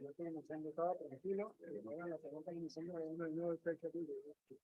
no estoy iniciando todo, tranquilo. Me hagan la pregunta iniciando de uno y nuevo pecho aquí. Creo que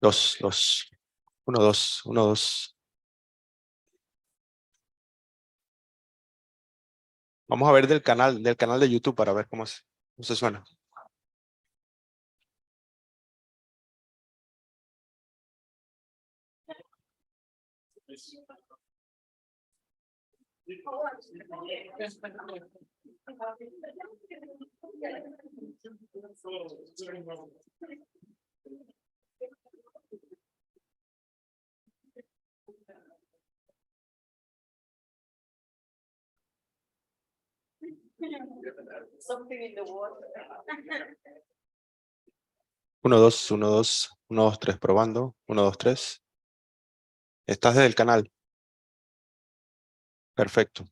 Dos, dos. Uno, dos, uno, dos. Vamos a ver del canal de YouTube para ver cómo se suena. Uno, dos, uno, dos, uno, dos, tres, probando. Uno, dos, tres. ¿Estás desde el canal? Perfecto.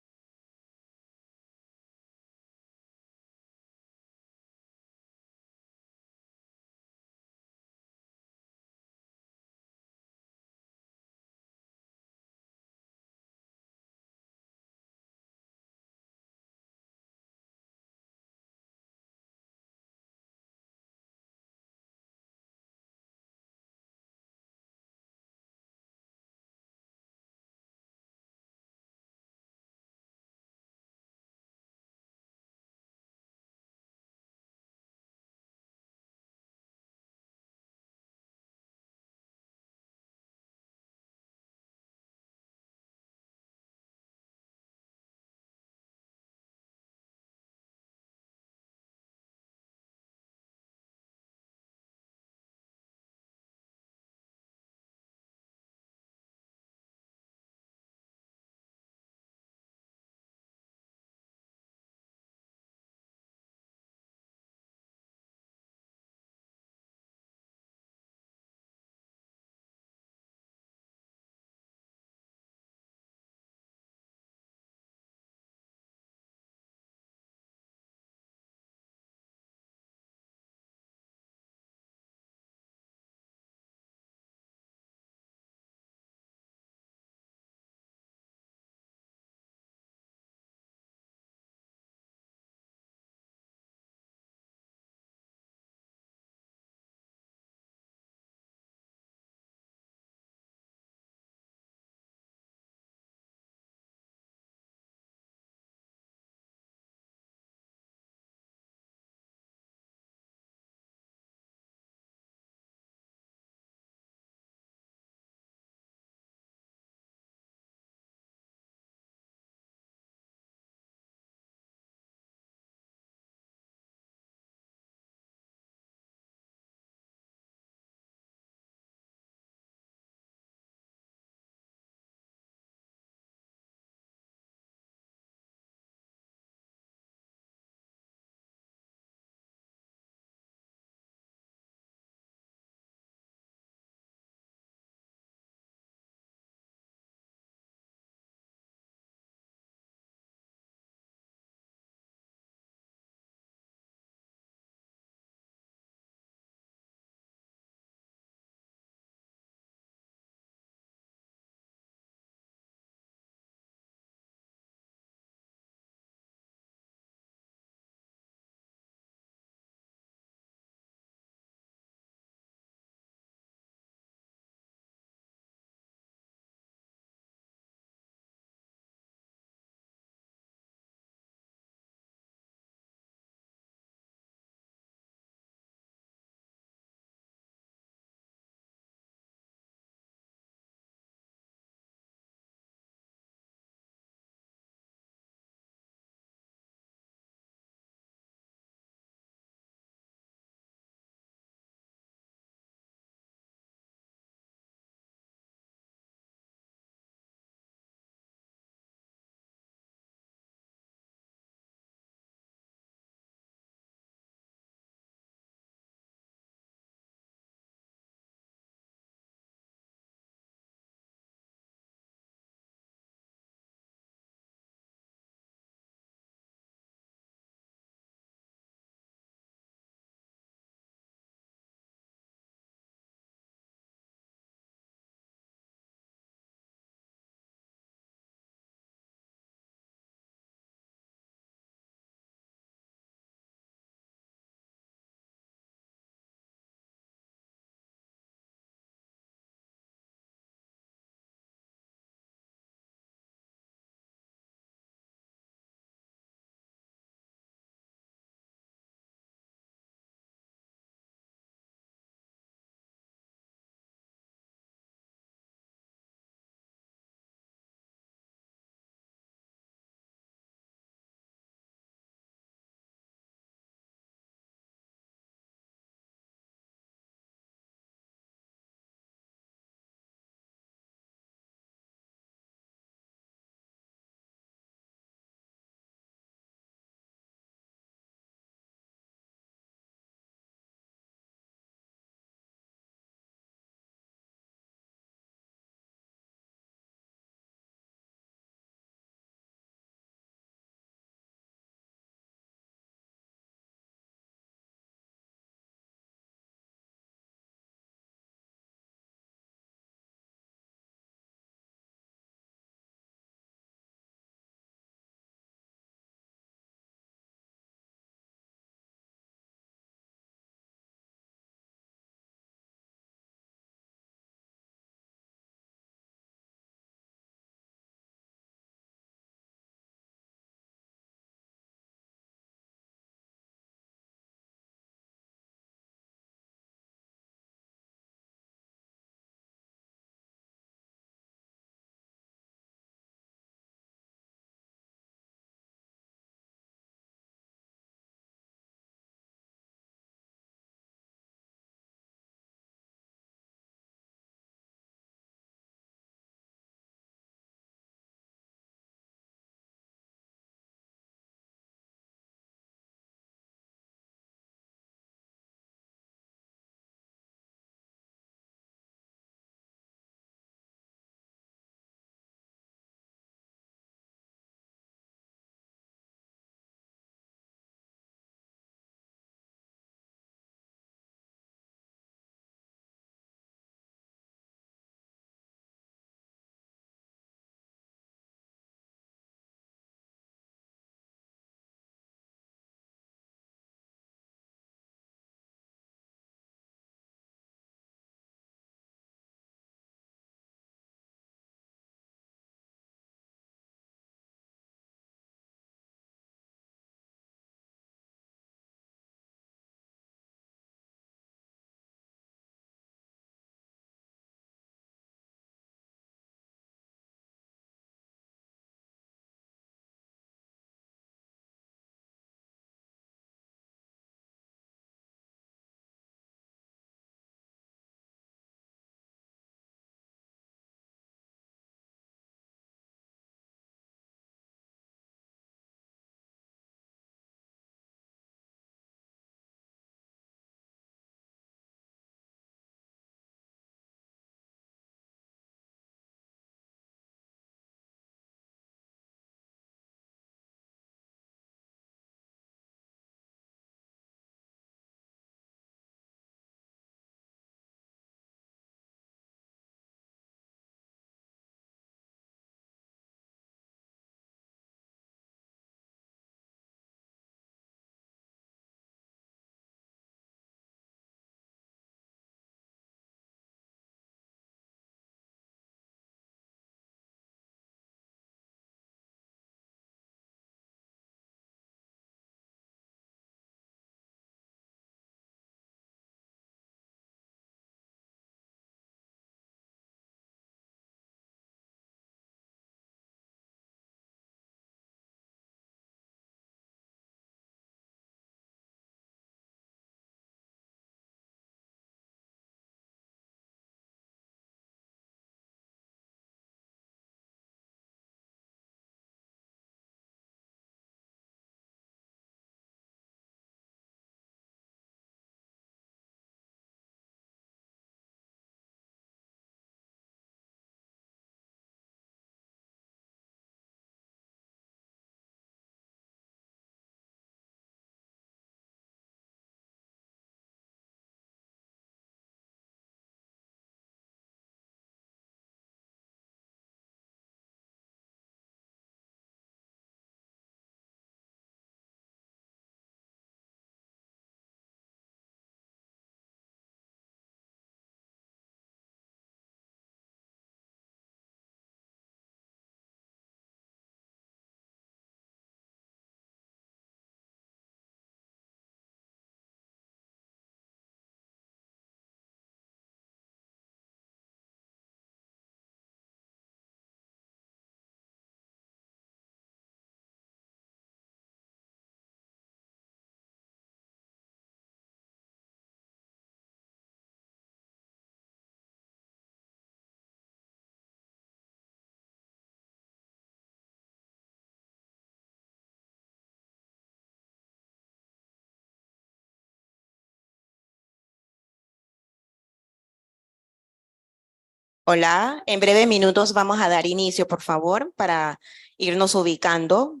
Hola, en breves minutos vamos a dar inicio, por favor, para irnos ubicando.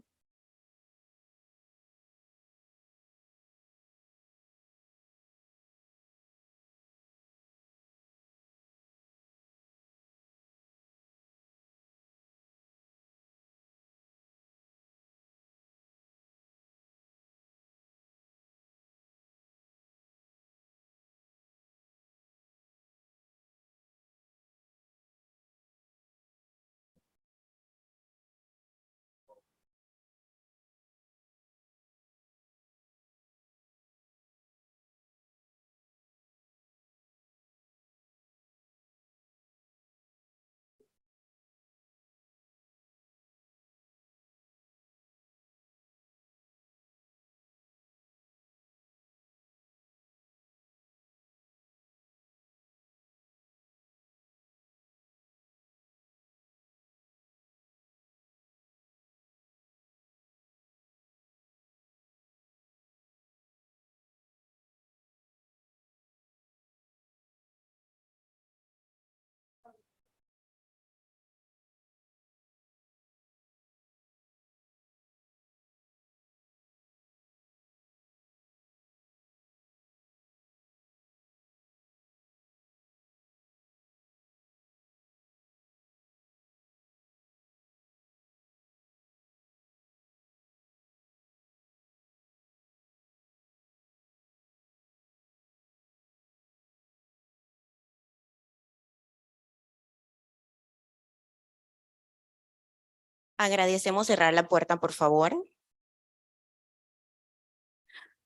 Agradecemos cerrar la puerta, por favor.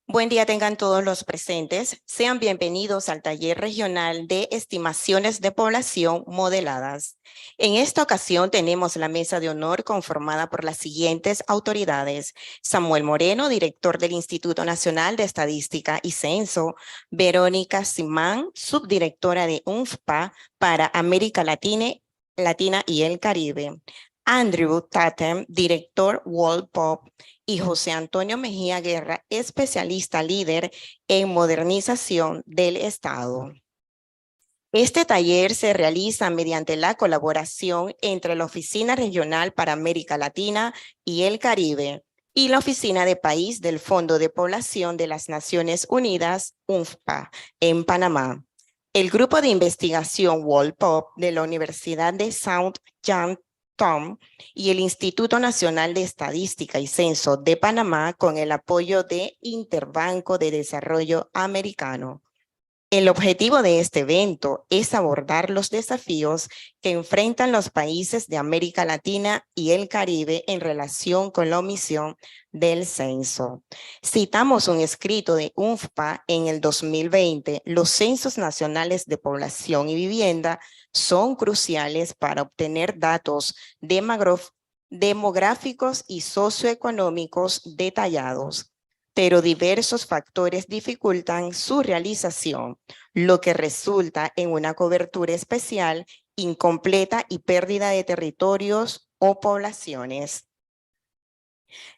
Buen día tengan todos los presentes. Sean bienvenidos al taller regional de estimaciones de población modeladas. En esta ocasión tenemos la mesa de honor conformada por las siguientes autoridades: Samuel Moreno, director del Instituto Nacional de Estadística y Censo; Verónica Simán, subdirectora de UNFPA para América Latina y el Caribe; Andrew Tatem, director WorldPop; y José Antonio Mejía Guerra, especialista líder en modernización del Estado. Este taller se realiza mediante la colaboración entre la Oficina Regional para América Latina y el Caribe y la Oficina de País del Fondo de Población de las Naciones Unidas, UNFPA, en Panamá. El grupo de investigación WorldPop de la Universidad de South Jan Tom y el Instituto Nacional de Estadística y Censo de Panamá con el apoyo de Interbanco de Desarrollo Americano. El objetivo de este evento es abordar los desafíos que enfrentan los países de América Latina y el Caribe en relación con la omisión del censo. Citamos un escrito de UNFPA en el 2020. Los censos nacionales de población y vivienda son cruciales para obtener datos demográficos y socioeconómicos detallados, pero diversos factores dificultan su realización, lo que resulta en una cobertura especial incompleta y pérdida de territorios o poblaciones.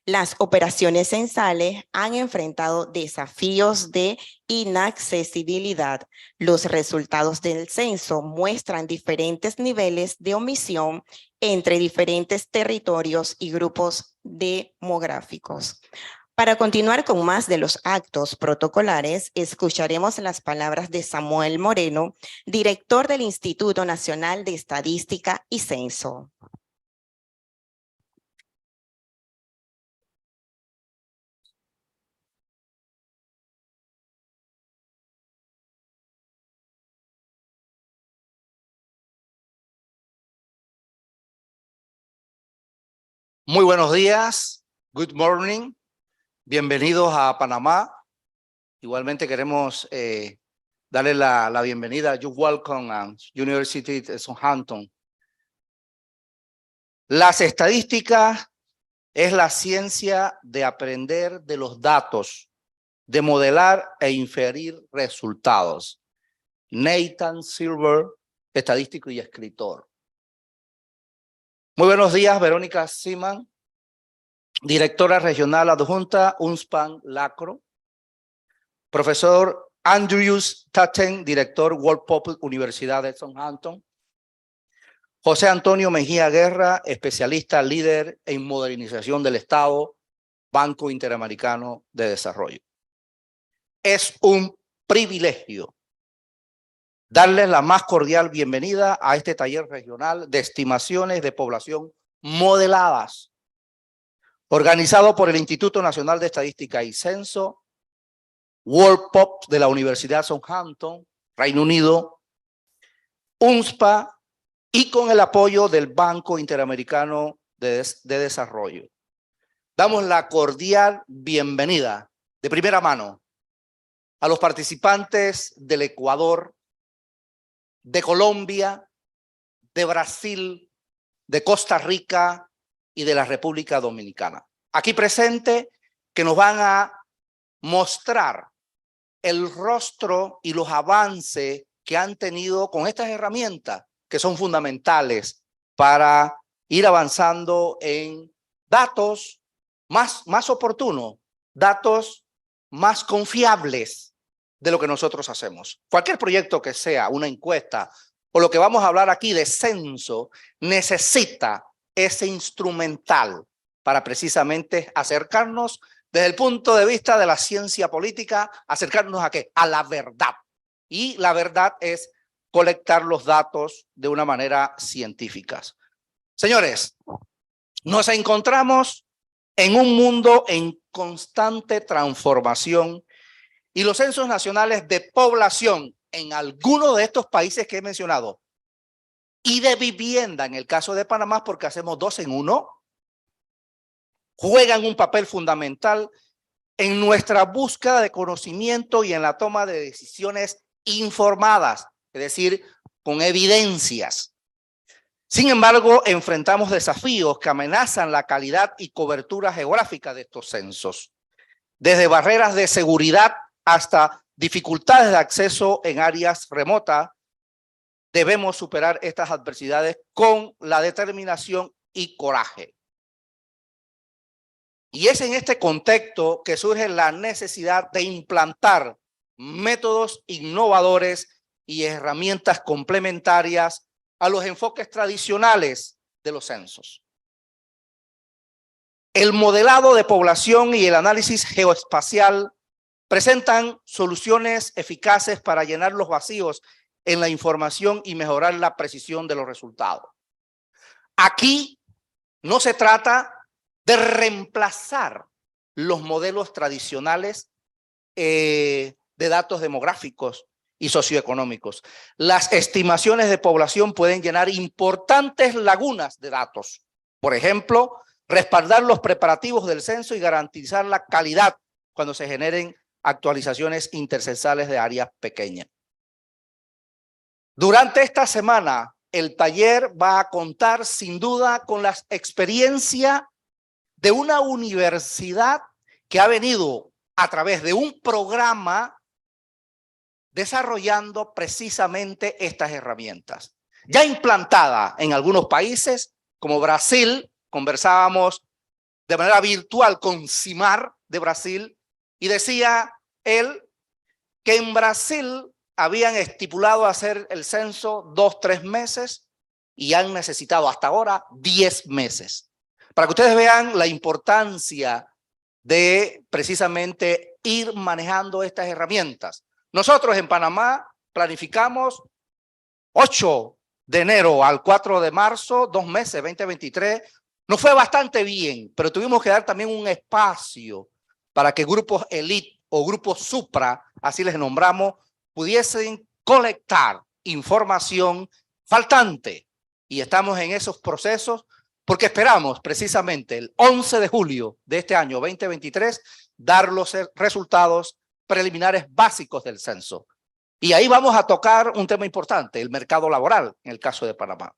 Las operaciones censales han enfrentado desafíos de inaccesibilidad. Los resultados del censo muestran diferentes niveles de omisión entre diferentes territorios y grupos demográficos. Para continuar con más de los actos protocolares, escucharemos las palabras de Samuel Moreno, director del Instituto Nacional de Estadística y Censo. Muy buenos días, good morning, bienvenidos a Panamá. Igualmente queremos darle la bienvenida a You Welcome a University de Southampton. Las estadísticas es la ciencia de aprender de los datos, de modelar e inferir resultados. Nathan Silver, estadístico y escritor. Muy buenos días, Verónica Simán, directora regional adjunta, UNSPAN Lacro. Profesor Andrew Tatten, director WorldPop, Universidad de Southampton. José Antonio Mejía Guerra, especialista líder en modernización del Estado, Banco Interamericano de Desarrollo. Es un privilegio darles la más cordial bienvenida a este taller regional de estimaciones de población modeladas, organizado por el Instituto Nacional de Estadística y Censo, WorldPop de la Universidad Southampton, Reino Unido, UNSPA y con el apoyo del Banco Interamericano de Desarrollo. Damos la cordial bienvenida de primera mano a los participantes del Ecuador, de Colombia, de Brasil, de Costa Rica y de la República Dominicana. Aquí presente que nos van a mostrar el rostro y los avances que han tenido con estas herramientas que son fundamentales para ir avanzando en datos más oportunos, datos más confiables de lo que nosotros hacemos. Cualquier proyecto que sea una encuesta o lo que vamos a hablar aquí de censo necesita ese instrumental para precisamente acercarnos desde el punto de vista de la ciencia política, acercarnos ¿a qué? A la verdad. Y la verdad es colectar los datos de una manera científica. Señores, nos encontramos en un mundo en constante transformación y los censos nacionales de población en algunos de estos países que he mencionado y de vivienda, en el caso de Panamá, porque hacemos 2 en 1, juegan un papel fundamental en nuestra búsqueda de conocimiento y en la toma de decisiones informadas, es decir, con evidencias. Sin embargo, enfrentamos desafíos que amenazan la calidad y cobertura geográfica de estos censos, desde barreras de seguridad hasta dificultades de acceso en áreas remotas. Debemos superar estas adversidades con la determinación y coraje. Y es en este contexto que surge la necesidad de implantar métodos innovadores y herramientas complementarias a los enfoques tradicionales de los censos. El modelado de población y el análisis geoespacial presentan soluciones eficaces para llenar los vacíos en la información y mejorar la precisión de los resultados. Aquí no se trata de reemplazar los modelos tradicionales de datos demográficos y socioeconómicos. Las estimaciones de población pueden llenar importantes lagunas de datos. Por ejemplo, respaldar los preparativos del censo y garantizar la calidad cuando se generen actualizaciones intercensales de áreas pequeñas. Durante esta semana, el taller va a contar sin duda con la experiencia de una universidad que ha venido a través de un programa desarrollando precisamente estas herramientas. Ya implantada en algunos países como Brasil, conversábamos de manera virtual con Simar de Brasil y decía él que en Brasil habían estipulado hacer el censo 2-3 meses y han necesitado hasta ahora 10 meses. Para que ustedes vean la importancia de precisamente ir manejando estas herramientas. Nosotros en Panamá planificamos 8 de enero al 4 de marzo, 2 meses, 2023. Nos fue bastante bien, pero tuvimos que dar también un espacio para que grupos elite o grupos supra, así les nombramos, pudiesen colectar información faltante. Y estamos en esos procesos porque esperamos precisamente el 11 de julio de este año 2023 dar los resultados preliminares básicos del censo. Y ahí vamos a tocar un tema importante, el mercado laboral, en el caso de Panamá.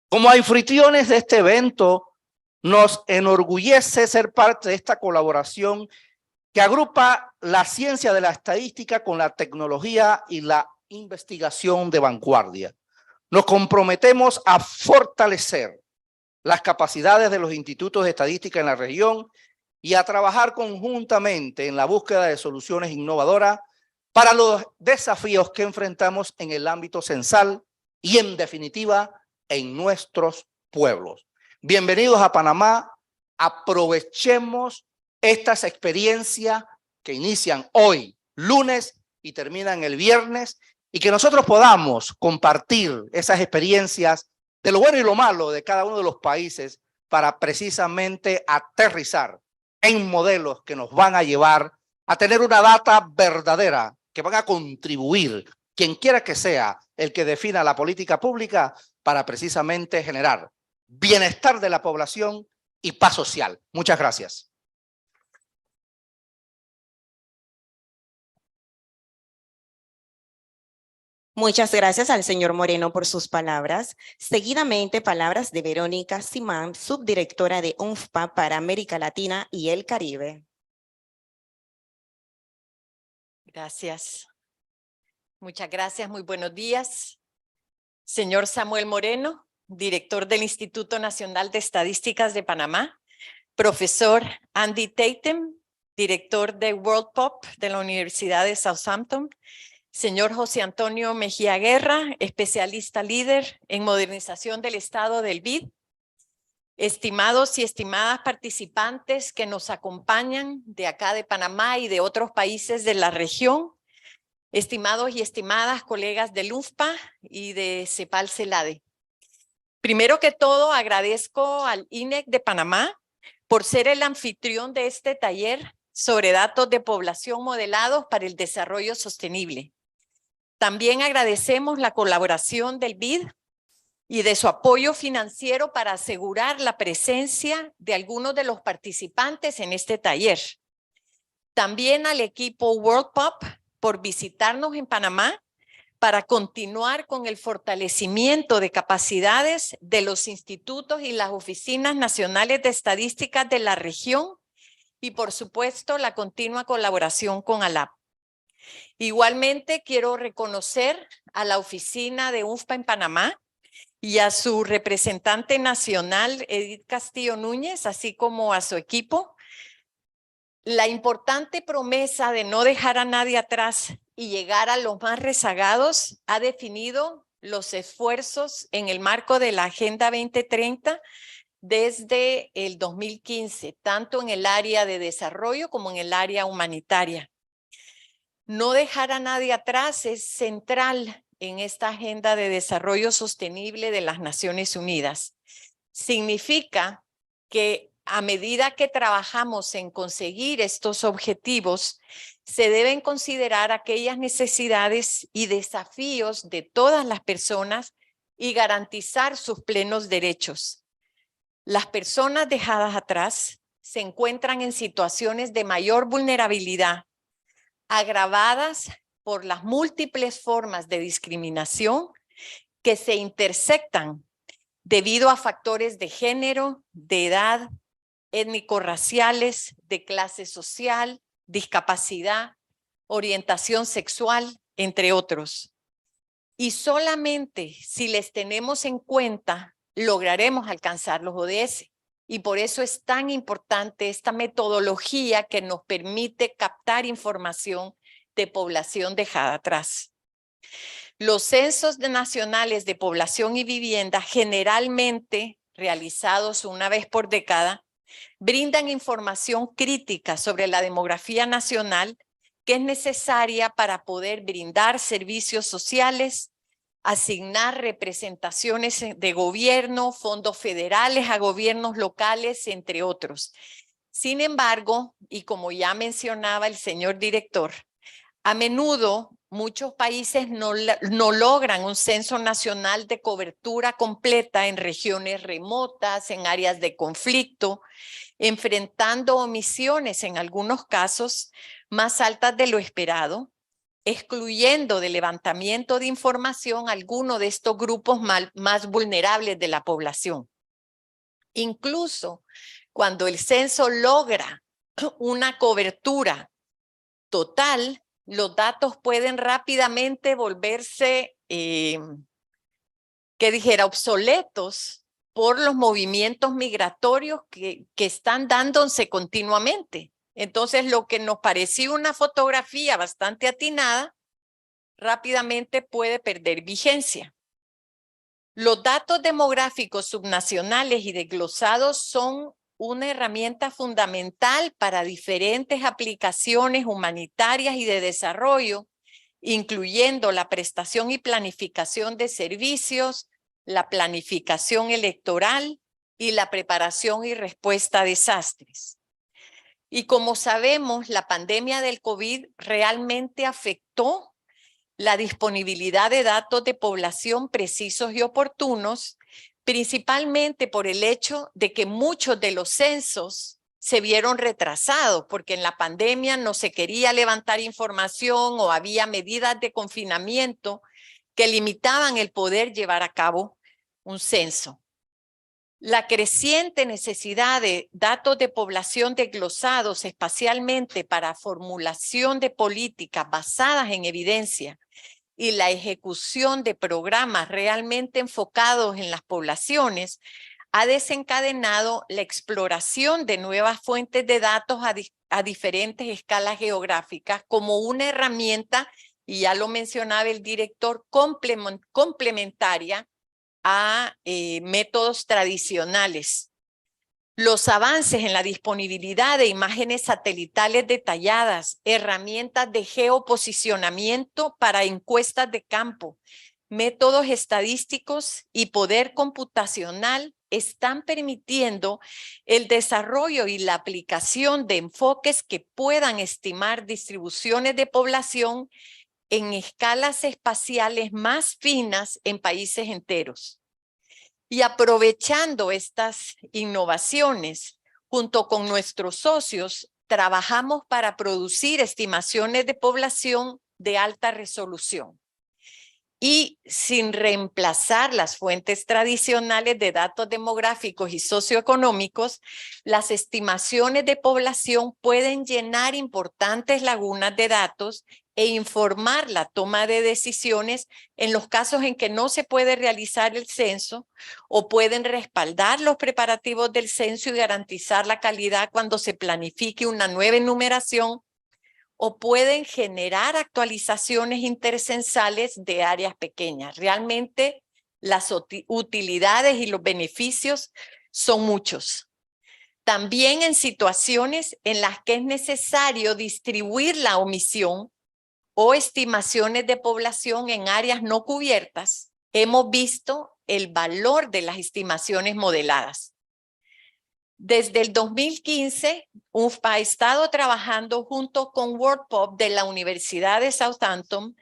Como anfitriones de este evento, nos enorgullece ser parte de esta colaboración que agrupa la ciencia de la estadística con la tecnología y la investigación de vanguardia. Nos comprometemos a fortalecer las capacidades de los institutos de estadística en la región y a trabajar conjuntamente en la búsqueda de soluciones innovadoras para los desafíos que enfrentamos en el ámbito censal y, en definitiva, en nuestros pueblos. Bienvenidos a Panamá. Aprovechemos estas experiencias que inician hoy, lunes, y terminan el viernes, y que nosotros podamos compartir esas experiencias de lo bueno y lo malo de cada uno de los países para precisamente aterrizar en modelos que nos van a llevar a tener una data verdadera, que van a contribuir, quien quiera que sea el que defina la política pública, para precisamente generar bienestar de la población y paz social. Muchas gracias. Muchas gracias al señor Moreno por sus palabras. Seguidamente, palabras de Verónica Simán, subdirectora de UNFPA para América Latina y el Caribe. Gracias. Muchas gracias. Muy buenos días. Señor Samuel Moreno, director del Instituto Nacional de Estadísticas de Panamá. Profesor Andy Tatum, director de WorldPop de la Universidad de Southampton. Señor José Antonio Mejía Guerra, especialista líder en modernización del Estado del BID. Estimados y estimadas participantes que nos acompañan de acá de Panamá y de otros países de la región. Estimados y estimadas colegas del UNFPA y de CEPAL-CELADE. Primero que todo, agradezco al INEC de Panamá por ser el anfitrión de este taller sobre datos de población modelados para el desarrollo sostenible. También agradecemos la colaboración del BID y de su apoyo financiero para asegurar la presencia de algunos de los participantes en este taller. También al equipo WorldPop por visitarnos en Panamá para continuar con el fortalecimiento de capacidades de los institutos y las oficinas nacionales de estadísticas de la región y, por supuesto, la continua colaboración con ALAP. Igualmente, quiero reconocer a la oficina de UNFPA en Panamá y a su representante nacional, Edith Castillo Núñez, así como a su equipo, la importante promesa de no dejar a nadie atrás y llegar a los más rezagados ha definido los esfuerzos en el marco de la Agenda 2030 desde el 2015, tanto en el área de desarrollo como en el área humanitaria. No dejar a nadie atrás es central en esta Agenda de Desarrollo Sostenible de las Naciones Unidas. Significa que a medida que trabajamos en conseguir estos objetivos, se deben considerar aquellas necesidades y desafíos de todas las personas y garantizar sus plenos derechos. Las personas dejadas atrás se encuentran en situaciones de mayor vulnerabilidad, agravadas por las múltiples formas de discriminación que se intersectan debido a factores de género, de edad, étnico-raciales, de clase social, discapacidad, orientación sexual, entre otros. Y solamente si les tenemos en cuenta, lograremos alcanzar los ODS. Y por eso es tan importante esta metodología que nos permite captar información de población dejada atrás. Los censos nacionales de población y vivienda, generalmente realizados una vez por década, brindan información crítica sobre la demografía nacional que es necesaria para poder brindar servicios sociales, asignar representaciones de gobierno, fondos federales a gobiernos locales, entre otros. Sin embargo, y como ya mencionaba el señor director, a menudo muchos países no logran un censo nacional de cobertura completa en regiones remotas, en áreas de conflicto, enfrentando omisiones en algunos casos más altas de lo esperado, excluyendo del levantamiento de información a alguno de estos grupos más vulnerables de la población. Incluso cuando el censo logra una cobertura total, los datos pueden rápidamente volverse, obsoletos por los movimientos migratorios que están dándose continuamente. Entonces, lo que nos parecía una fotografía bastante atinada, rápidamente puede perder vigencia. Los datos demográficos subnacionales y desglosados son una herramienta fundamental para diferentes aplicaciones humanitarias y de desarrollo, incluyendo la prestación y planificación de servicios, la planificación electoral y la preparación y respuesta a desastres. Y como sabemos, la pandemia del COVID realmente afectó la disponibilidad de datos de población precisos y oportunos, principalmente por el hecho de que muchos de los censos se vieron retrasados, porque en la pandemia no se quería levantar información o había medidas de confinamiento que limitaban el poder llevar a cabo un censo. La creciente necesidad de datos de población desglosados espacialmente para formulación de políticas basadas en evidencia y la ejecución de programas realmente enfocados en las poblaciones ha desencadenado la exploración de nuevas fuentes de datos a diferentes escalas geográficas como una herramienta, y ya lo mencionaba el director, complementaria a métodos tradicionales. Los avances en la disponibilidad de imágenes satelitales detalladas, herramientas de geoposicionamiento para encuestas de campo, métodos estadísticos y poder computacional están permitiendo el desarrollo y la aplicación de enfoques que puedan estimar distribuciones de población en escalas espaciales más finas en países enteros. Y aprovechando estas innovaciones, junto con nuestros socios, trabajamos para producir estimaciones de población de alta resolución. Y sin reemplazar las fuentes tradicionales de datos demográficos y socioeconómicos, las estimaciones de población pueden llenar importantes lagunas de datos e informar la toma de decisiones en los casos en que no se puede realizar el censo, o pueden respaldar los preparativos del censo y garantizar la calidad cuando se planifique una nueva enumeración, o pueden generar actualizaciones intercensales de áreas pequeñas. Realmente las utilidades y los beneficios son muchos. También en situaciones en las que es necesario distribuir la omisión o estimaciones de población en áreas no cubiertas, hemos visto el valor de las estimaciones modeladas. Desde el 2015, UNFPA ha estado trabajando junto con WorldPop de la Universidad de Southampton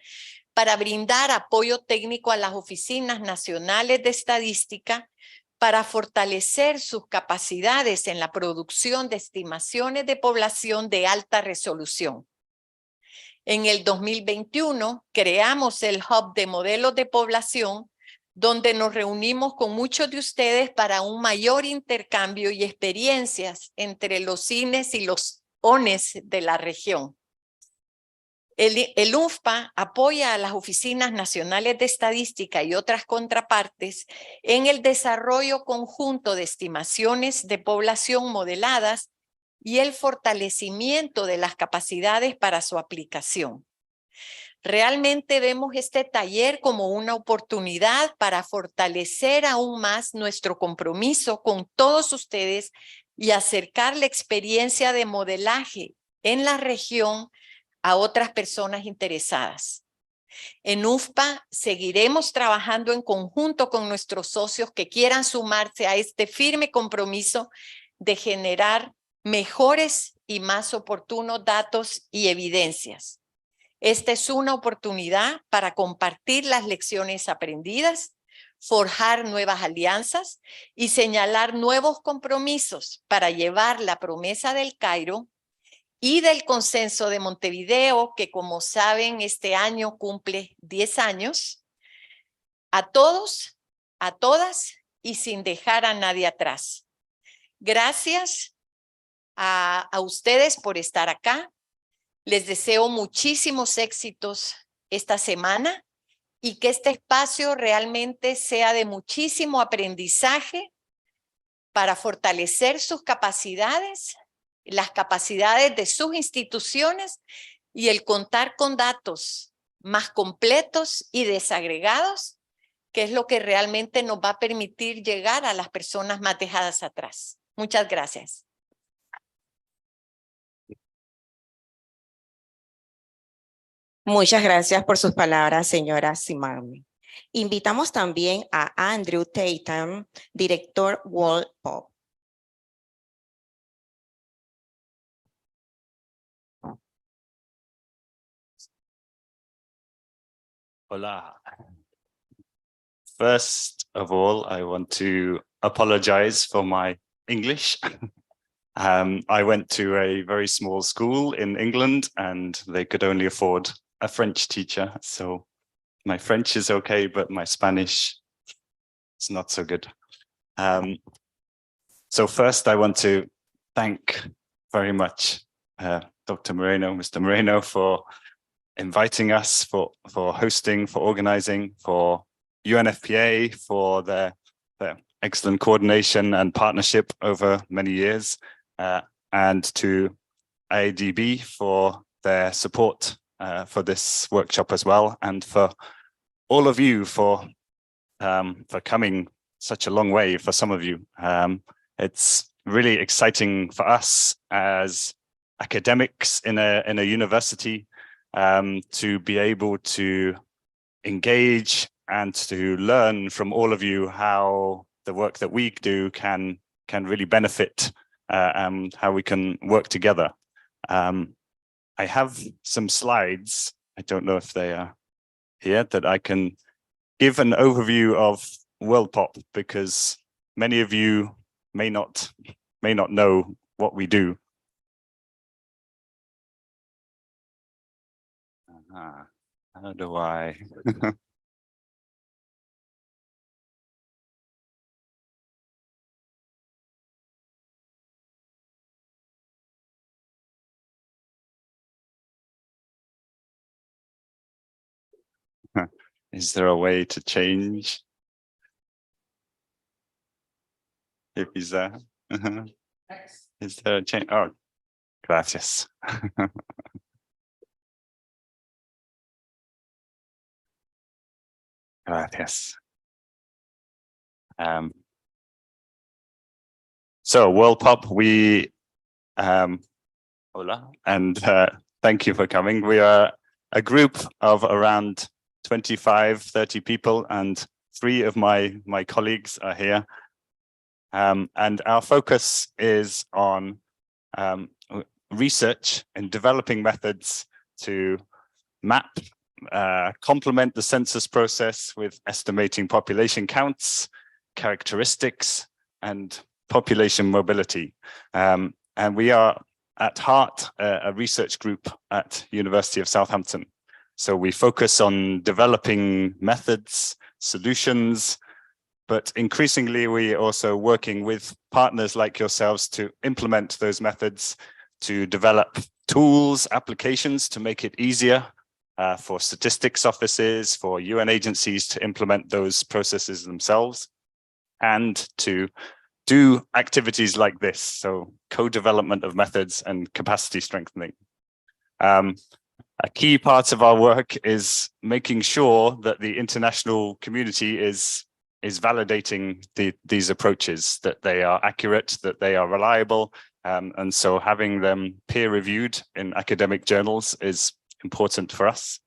para brindar apoyo técnico a las oficinas nacionales de estadística para fortalecer sus capacidades en la producción de estimaciones de población de alta resolución. En el 2021 creamos el Hub de Modelos de Población, donde nos reunimos con muchos de ustedes para un mayor intercambio y experiencias entre los INES y los ONES de la región. El UNFPA apoya a las Oficinas Nacionales de Estadística y otras contrapartes en el desarrollo conjunto de estimaciones de población modeladas y el fortalecimiento de las capacidades para su aplicación. Realmente vemos este taller como una oportunidad para fortalecer aún más nuestro compromiso con todos ustedes y acercar la experiencia de modelaje en la región a otras personas interesadas. En UNFPA seguiremos trabajando en conjunto con nuestros socios que quieran sumarse a este firme compromiso de generar mejores y más oportunos datos y evidencias. Esta es una oportunidad para compartir las lecciones aprendidas, forjar nuevas alianzas y señalar nuevos compromisos para llevar la promesa del Cairo y del Consenso de Montevideo, que como saben este año cumple 10 años, a todos, a todas y sin dejar a nadie atrás. Gracias a ustedes por estar acá. Les deseo muchísimos éxitos esta semana y que este espacio realmente sea de muchísimo aprendizaje para fortalecer sus capacidades, las capacidades de sus instituciones y el contar con datos más completos y desagregados que es lo que realmente nos va a permitir llegar a las personas más dejadas atrás. Muchas gracias. Muchas gracias por sus palabras, señora Simami. Invitamos también a Andrew Tatum, director WorldPop. Hola. First of all, I want to apologize for my English. I went to a very small school in England and they could only afford a French teacher. So my French is okay, but my Spanish is not so good. So first I want to thank very much Dr. Moreno, Mr. Moreno, for inviting us, for hosting, for organizing, for UNFPA, for their excellent coordination and partnership over many years, and to ADB for their support for this workshop as well, and for all of you for coming such a long way for some of you. It's really exciting for us as academics in a university to be able to engage and to learn from all of you how the work that we do can really benefit and how we can work together. I have some slides. I don't know if they are here, that I can give an overview of WorldPop, because many of you may not know what we do. How do I? Is there a way to change? If he's there. Is there a change? Oh, gracias. Gracias. So WorldPop, we hola, and thank you for coming. We are a group of around 25, 30 people, and 3 of my colleagues are here. And our focus is on research and developing methods to map, complement the census process with estimating population counts, characteristics, and population mobility. And we are at heart a research group at University of Southampton. So we focus on developing methods, solutions, but increasingly we are also working with partners like yourselves to implement those methods, to develop tools, applications to make it easier for statistics offices, for UN agencies to implement those processes themselves, and to do activities like this, so co-development of methods and capacity strengthening. A key part of our work is making sure that the international community is validating these approaches, that they are accurate, that they are reliable, and so having them peer-reviewed in academic journals is important for us.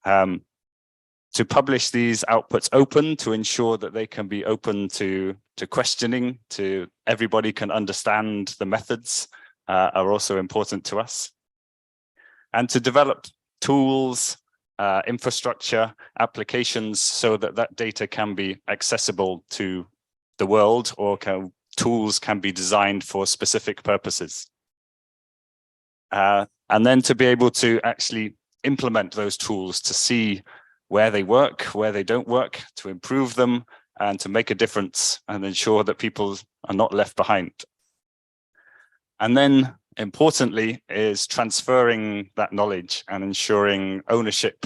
To publish these outputs open, to ensure that they can be open to questioning, to everybody can understand the methods, are also important to us. And to develop tools, infrastructure, applications, so that that data can be accessible to the world, or tools can be designed for specific purposes. And then to be able to actually implement those tools, to see where they work, where they don't work, to improve them, and to make a difference and ensure that people are not left behind. And then importantly is transferring that knowledge and ensuring ownership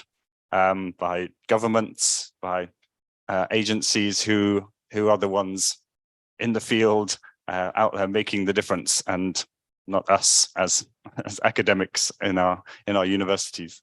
by governments, by agencies who are the ones in the field out there making the difference, and not us as academics in our universities.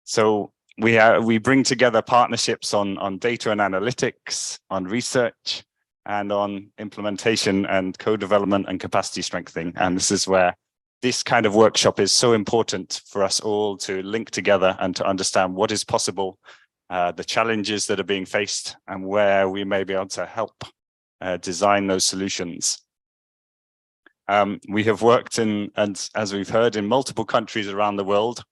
So we bring together partnerships on data and analytics, on research, and on implementation and co-development and capacity strengthening. And this is where this kind of workshop is so important for us all to link together and to understand what is possible, the challenges that are being faced, and where we may be able to help design those solutions. We have worked in, and as we've heard, in multiple countries around the world,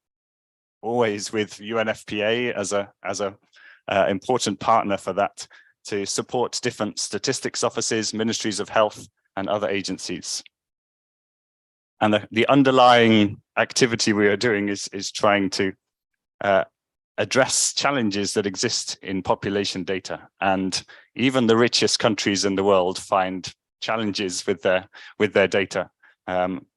always with UNFPA as a important partner for that, to support different statistics offices, ministries of health, and other agencies. And the underlying activity we are doing is trying to address challenges that exist in population data. And even the richest countries in the world find challenges with their data.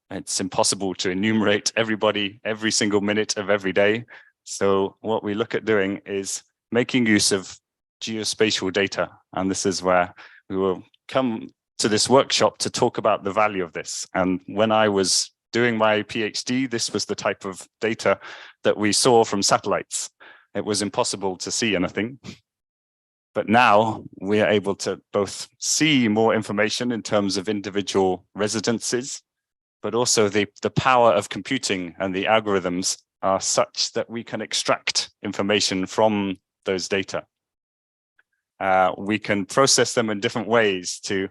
It's impossible to enumerate everybody every single minute of every day. So what we look at doing is making use of geospatial data. And this is where we will come to this workshop to talk about the value of this. And when I was doing my PhD, this was the type of data that we saw from satellites. It was impossible to see anything. But now we are able to both see more information in terms of individual residences, but also the power of computing and the algorithms are such that we can extract information from those data. We can process them in different ways to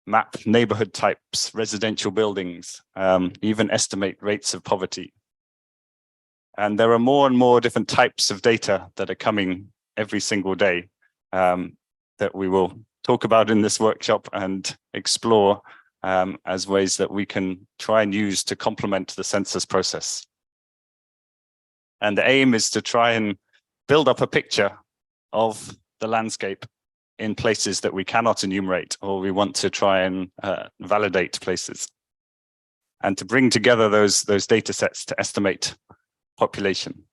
map neighborhood types, residential buildings, even estimate rates of poverty. And there are more and more different types of data that are coming every single day that we will talk about in this workshop and explore as ways that we can try and use to complement the census process. And the aim is to try and build up a picture of the landscape in places that we cannot enumerate, or we want to try and validate places, and to bring together those data sets to estimate population.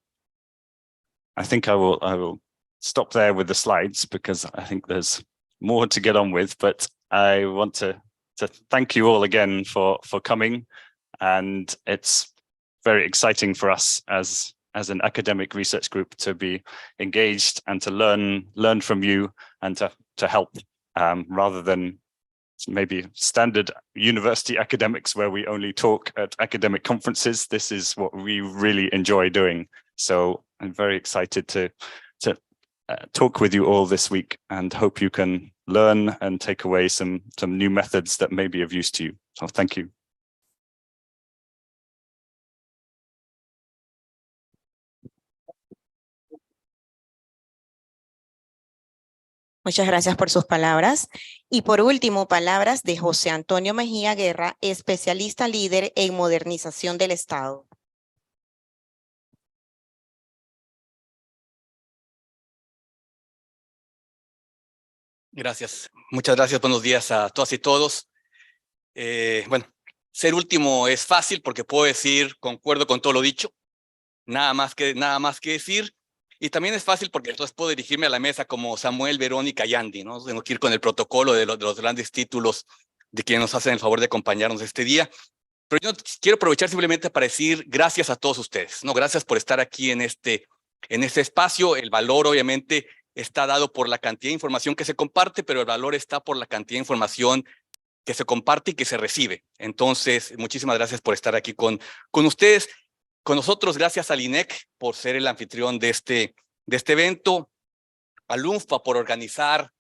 I think I will stop there with the slides because I think there's more to get on with, but I want to thank you all again for coming, and it's very exciting for us as an academic research group to be engaged and to learn from you and to help, rather than maybe standard university academics where we only talk at academic conferences. This is what we really enjoy doing. So I'm very excited to talk with you all this week, and hope you can learn and take away some new methods that may be of use to you. So thank you. Muchas gracias por sus palabras. Y por último, palabras de José Antonio Mejía Guerra, especialista líder en modernización del Estado. Gracias. Muchas gracias. Buenos días a todas y todos. Bueno, ser último es fácil porque puedo decir, concuerdo con todo lo dicho. Nada más que decir. Y también es fácil porque entonces puedo dirigirme a la mesa como Samuel, Verónica y Andy, ¿no? Tengo que ir con el protocolo de los grandes títulos de quienes nos hacen el favor de acompañarnos este día. Pero yo quiero aprovechar simplemente para decir gracias a todos ustedes, ¿no? Gracias por estar aquí en este espacio. El valor, obviamente, está dado por la cantidad de información que se comparte, pero el valor está por la cantidad de información que se comparte y que se recibe. Entonces, muchísimas gracias por estar aquí con ustedes. Con nosotros, gracias al INEC por ser el anfitrión de este evento, al UNFPA por organizar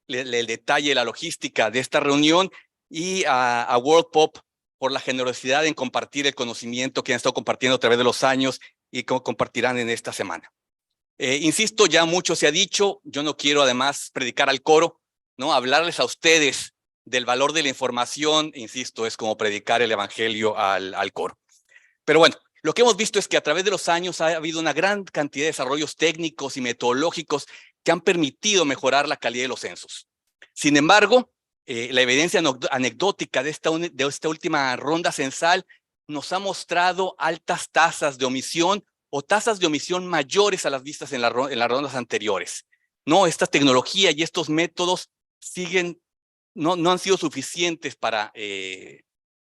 el detalle, la logística de esta reunión, y a WorldPop por la generosidad en compartir el conocimiento que han estado compartiendo a través de los años y que compartirán en esta semana. Insisto, ya mucho se ha dicho, yo no quiero además predicar al coro, ¿no? Hablarles a ustedes del valor de la información, insisto, es como predicar el evangelio al coro. Pero bueno, lo que hemos visto es que a través de los años ha habido una gran cantidad de desarrollos técnicos y metodológicos que han permitido mejorar la calidad de los censos. Sin embargo, la evidencia anecdótica de esta última ronda censal nos ha mostrado altas tasas de omisión o tasas de omisión mayores a las vistas en las rondas anteriores. No, esta tecnología y estos métodos no han sido suficientes para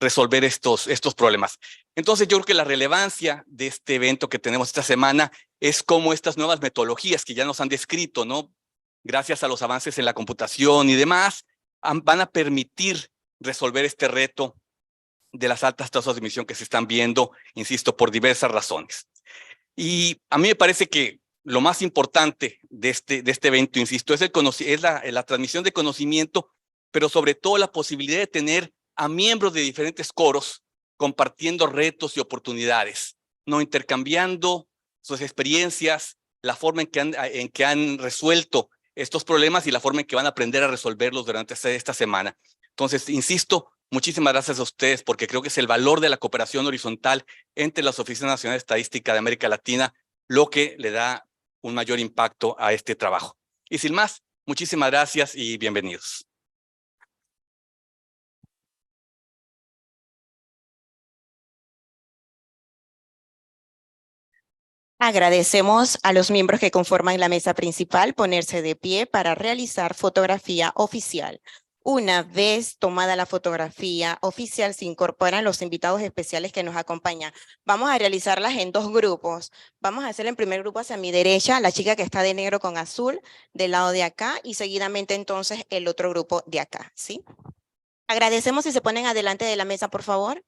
resolver estos problemas. Entonces yo creo que la relevancia de este evento que tenemos esta semana es cómo estas nuevas metodologías que ya nos han descrito, ¿no? Gracias a los avances en la computación y demás, van a permitir resolver este reto de las altas tasas de emisión que se están viendo, insisto, por diversas razones. Y a mí me parece que lo más importante de este evento, insisto, es la transmisión de conocimiento, pero sobre todo la posibilidad de tener a miembros de diferentes coros compartiendo retos y oportunidades, no intercambiando sus experiencias, la forma en que han resuelto estos problemas y la forma en que van a aprender a resolverlos durante esta semana. Entonces, insisto, muchísimas gracias a ustedes porque creo que es el valor de la cooperación horizontal entre las Oficinas Nacionales de Estadística de América Latina lo que le da un mayor impacto a este trabajo. Y sin más, muchísimas gracias y bienvenidos. Agradecemos a los miembros que conforman la mesa principal ponerse de pie para realizar fotografía oficial. Una vez tomada la fotografía oficial, se incorporan los invitados especiales que nos acompañan. Vamos a realizarlas en dos grupos. Vamos a hacer el primer grupo hacia mi derecha, la chica que está de negro con azul, del lado de acá, y seguidamente entonces el otro grupo de acá, ¿sí? Agradecemos si se ponen adelante de la mesa, por favor.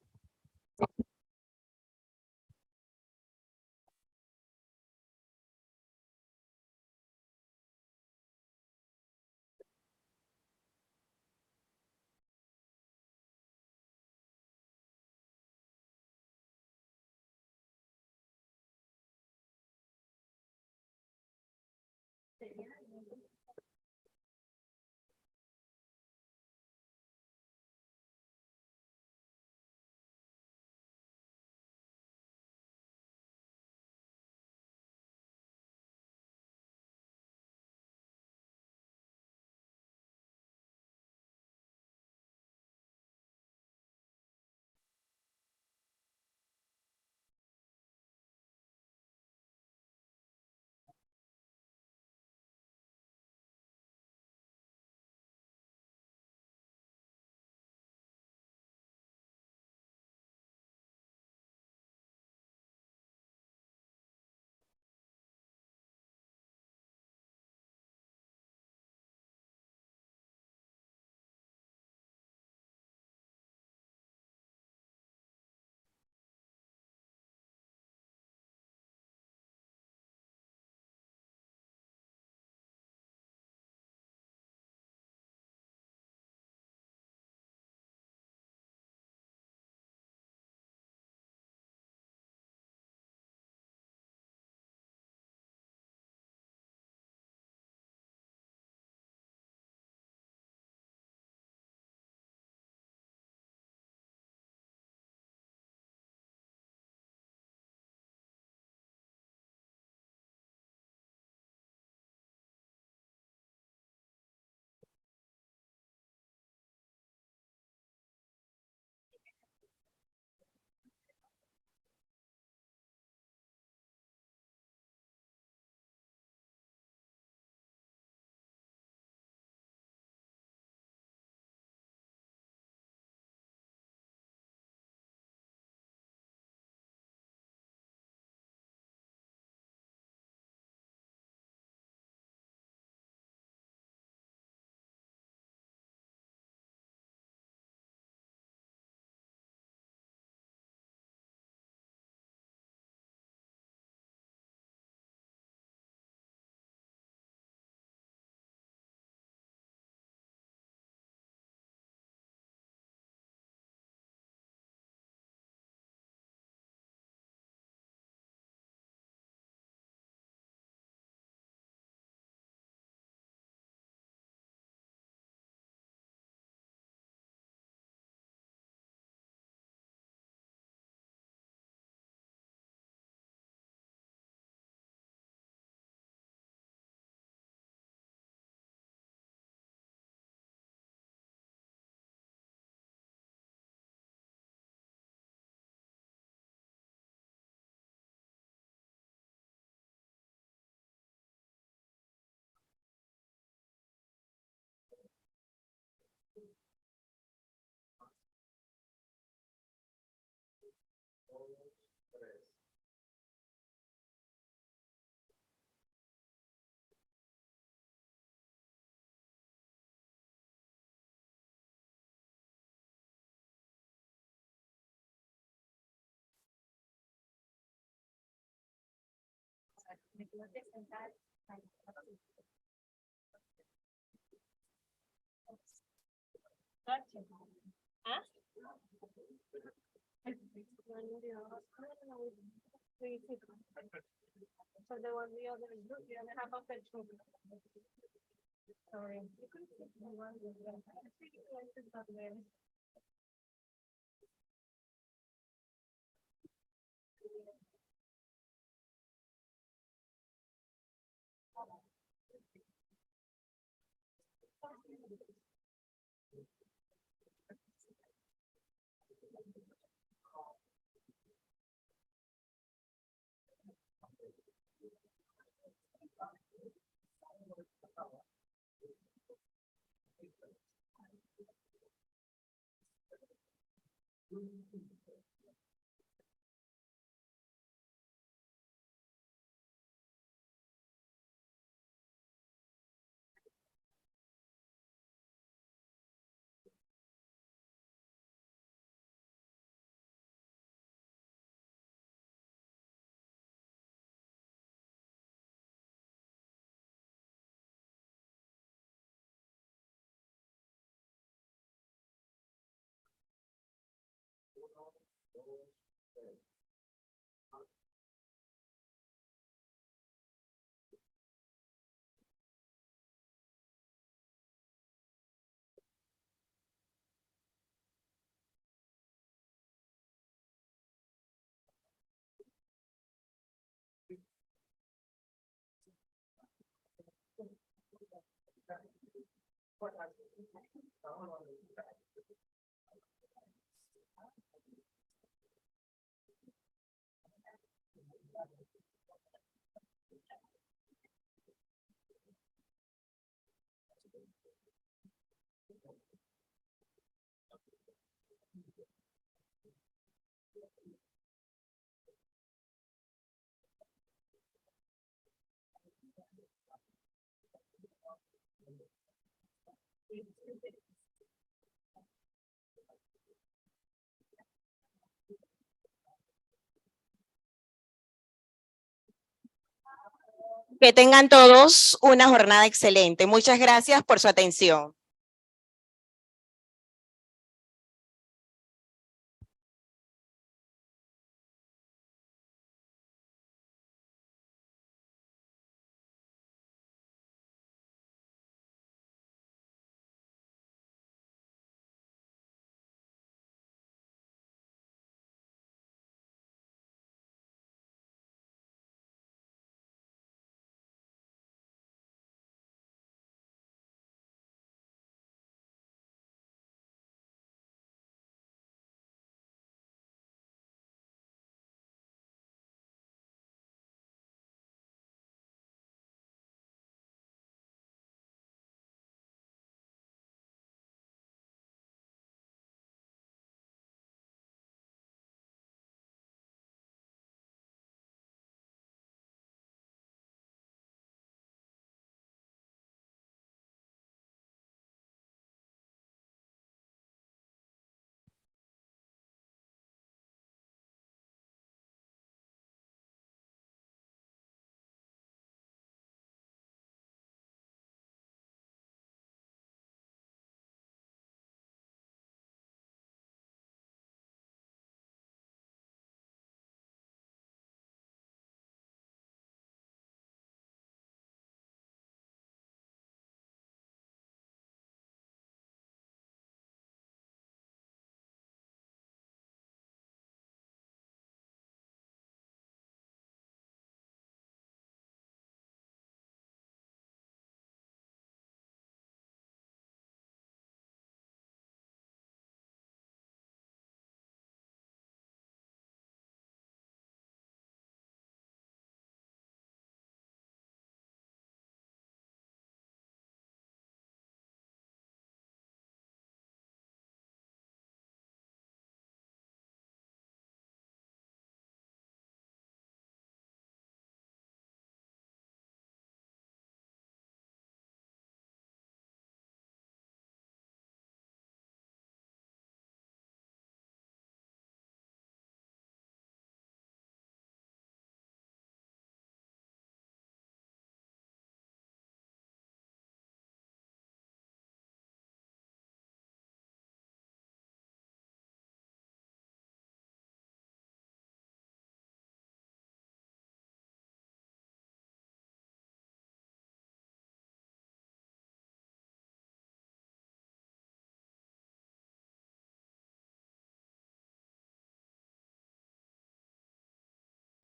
Que tengan todos una jornada excelente. Muchas gracias por su atención.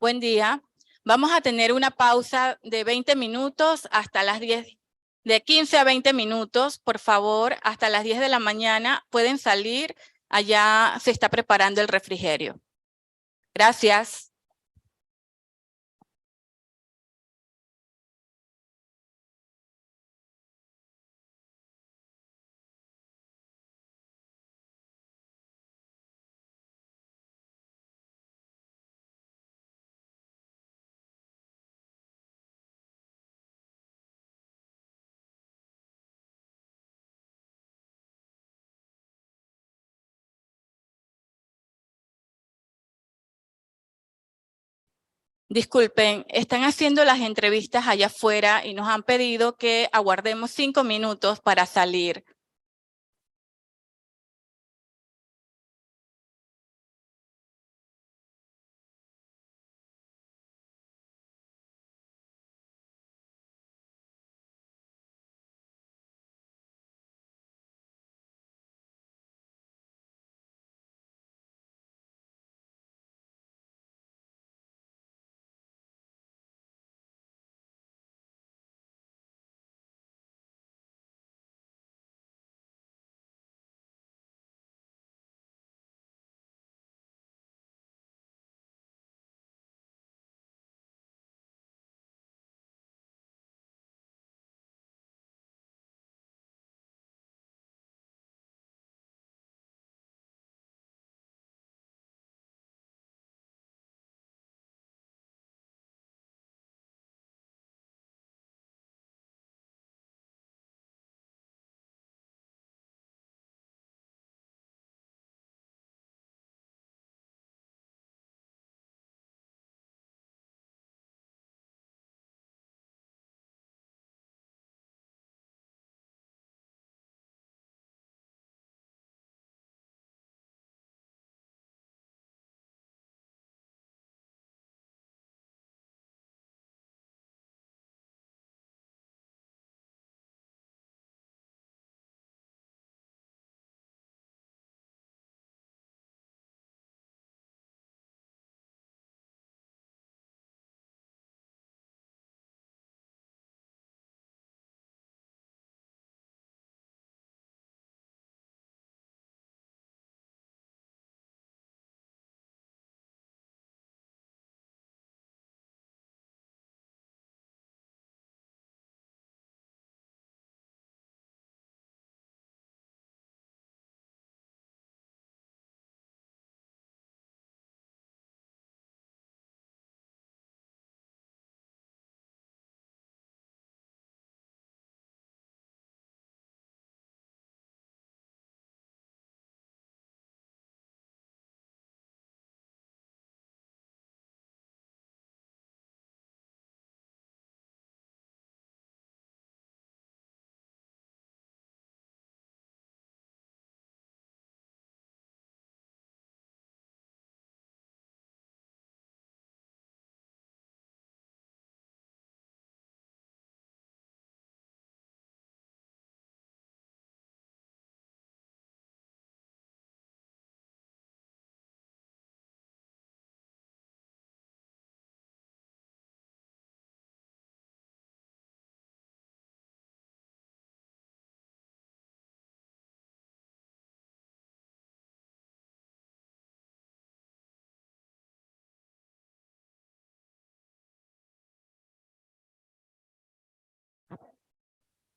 Buen día. Vamos a tener una pausa de 20 minutos hasta las 10, de 15 a 20 minutos, por favor, hasta las 10 de la mañana. Pueden salir, allá se está preparando el refrigerio. Gracias. Disculpen, están haciendo las entrevistas allá afuera y nos han pedido que aguardemos 5 minutos para salir.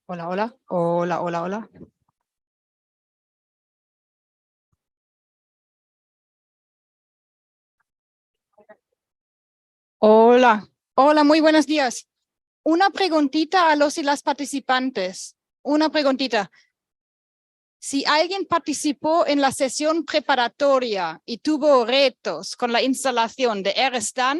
Hola, hola, hola, hola, hola. Hola, hola, muy buenos días. Una preguntita a los y las participantes. Una preguntita. Si alguien participó en la sesión preparatoria y tuvo retos con la instalación de AirScan,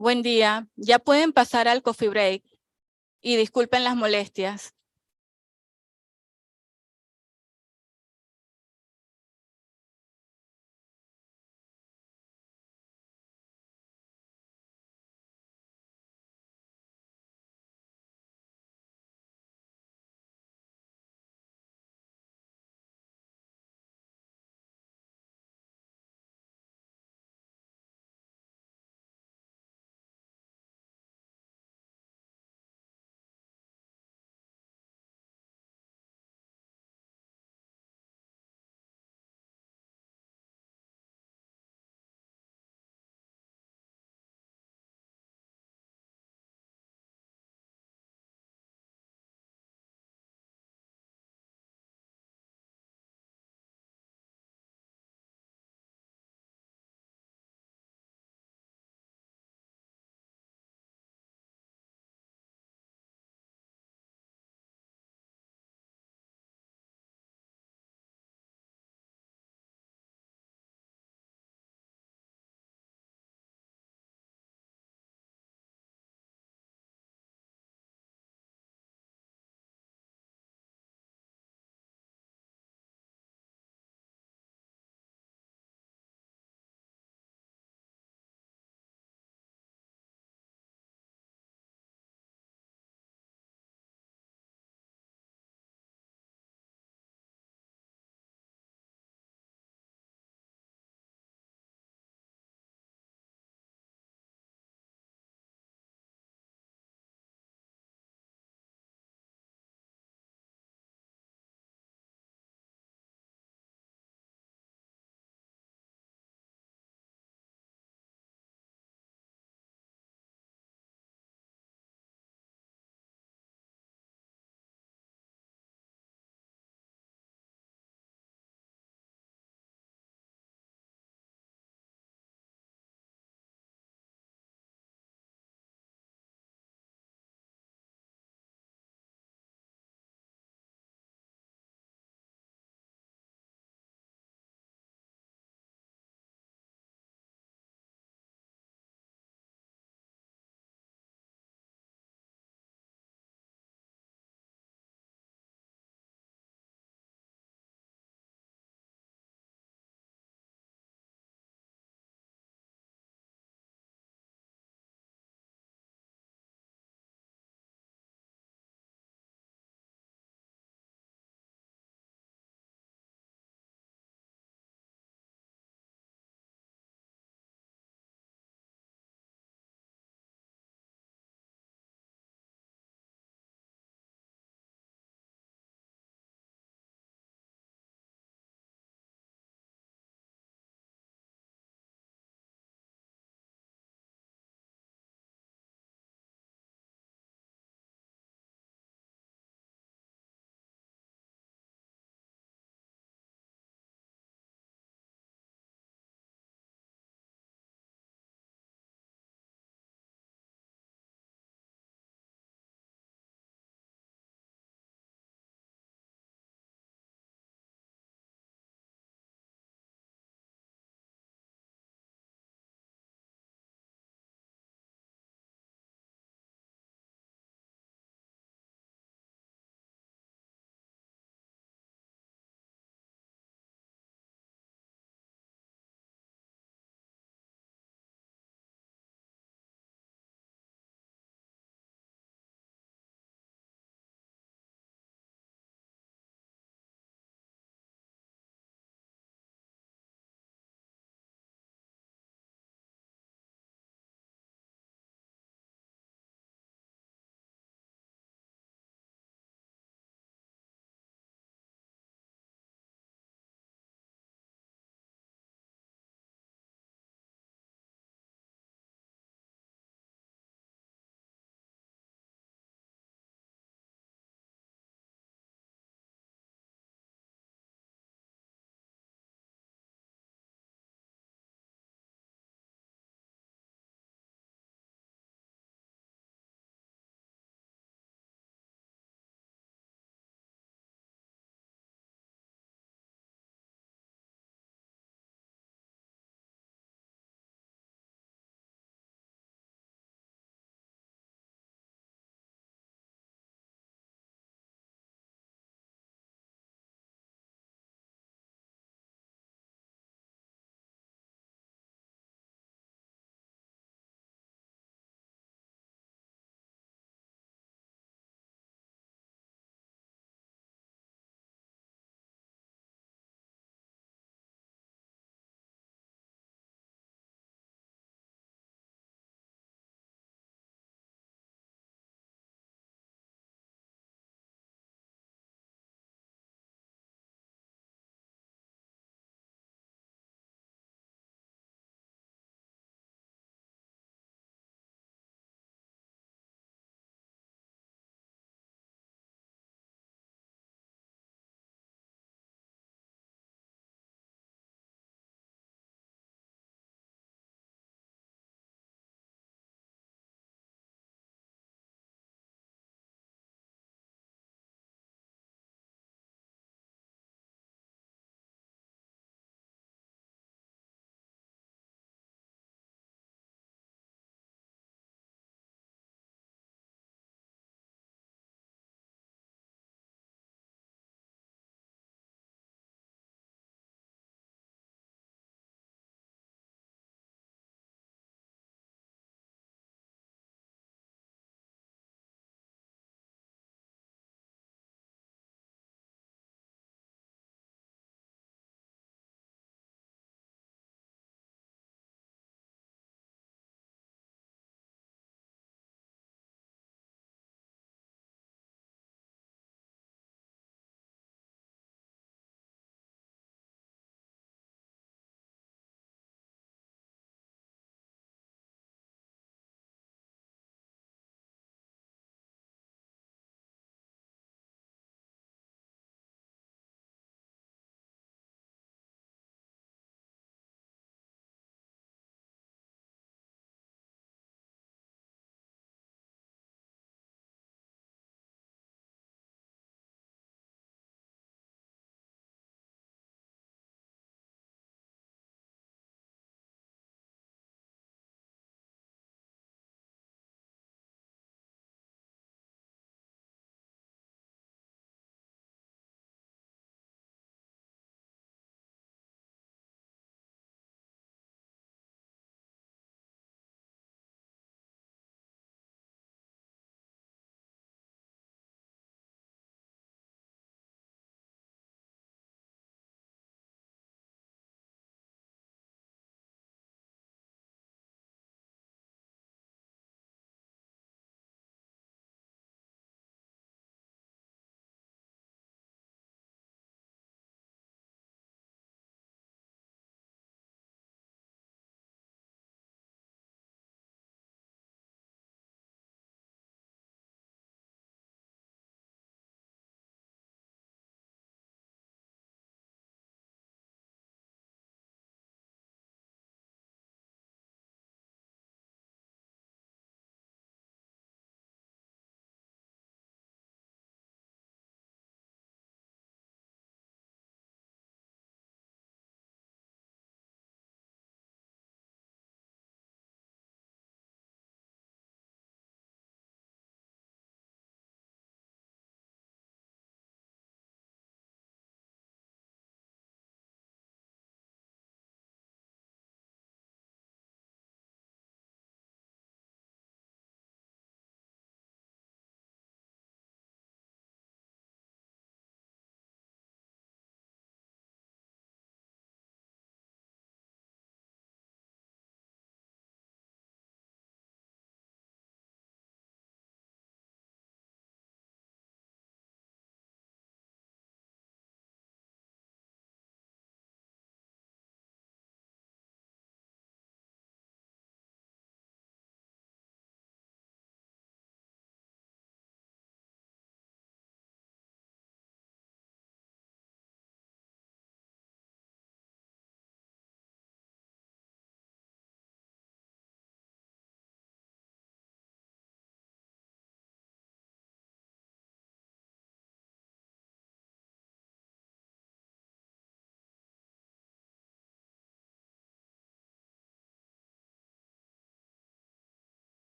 Buen día. Ya pueden pasar al coffee break y disculpen las molestias.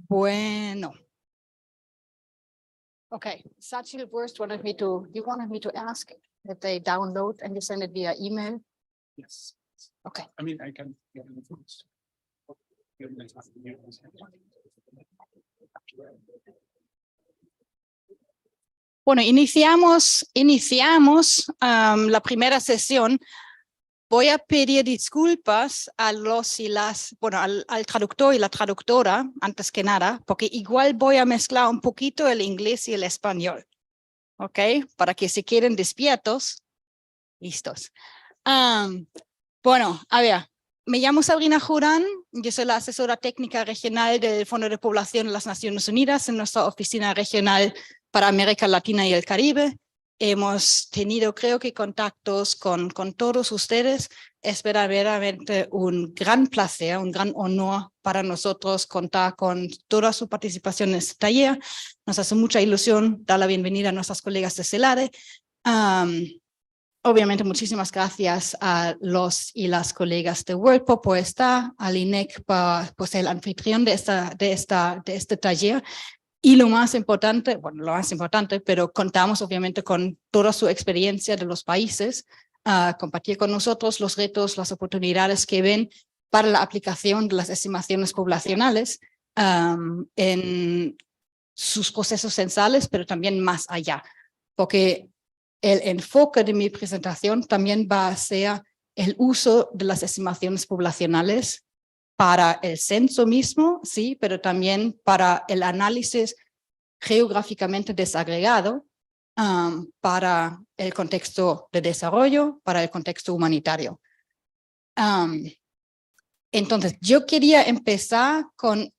Bueno. Okay, Sachil first wanted me to, you wanted me to ask if they download and you send it via email? Yes. Okay. I mean, I can get it first. Bueno, iniciamos la primera sesión. Voy a pedir disculpas a los y las, bueno, al traductor y la traductora, antes que nada, porque igual voy a mezclar un poquito el inglés y el español. ¿Ok? Para que se queden despiertos, listos. Bueno, a ver, me llamo Sabrina Jurán, yo soy la asesora técnica regional del Fondo de Población de las Naciones Unidas en nuestra oficina regional para América Latina y el Caribe. Hemos tenido, creo que, contactos con todos ustedes. Es verdaderamente un gran placer, un gran honor para nosotros contar con toda su participación en este taller. Nos hace mucha ilusión dar la bienvenida a nuestras colegas de CELADE. Obviamente, muchísimas gracias a los y las colegas de WorldPop por estar, al INEC por ser el anfitrión de este taller. Y lo más importante, bueno, lo más importante, pero contamos obviamente con toda su experiencia de los países, compartir con nosotros los retos, las oportunidades que ven para la aplicación de las estimaciones poblacionales en sus procesos censales, pero también más allá, porque el enfoque de mi presentación también va a ser el uso de las estimaciones poblacionales para el censo mismo, sí, pero también para el análisis geográficamente desagregado para el contexto de desarrollo, para el contexto humanitario. Entonces, yo quería empezar con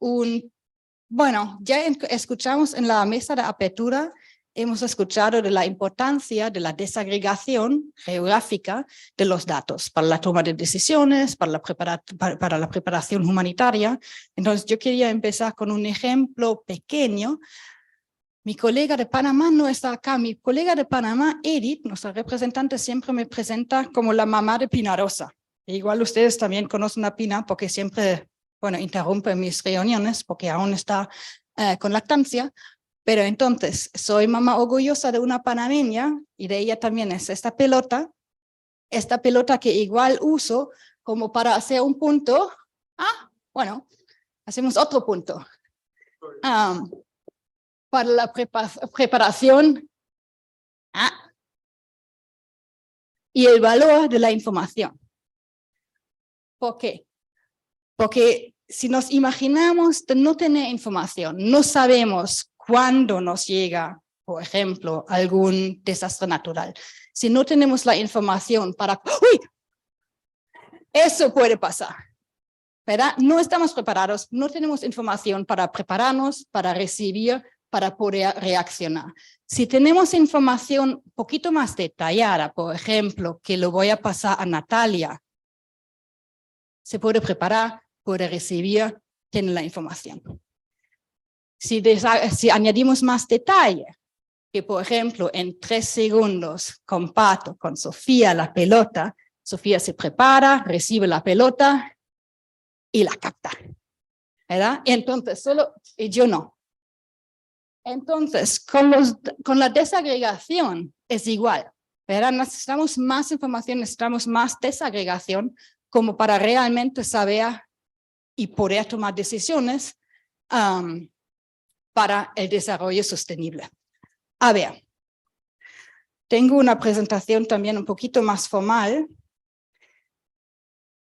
bueno, ya escuchamos en la mesa de apertura, hemos escuchado de la importancia de la desagregación geográfica de los datos para la toma de decisiones, para la preparación humanitaria. Entonces, yo quería empezar con un ejemplo pequeño. Mi colega de Panamá no está acá. Mi colega de Panamá, Edith, nuestra representante, siempre me presenta como la mamá de Pina Rosa. Igual ustedes también conocen a Pina porque siempre, bueno, interrumpe mis reuniones porque aún está con lactancia. Pero entonces, soy mamá orgullosa de una panameña y de ella también es esta pelota que igual uso como para hacer un punto. Bueno, hacemos otro punto. Para la preparación y el valor de la información. ¿Por qué? Porque si nos imaginamos de no tener información, no sabemos cuándo nos llega, por ejemplo, algún desastre natural. Si no tenemos la información para... ¡Uy! Eso puede pasar, ¿verdad? No estamos preparados, no tenemos información para prepararnos, para recibir, para poder reaccionar. Si tenemos información un poquito más detallada, por ejemplo, que lo voy a pasar a Natalia, se puede preparar, puede recibir, tiene la información. Si añadimos más detalle, que por ejemplo en 3 segundos comparto con Sofía la pelota, Sofía se prepara, recibe la pelota y la capta, ¿verdad? Entonces y yo no. Entonces, con la desagregación es igual, ¿verdad? Necesitamos más información, necesitamos más desagregación como para realmente saber y poder tomar decisiones para el desarrollo sostenible. A ver, tengo una presentación también un poquito más formal.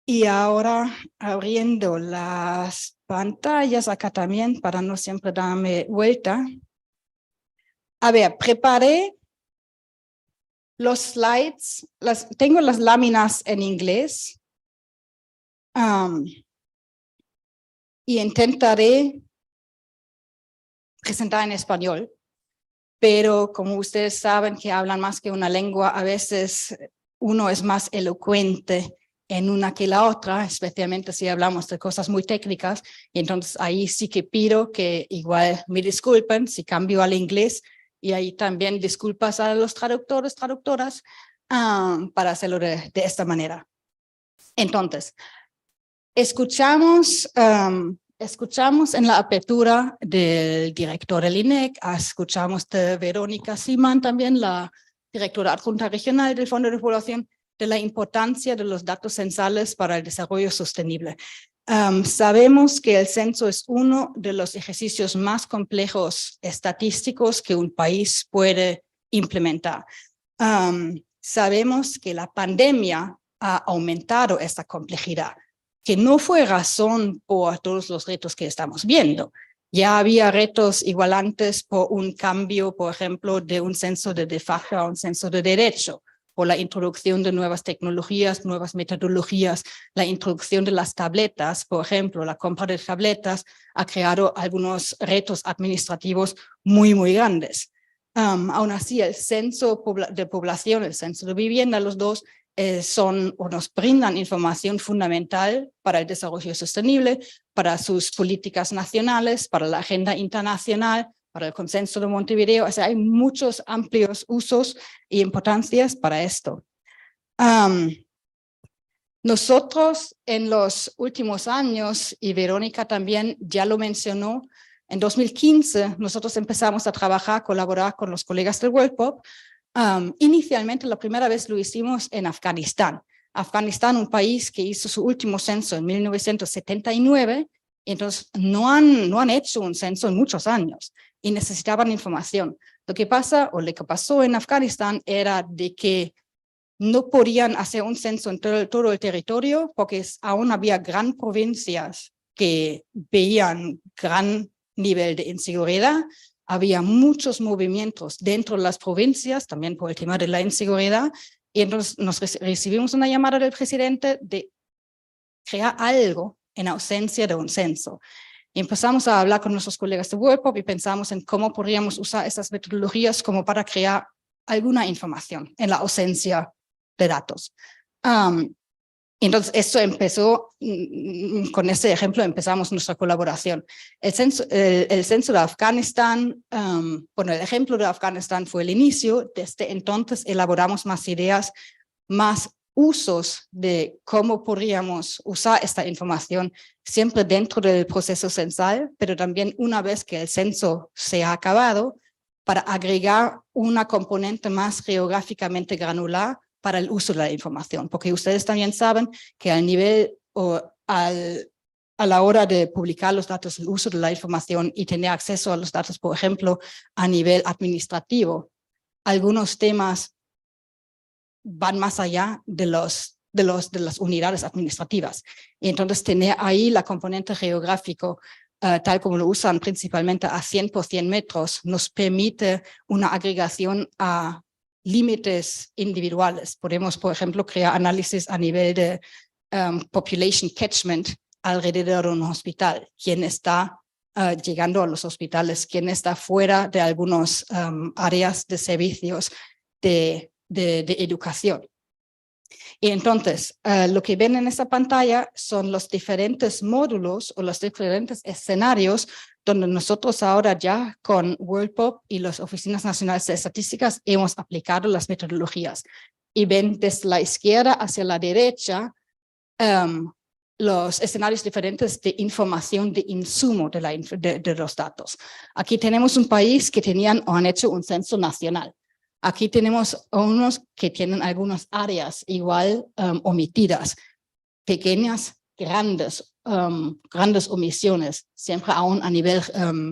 Y ahora abriendo las pantallas acá también para no siempre darme vuelta. A ver, preparé los slides, tengo las láminas en inglés y intentaré presentar en español, pero como ustedes saben que hablan más que una lengua, a veces uno es más elocuente en una que la otra, especialmente si hablamos de cosas muy técnicas, y entonces ahí sí que pido que igual me disculpen si cambio al inglés, y ahí también disculpas a los traductores, traductoras, para hacerlo de esta manera. Entonces, escuchamos escuchamos en la apertura del director del INEC, escuchamos de Verónica Simán, también la directora adjunta regional del Fondo de Población, de la importancia de los datos censales para el desarrollo sostenible. Sabemos que el censo es uno de los ejercicios más complejos estadísticos que un país puede implementar. Sabemos que la pandemia ha aumentado esta complejidad, que no fue razón por todos los retos que estamos viendo. Ya había retos igual antes por un cambio, por ejemplo, de un censo de facto a un censo de derecho, por la introducción de nuevas tecnologías, nuevas metodologías, la introducción de las tabletas, por ejemplo, la compra de tabletas ha creado algunos retos administrativos muy, muy grandes. Aún así, el censo de población, el censo de vivienda, los dos son o nos brindan información fundamental para el desarrollo sostenible, para sus políticas nacionales, para la agenda internacional, para el consenso de Montevideo. O sea, hay muchos amplios usos y importancias para esto. Nosotros en los últimos años, y Verónica también ya lo mencionó, en 2015 nosotros empezamos a trabajar, colaborar con los colegas del WorldPop. Inicialmente la primera vez lo hicimos en Afganistán. Afganistán, un país que hizo su último censo en 1979, entonces no han hecho un censo en muchos años y necesitaban información. Lo que pasó en Afganistán era de que no podían hacer un censo en todo el territorio porque aún había gran provincias que veían gran nivel de inseguridad. Había muchos movimientos dentro de las provincias, también por el tema de la inseguridad, y entonces recibimos una llamada del presidente de crear algo en ausencia de un censo. Y empezamos a hablar con nuestros colegas de WorldPop y pensamos en cómo podríamos usar esas metodologías como para crear alguna información en la ausencia de datos. Entonces, esto empezó, con ese ejemplo empezamos nuestra colaboración. El censo de Afganistán, bueno, el ejemplo de Afganistán fue el inicio. Desde entonces elaboramos más ideas, más usos de cómo podríamos usar esta información, siempre dentro del proceso censal, pero también una vez que el censo se ha acabado, para agregar una componente más geográficamente granular para el uso de la información, porque ustedes también saben que al nivel o a la hora de publicar los datos, el uso de la información y tener acceso a los datos, por ejemplo, a nivel administrativo, algunos temas van más allá de las unidades administrativas. Y entonces tener ahí la componente geográfico, tal como lo usan principalmente a 100 por 100 metros, nos permite una agregación a límites individuales. Podemos, por ejemplo, crear análisis a nivel de population catchment alrededor de un hospital. ¿Quién está llegando a los hospitales? ¿Quién está fuera de algunos áreas de servicios de educación? Y entonces, lo que ven en esta pantalla son los diferentes módulos o los diferentes escenarios donde nosotros ahora ya con WorldPop y las Oficinas Nacionales de Estadísticas hemos aplicado las metodologías. Y ven desde la izquierda hacia la derecha los escenarios diferentes de información de insumo de los datos. Aquí tenemos un país que tenían o han hecho un censo nacional. Aquí tenemos unos que tienen algunas áreas igual omitidas, pequeñas, grandes omisiones, siempre aún a nivel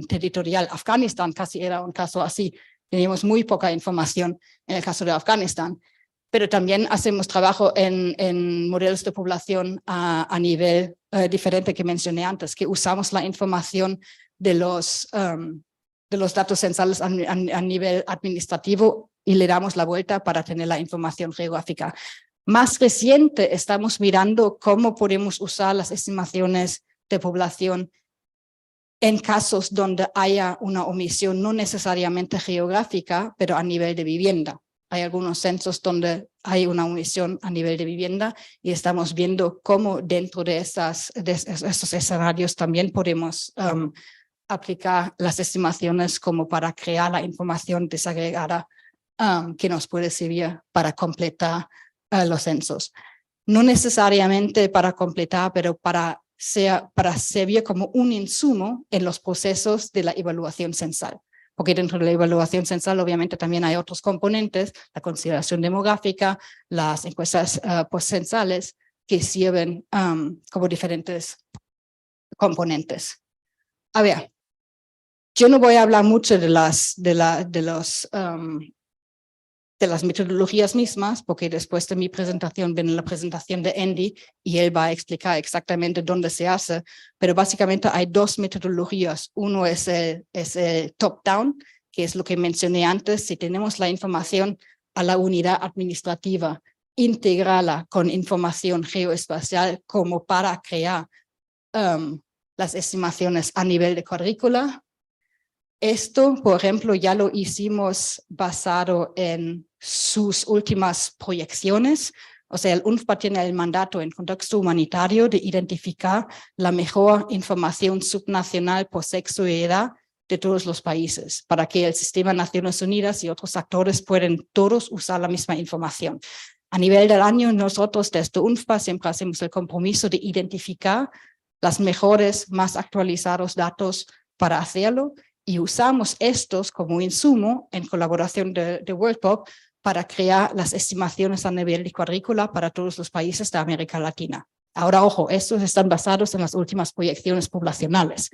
territorial. Afganistán casi era un caso así. Teníamos muy poca información en el caso de Afganistán, pero también hacemos trabajo en modelos de población a nivel diferente que mencioné antes, que usamos la información de los datos censales a nivel administrativo y le damos la vuelta para tener la información geográfica. Más reciente, estamos mirando cómo podemos usar las estimaciones de población en casos donde haya una omisión no necesariamente geográfica, pero a nivel de vivienda. Hay algunos censos donde hay una omisión a nivel de vivienda y estamos viendo cómo dentro de estos escenarios también podemos aplicar las estimaciones como para crear la información desagregada que nos puede servir para completar los censos. No necesariamente para completar, pero para sea para servir como un insumo en los procesos de la evaluación censal. Porque dentro de la evaluación censal obviamente también hay otros componentes, la consideración demográfica, las encuestas postcensales, que sirven como diferentes componentes. A ver, yo no voy a hablar mucho de las metodologías mismas, porque después de mi presentación viene la presentación de Andy y él va a explicar exactamente dónde se hace, pero básicamente hay dos metodologías. Uno es el top-down, que es lo que mencioné antes. Si tenemos la información a la unidad administrativa, integrarla con información geoespacial como para crear las estimaciones a nivel de cuadrícula. Esto, por ejemplo, ya lo hicimos basado en sus últimas proyecciones. O sea, el UNFPA tiene el mandato en contexto humanitario de identificar la mejor información subnacional por sexo y edad de todos los países, para que el sistema de Naciones Unidas y otros actores puedan todos usar la misma información. A nivel del año, nosotros desde UNFPA siempre hacemos el compromiso de identificar las mejores, más actualizados datos para hacerlo, y usamos estos como insumo en colaboración de WorldPop para crear las estimaciones a nivel de cuadrícula para todos los países de América Latina. Ahora, ojo, estos están basados en las últimas proyecciones poblacionales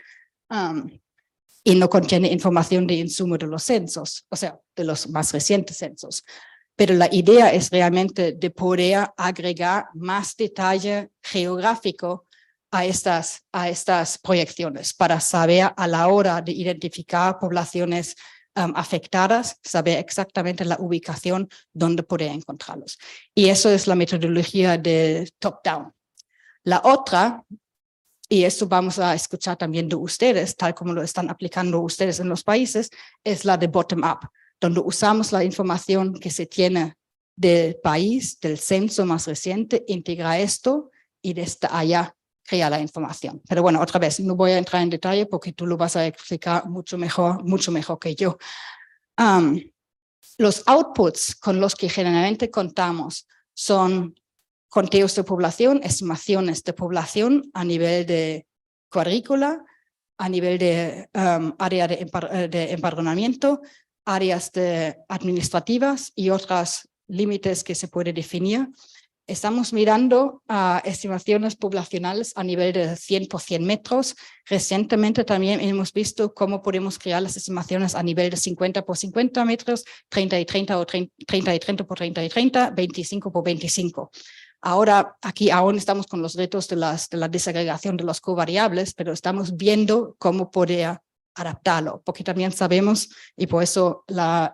y no contiene información de insumo de los censos, o sea, de los más recientes censos. Pero la idea es realmente de poder agregar más detalle geográfico a estas proyecciones para saber a la hora de identificar poblaciones afectadas, saber exactamente la ubicación donde poder encontrarlos. Y eso es la metodología de top-down. La otra, y esto vamos a escuchar también de ustedes, tal como lo están aplicando ustedes en los países, es la de bottom-up, donde usamos la información que se tiene del país, del censo más reciente, integra esto y desde allá crea la información. Pero bueno, otra vez, no voy a entrar en detalle porque tú lo vas a explicar mucho mejor que yo. Los outputs con los que generalmente contamos son conteos de población, estimaciones de población a nivel de cuadrícula, a nivel de área de empadronamiento, áreas administrativas y otros límites que se puede definir. Estamos mirando estimaciones poblacionales a nivel de 100 por 100 metros. Recientemente también hemos visto cómo podemos crear las estimaciones a nivel de 50 por 50 metros, 30 y 30 o 30 y 30 por 30 y 30, 25 por 25. Ahora aquí aún estamos con los retos de la desagregación de las covariables, pero estamos viendo cómo poder adaptarlo, porque también sabemos, y por eso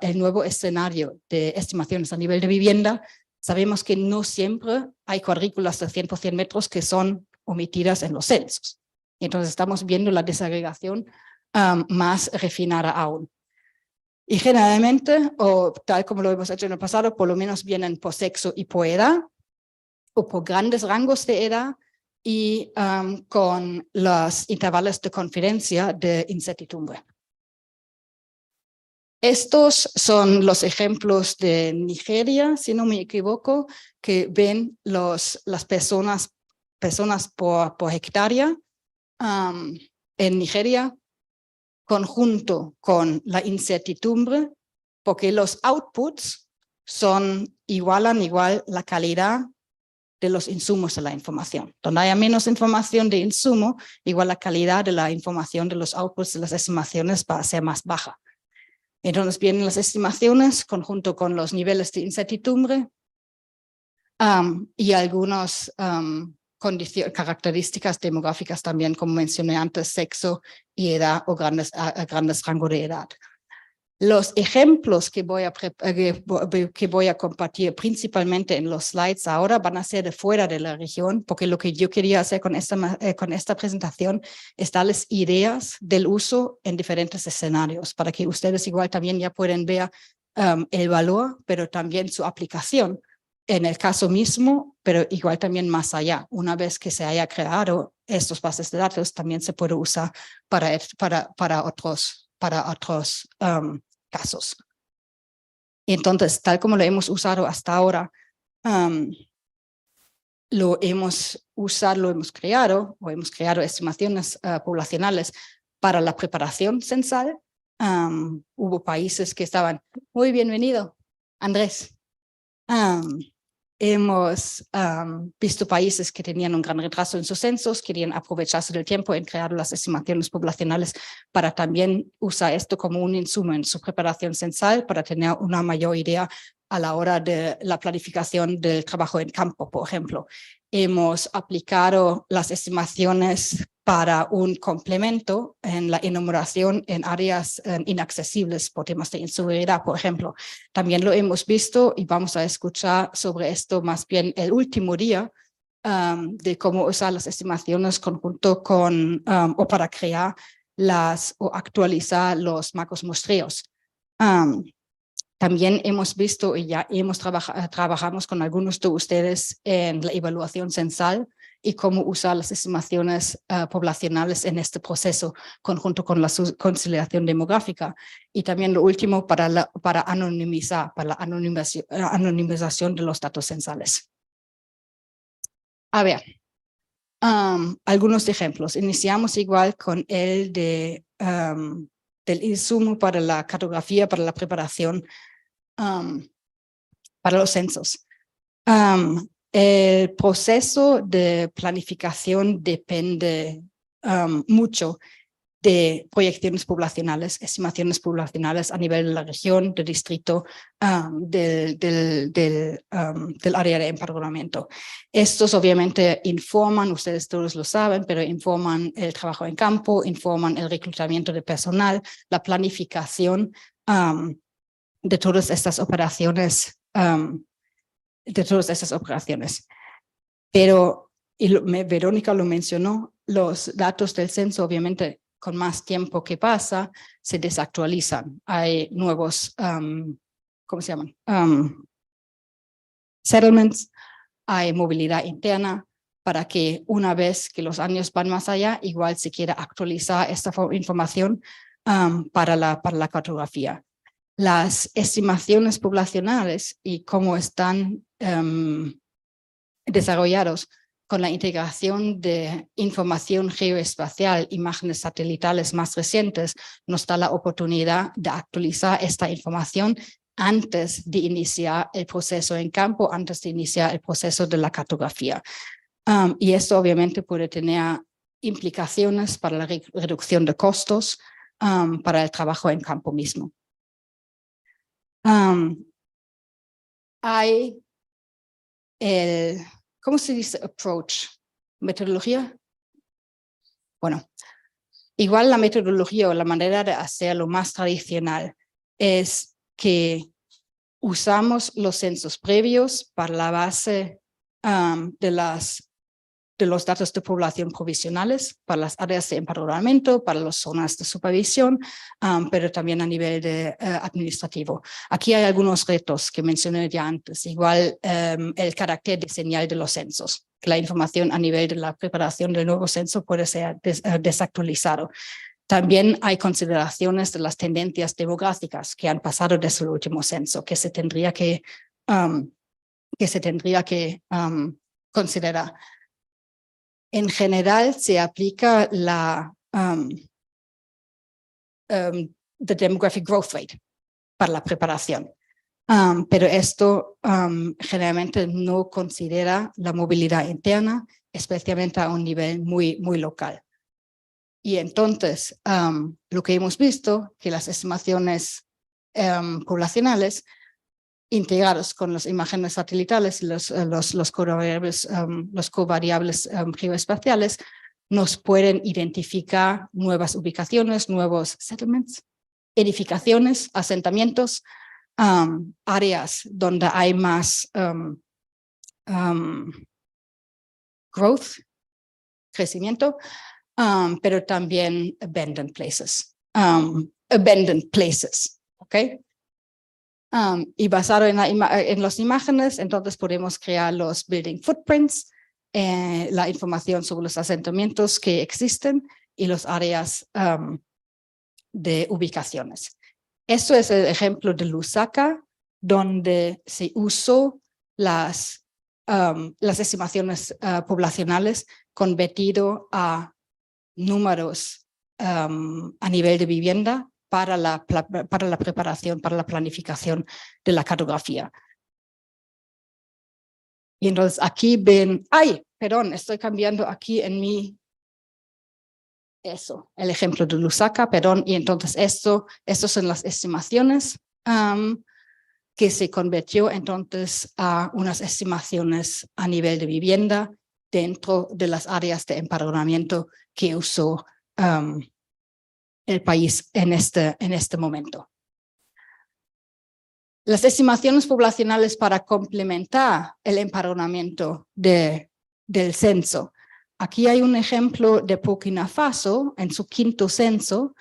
el nuevo escenario de estimaciones a nivel de vivienda, sabemos que no siempre hay cuadrículas de 100 por 100 metros que son omitidas en los censos. Entonces estamos viendo la desagregación más refinada aún. Y generalmente, o tal como lo hemos hecho en el pasado, por lo menos vienen por sexo y por edad, o por grandes rangos de edad, y con los intervalos de confidencia de incertidumbre. Estos son los ejemplos de Nigeria, si no me equivoco, que ven las personas por hectárea en Nigeria, conjunto con la incertidumbre, porque los outputs igualan la calidad de los insumos de la información. Donde haya menos información de insumo, igual la calidad de la información de los outputs de las estimaciones va a ser más baja. Entonces vienen las estimaciones conjunto con los niveles de incertidumbre y algunas características demográficas también, como mencioné antes, sexo y edad o grandes rangos de edad. Los ejemplos que voy a compartir principalmente en los slides ahora van a ser de fuera de la región, porque lo que yo quería hacer con esta presentación es darles ideas del uso en diferentes escenarios, para que ustedes igual también ya pueden ver el valor, pero también su aplicación en el caso mismo, pero igual también más allá. Una vez que se haya creado estos bases de datos, también se puede usar para otros casos. Y entonces, tal como lo hemos usado hasta ahora, lo hemos creado estimaciones poblacionales para la preparación censal. Hubo países que estaban, muy bienvenido, Andrés. Hemos visto países que tenían un gran retraso en sus censos, querían aprovecharse del tiempo en crear las estimaciones poblacionales para también usar esto como un insumo en su preparación censal para tener una mayor idea a la hora de la planificación del trabajo en campo, por ejemplo. Hemos aplicado las estimaciones para un complemento en la enumeración en áreas inaccesibles por temas de inseguridad, por ejemplo. También lo hemos visto y vamos a escuchar sobre esto más bien el último día de cómo usar las estimaciones conjunto con o para crear o actualizar los marcos muestreos. También hemos visto y ya trabajamos con algunos de ustedes en la evaluación censal y cómo usar las estimaciones poblacionales en este proceso conjunto con la conciliación demográfica. Y también lo último para la anonimización de los datos censales. A ver, algunos ejemplos. Iniciamos igual con el del insumo para la cartografía, para la preparación para los censos. El proceso de planificación depende mucho de proyecciones poblacionales, estimaciones poblacionales a nivel de la región, del distrito, del área de empadronamiento. Estos obviamente informan, ustedes todos lo saben, pero informan el trabajo en campo, informan el reclutamiento de personal, la planificación de todas estas operaciones, Pero, Verónica lo mencionó, los datos del censo, obviamente, con más tiempo que pasa, se desactualizan. Hay nuevos, ¿cómo se llaman? Settlements, hay movilidad interna, para que una vez que los años van más allá, igual se quiera actualizar esta información para la cartografía. Las estimaciones poblacionales y cómo están desarrollados con la integración de información geoespacial, imágenes satelitales más recientes, nos da la oportunidad de actualizar esta información antes de iniciar el proceso en campo, antes de iniciar el proceso de la cartografía. Y esto obviamente puede tener implicaciones para la reducción de costos para el trabajo en campo mismo. Hay ¿cómo se dice approach? ¿Metodología? Bueno, igual la metodología o la manera de hacerlo más tradicional es que usamos los censos previos para la base de los datos de población provisionales para las áreas de empadronamiento, para las zonas de supervisión, pero también a nivel administrativo. Aquí hay algunos retos que mencioné ya antes, igual el carácter de señal de los censos, que la información a nivel de la preparación del nuevo censo puede ser desactualizado. También hay consideraciones de las tendencias demográficas que han pasado desde el último censo, que se tendría que considerar. En general se aplica la the demographic growth rate para la preparación, pero esto generalmente no considera la movilidad interna, especialmente a un nivel muy local. Y entonces lo que hemos visto que las estimaciones poblacionales integrados con las imágenes satelitales y los covariables geoespaciales nos pueden identificar nuevas ubicaciones, nuevos settlements, edificaciones, asentamientos, áreas donde hay más growth, crecimiento, pero también abandoned places, ¿ok? Y basado en las imágenes, entonces podemos crear los building footprints, la información sobre los asentamientos que existen y las áreas de ubicaciones. Esto es el ejemplo de Lusaka, donde se usó las las estimaciones poblacionales convertido a números a nivel de vivienda para la preparación, para la planificación de la cartografía. Y entonces aquí ven, perdón, estoy cambiando aquí en mi, el ejemplo de Lusaka, perdón, y entonces estos son las estimaciones que se convirtió entonces a unas estimaciones a nivel de vivienda dentro de las áreas de empadronamiento que usó el país en este momento. Las estimaciones poblacionales para complementar el empadronamiento del censo. Aquí hay un ejemplo de Burkina Faso en su 5º censo.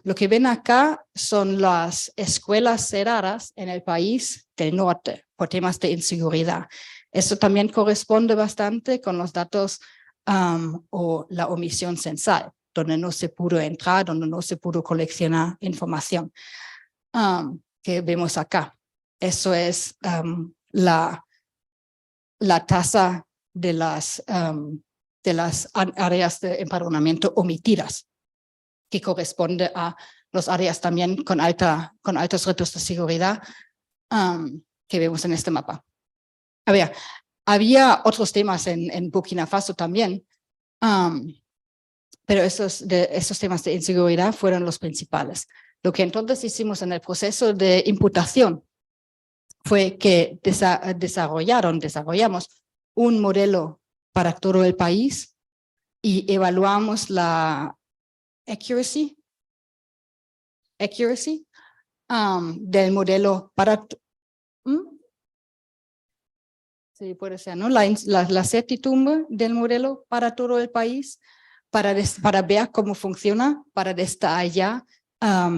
Lo que ven acá son las escuelas cerradas en el país del norte por temas de inseguridad. Eso también corresponde bastante con los datos o la omisión censal, donde no se pudo entrar, donde no se pudo coleccionar información que vemos acá. Eso es la tasa de las áreas de empadronamiento omitidas, que corresponde a las áreas también con altos retos de seguridad que vemos en este mapa. A ver, había otros temas en Burkina Faso también, pero esos temas de inseguridad fueron los principales. Lo que entonces hicimos en el proceso de imputación fue que desarrollamos un modelo para todo el país y evaluamos la accuracy del modelo para sí, puede ser, ¿no? La certidumbre del modelo para todo el país, para ver cómo funciona, para desde allá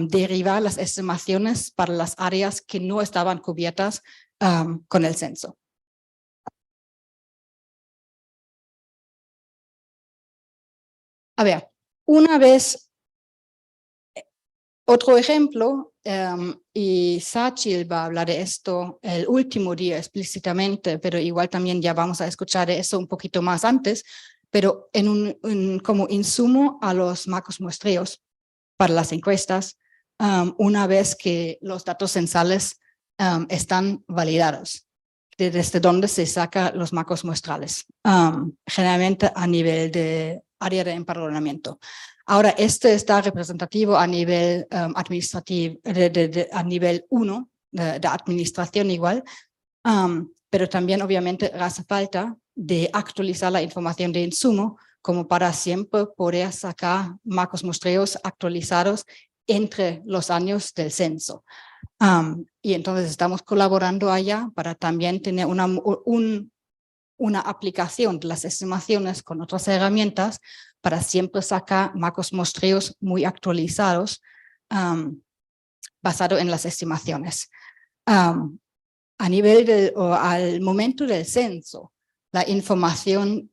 derivar las estimaciones para las áreas que no estaban cubiertas con el censo. A ver, una vez, otro ejemplo, y Sachil va a hablar de esto el último día explícitamente, pero igual también ya vamos a escuchar de eso un poquito más antes, pero como insumo a los marcos muestreos para las encuestas, una vez que los datos censales están validados, desde donde se sacan los marcos muestrales, generalmente a nivel de área de empadronamiento. Ahora, este está representativo a nivel administrativo, a nivel 1, de administración igual, pero también obviamente hace falta de actualizar la información de insumo como para siempre poder sacar marcos muestreos actualizados entre los años del censo. Y entonces estamos colaborando allá para también tener una aplicación de las estimaciones con otras herramientas para siempre sacar marcos muestreos muy actualizados basado en las estimaciones. A nivel al momento del censo, la información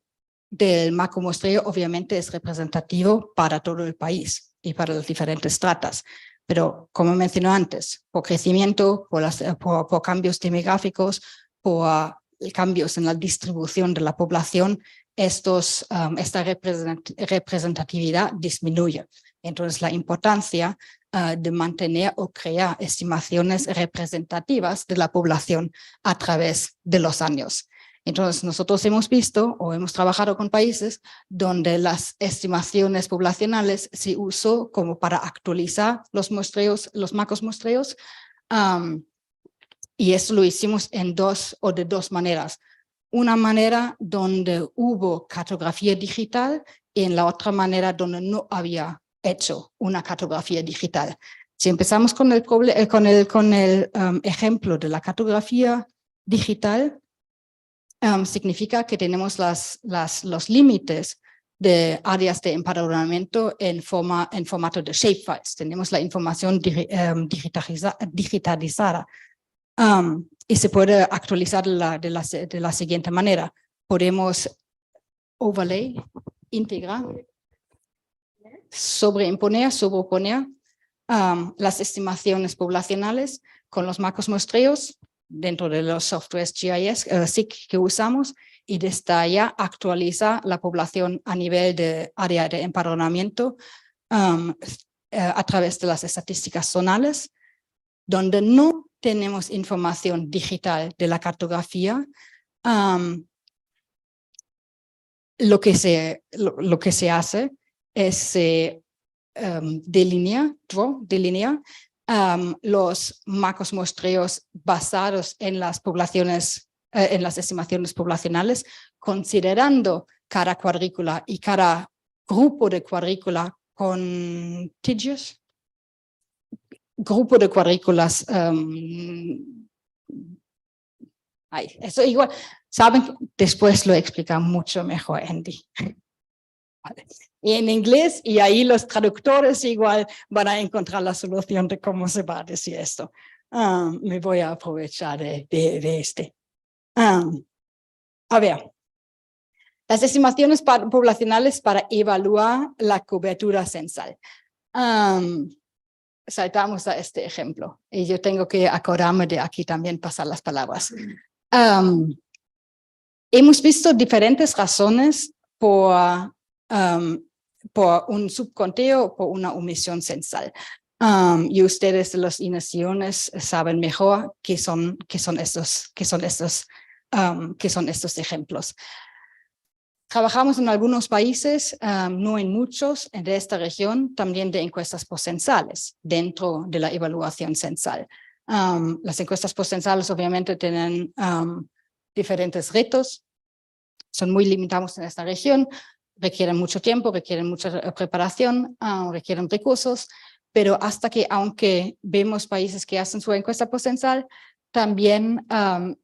del marco muestreo obviamente es representativo para todo el país y para las diferentes estratas. Pero como mencioné antes, por crecimiento, por cambios demográficos, por cambios en la distribución de la población, esta representatividad disminuye. Entonces, la importancia de mantener o crear estimaciones representativas de la población a través de los años. Entonces, nosotros hemos visto o hemos trabajado con países donde las estimaciones poblacionales se usó como para actualizar los muestreos, los marcos muestreos, y eso lo hicimos de dos maneras. Una manera donde hubo cartografía digital y en la otra manera donde no había hecho una cartografía digital. Si empezamos con el ejemplo de la cartografía digital, significa que tenemos los límites de áreas de empadronamiento en formato de shapefiles. Tenemos la información digitalizada. Y se puede actualizar de la siguiente manera. Podemos overlay, integrar, sobreponer las estimaciones poblacionales con los marcos muestreos dentro de los softwares GIS, SIC que usamos, y desde allá actualiza la población a nivel de área de empadronamiento a través de las estadísticas zonales, donde no tenemos información digital de la cartografía. Lo que se hace es delinea los marcos muestreos basados en las poblaciones, en las estimaciones poblacionales, considerando cada cuadrícula y cada grupo de cuadrícula contiguous, grupo de cuadrículas. Eso igual, saben, después lo explica mucho mejor Andy. Vale. Y en inglés, y ahí los traductores igual van a encontrar la solución de cómo se va a decir esto. Me voy a aprovechar de este. A ver, las estimaciones poblacionales para evaluar la cobertura censal. Saltamos a este ejemplo, y yo tengo que acordarme de aquí también pasar las palabras. Hemos visto diferentes razones por un subconteo o por una omisión censal. Y ustedes de las naciones saben mejor qué son estos ejemplos. Trabajamos en algunos países, no en muchos, de esta región, también de encuestas postcensales dentro de la evaluación censal. Las encuestas postcensales obviamente tienen diferentes retos, son muy limitados en esta región, requieren mucho tiempo, requieren mucha preparación, requieren recursos, pero hasta que, aunque vemos países que hacen su encuesta postcensal, también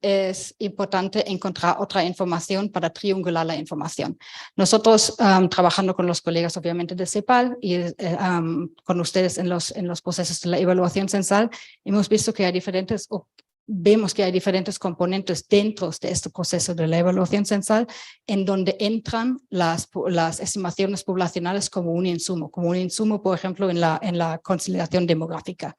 es importante encontrar otra información para triangular la información. Nosotros, trabajando con los colegas obviamente de CEPAL y con ustedes en los procesos de la evaluación censal, hemos visto que hay vemos que hay diferentes componentes dentro de este proceso de la evaluación censal en donde entran las estimaciones poblacionales como un insumo, por ejemplo, en la conciliación demográfica.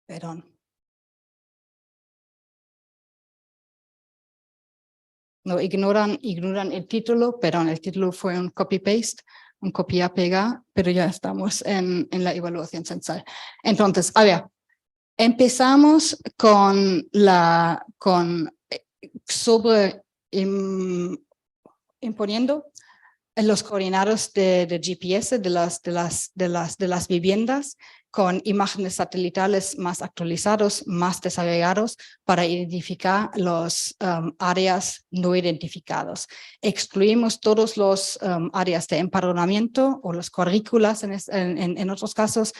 Perdón. No, ignoran el título, perdón, el título fue un copy-paste, un copiar-pegar, pero ya estamos en la evaluación censal. Entonces, a ver, empezamos imponiendo los coordinados de GPS de las viviendas con imágenes satelitales más actualizados, más desagregados para identificar los áreas no identificados. Excluimos todos los áreas de empadronamiento o las cuadrículas en otros casos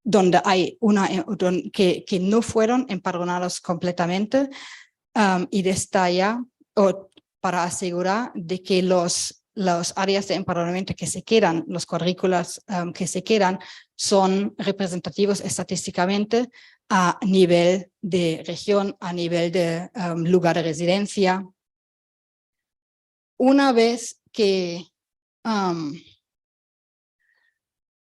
donde hay que no fueron empadronados completamente y desde allá para asegurar de que los áreas de empadronamiento que se quedan, los cuadrículas que se quedan, son representativos estadísticamente a nivel de región, a nivel de lugar de residencia. Una vez que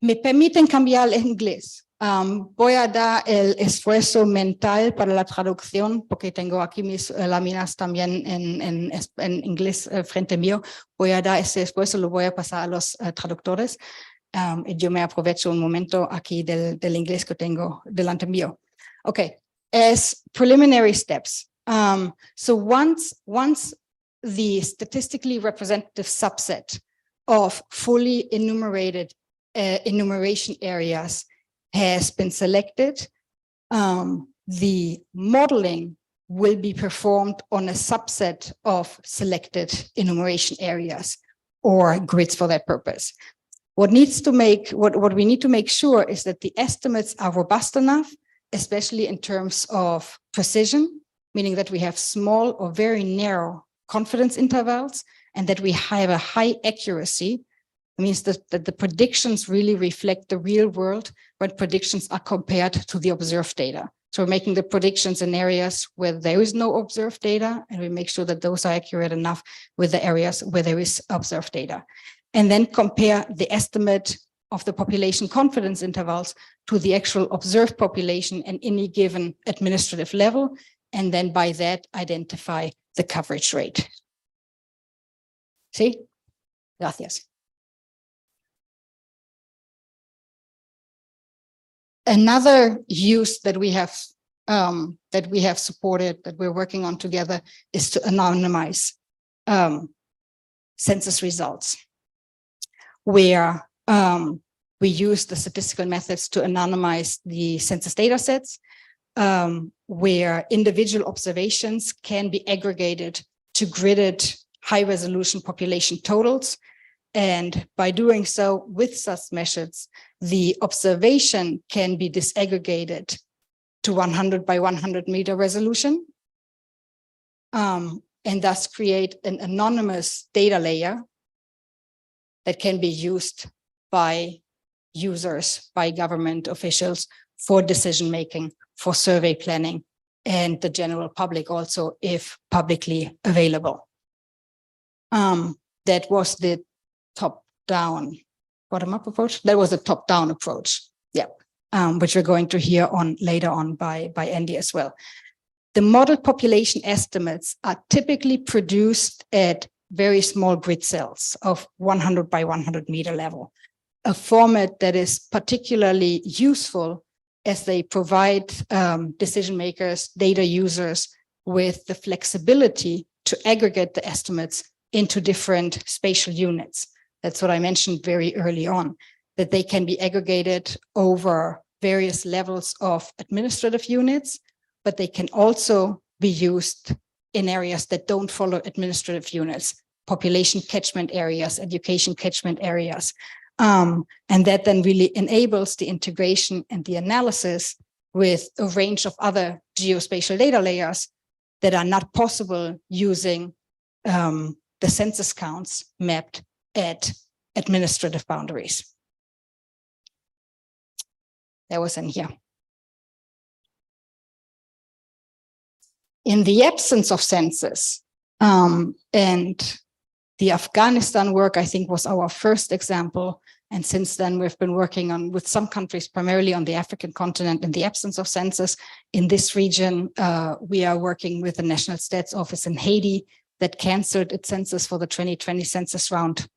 me permiten cambiar el inglés, voy a dar el esfuerzo mental para la traducción, porque tengo aquí mis láminas también en inglés frente mío. Voy a dar ese esfuerzo, lo voy a pasar a los traductores. Yo me aprovecho un momento aquí del inglés que tengo delante mío. Okay, as preliminary steps. So once the statistically representative subset of fully enumerated enumeration areas has been selected, the modeling will be performed on a subset of selected enumeration areas or grids for that purpose. What we need to make sure is that the estimates are robust enough, especially in terms of precision, meaning that we have small or very narrow confidence intervals and that we have a high accuracy. It means that the predictions really reflect the real world when predictions are compared to the observed data. So we're making the predictions in areas where there is no observed data, and we make sure that those are accurate enough with the areas where there is observed data. and then compare the estimate of the population confidence intervals to the actual observed population at any given administrative level, and then by that identify the coverage rate. See? Gracias. Another use that we have supported, that we're working on together, is to anonymize census results, where we use the statistical methods to anonymize the census data sets, where individual observations can be aggregated to gridded high-resolution population totals. And by doing so with such methods, the observation can be disaggregated to 100 by 100 meter resolution, and thus create an anonymous data layer that can be used by users, by government officials for decision-making, for survey planning, and the general public also, if publicly available. That was the top-down, bottom-up approach. That was a top-down approach, yeah, which we're going to hear on later on by Andy as well. The model population estimates are typically produced at very small grid cells of 100 by 100 meter level, a format that is particularly useful as they provide decision makers, data users with the flexibility to aggregate the estimates into different spatial units. That's what I mentioned very early on, that they can be aggregated over various levels of administrative units, but they can also be used in areas that don't follow administrative units, population catchment areas, education catchment areas. And that then really enables the integration and the analysis with a range of other geospatial data layers that are not possible using the census counts mapped at administrative boundaries. That was in here. In the absence of census, and the Afghanistan work, I think, was our first example. And since then, we've been working on with some countries, primarily on the African continent, in the absence of census. In this region, we are working with the National Stats Office in Haiti that canceled its census for the 2020 census round.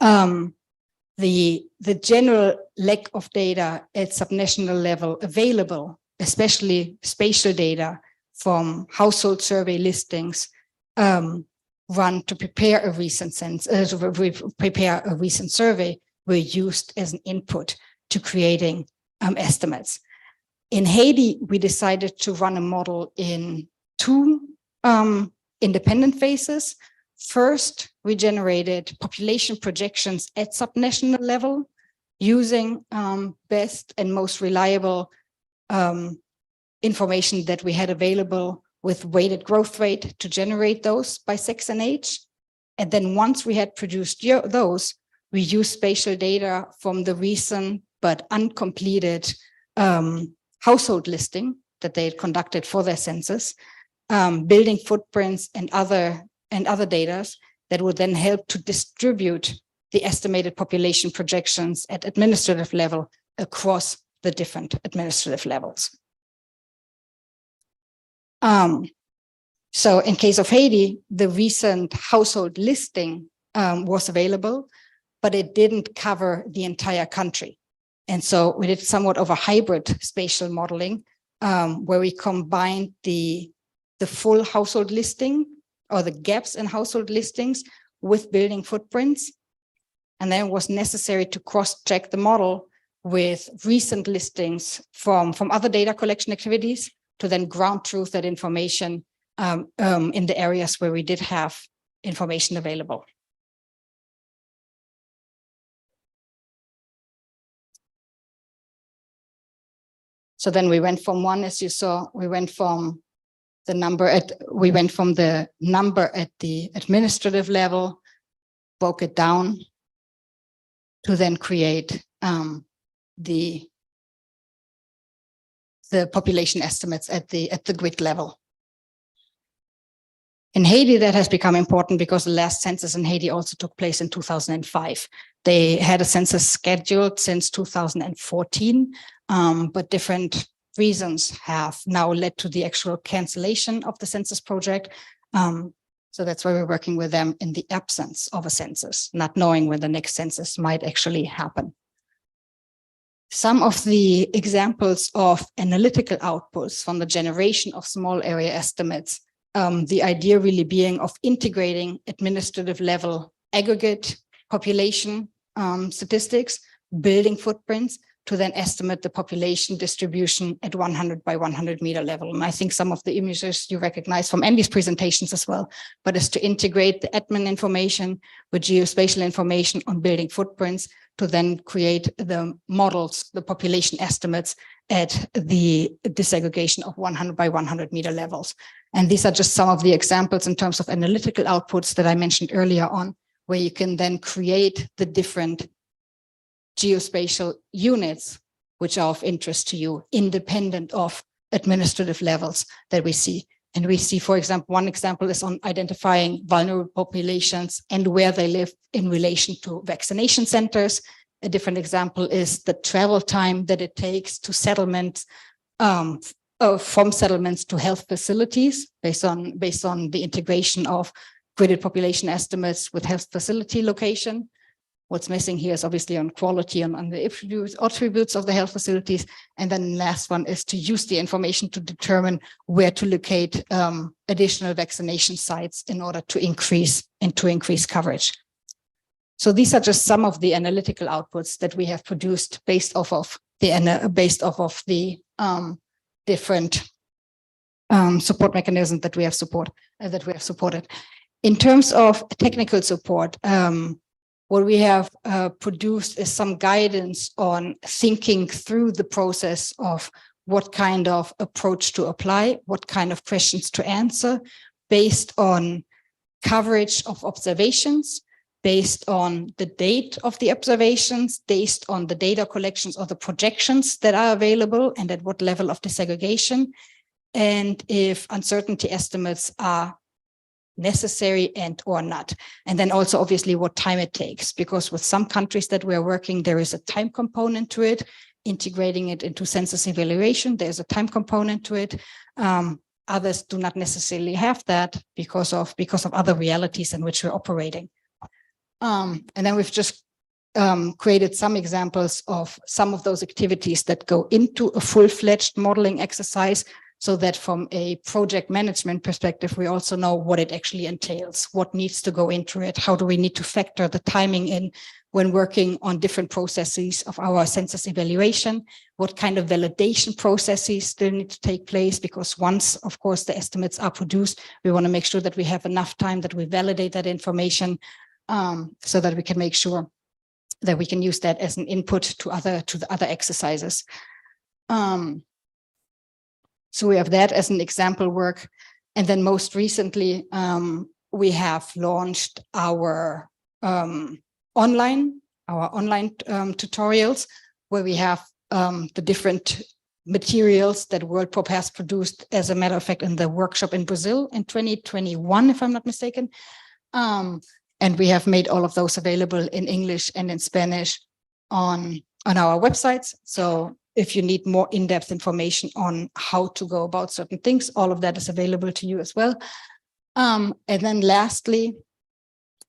The general lack of data at subnational level available, especially spatial data from household survey listings, run to prepare a recent survey, were used as an input to creating estimates. In Haiti, we decided to run a model in two independent phases. First, we generated population projections at subnational level using best and most reliable information that we had available with weighted growth rate to generate those by sex and age. And then once we had produced those, we used spatial data from the recent but uncompleted household listing that they had conducted for their census, building footprints and other data that would then help to distribute the estimated population projections at administrative level across the different administrative levels. So in case of Haiti, the recent household listing was available, but it didn't cover the entire country. And so we did somewhat of a hybrid spatial modeling where we combined the full household listing or the gaps in household listings with building footprints. And then it was necessary to cross-check the model with recent listings from other data collection activities to then ground truth that information in the areas where we did have information available. So then we went from one, as you saw, we went from the number at the administrative level, broke it down to then create the population estimates at the grid level. In Haiti, that has become important because the last census in Haiti also took place in 2005. They had a census scheduled since 2014, but different reasons have now led to the actual cancellation of the census project. So that's why we're working with them in the absence of a census, not knowing when the next census might actually happen. Some of the examples of analytical outputs from the generation of small area estimates, the idea really being of integrating administrative level aggregate population statistics, building footprints, to then estimate the population distribution at 100 by 100 meter level. And I think some of the images you recognize from Andy's presentations as well, but is to integrate the admin information with geospatial information on building footprints to then create the models, the population estimates at the disaggregation of 100 by 100 meter levels. And these are just some of the examples in terms of analytical outputs that I mentioned earlier on, where you can then create the different geospatial units which are of interest to you, independent of administrative levels that we see. And we see, for example, one example is on identifying vulnerable populations and where they live in relation to vaccination centers. A different example is the travel time that it takes to settlements, from settlements to health facilities, based on the integration of gridded population estimates with health facility location. What's missing here is obviously on quality on the attributes of the health facilities. And then the last one is to use the information to determine where to locate additional vaccination sites in order to increase coverage. So these are just some of the analytical outputs that we have produced based off of the different support mechanisms that we have supported. In terms of technical support, what we have produced is some guidance on thinking through the process of what kind of approach to apply, what kind of questions to answer, based on coverage of observations, based on the date of the observations, based on the data collections or the projections that are available and at what level of disaggregation, and if uncertainty estimates are necessary and or not. And then also obviously what time it takes, because with some countries that we're working, there is a time component to it, integrating it into census evaluation, there's a time component to it. Others do not necessarily have that because of other realities in which we're operating. And then we've just created some examples of some of those activities that go into a full-fledged modeling exercise, so that from a project management perspective, we also know what it actually entails, what needs to go into it, how do we need to factor the timing in when working on different processes of our census evaluation, what kind of validation processes still need to take place, because once, of course, the estimates are produced, we want to make sure that we have enough time that we validate that information, so that we can make sure that we can use that as an input to the other exercises. So we have that as an example work. And then most recently, we have launched our online tutorials, where we have the different materials that WorldPop has produced, as a matter of fact, in the workshop in Brazil in 2021, if I'm not mistaken. And we have made all of those available in English and in Spanish on our websites. So if you need more in-depth information on how to go about certain things, all of that is available to you as well. And then lastly,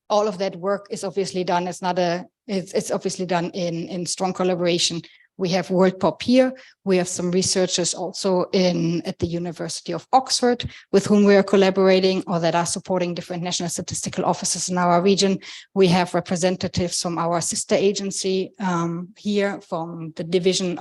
all of that work is obviously done. It's obviously done in strong collaboration. We have WorldPop here. We have some researchers also at the University of Oxford with whom we are collaborating, or that are supporting different national statistical offices in our region. We have representatives from our sister agency here, from the division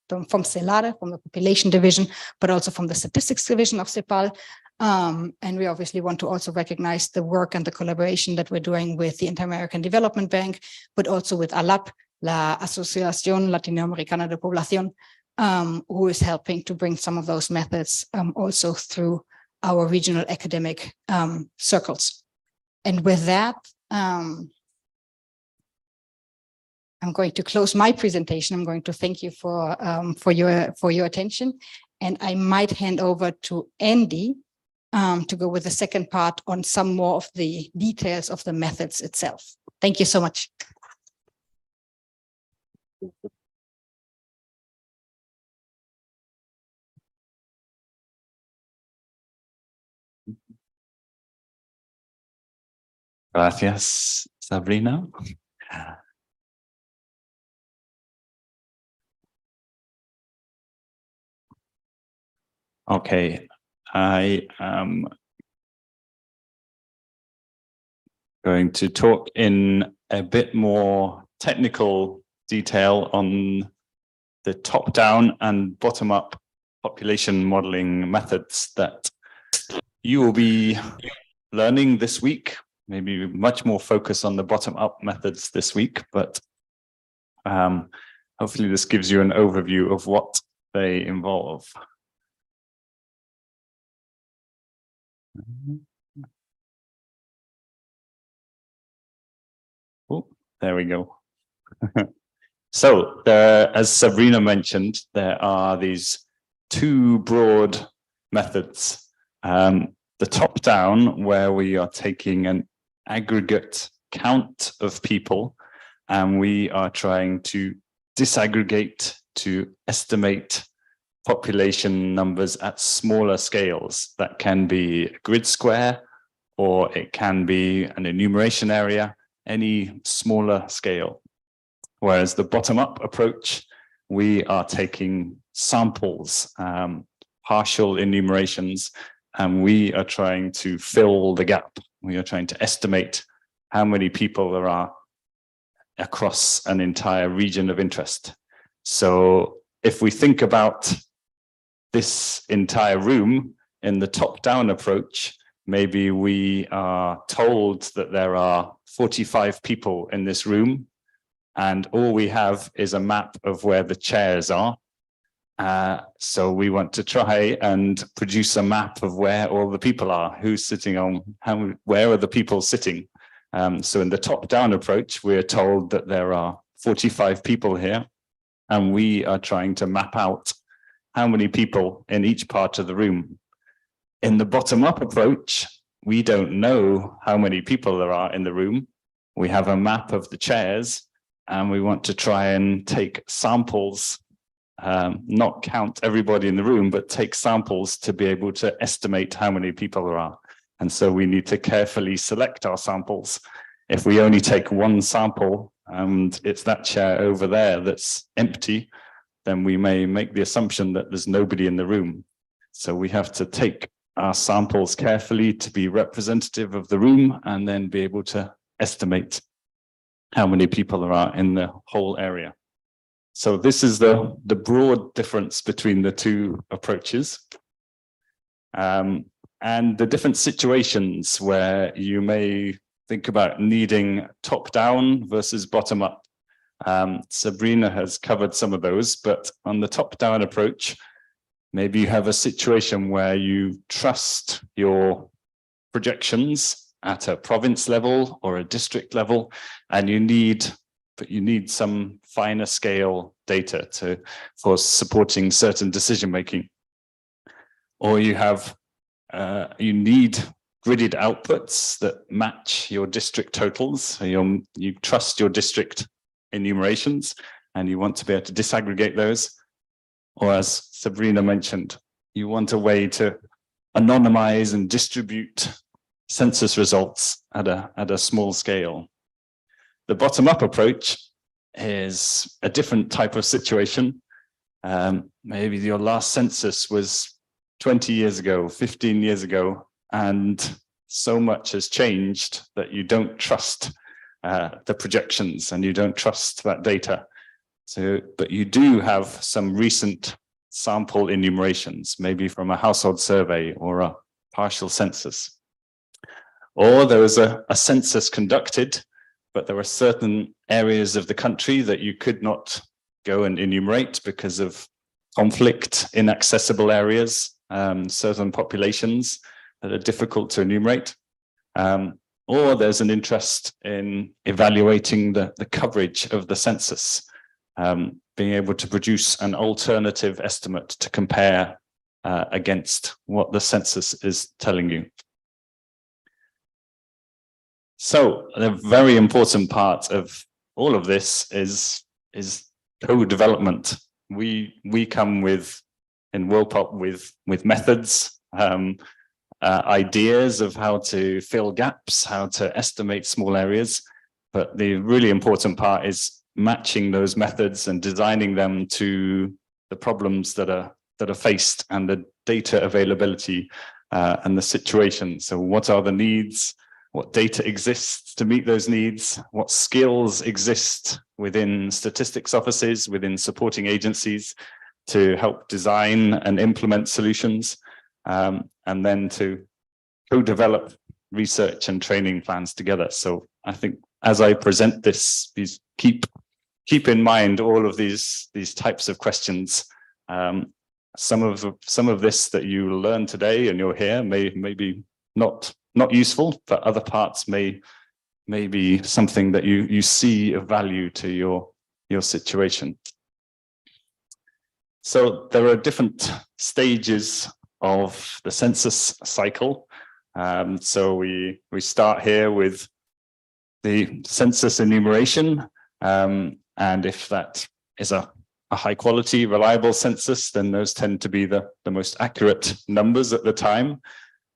from CELADE, from the population division, but also from the statistics division of CEPAL. And we obviously want to also recognize the work and the collaboration that we're doing with the Inter-American Development Bank, but also with ALAP, la Asociación Latinoamericana de Población, who is helping to bring some of those methods also through our regional academic circles. And with that, I'm going to close my presentation. I'm going to thank you for your attention, and I might hand over to Andy to go with the second part on some more of the details of the methods itself. Thank you so much. Gracias, Sabrina. Okay, I am going to talk in a bit more technical detail on the top-down and bottom-up population modeling methods that you will be learning this week. Maybe much more focus on the bottom-up methods this week, but hopefully this gives you an overview of what they involve. Oh, there we go. So as Sabrina mentioned, there are these two broad methods. The top down, where we are taking an aggregate count of people, and we are trying to disaggregate to estimate population numbers at smaller scales. That can be a grid square, or it can be an enumeration area, any smaller scale. Whereas the bottom-up approach, we are taking samples, partial enumerations, and we are trying to fill the gap. We are trying to estimate how many people there are across an entire region of interest. So if we think about this entire room in the top-down approach, maybe we are told that there are 45 people in this room, and all we have is a map of where the chairs are. So we want to try and produce a map of where all the people are, who's sitting on, where are the people sitting. So in the top-down approach, we're told that there are 45 people here, and we are trying to map out how many people in each part of the room. In the bottom-up approach, we don't know how many people there are in the room. We have a map of the chairs, and we want to try and take samples, not count everybody in the room, but take samples to be able to estimate how many people there are. And so we need to carefully select our samples. If we only take one sample and it's that chair over there that's empty, then we may make the assumption that there's nobody in the room. So we have to take our samples carefully to be representative of the room, and then be able to estimate how many people there are in the whole area. So this is the broad difference between the two approaches. And the different situations where you may think about needing top-down versus bottom-up. Sabrina has covered some of those, but on the top-down approach, maybe you have a situation where you trust your projections at a province level or a district level, and you need some finer scale data for supporting certain decision making. Or you have you need gridded outputs that match your district totals. So you trust your district enumerations, and you want to be able to disaggregate those. Or as Sabrina mentioned, you want a way to anonymize and distribute census results at a small scale. The bottom-up approach is a different type of situation. Maybe your last census was 20 years ago, 15 years ago, and so much has changed that you don't trust the projections and you don't trust that data. So, but you do have some recent sample enumerations, maybe from a household survey or a partial census. Or there was a census conducted, but there were certain areas of the country that you could not go and enumerate because of conflict, inaccessible areas, certain populations that are difficult to enumerate. Or there's an interest in evaluating the coverage of the census, being able to produce an alternative estimate to compare against what the census is telling you. So a very important part of all of this is co-development. We come with, in WorldPop, with methods, ideas of how to fill gaps, how to estimate small areas. But the really important part is matching those methods and designing them to the problems that are faced and the data availability and the situation. So what are the needs? What data exists to meet those needs? What skills exist within statistics offices, within supporting agencies to help design and implement solutions, and then to co-develop research and training plans together. So I think as I present this, please keep in mind all of these types of questions. Some of this that you learn today and you'll hear may be not useful, but other parts may be something that you see of value to your situation. So there are different stages of the census cycle. So we start here with the census enumeration, and if that is a high quality, reliable census, then those tend to be the most accurate numbers at the time.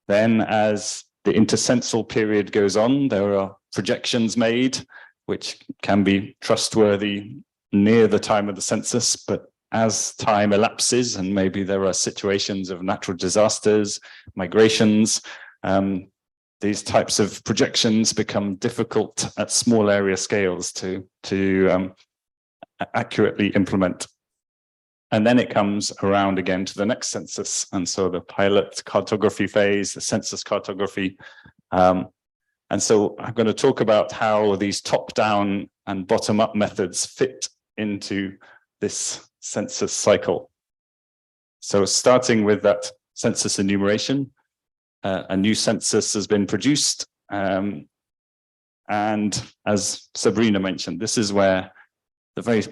Then as the intercensal period goes on, there are projections made, which can be trustworthy near the time of the census, but as time elapses, and maybe there are situations of natural disasters, migrations, these types of projections become difficult at small area scales to accurately implement. And then it comes around again to the next census. And so the pilot cartography phase, the census cartography. And so I'm going to talk about how these top-down and bottom-up methods fit into this census cycle. So starting with that census enumeration, a new census has been produced. And as Sabrina mentioned, this is where the very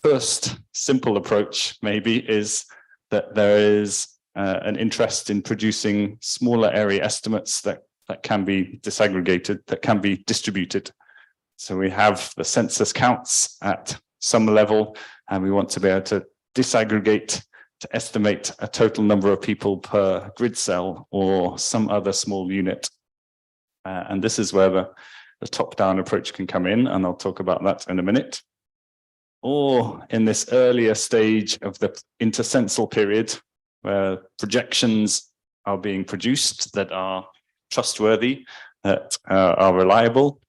first simple approach maybe is that there is an interest in producing smaller area estimates that can be disaggregated, that can be distributed. So we have the census counts at some level, and we want to be able to disaggregate to estimate a total number of people per grid cell or some other small unit. And this is where the top-down approach can come in, and I'll talk about that in a minute. Or in this earlier stage of the intercensal period, where projections are being produced that are trustworthy, that are reliable,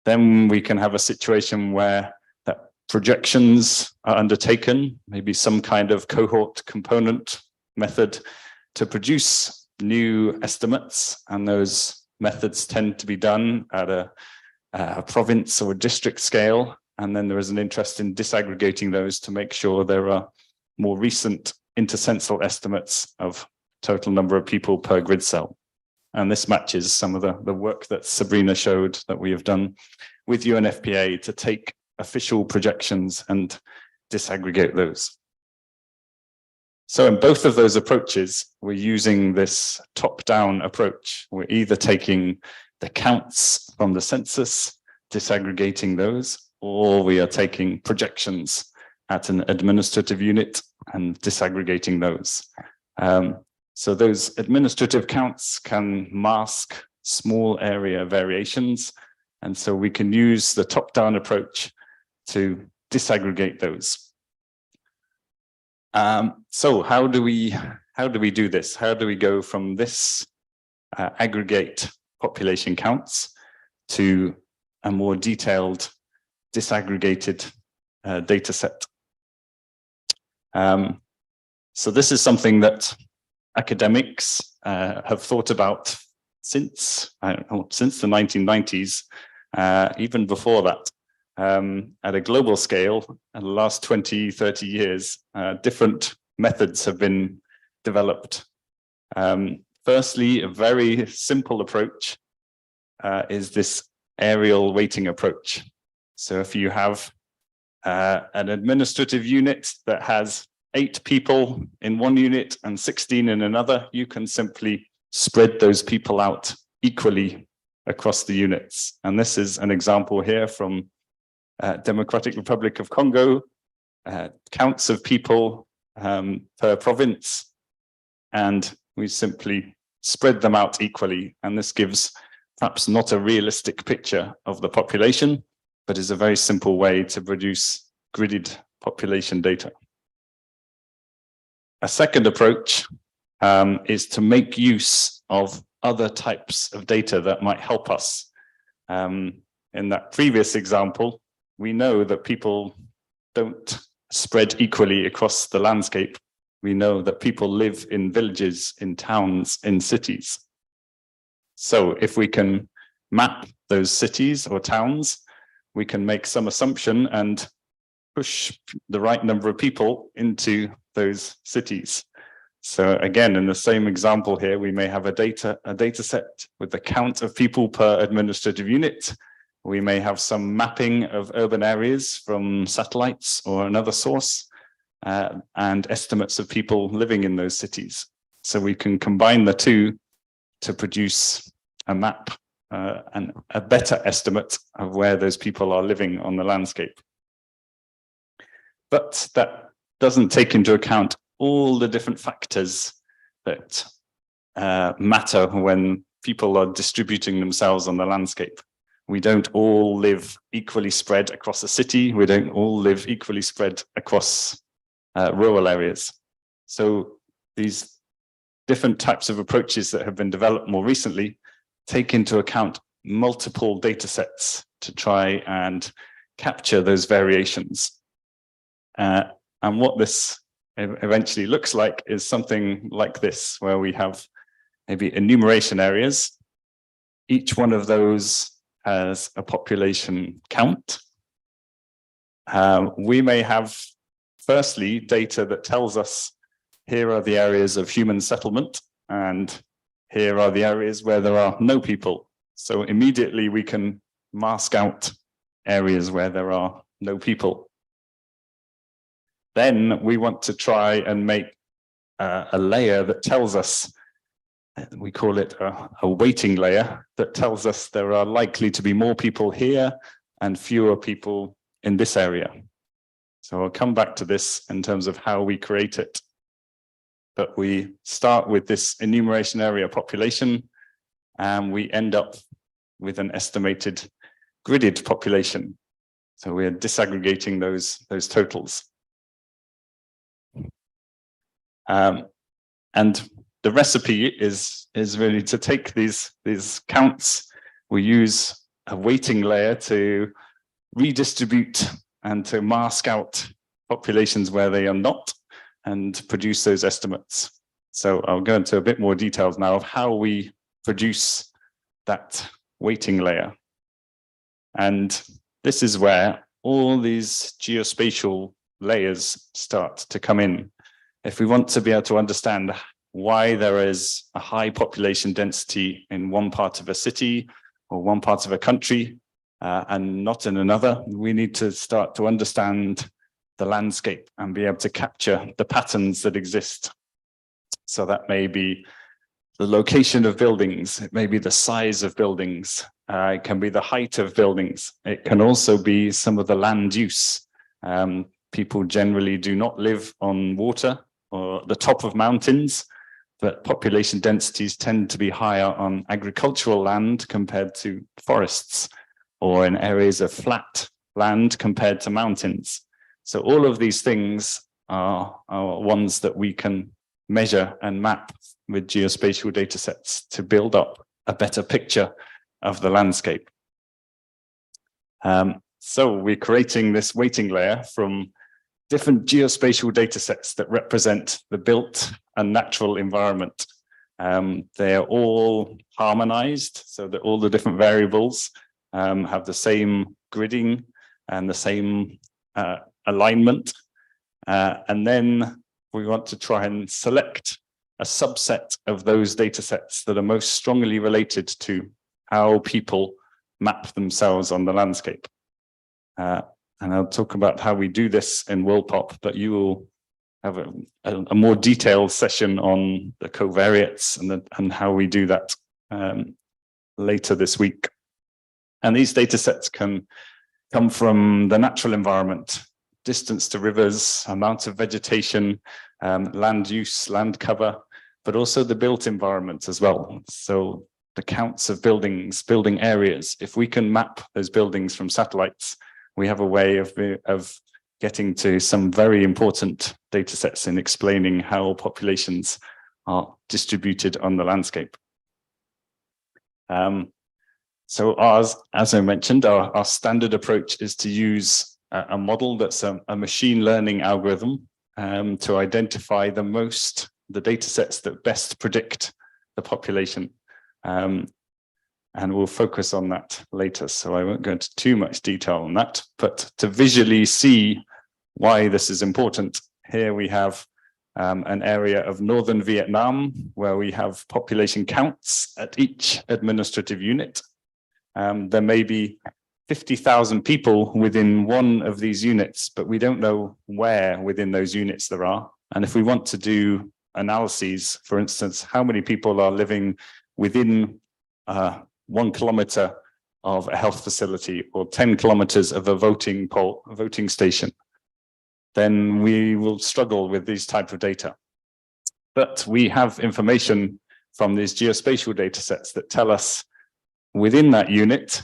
then we can have a situation where that projections are undertaken, maybe some kind of cohort component method to produce new estimates, and those methods tend to be done at a province or a district scale. And then there is an interest in disaggregating those to make sure there are more recent intercensal estimates of total number of people per grid cell. And this matches some of the work that Sabrina showed that we have done with UNFPA to take official projections and disaggregate those. So in both of those approaches, we're using this top-down approach. We're either taking the counts from the census, disaggregating those, or we are taking projections at an administrative unit and disaggregating those. So those administrative counts can mask small area variations. And so we can use the top-down approach to disaggregate those. So how do we do this? How do we go from this aggregate population counts to a more detailed disaggregated data set? So this is something that academics have thought about since the 1990s, even before that. At a global scale, in the last 20, 30 years, different methods have been developed. Firstly, a very simple approach is this aerial weighting approach. So if you have an administrative unit that has 8 people in one unit and 16 in another, you can simply spread those people out equally across the units. And this is an example here from Democratic Republic of Congo, counts of people per province, and we simply spread them out equally. And this gives perhaps not a realistic picture of the population, but is a very simple way to produce gridded population data. A second approach is to make use of other types of data that might help us. In that previous example, we know that people don't spread equally across the landscape. We know that people live in villages, in towns, in cities. So if we can map those cities or towns, we can make some assumption and push the right number of people into those cities. So again, in the same example here, we may have a data set with the count of people per administrative unit. We may have some mapping of urban areas from satellites or another source, and estimates of people living in those cities. So we can combine the two to produce a map and a better estimate of where those people are living on the landscape. But that doesn't take into account all the different factors that matter when people are distributing themselves on the landscape. We don't all live equally spread across a city. We don't all live equally spread across rural areas. So these different types of approaches that have been developed more recently take into account multiple data sets to try and capture those variations. And what this eventually looks like is something like this, where we have maybe enumeration areas. Each one of those has a population count. We may have, firstly, data that tells us here are the areas of human settlement, and here are the areas where there are no people. So immediately we can mask out areas where there are no people. Then we want to try and make a layer that tells us, we call it a weighting layer, that tells us there are likely to be more people here and fewer people in this area. So I'll come back to this in terms of how we create it. But we start with this enumeration area population, and we end up with an estimated gridded population. So we're disaggregating those totals. And the recipe is really to take these counts. We use a weighting layer to redistribute and to mask out populations where they are not, and produce those estimates. So I'll go into a bit more details now of how we produce that weighting layer. And this is where all these geospatial layers start to come in. If we want to be able to understand why there is a high population density in one part of a city or one part of a country and not in another, we need to start to understand the landscape and be able to capture the patterns that exist. So that may be the location of buildings, it may be the size of buildings, it can be the height of buildings, it can also be some of the land use. People generally do not live on water or the top of mountains, but population densities tend to be higher on agricultural land compared to forests, or in areas of flat land compared to mountains. So all of these things are ones that we can measure and map with geospatial data sets to build up a better picture of the landscape. So we're creating this weighting layer from different geospatial data sets that represent the built and natural environment. They are all harmonized so that all the different variables have the same gridding and the same alignment. And then we want to try and select a subset of those data sets that are most strongly related to how people map themselves on the landscape. And I'll talk about how we do this in WorldPop, but you will have a more detailed session on the covariates and how we do that later this week. And these data sets can come from the natural environment, distance to rivers, amount of vegetation, land use, land cover, but also the built environment as well. So the counts of buildings, building areas. If we can map those buildings from satellites, we have a way of getting to some very important data sets in explaining how populations are distributed on the landscape. So ours, as I mentioned, our standard approach is to use a model that's a machine learning algorithm to identify the data sets that best predict the population. And we'll focus on that later, so I won't go into too much detail on that, but to visually see why this is important, here we have an area of northern Vietnam where we have population counts at each administrative unit. There may be 50,000 people within one of these units, but we don't know where within those units there are. And if we want to do analyses, for instance, how many people are living within 1 kilometer of a health facility or 10 kilometers of a voting station, then we will struggle with these type of data. But we have information from these geospatial data sets that tell us within that unit,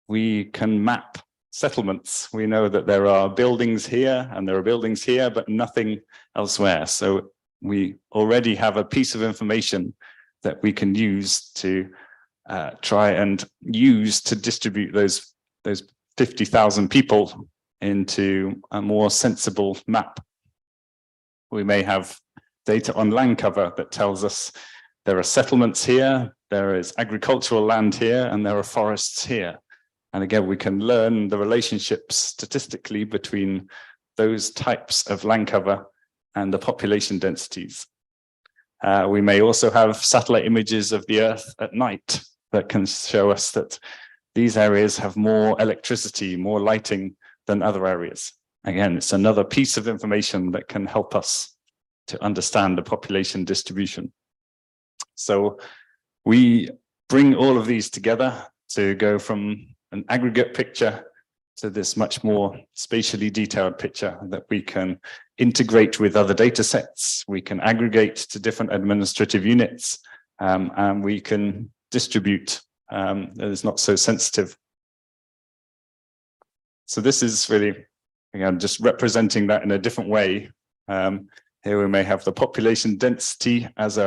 we can map settlements. We know that there are buildings here and there are buildings here, but nothing elsewhere. So we already have a piece of information that we can use to try and use to distribute those 50,000 people into a more sensible map. We may have data on land cover that tells us there are settlements here, there is agricultural land here, and there are forests here. And again, we can learn the relationships statistically between those types of land cover and the population densities. We may also have satellite images of the Earth at night that can show us that these areas have more electricity, more lighting than other areas. Again, it's another piece of information that can help us to understand the population distribution. So we bring all of these together to go from an aggregate picture to this much more spatially detailed picture that we can integrate with other data sets. We can aggregate to different administrative units, and we can distribute that is not so sensitive. So this is really, again, just representing that in a different way. Here we may have the population density as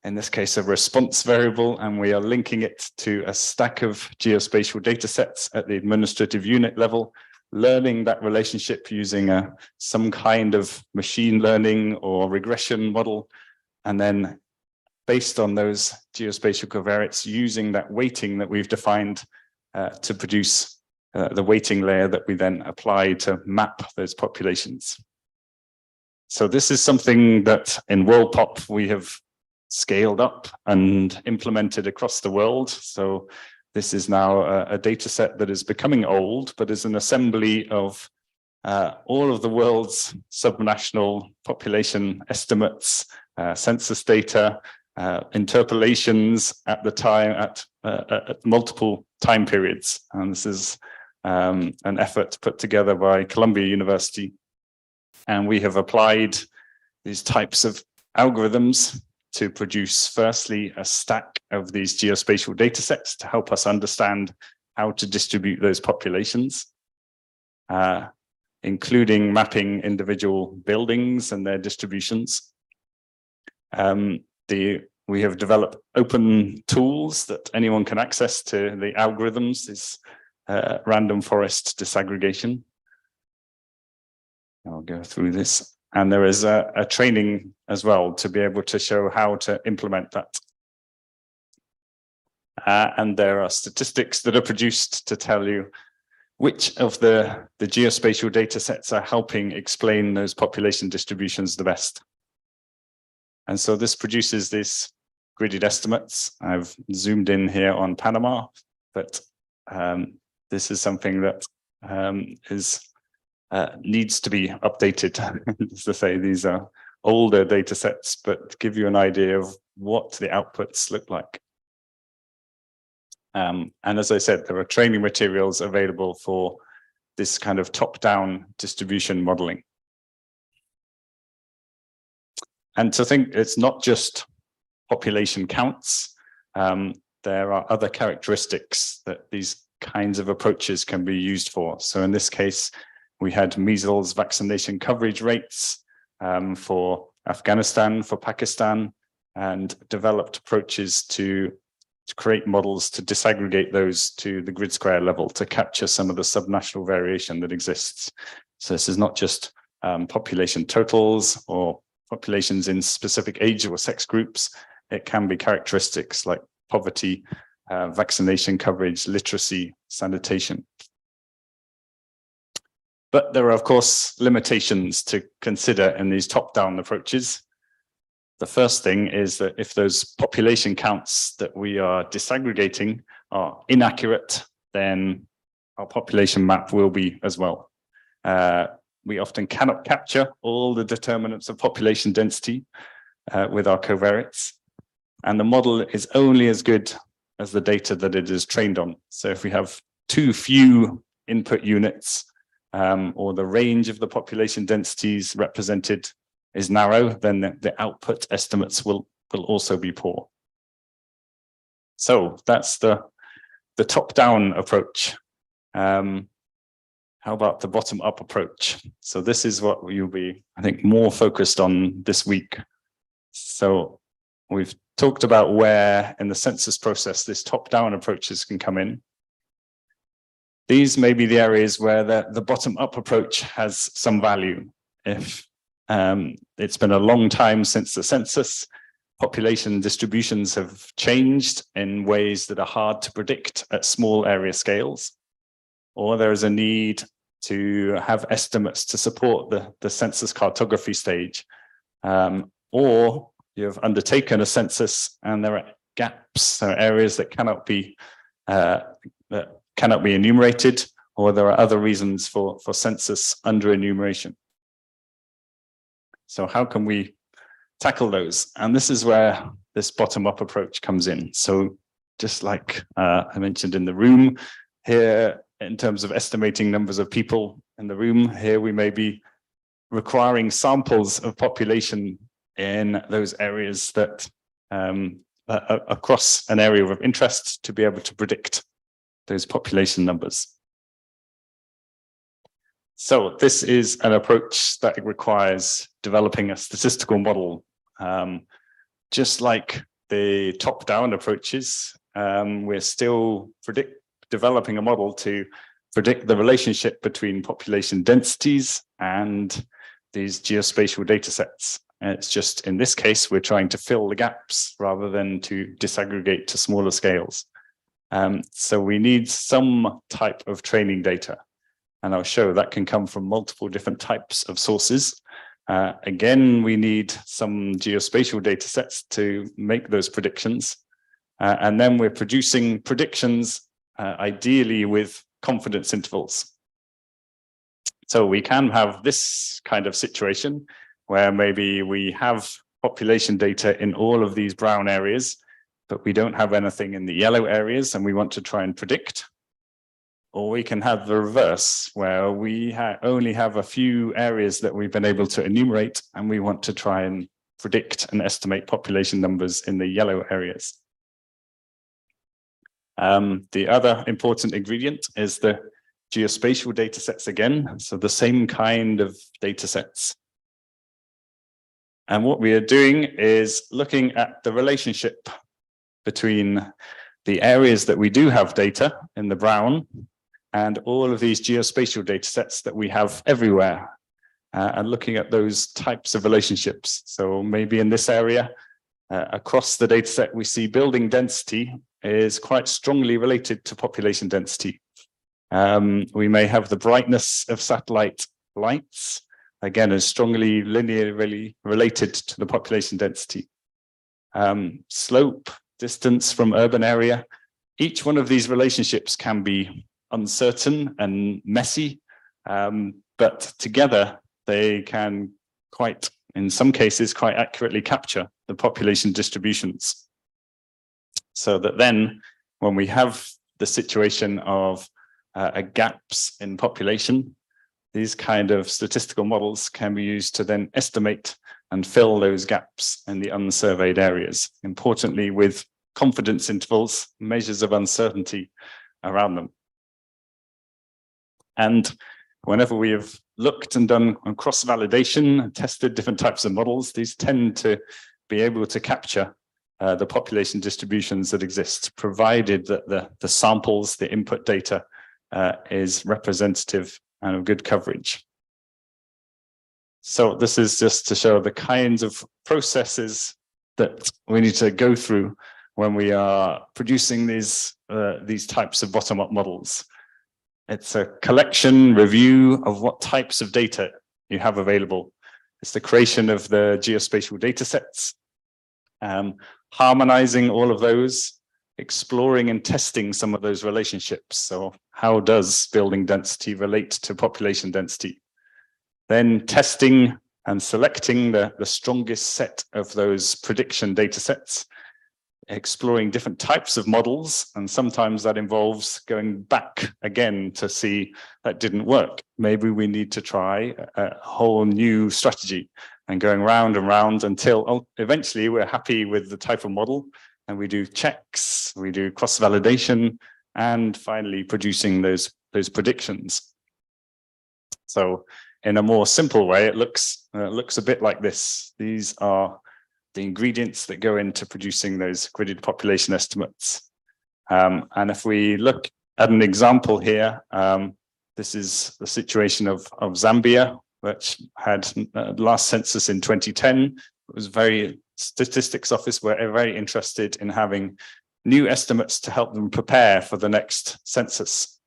in this case, a response variable, and we are linking it to a stack of geospatial data sets at the administrative unit level, learning that relationship using some kind of machine learning or regression model, and then based on those geospatial covariates, using that weighting that we've defined to produce the weighting layer that we then apply to map those populations. So this is something that in WorldPop we have scaled up and implemented across the world. So this is now a data set that is becoming old, but is an assembly of all of the world's subnational population estimates, census data, interpolations at the time at multiple time periods. And this is an effort put together by Columbia University. And we have applied these types of algorithms to produce, firstly, a stack of these geospatial data sets to help us understand how to distribute those populations, including mapping individual buildings and their distributions. We have developed open tools that anyone can access to the algorithms, this random forest disaggregation. I'll go through this. And there is a training as well to be able to show how to implement that. And there are statistics that are produced to tell you which of the geospatial data sets are helping explain those population distributions the best. And so this produces these gridded estimates. I've zoomed in here on Panama, but this is something that is needs to be updated. As to say, these are older data sets, but give you an idea of what the outputs look like. And as I said, there are training materials available for this kind of top-down distribution modeling. And to think it's not just population counts, there are other characteristics that these kinds of approaches can be used for. So in this case, we had measles vaccination coverage rates for Afghanistan, for Pakistan, and developed approaches to create models to disaggregate those to the grid square level to capture some of the subnational variation that exists. So this is not just population totals or populations in specific age or sex groups. It can be characteristics like poverty, vaccination coverage, literacy, sanitation. But there are, of course, limitations to consider in these top-down approaches. The first thing is that if those population counts that we are disaggregating are inaccurate, then our population map will be as well. We often cannot capture all the determinants of population density with our covariates, and the model is only as good as the data that it is trained on. So if we have too few input units, or the range of the population densities represented is narrow, then the output estimates will also be poor. So that's the top-down approach. How about the bottom-up approach? So this is what you'll be, I think, more focused on this week. So we've talked about where in the census process this top-down approaches can come in. These may be the areas where the bottom-up approach has some value. If it's been a long time since the census, population distributions have changed in ways that are hard to predict at small area scales, or there is a need to have estimates to support the census cartography stage, or you've undertaken a census and there are gaps, so areas that cannot be enumerated, or there are other reasons for census under enumeration. So how can we tackle those? And this is where this bottom-up approach comes in. So just like I mentioned in the room here, in terms of estimating numbers of people in the room, here we may be requiring samples of population in those areas that across an area of interest to be able to predict those population numbers. So this is an approach that requires developing a statistical model. Just like the top-down approaches, we're still developing a model to predict the relationship between population densities and these geospatial data sets. And it's just, in this case, we're trying to fill the gaps rather than to disaggregate to smaller scales. So we need some type of training data. And I'll show that can come from multiple different types of sources. Again, we need some geospatial data sets to make those predictions. And then we're producing predictions, ideally with confidence intervals. So we can have this kind of situation where maybe we have population data in all of these brown areas, but we don't have anything in the yellow areas and we want to try and predict. Or we can have the reverse, where we only have a few areas that we've been able to enumerate, and we want to try and predict and estimate population numbers in the yellow areas. The other important ingredient is the geospatial data sets again, so the same kind of data sets. And what we are doing is looking at the relationship between the areas that we do have data in the brown and all of these geospatial data sets that we have everywhere, and looking at those types of relationships. So maybe in this area, across the data set, we see building density is quite strongly related to population density. We may have the brightness of satellite lights, again, is strongly linearly related to the population density. Slope, distance from urban area, each one of these relationships can be uncertain and messy, but together they can in some cases, quite accurately capture the population distributions. So that then when we have the situation of gaps in population, these kind of statistical models can be used to then estimate and fill those gaps in the unsurveyed areas, importantly with confidence intervals, measures of uncertainty around them. And whenever we have looked and done cross-validation and tested different types of models, these tend to be able to capture the population distributions that exist, provided that the samples, the input data is representative and of good coverage. So this is just to show the kinds of processes that we need to go through when we are producing these types of bottom-up models. It's a collection, review of what types of data you have available. It's the creation of the geospatial data sets, harmonizing all of those, exploring and testing some of those relationships. So how does building density relate to population density? Then testing and selecting the strongest set of those prediction data sets, exploring different types of models, and sometimes that involves going back again to see that didn't work. Maybe we need to try a whole new strategy and going round and round until eventually we're happy with the type of model, and we do checks, we do cross-validation, and finally producing those predictions. So in a more simple way, it looks a bit like this. These are the ingredients that go into producing those gridded population estimates. And if we look at an example here, this is the situation of Zambia, which had last census in 2010. It was statistics office were very interested in having new estimates to help them prepare for the next census.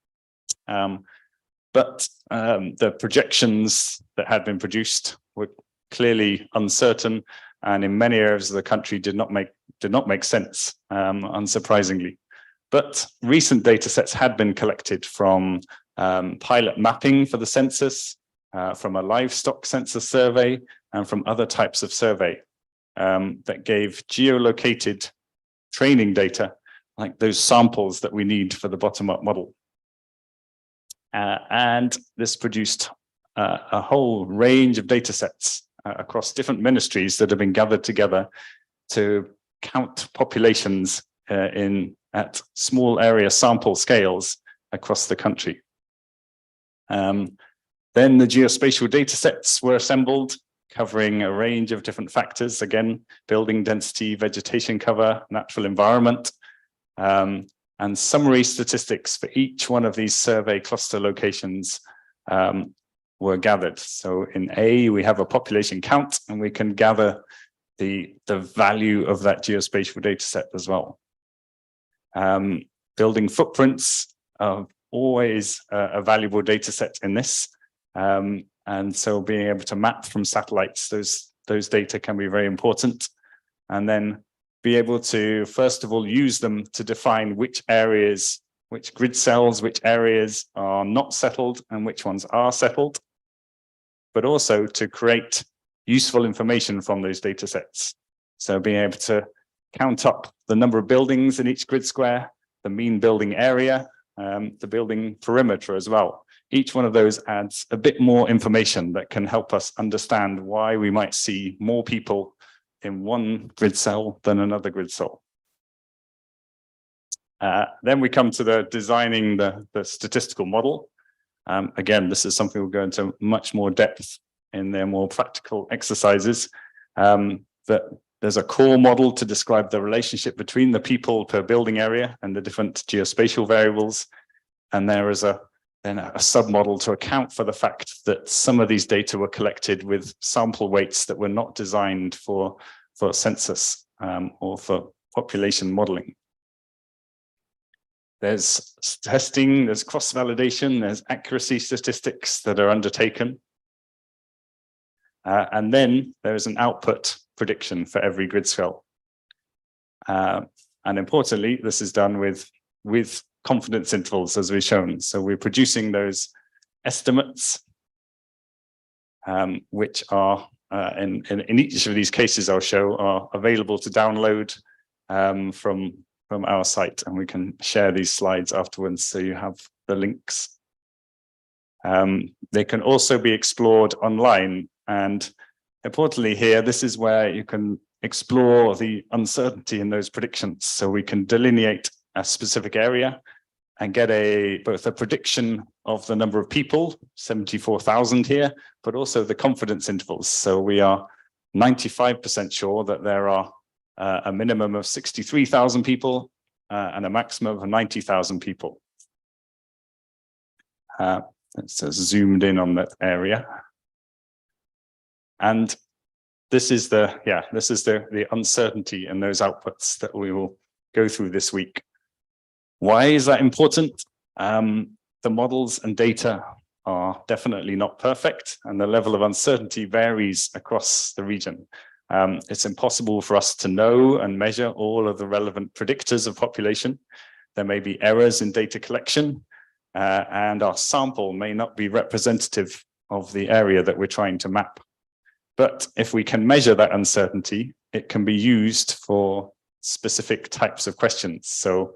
But the projections that had been produced were clearly uncertain, and in many areas of the country did not make sense, unsurprisingly. But recent data sets had been collected from pilot mapping for the census, from a livestock census survey, and from other types of survey that gave geolocated training data, like those samples that we need for the bottom-up model. And this produced a whole range of data sets across different ministries that have been gathered together to count populations at small area sample scales across the country. Then the geospatial data sets were assembled, covering a range of different factors, again, building density, vegetation cover, natural environment, and summary statistics for each one of these survey cluster locations were gathered. So in A, we have a population count, and we can gather the value of that geospatial data set as well. Building footprints are always a valuable data set in this. And so being able to map from satellites, those data can be very important. And then be able to, first of all, use them to define which areas, which grid cells, which areas are not settled and which ones are settled, but also to create useful information from those data sets. So being able to count up the number of buildings in each grid square, the mean building area, the building perimeter as well. Each one of those adds a bit more information that can help us understand why we might see more people in one grid cell than another grid cell. Then we come to the designing the statistical model. Again, this is something we'll go into much more depth in their more practical exercises. That there's a core model to describe the relationship between the people per building area and the different geospatial variables. And there is then a submodel to account for the fact that some of these data were collected with sample weights that were not designed for census or for population modeling. There's testing, there's cross-validation, there's accuracy statistics that are undertaken. And then there is an output prediction for every grid cell. And importantly, this is done with confidence intervals, as we've shown. So we're producing those estimates which are in each of these cases I'll show are available to download from our site, and we can share these slides afterwards so you have the links. They can also be explored online, and importantly here, this is where you can explore the uncertainty in those predictions. So we can delineate a specific area and get both a prediction of the number of people, 74,000 here, but also the confidence intervals. So we are 95% sure that there are a minimum of 63,000 people and a maximum of 90,000 people. It's zoomed in on that area. And this is the uncertainty in those outputs that we will go through this week. Why is that important? The models and data are definitely not perfect, and the level of uncertainty varies across the region. It's impossible for us to know and measure all of the relevant predictors of population. There may be errors in data collection, and our sample may not be representative of the area that we're trying to map. But if we can measure that uncertainty, it can be used for specific types of questions. So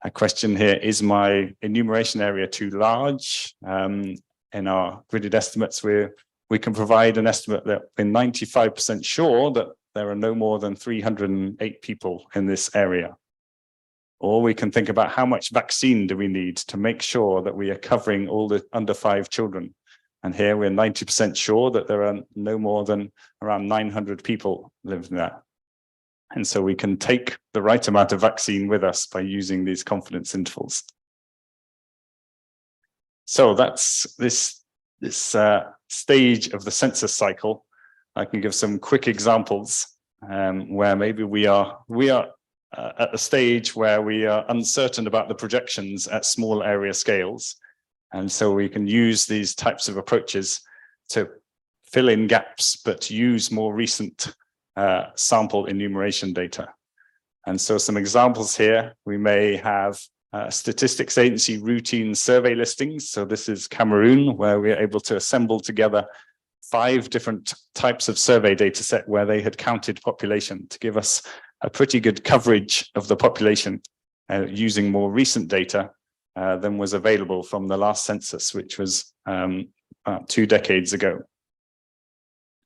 a question here, is my enumeration area too large? In our gridded estimates, we can provide an estimate that we're 95% sure that there are no more than 308 people in this area. Or we can think about how much vaccine do we need to make sure that we are covering all the under 5 children. And here we're 90% sure that there are no more than around 900 people living there. And so we can take the right amount of vaccine with us by using these confidence intervals. So that's this stage of the census cycle. I can give some quick examples where maybe we are at a stage where we are uncertain about the projections at small area scales. And so we can use these types of approaches to fill in gaps, but use more recent sample enumeration data. And so some examples here, we may have statistics agency routine survey listings. So this is Cameroon, where we're able to assemble together 5 different types of survey data set where they had counted population to give us a pretty good coverage of the population using more recent data than was available from the last census, which was 2 decades ago.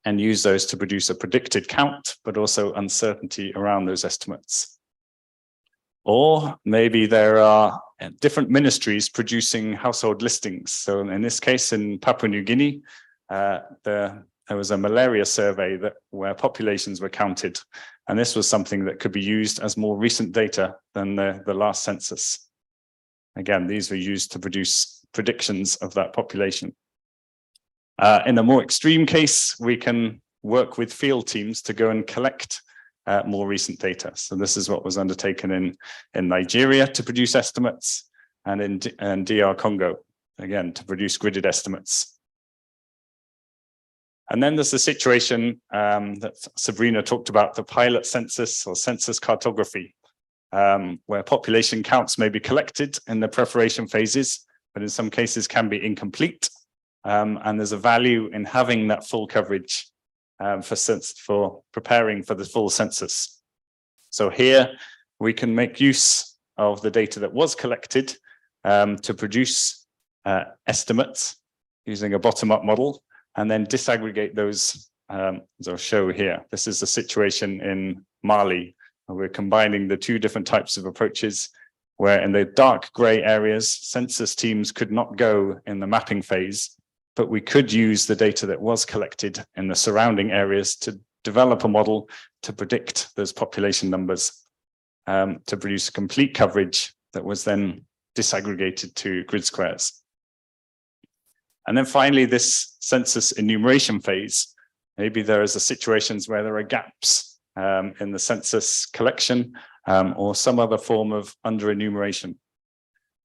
And use those to produce a predicted count, but also uncertainty around those estimates. Or maybe there are different ministries producing household listings. So in this case, in Papua New Guinea, there was a malaria survey where populations were counted. And this was something that could be used as more recent data than the last census. Again, these were used to produce predictions of that population. In a more extreme case, we can work with field teams to go and collect more recent data. So this is what was undertaken in Nigeria to produce estimates, and in DR Congo, again, to produce gridded estimates. And then there's the situation that Sabrina talked about, the pilot census or census cartography, where population counts may be collected in the preparation phases, but in some cases can be incomplete. And there's a value in having that full coverage for preparing for the full census. So here we can make use of the data that was collected to produce estimates using a bottom-up model, and then disaggregate those, as I'll show here. This is the situation in Mali, where we're combining the 2 different types of approaches, where in the dark gray areas, census teams could not go in the mapping phase, but we could use the data that was collected in the surrounding areas to develop a model to predict those population numbers, to produce complete coverage that was then disaggregated to grid squares. And then finally, this census enumeration phase, maybe there is situations where there are gaps in the census collection or some other form of under enumeration.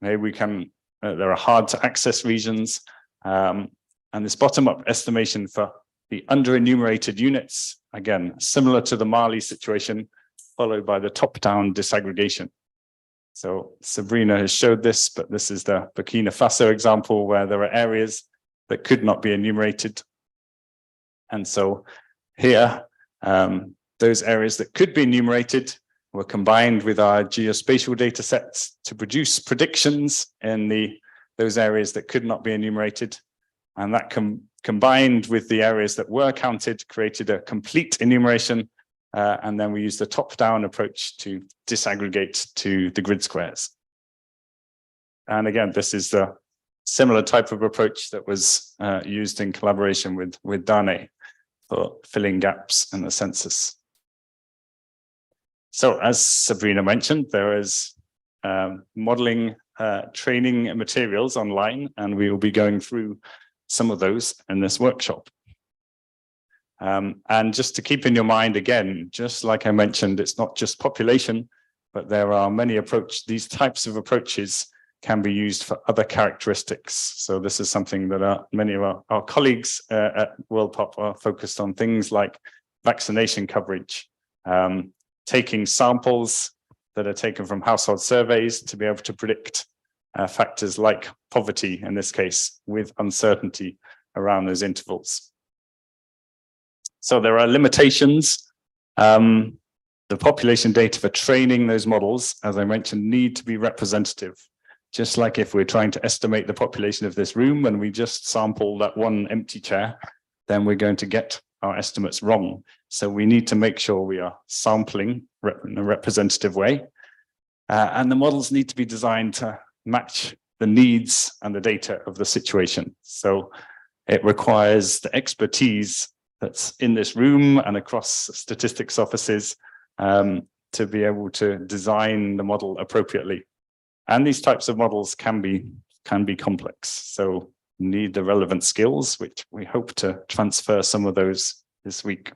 Maybe we can, there are hard to access regions, and this bottom-up estimation for the under-enumerated units, again, similar to the Mali situation, followed by the top-down disaggregation. So Sabrina has showed this, but this is the Burkina Faso example where there are areas that could not be enumerated. And so here, those areas that could be enumerated were combined with our geospatial data sets to produce predictions in those areas that could not be enumerated. And that combined with the areas that were counted, created a complete enumeration. And then we used the top-down approach to disaggregate to the grid squares. And again, this is the similar type of approach that was used in collaboration with Dane for filling gaps in the census. So as Sabrina mentioned, there is modeling training materials online, and we will be going through some of those in this workshop. And just to keep in your mind, again, just like I mentioned, it's not just population, but there are many these types of approaches can be used for other characteristics. So this is something that many of our colleagues at WorldPop are focused on, things like vaccination coverage, taking samples that are taken from household surveys to be able to predict factors like poverty, in this case, with uncertainty around those intervals. So there are limitations. The population data for training those models, as I mentioned, need to be representative. Just like if we're trying to estimate the population of this room, when we just sample that one empty chair, then we're going to get our estimates wrong. So we need to make sure we are sampling in a representative way. And the models need to be designed to match the needs and the data of the situation. So it requires the expertise that's in this room and across statistics offices to be able to design the model appropriately. And these types of models can be complex. So you need the relevant skills, which we hope to transfer some of those this week.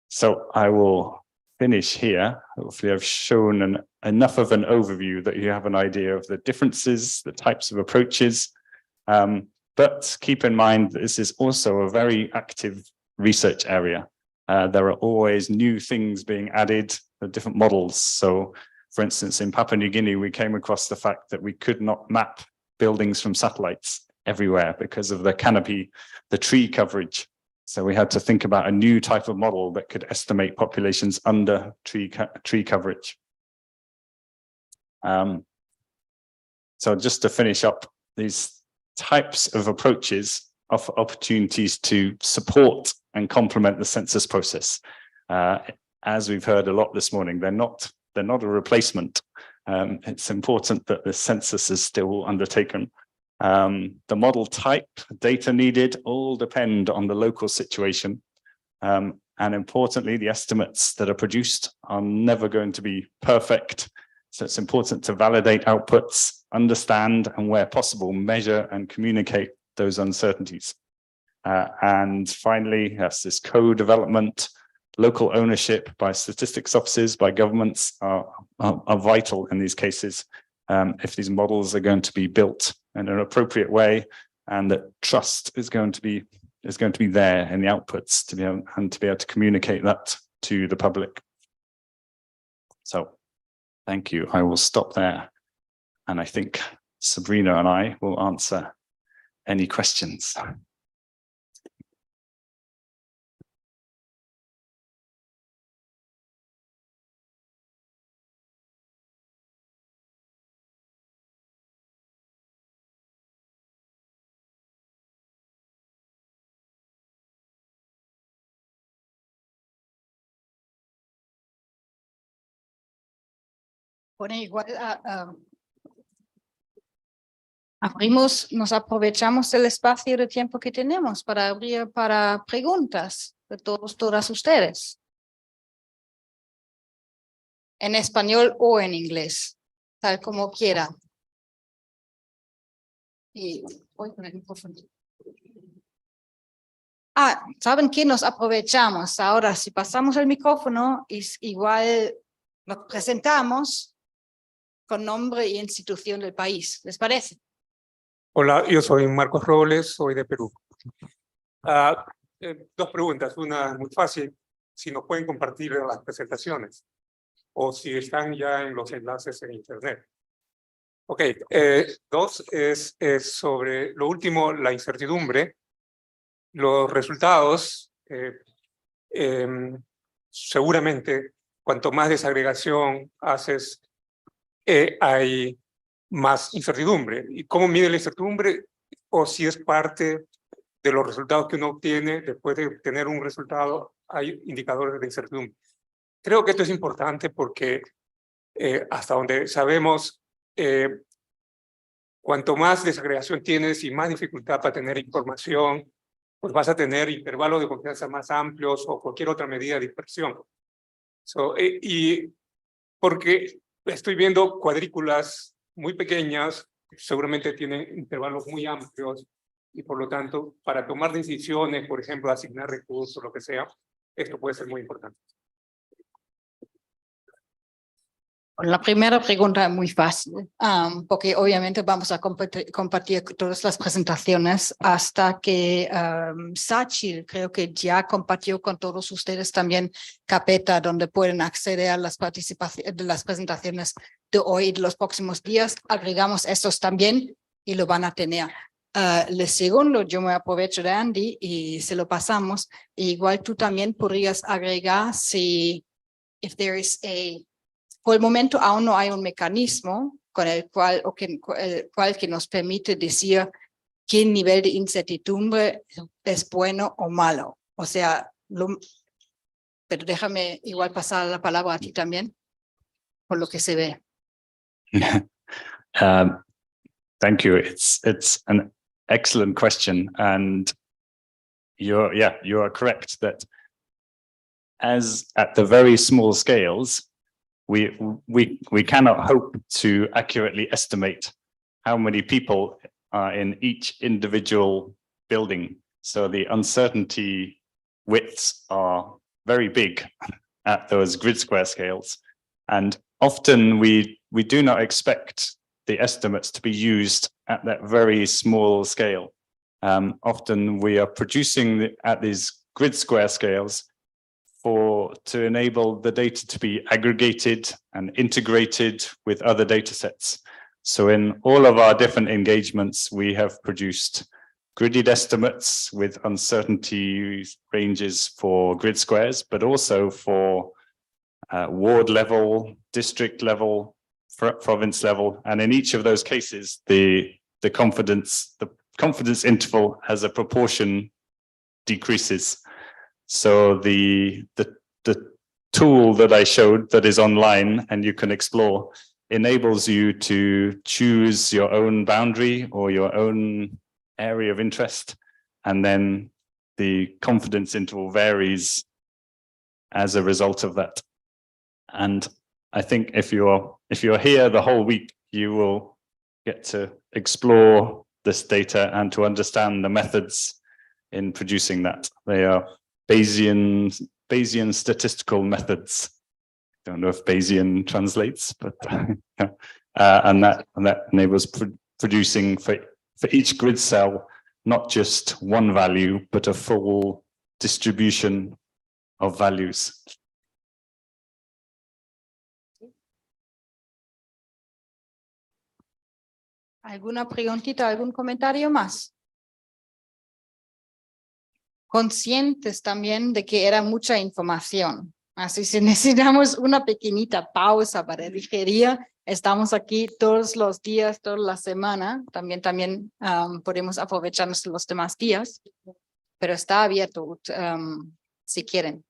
So I will finish here. Hopefully I've shown enough of an overview that you have an idea of the differences, the types of approaches. But keep in mind, this is also a very active research area. There are always new things being added, different models. So for instance, in Papua New Guinea, we came across the fact that we could not map buildings from satellites everywhere because of the canopy, the tree coverage. So we had to think about a new type of model that could estimate populations under tree coverage. So just to finish up, these types of approaches offer opportunities to support and complement the census process. As we've heard a lot this morning, they're not a replacement. It's important that the census is still undertaken. The model type, data needed, all depend on the local situation. And importantly, the estimates that are produced are never going to be perfect. So it's important to validate outputs, understand, and where possible, measure and communicate those uncertainties. And finally, yes, this co-development, local ownership by statistics offices, by governments are vital in these cases. If these models are going to be built in an appropriate way, and that trust is going to be there in the outputs to be able to communicate that to the public. So, thank you. I will stop there, and I think Sabrina and I will answer any questions. Bueno, igual nos aprovechamos del espacio de tiempo que tenemos para abrir para preguntas de todas ustedes. En español o en inglés, tal como quieran. Y voy con el micrófono. ¿Saben qué? Nos aprovechamos. Ahora, si pasamos el micrófono, igual nos presentamos con nombre e institución del país. ¿Les parece? Hola, yo soy Marcos Robles, soy de Perú. Dos preguntas, una muy fácil, si nos pueden compartir las presentaciones o si están ya en los enlaces en internet. Ok, dos es sobre lo último, la incertidumbre los resultados, seguramente, cuanto más desagregación haces, hay más incertidumbre. ¿Y cómo mide la incertidumbre? O si es parte de los resultados que uno obtiene después de obtener un resultado, hay indicadores de incertidumbre. Creo que esto es importante porque hasta donde sabemos, cuanto más desagregación tienes y más dificultad para tener información, pues vas a tener intervalos de confianza más amplios o cualquier otra medida de dispersión. Y porque estoy viendo cuadrículas muy pequeñas, seguramente tienen intervalos muy amplios, y por lo tanto, para tomar decisiones, por ejemplo, asignar recursos, lo que sea, esto puede ser muy importante. La primera pregunta es muy fácil, porque obviamente vamos a compartir todas las presentaciones hasta que Sachil creo que ya compartió con todos ustedes también carpeta donde pueden acceder a las presentaciones de hoy y de los próximos días. Agregamos estos también y lo van a tener. El segundo, yo me aprovecho de Andy y se lo pasamos. Igual tú también podrías agregar si if there is por el momento aún no hay un mecanismo con el cual, que nos permite decir qué nivel de incertidumbre es bueno o malo. O sea, pero déjame igual pasar la palabra a ti también, por lo que se ve. Thank you. It's an excellent question, and you are correct that as at the very small scales, we cannot hope to accurately estimate how many people are in each individual building. So the uncertainty widths are very big at those grid square scales. And often we do not expect the estimates to be used at that very small scale. Often we are producing at these grid square scales to enable the data to be aggregated and integrated with other data sets. So in all of our different engagements, we have produced gridded estimates with uncertainty ranges for grid squares, but also for ward level, district level, province level. And in each of those cases, the confidence interval as a proportion decreases. So the tool that I showed that is online and you can explore enables you to choose your own boundary or your own area of interest, and then the confidence interval varies as a result of that. And I think if you're here the whole week, you will get to explore this data and to understand the methods in producing that. They are Bayesian statistical methods. Don't know if Bayesian translates, but and that enables producing for each grid cell not just one value, but a full distribution of values. ¿Alguna preguntita, algún comentario más? Conscientes también de que era mucha información. Así si necesitamos una pequeñita pausa para digerir, estamos aquí todos los días, toda la semana. También podemos aprovecharnos los demás días, pero está abierto si quieren.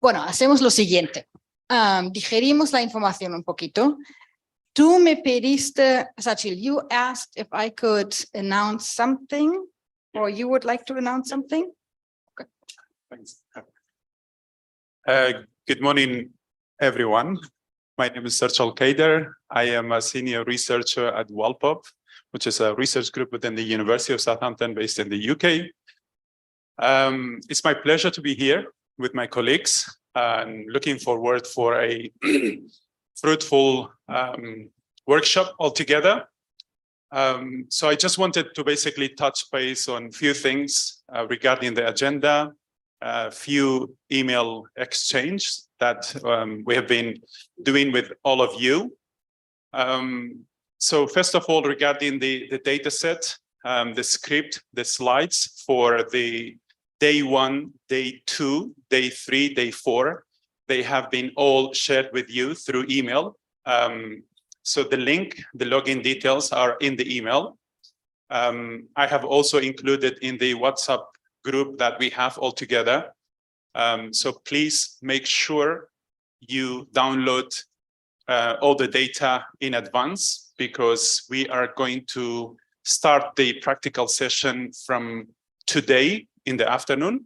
Bueno, hacemos lo siguiente. Digerimos la información un poquito. Tú me pediste, Sachil, you asked if I could announce something, or you would like to announce something? Okay. Thanks. Good morning, everyone. My name is Serge Al-Kaider. I am a senior researcher at WorldPop, which is a research group within the University of Southampton based in the UK. It's my pleasure to be here with my colleagues and looking forward for a fruitful workshop altogether. So I just wanted to basically touch base on a few things regarding the agenda, a few email exchange that we have been doing with all of you. So first of all, regarding the data set, the script, the slides for the day 1, day 2, day 3, day 4, they have been all shared with you through email. So the link, the login details are in the email. I have also included in the WhatsApp group that we have all together. So please make sure you download all the data in advance, because we are going to start the practical session from today in the afternoon.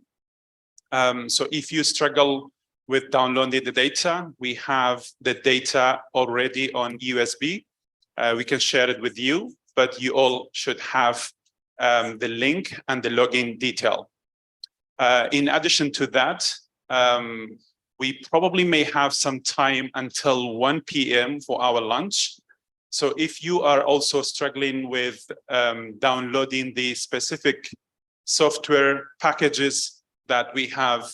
So if you struggle with downloading the data, we have the data already on USB. We can share it with you, but you all should have the link and the login detail. In addition to that, we probably may have some time until 1 p.m. for our lunch. So if you are also struggling with downloading the specific software packages that we have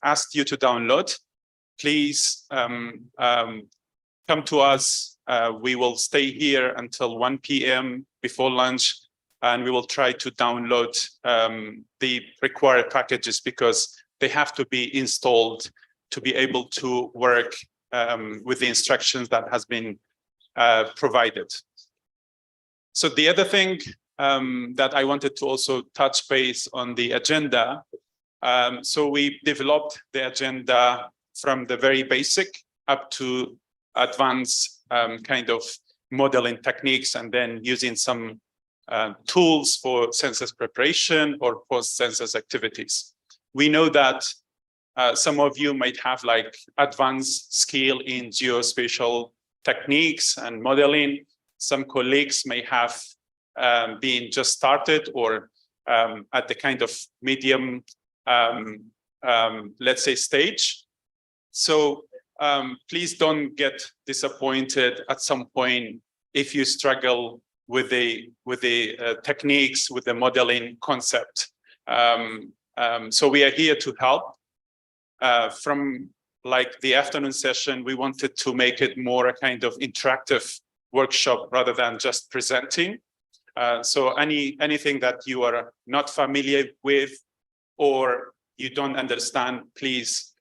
asked you to download, please come to us. We will stay here until 1 p.m. before lunch, and we will try to download the required packages, because they have to be installed to be able to work with the instructions that has been provided. So the other thing that I wanted to also touch base on the agenda. So we developed the agenda from the very basic up to advanced kind of modeling techniques, and then using some tools for census preparation or post-census activities. We know that some of you might have like advanced skill in geospatial techniques and modeling. Some colleagues may have been just started or at the kind of medium, let's say, stage. So please don't get disappointed at some point if you struggle with the techniques, with the modeling concept. So we are here to help. From like the afternoon session, we wanted to make it more a kind of interactive workshop rather than just presenting. So anything that you are not familiar with or you don't understand, please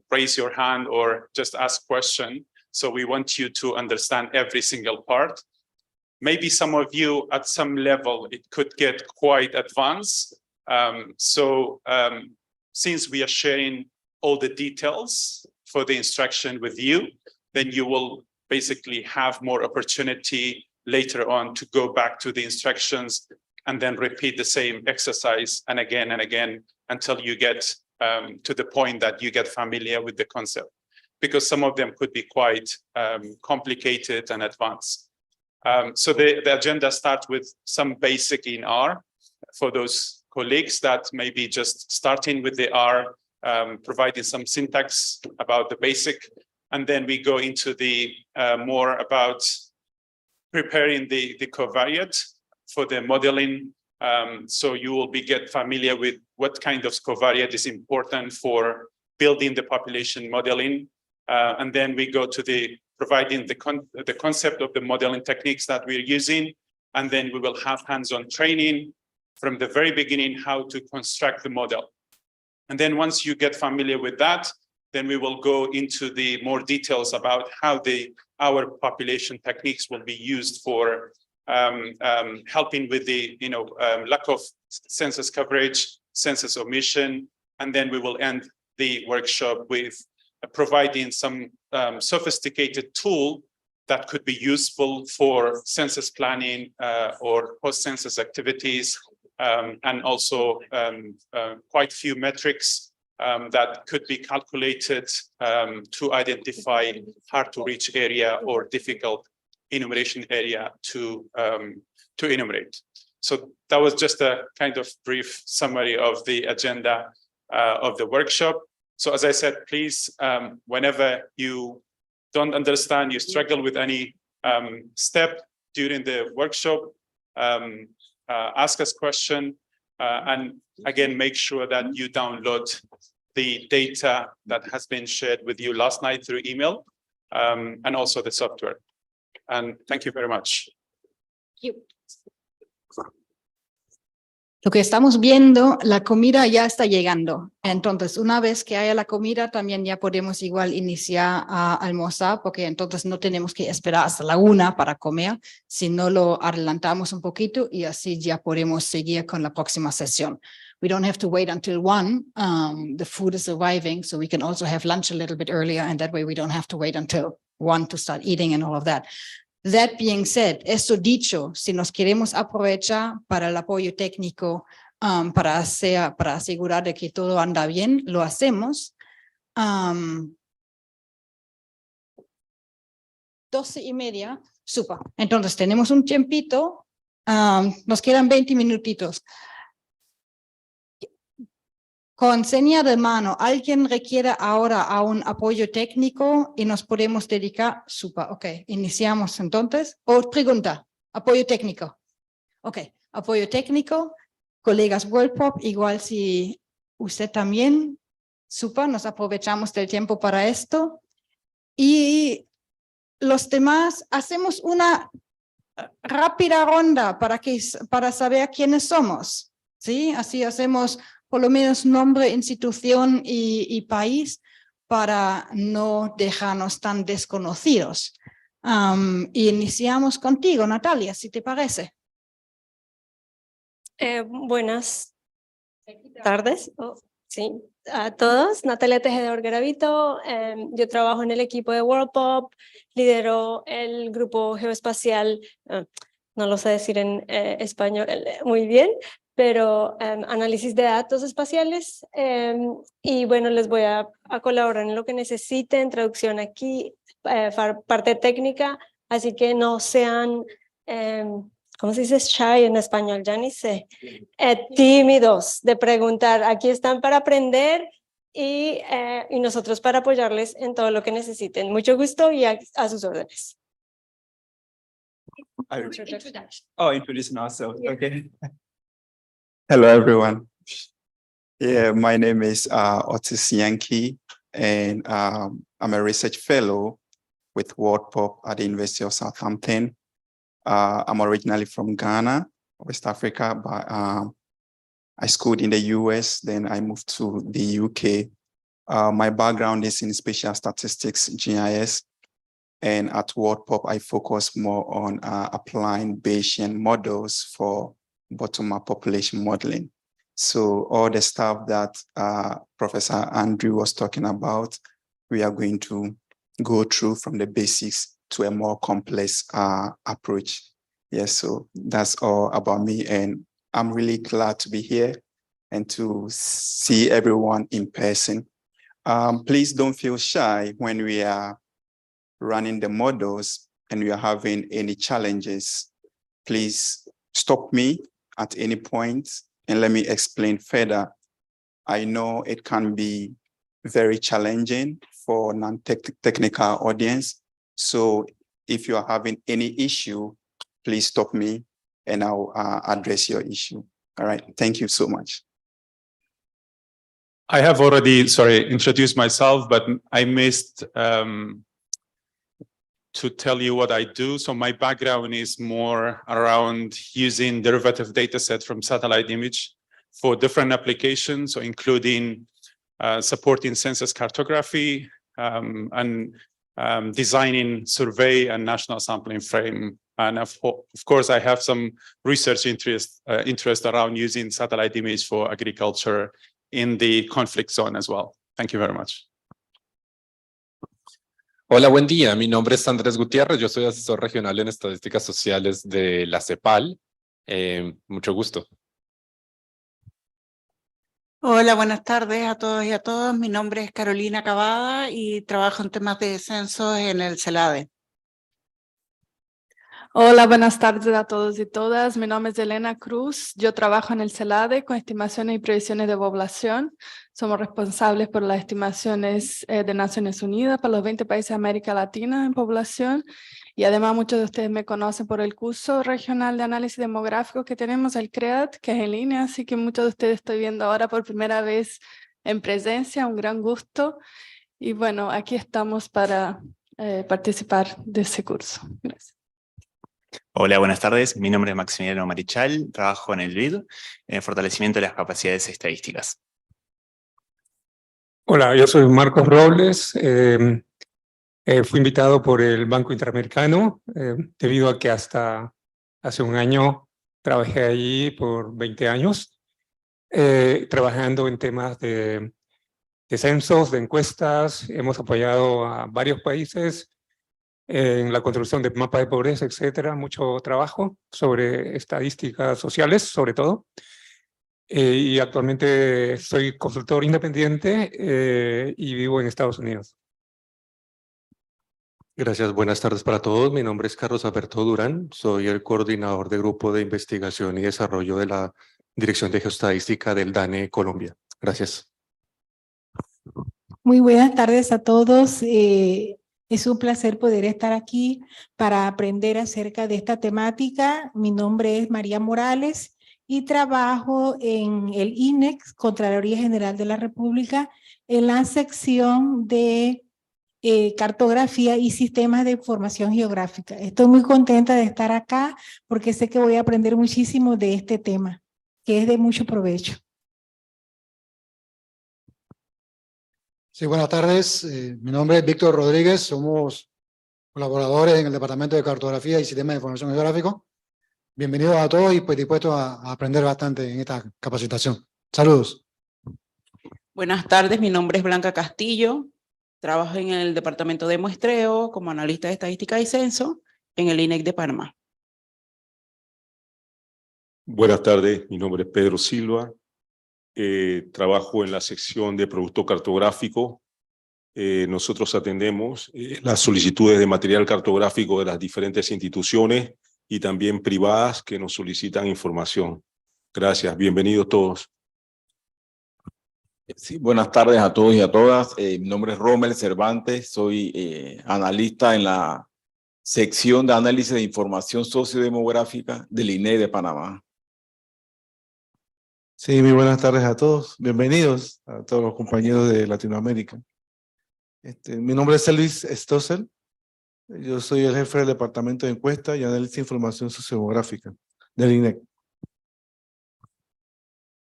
raise your hand or just ask question. So we want you to understand every single part. Maybe some of you at some level, it could get quite advanced. Since we are sharing all the details for the instruction with you, then you will basically have more opportunity later on to go back to the instructions and then repeat the same exercise and again until you get to the point that you get familiar with the concept, because some of them could be quite complicated and advanced. So the agenda starts with some basic in R for those colleagues that may be just starting with the R, providing some syntax about the basic, and then we go into the more about preparing the covariate for the modeling. So you will get familiar with what kind of covariate is important for building the population modeling. And then we go to the providing the concept of the modeling techniques that we're using. And then we will have hands-on training from the very beginning, how to construct the model. And then once you get familiar with that, then we will go into the more details about how our population techniques will be used for helping with the lack of census coverage, census omission, and then we will end the workshop with providing some sophisticated tool that could be useful for census planning or post-census activities, and also quite few metrics that could be calculated to identify hard to reach area or difficult enumeration area to enumerate. So that was just a kind of brief summary of the agenda of the workshop. So as I said, please, whenever you don't understand, you struggle with any step during the workshop, ask us question, and again, make sure that you download the data that has been shared with you last night through email, and also the software. And thank you very much. Lo que estamos viendo, la comida ya está llegando. Entonces, una vez que haya la comida, también ya podemos igual iniciar a almorzar, porque entonces no tenemos que esperar hasta la 1 para comer, sino lo adelantamos un poquito y así ya podemos seguir con la próxima sesión. We don't have to wait until 1. The food is arriving, so we can also have lunch a little bit earlier, and that way we don't have to wait until 1 to start eating and all of that. That being said, eso dicho, si nos queremos aprovechar para el apoyo técnico, para asegurar de que todo anda bien, lo hacemos. 12:30, super. Entonces tenemos un tiempito, nos quedan 20 minutitos. Con seña de mano, alguien requiere ahora a un apoyo técnico y nos podemos dedicar. Super, ok. Iniciamos entonces. Pregunta, apoyo técnico. Ok, apoyo técnico. Colegas WorldPop, igual si usted también. Super, nos aprovechamos del tiempo para esto. Y los demás, hacemos una rápida ronda para saber quiénes somos. ¿Sí? Así hacemos por lo menos nombre, institución y país para no dejarnos tan desconocidos. Iniciamos contigo, Natalia, si te parece. Buenas tardes. Sí, a todos. Natalia Tejedor Garavito. Yo trabajo en el equipo de WorldPop, lidero el grupo geoespacial, no lo sé decir en español muy bien, pero análisis de datos espaciales, y bueno, les voy a colaborar en lo que necesiten, traducción aquí, parte técnica, así que no sean, ¿cómo se dice shy en español? Ya ni sé, tímidos de preguntar. Aquí están para aprender y nosotros para apoyarles en todo lo que necesiten. Mucho gusto y a sus órdenes. Introducing ourselves. Okay. Hello, everyone. Yeah, my name is Otis Yankee, and I'm a research fellow with WorldPop at the University of Southampton. I'm originally from Ghana, West Africa, but I schooled in the US, then I moved to the UK. My background is in spatial statistics, GIS, and at WorldPop, I focus more on applying Bayesian models for bottom-up population modeling. So all the stuff that Professor Andrew was talking about, we are going to go through from the basics to a more complex approach. Yes, so that's all about me, and I'm really glad to be here and to see everyone in person. Please don't feel shy when we are running the models and we are having any challenges. Please stop me at any point and let me explain further. I know it can be very challenging for non-technical audience. So if you are having any issue, please stop me and I'll address your issue. All right, thank you so much. I have already, introduced myself, but I missed to tell you what I do. So my background is more around using derivative data set from satellite image for different applications, so including supporting census cartography and designing survey and national sampling frame. And of course, I have some research interest around using satellite image for agriculture in the conflict zone as well. Thank you very much. Hola, buen día. Mi nombre es Andrés Gutiérrez. Yo soy asesor regional en estadísticas sociales de la CEPAL. Mucho gusto. Hola, buenas tardes a todos y a todas. Mi nombre es Carolina Cavada y trabajo en temas de censos en el CELADE. Hola, buenas tardes a todos y todas. Mi nombre es Elena Cruz. Yo trabajo en el CELADE con estimaciones y previsiones de población. Somos responsables por las estimaciones de Naciones Unidas para los 20 países de América Latina en población. Y además muchos de ustedes me conocen por el curso regional de análisis demográfico que tenemos, el CREAT, que es en línea. Así que muchos de ustedes estoy viendo ahora por primera vez en presencia. Un gran gusto. Y bueno, aquí estamos para participar de ese curso. Gracias. Hola, buenas tardes. Mi nombre es Maximiliano Marichal. Trabajo en el BID, en el fortalecimiento de las capacidades estadísticas. Hola, yo soy Marcos Robles. Fui invitado por el Banco Interamericano debido a que hasta hace un año trabajé allí por 20 años, trabajando en temas de censos, de encuestas. Hemos apoyado a varios países en la construcción de mapas de pobreza, etcétera. Mucho trabajo sobre estadísticas sociales, sobre todo. Y actualmente soy consultor independiente y vivo en Estados Unidos. Gracias, buenas tardes para todos. Mi nombre es Carlos Alberto Durán, soy el coordinador de Grupo de Investigación y Desarrollo de la Dirección de Geoestadística del DANE Colombia. Gracias. Muy buenas tardes a todos. Es un placer poder estar aquí para aprender acerca de esta temática. Mi nombre es María Morales y trabajo en el INEC, Contraloría General de la República, en la sección de cartografía y sistemas de información geográfica. Estoy muy contenta de estar acá porque sé que voy a aprender muchísimo de este tema, que es de mucho provecho. Sí, buenas tardes. Mi nombre es Víctor Rodríguez. Somos colaboradores en el Departamento de Cartografía y Sistemas de Información Geográfico. Bienvenidos a todos y pues dispuestos a aprender bastante en esta capacitación. Saludos. Buenas tardes, mi nombre es Blanca Castillo. Trabajo en el Departamento de Muestreo como analista de estadística y censo en el INEC de Panamá. Buenas tardes, mi nombre es Pedro Silva. Trabajo en la sección de producto cartográfico. Nosotros atendemos las solicitudes de material cartográfico de las diferentes instituciones y también privadas que nos solicitan información. Gracias, bienvenidos todos. Sí, buenas tardes a todos y a todas. Mi nombre es Rommel Cervantes, soy analista en la sección de análisis de información sociodemográfica del INEC de Panamá. Sí, muy buenas tardes a todos. Bienvenidos a todos los compañeros de Latinoamérica. Mi nombre es Elvis Stossel. Yo soy el jefe del Departamento de Encuesta y Análisis de Información Sociodemográfica del INEC.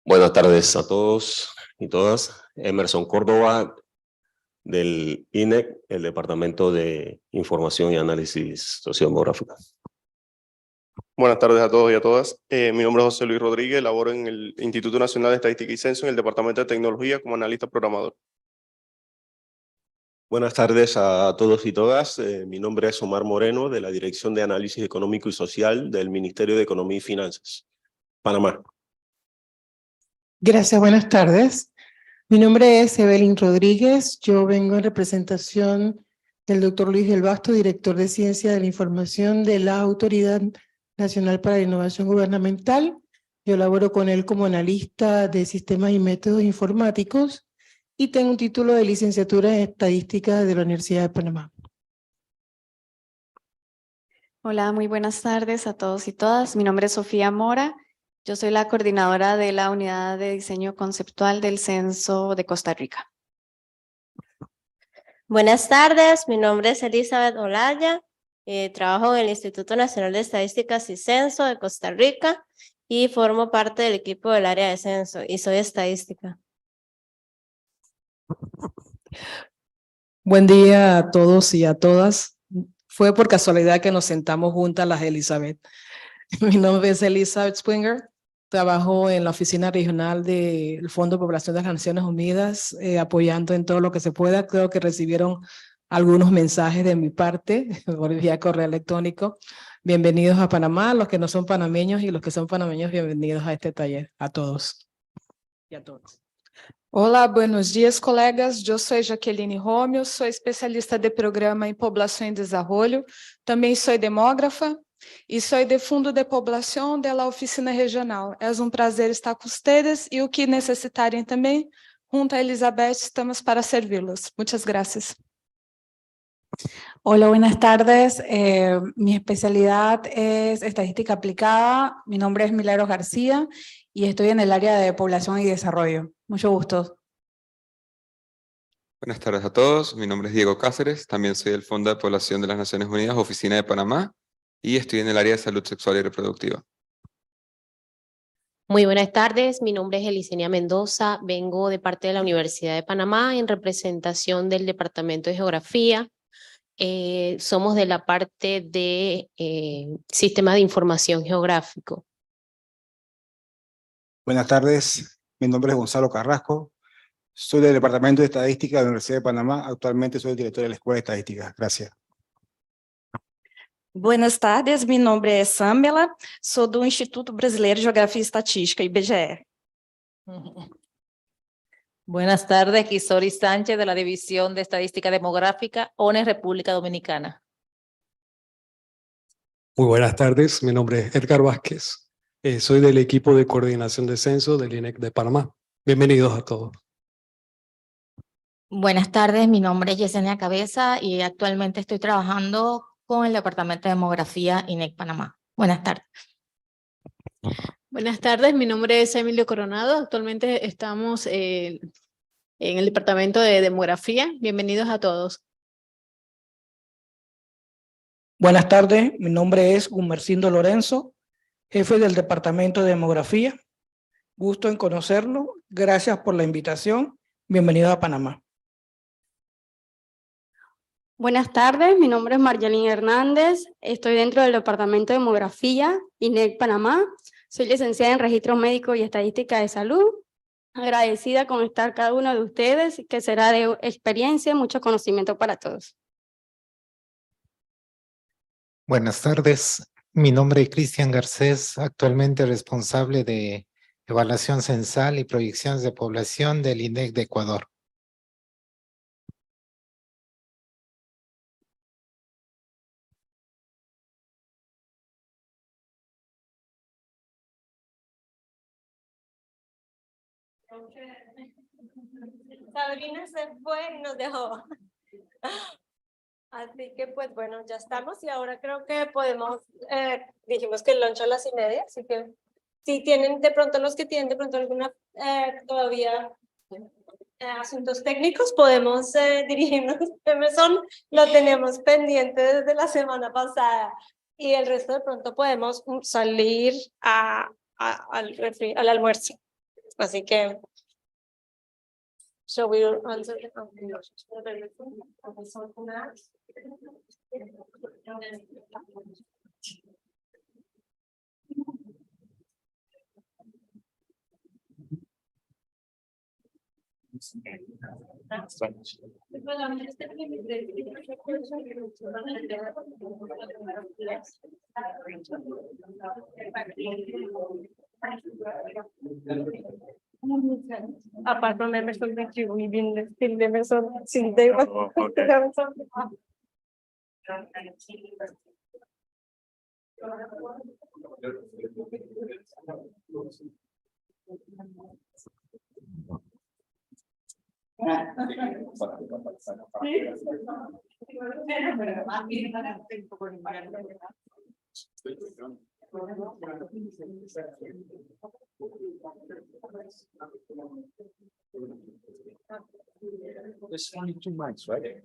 Buenas tardes a todos y todas. Emerson Córdoba del INEC, el Departamento de Información y Análisis Sociodemográfica. Buenas tardes a todos y a todas. Mi nombre es José Luis Rodríguez, laboro en el Instituto Nacional de Estadística y Censo en el Departamento de Tecnología como analista programador. Buenas tardes a todos y todas. Mi nombre es Omar Moreno, de la Dirección de Análisis Económico y Social del Ministerio de Economía y Finanzas, Panamá. Gracias, buenas tardes. Mi nombre es Evelyn Rodríguez. Yo vengo en representación del doctor Luis del Basto, director de Ciencia de la Información de la Autoridad Nacional para la Innovación Gubernamental. Yo laboro con él como analista de sistemas y métodos informáticos y tengo un título de licenciatura en estadística de la Universidad de Panamá. Hola, muy buenas tardes a todos y todas. Mi nombre es Sofía Mora. Yo soy la coordinadora de la Unidad de Diseño Conceptual del Censo de Costa Rica. Buenas tardes, mi nombre es Elizabeth Olaya. Trabajo en el Instituto Nacional de Estadísticas y Censo de Costa Rica y formo parte del equipo del área de censo y soy estadística. Buen día a todos y a todas. Fue por casualidad que nos sentamos juntas las Elizabeth. Mi nombre es Elizabeth Springer. Trabajo en la oficina regional del Fondo de Población de las Naciones Unidas, apoyando en todo lo que se pueda. Creo que recibieron algunos mensajes de mi parte por vía correo electrónico. Bienvenidos a Panamá, los que no son panameños y los que son panameños, bienvenidos a este taller, a todos y a todas. Olá, buenos dias, colegas. Eu sou Jaqueline Romeu, sou especialista de programa em Poblação e Desenvolvimento. Também sou demógrafa e sou de Fundo de Poblação da Oficina Regional. É prazer estar com vocês e o que necessitarem também, junto a Elizabeth, estamos para servi-los. Muchas gracias. Hola, buenas tardes. Mi especialidad es estadística aplicada. Mi nombre es Milagros García y estoy en el área de población y desarrollo. Mucho gusto. Buenas tardes a todos, mi nombre es Diego Cáceres, también soy del Fondo de Población de las Naciones Unidas, Oficina de Panamá, y estoy en el área de salud sexual y reproductiva. Muy buenas tardes, mi nombre es Elisenia Mendoza, vengo de parte de la Universidad de Panamá en representación del Departamento de Geografía. Somos de la parte de Sistema de Información Geográfico. Buenas tardes, mi nombre es Gonzalo Carrasco, soy del Departamento de Estadística de la Universidad de Panamá, actualmente soy el director de la Escuela de Estadística. Gracias. Buenas tardes, mi nombre es Samela, sou do Instituto Brasileiro de Geografia e Estatística, IBGE. Buenas tardes, Kisori Sánchez de la División de Estadística Demográfica, ONE República Dominicana. Muy buenas tardes, mi nombre es Edgar Vázquez, soy del equipo de coordinación de censo del INEC de Panamá. Bienvenidos a todos. Buenas tardes, mi nombre es Yesenia Cabeza y actualmente estoy trabajando con el Departamento de Demografía INEC Panamá. Buenas tardes. Buenas tardes, mi nombre es Emilio Coronado. Actualmente estamos en el Departamento de Demografía. Bienvenidos a todos. Buenas tardes, mi nombre es Gumercindo Lorenzo, jefe del Departamento de Demografía. Gusto en conocerlo. Gracias por la invitación. Bienvenido a Panamá. Buenas tardes, mi nombre es Marjolín Hernández, estoy dentro del Departamento de Demografía, INEC Panamá, soy licenciada en Registro Médico y Estadística de Salud, agradecida con estar cada uno de ustedes, que será de experiencia y mucho conocimiento para todos. Buenas tardes, mi nombre es Cristian Garcés, actualmente responsable de Evaluación Censal y Proyecciones de Población del INEC de Ecuador. Sabrina se fue y nos dejó. Así que pues bueno, ya estamos y ahora creo que podemos, dijimos que el lunch a las 1:30, así que si tienen de pronto los que tienen de pronto alguna todavía asuntos técnicos, podemos dirigirnos. Emerson lo tenemos pendiente desde la semana pasada y el resto de pronto podemos salir al almuerzo. Así que so we will answer the apart from Emerson, that you will be in the still Emerson, since they were There's only 2 mics, right?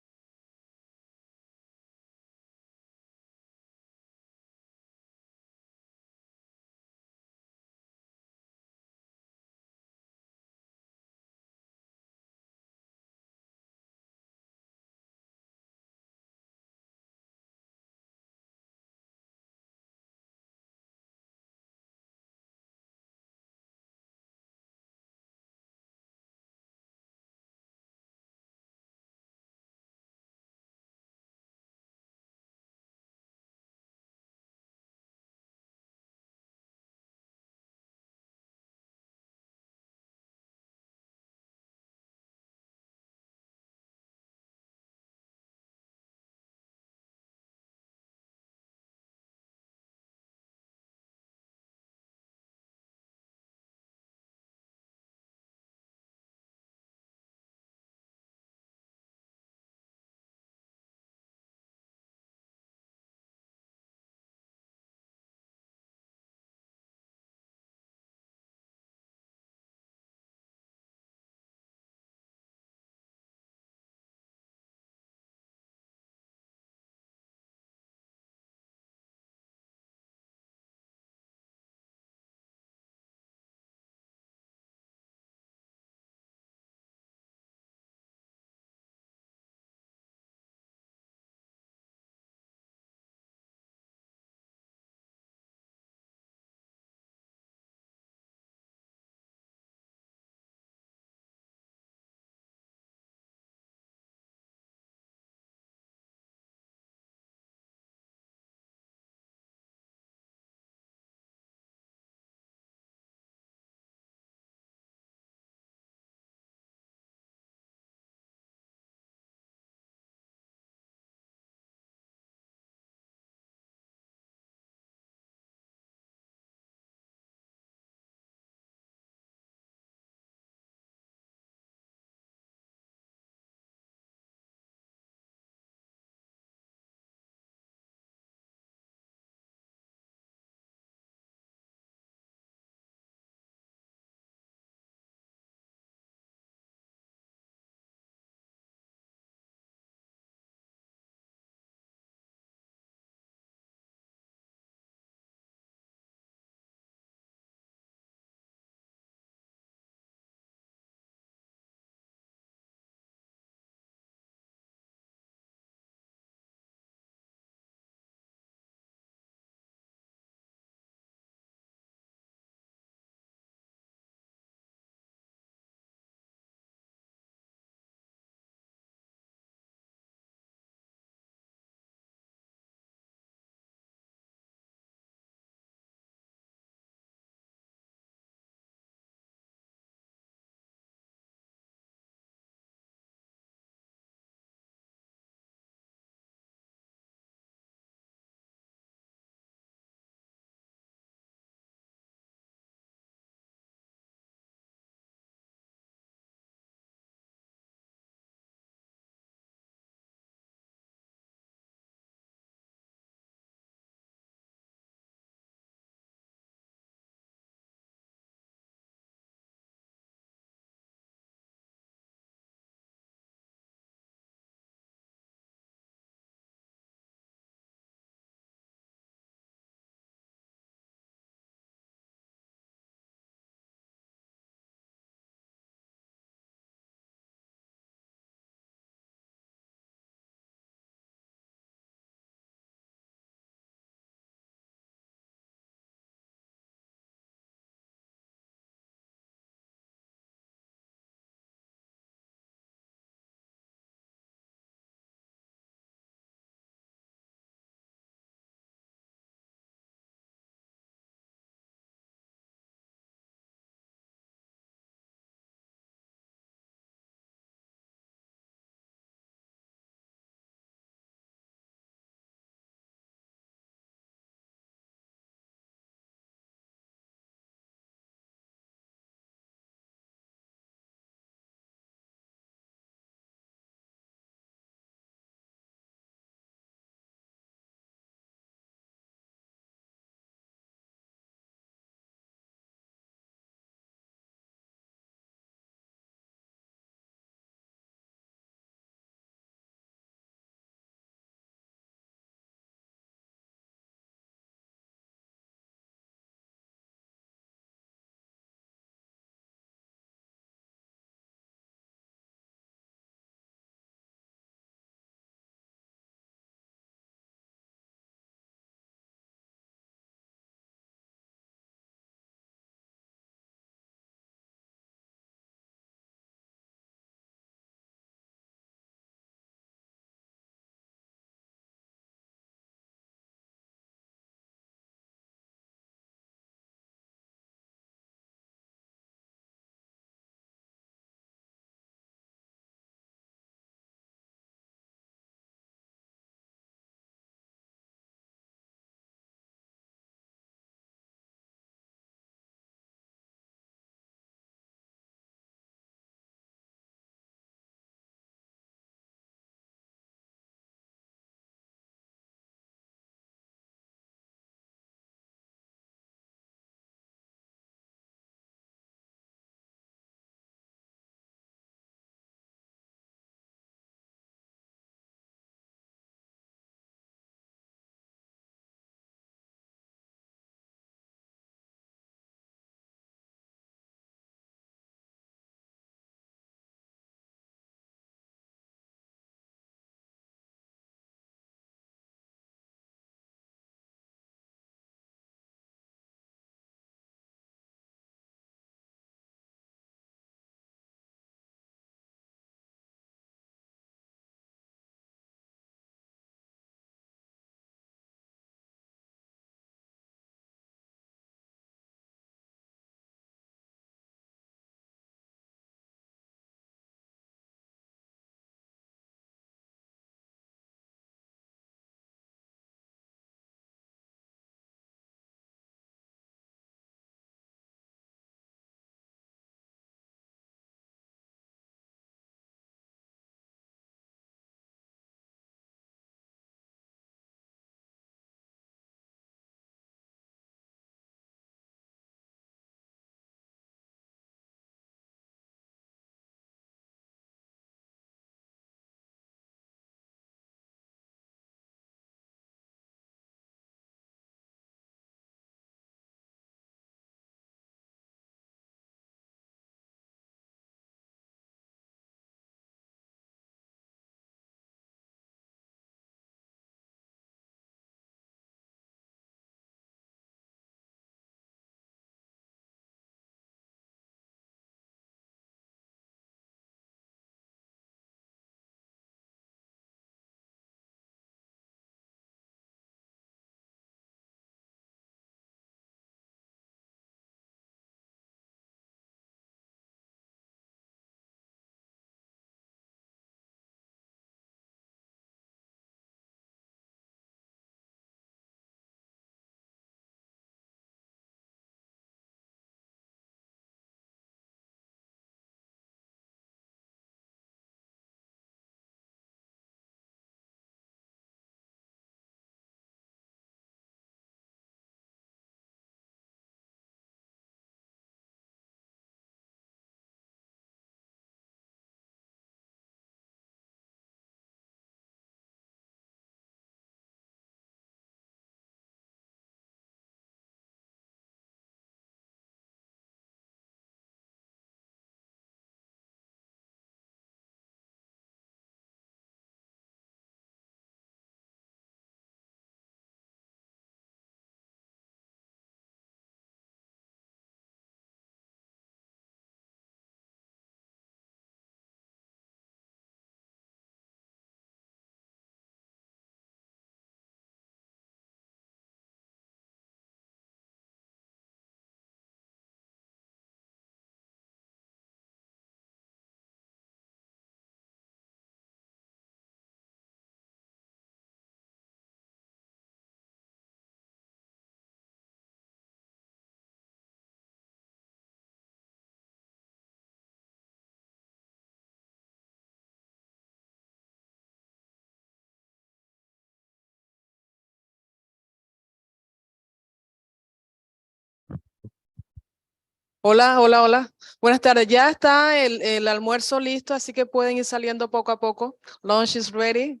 Hola, hola, hola. Buenas tardes. Ya está el almuerzo listo, así que pueden ir saliendo poco a poco. Lunch is ready.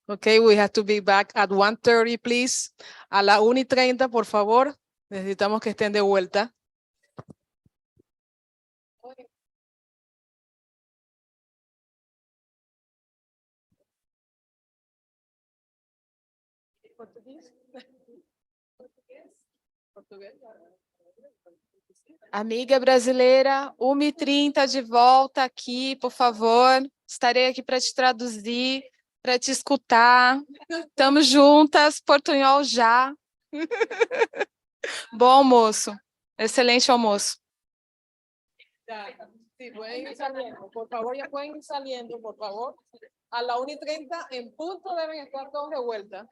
Okay, we have to be back at 1:30, please. A la 1:30, por favor. Necesitamos que estén de vuelta. Amiga brasileira, 1:30 de volta aqui, por favor. Estarei aqui para te traduzir, para te escutar. Estamos juntas, portunhol já. Bom almoço. Excelente almoço. Sí, pueden ir saliendo. Por favor, ya pueden ir saliendo, por favor. A la 1:30 en punto deben estar todos de vuelta.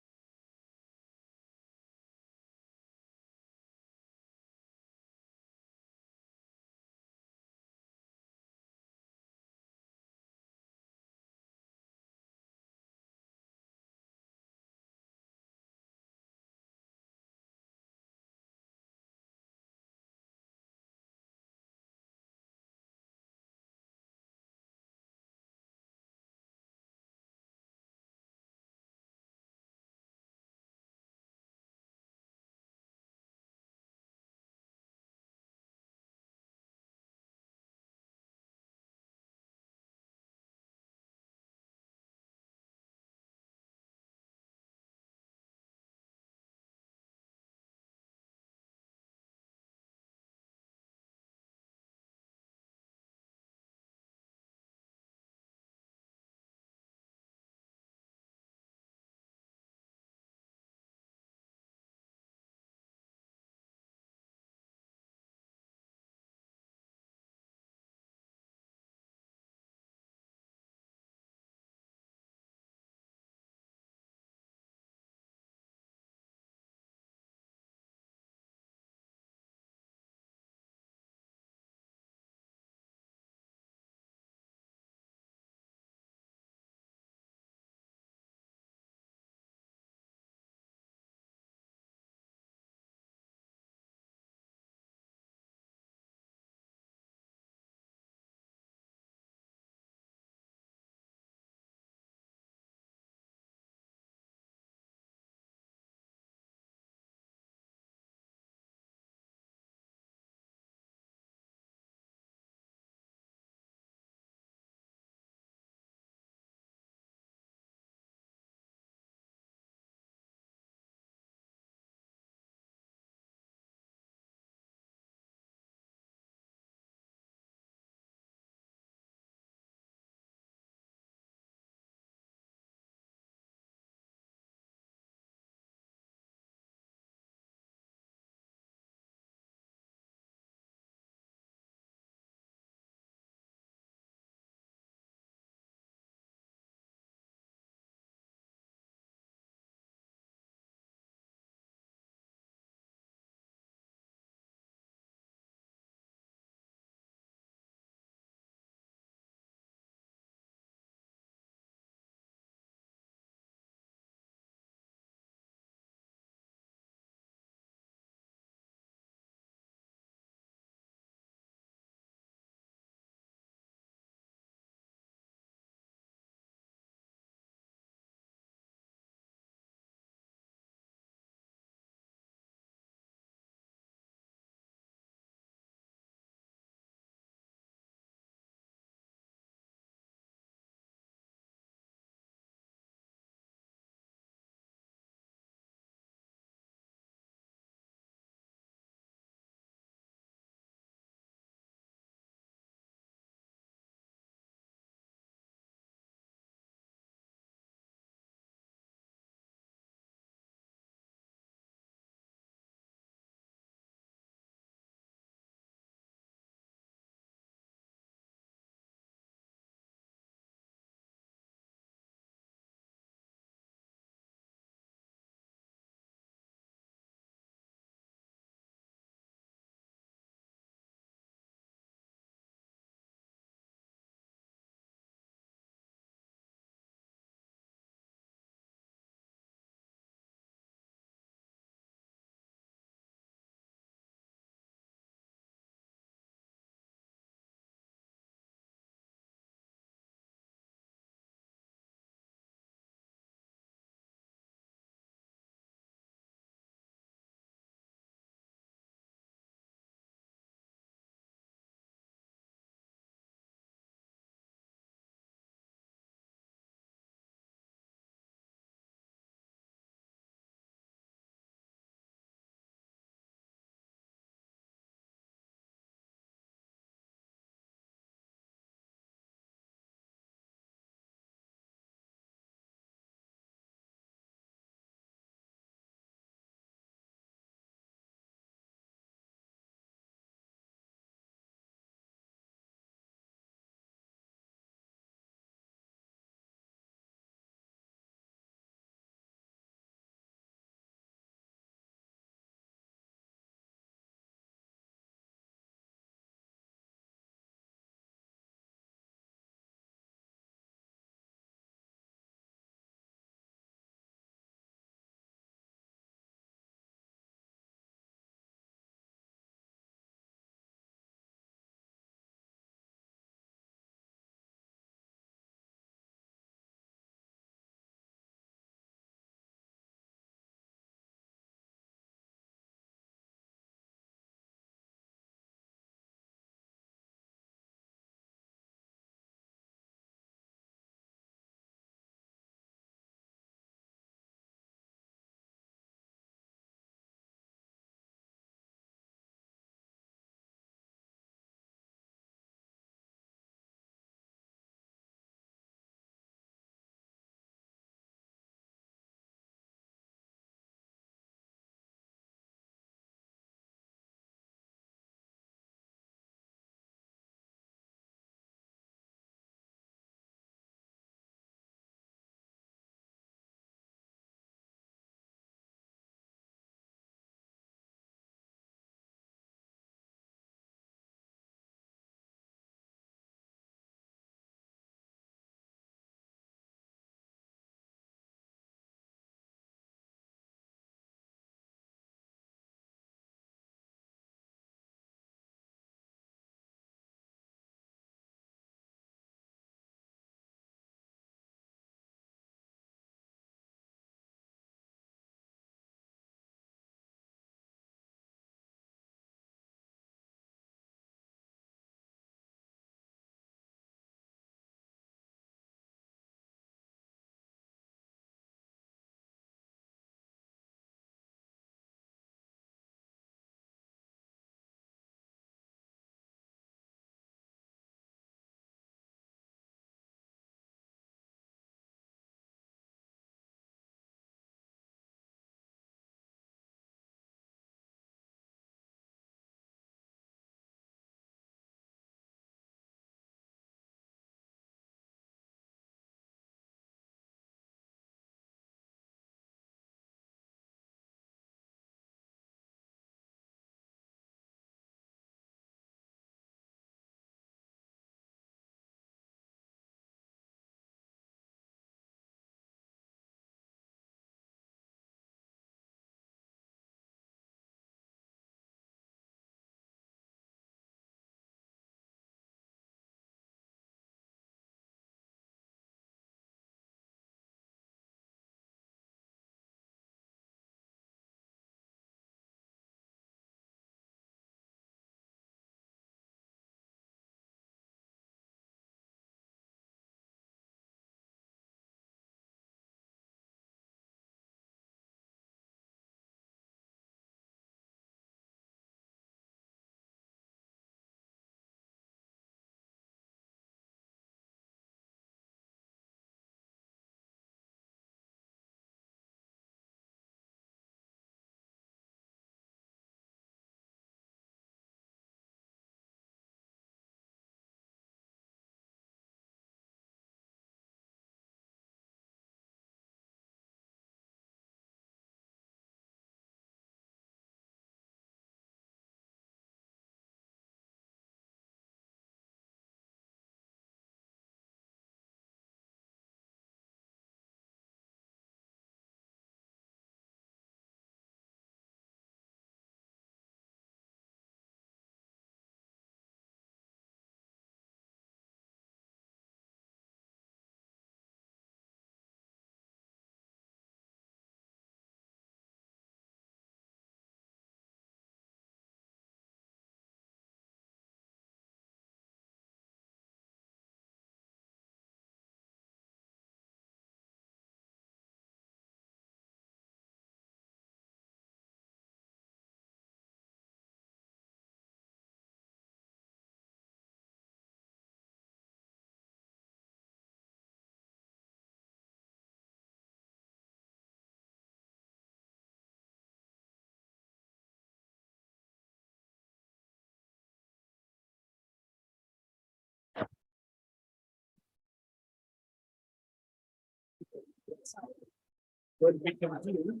What we can do,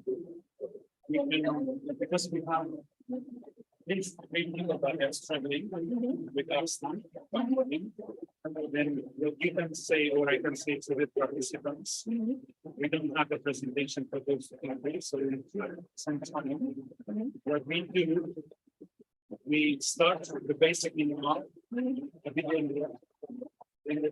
we can, because we have these three people that are struggling with our son, then you can say, or I can say to the participants, we don't have a presentation for those countries, so in some time, what we do, we start the basic in a video in the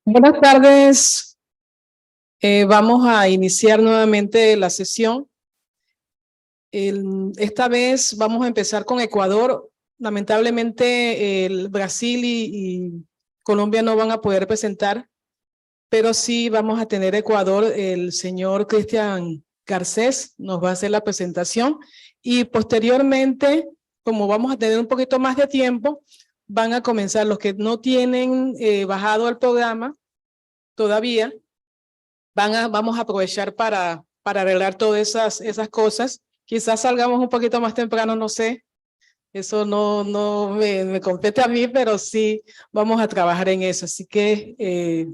Buenas tardes. Vamos a iniciar nuevamente la sesión. Esta vez vamos a empezar con Ecuador. Lamentablemente el Brasil y Colombia no van a poder presentar, pero sí vamos a tener Ecuador. El señor Cristian Garcés nos va a hacer la presentación y posteriormente, como vamos a tener un poquito más de tiempo, van a comenzar los que no tienen bajado el programa todavía. Vamos a aprovechar para arreglar todas esas cosas. Quizás salgamos un poquito más temprano, no sé. Eso no me compete a mí, pero sí vamos a trabajar en eso. Así que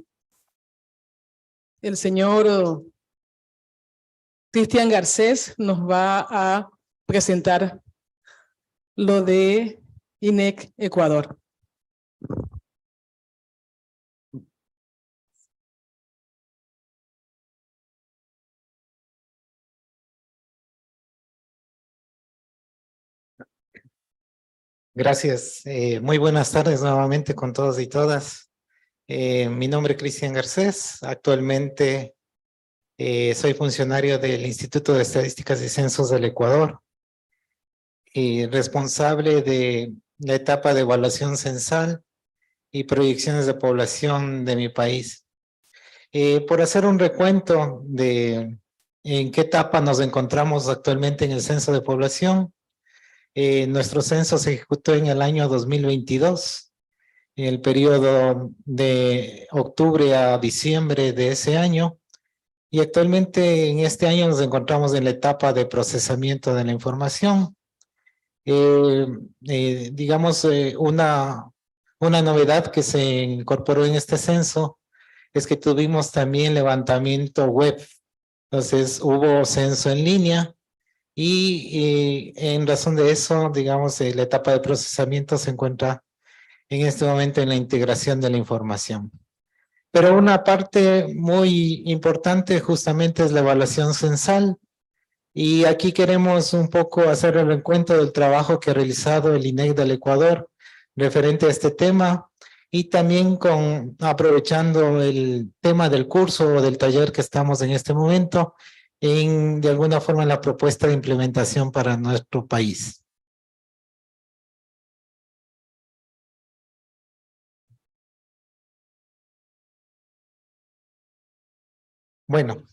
el señor Cristian Garcés nos va a presentar lo de INEC Ecuador. Gracias. Muy buenas tardes nuevamente con todos y todas. Mi nombre es Cristian Garcés. Actualmente soy funcionario del Instituto de Estadísticas y Censos del Ecuador y responsable de la etapa de evaluación censal y proyecciones de población de mi país. Por hacer un recuento de en qué etapa nos encontramos actualmente en el censo de población, nuestro censo se ejecutó en el año 2022, en el periodo de octubre a diciembre de ese año, y actualmente en este año nos encontramos en la etapa de procesamiento de la información. Digamos, una novedad que se incorporó en este censo es que tuvimos también levantamiento web. Entonces hubo censo en línea y en razón de eso, digamos, la etapa de procesamiento se encuentra en este momento en la integración de la información. Pero una parte muy importante justamente es la evaluación censal. Y aquí queremos un poco hacer el recuento del trabajo que ha realizado el INEC del Ecuador referente a este tema y también aprovechando el tema del curso o del taller que estamos en este momento, de alguna forma en la propuesta de implementación para nuestro país. Bueno,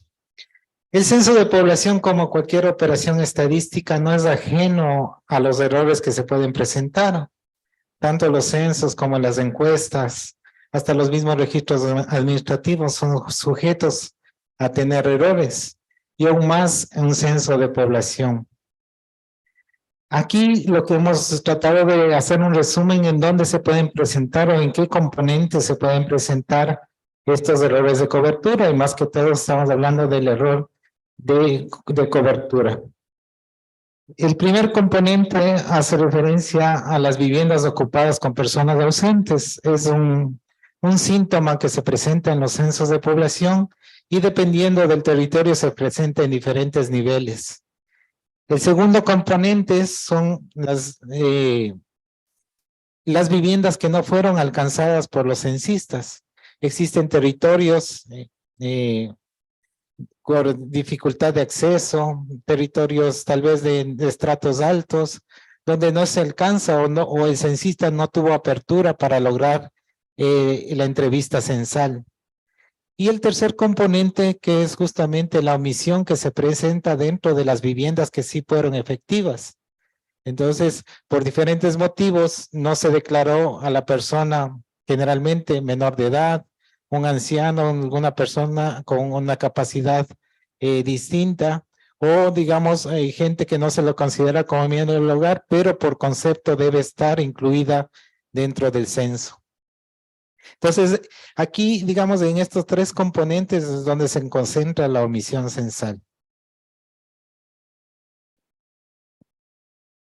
el censo de población, como cualquier operación estadística, no es ajeno a los errores que se pueden presentar. Tanto los censos como las encuestas, hasta los mismos registros administrativos son sujetos a tener errores, y aún más un censo de población. Aquí lo que hemos tratado de hacer un resumen en dónde se pueden presentar o en qué componentes se pueden presentar estos errores de cobertura, y más que todo estamos hablando del error de cobertura. El primer componente hace referencia a las viviendas ocupadas con personas ausentes. Es un síntoma que se presenta en los censos de población y dependiendo del territorio se presenta en diferentes niveles. El segundo componente son las viviendas que no fueron alcanzadas por los censistas. Existen territorios por dificultad de acceso, territorios tal vez de estratos altos, donde no se alcanza o el censista no tuvo apertura para lograr la entrevista censal. Y el tercer componente, que es justamente la omisión que se presenta dentro de las viviendas que sí fueron efectivas. Entonces, por diferentes motivos, no se declaró a la persona generalmente menor de edad, un anciano, alguna persona con una capacidad distinta, o digamos, hay gente que no se lo considera como miembro del hogar, pero por concepto debe estar incluida dentro del censo. Entonces, aquí, digamos, en estos tres componentes es donde se concentra la omisión censal.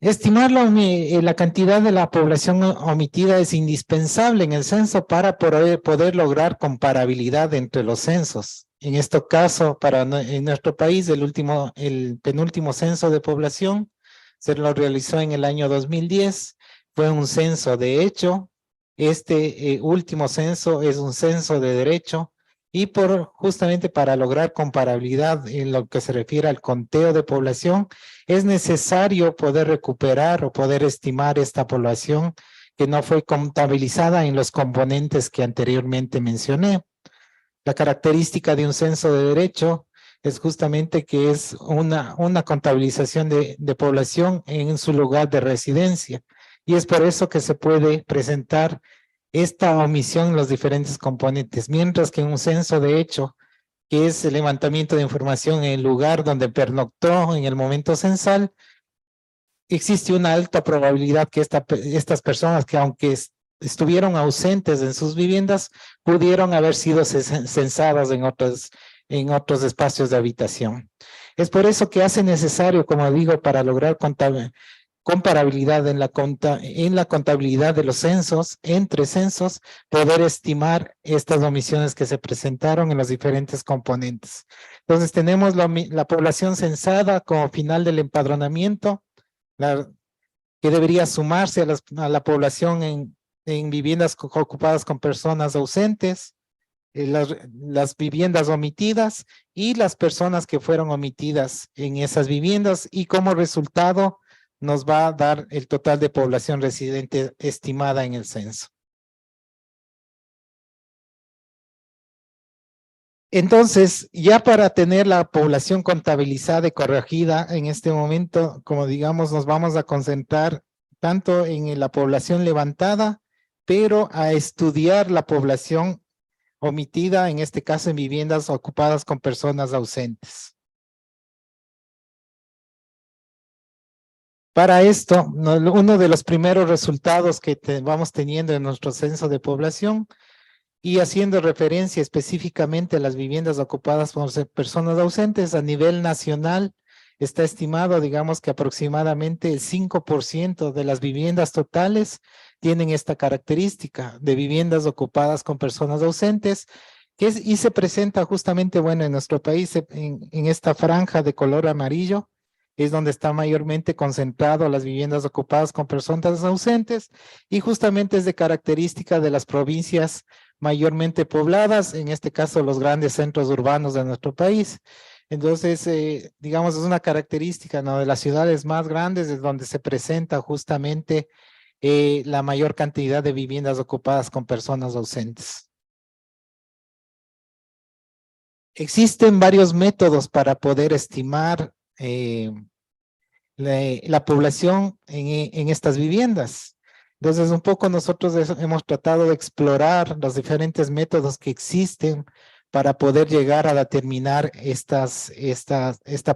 Estimar la cantidad de la población omitida es indispensable en el censo para poder lograr comparabilidad entre los censos. En este caso, en nuestro país, el penúltimo censo de población se lo realizó en el año 2010. Fue un censo de hecho este último censo es un censo de derecho y justamente para lograr comparabilidad en lo que se refiere al conteo de población, es necesario poder recuperar o poder estimar esta población que no fue contabilizada en los componentes que anteriormente mencioné. La característica de un censo de derecho es justamente que es una contabilización de población en su lugar de residencia. Y es por eso que se puede presentar esta omisión en los diferentes componentes, mientras que en un censo de hecho, que es el levantamiento de información en el lugar donde pernoctó en el momento censal, existe una alta probabilidad que estas personas que aunque estuvieron ausentes en sus viviendas, pudieron haber sido censadas en otros espacios de habitación. Es por eso que hace necesario, como digo, para lograr comparabilidad en la contabilidad de los censos, entre censos, poder estimar estas omisiones que se presentaron en los diferentes componentes. Entonces tenemos la población censada como final del empadronamiento, que debería sumarse a la población en viviendas ocupadas con personas ausentes, las viviendas omitidas y las personas que fueron omitidas en esas viviendas, y como resultado nos va a dar el total de población residente estimada en el censo. Entonces, ya para tener la población contabilizada y corregida, en este momento, como digamos, nos vamos a concentrar tanto en la población levantada, pero a estudiar la población omitida, en este caso en viviendas ocupadas con personas ausentes. Para esto, uno de los primeros resultados que vamos teniendo en nuestro censo de población, y haciendo referencia específicamente a las viviendas ocupadas por personas ausentes, a nivel nacional está estimado, digamos, que aproximadamente el 5% de las viviendas totales tienen esta característica de viviendas ocupadas con personas ausentes, y se presenta justamente, bueno, en nuestro país, en esta franja de color amarillo, es donde está mayormente concentrado las viviendas ocupadas con personas ausentes, y justamente es de característica de las provincias mayormente pobladas, en este caso los grandes centros urbanos de nuestro país. Entonces, digamos, es una característica, ¿no?, de las ciudades más grandes, es donde se presenta justamente la mayor cantidad de viviendas ocupadas con personas ausentes. Existen varios métodos para poder estimar la población en estas viviendas. Entonces, un poco nosotros hemos tratado de explorar los diferentes métodos que existen para poder llegar a determinar esta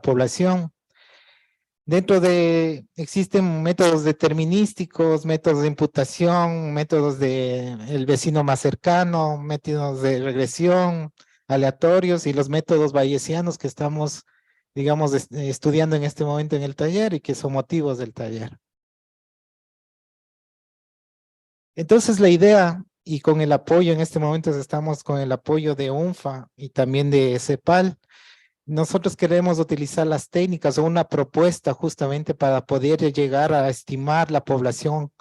población. Existen métodos determinísticos, métodos de imputación, métodos de el vecino más cercano, métodos de regresión, aleatorios, y los métodos bayesianos que estamos, digamos, estudiando en este momento en el taller y que son motivos del taller. Entonces la idea, y con el apoyo, en este momento estamos con el apoyo de UNFA y también de CEPAL, nosotros queremos utilizar las técnicas o una propuesta justamente para poder llegar a estimar la población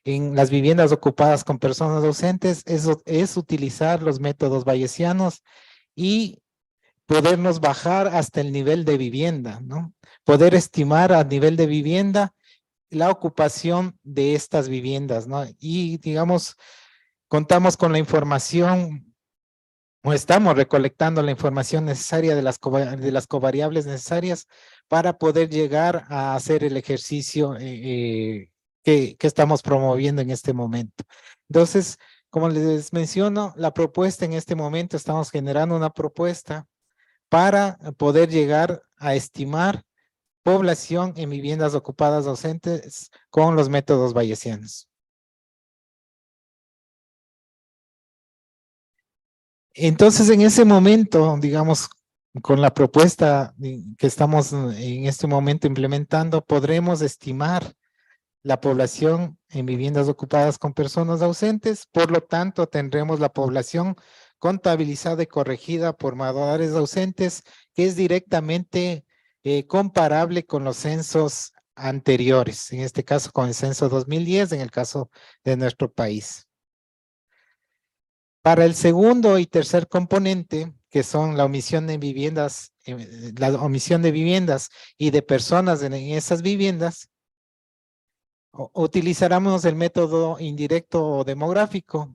en las viviendas ocupadas con personas ausentes, es utilizar los métodos bayesianos y podernos bajar hasta el nivel de vivienda, ¿no? Poder estimar a nivel de vivienda la ocupación de estas viviendas, ¿no? Y digamos, contamos con la información, o estamos recolectando la información necesaria de las covariables necesarias para poder llegar a hacer el ejercicio que estamos promoviendo en este momento. Entonces, como les menciono, la propuesta en este momento, estamos generando una propuesta para poder llegar a estimar población en viviendas ocupadas ausentes con los métodos bayesianos. Entonces, en ese momento, digamos, con la propuesta que estamos en este momento implementando, podremos estimar la población en viviendas ocupadas con personas ausentes. Por lo tanto, tendremos la población contabilizada y corregida por moradores ausentes, que es directamente comparable con los censos anteriores, en este caso con el censo 2010, en el caso de nuestro país. Para el segundo y tercer componente, que son la omisión de viviendas y de personas en esas viviendas, utilizaremos el método indirecto o demográfico,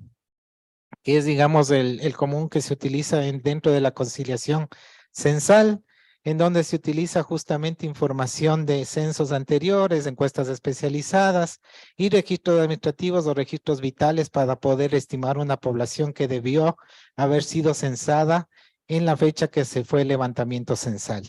que es, digamos, el común que se utiliza dentro de la conciliación censal, en donde se utiliza justamente información de censos anteriores, encuestas especializadas y registros administrativos o registros vitales para poder estimar una población que debió haber sido censada en la fecha que se fue el levantamiento censal.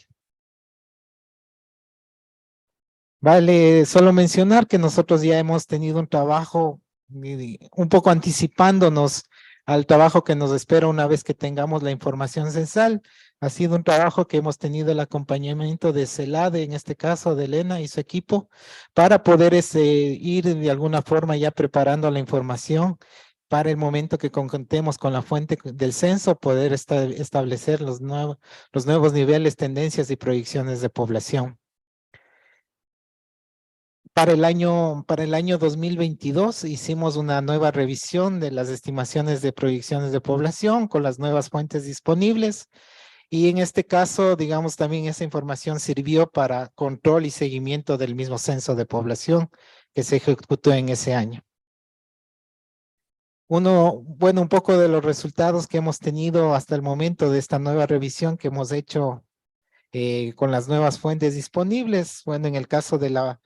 Vale, solo mencionar que nosotros ya hemos tenido un trabajo un poco anticipándonos al trabajo que nos espera una vez que tengamos la información censal. Ha sido un trabajo que hemos tenido el acompañamiento de CELADE, en este caso de Elena y su equipo, para poder ir de alguna forma ya preparando la información para el momento que contemos con la fuente del censo, poder establecer los nuevos niveles, tendencias y proyecciones de población. Para el año 2022 hicimos una nueva revisión de las estimaciones de proyecciones de población con las nuevas fuentes disponibles, y en este caso, digamos, también esa información sirvió para control y seguimiento del mismo censo de población que se ejecutó en ese año. Un poco de los resultados que hemos tenido hasta el momento de esta nueva revisión que hemos hecho con las nuevas fuentes disponibles. Bueno, en el caso de la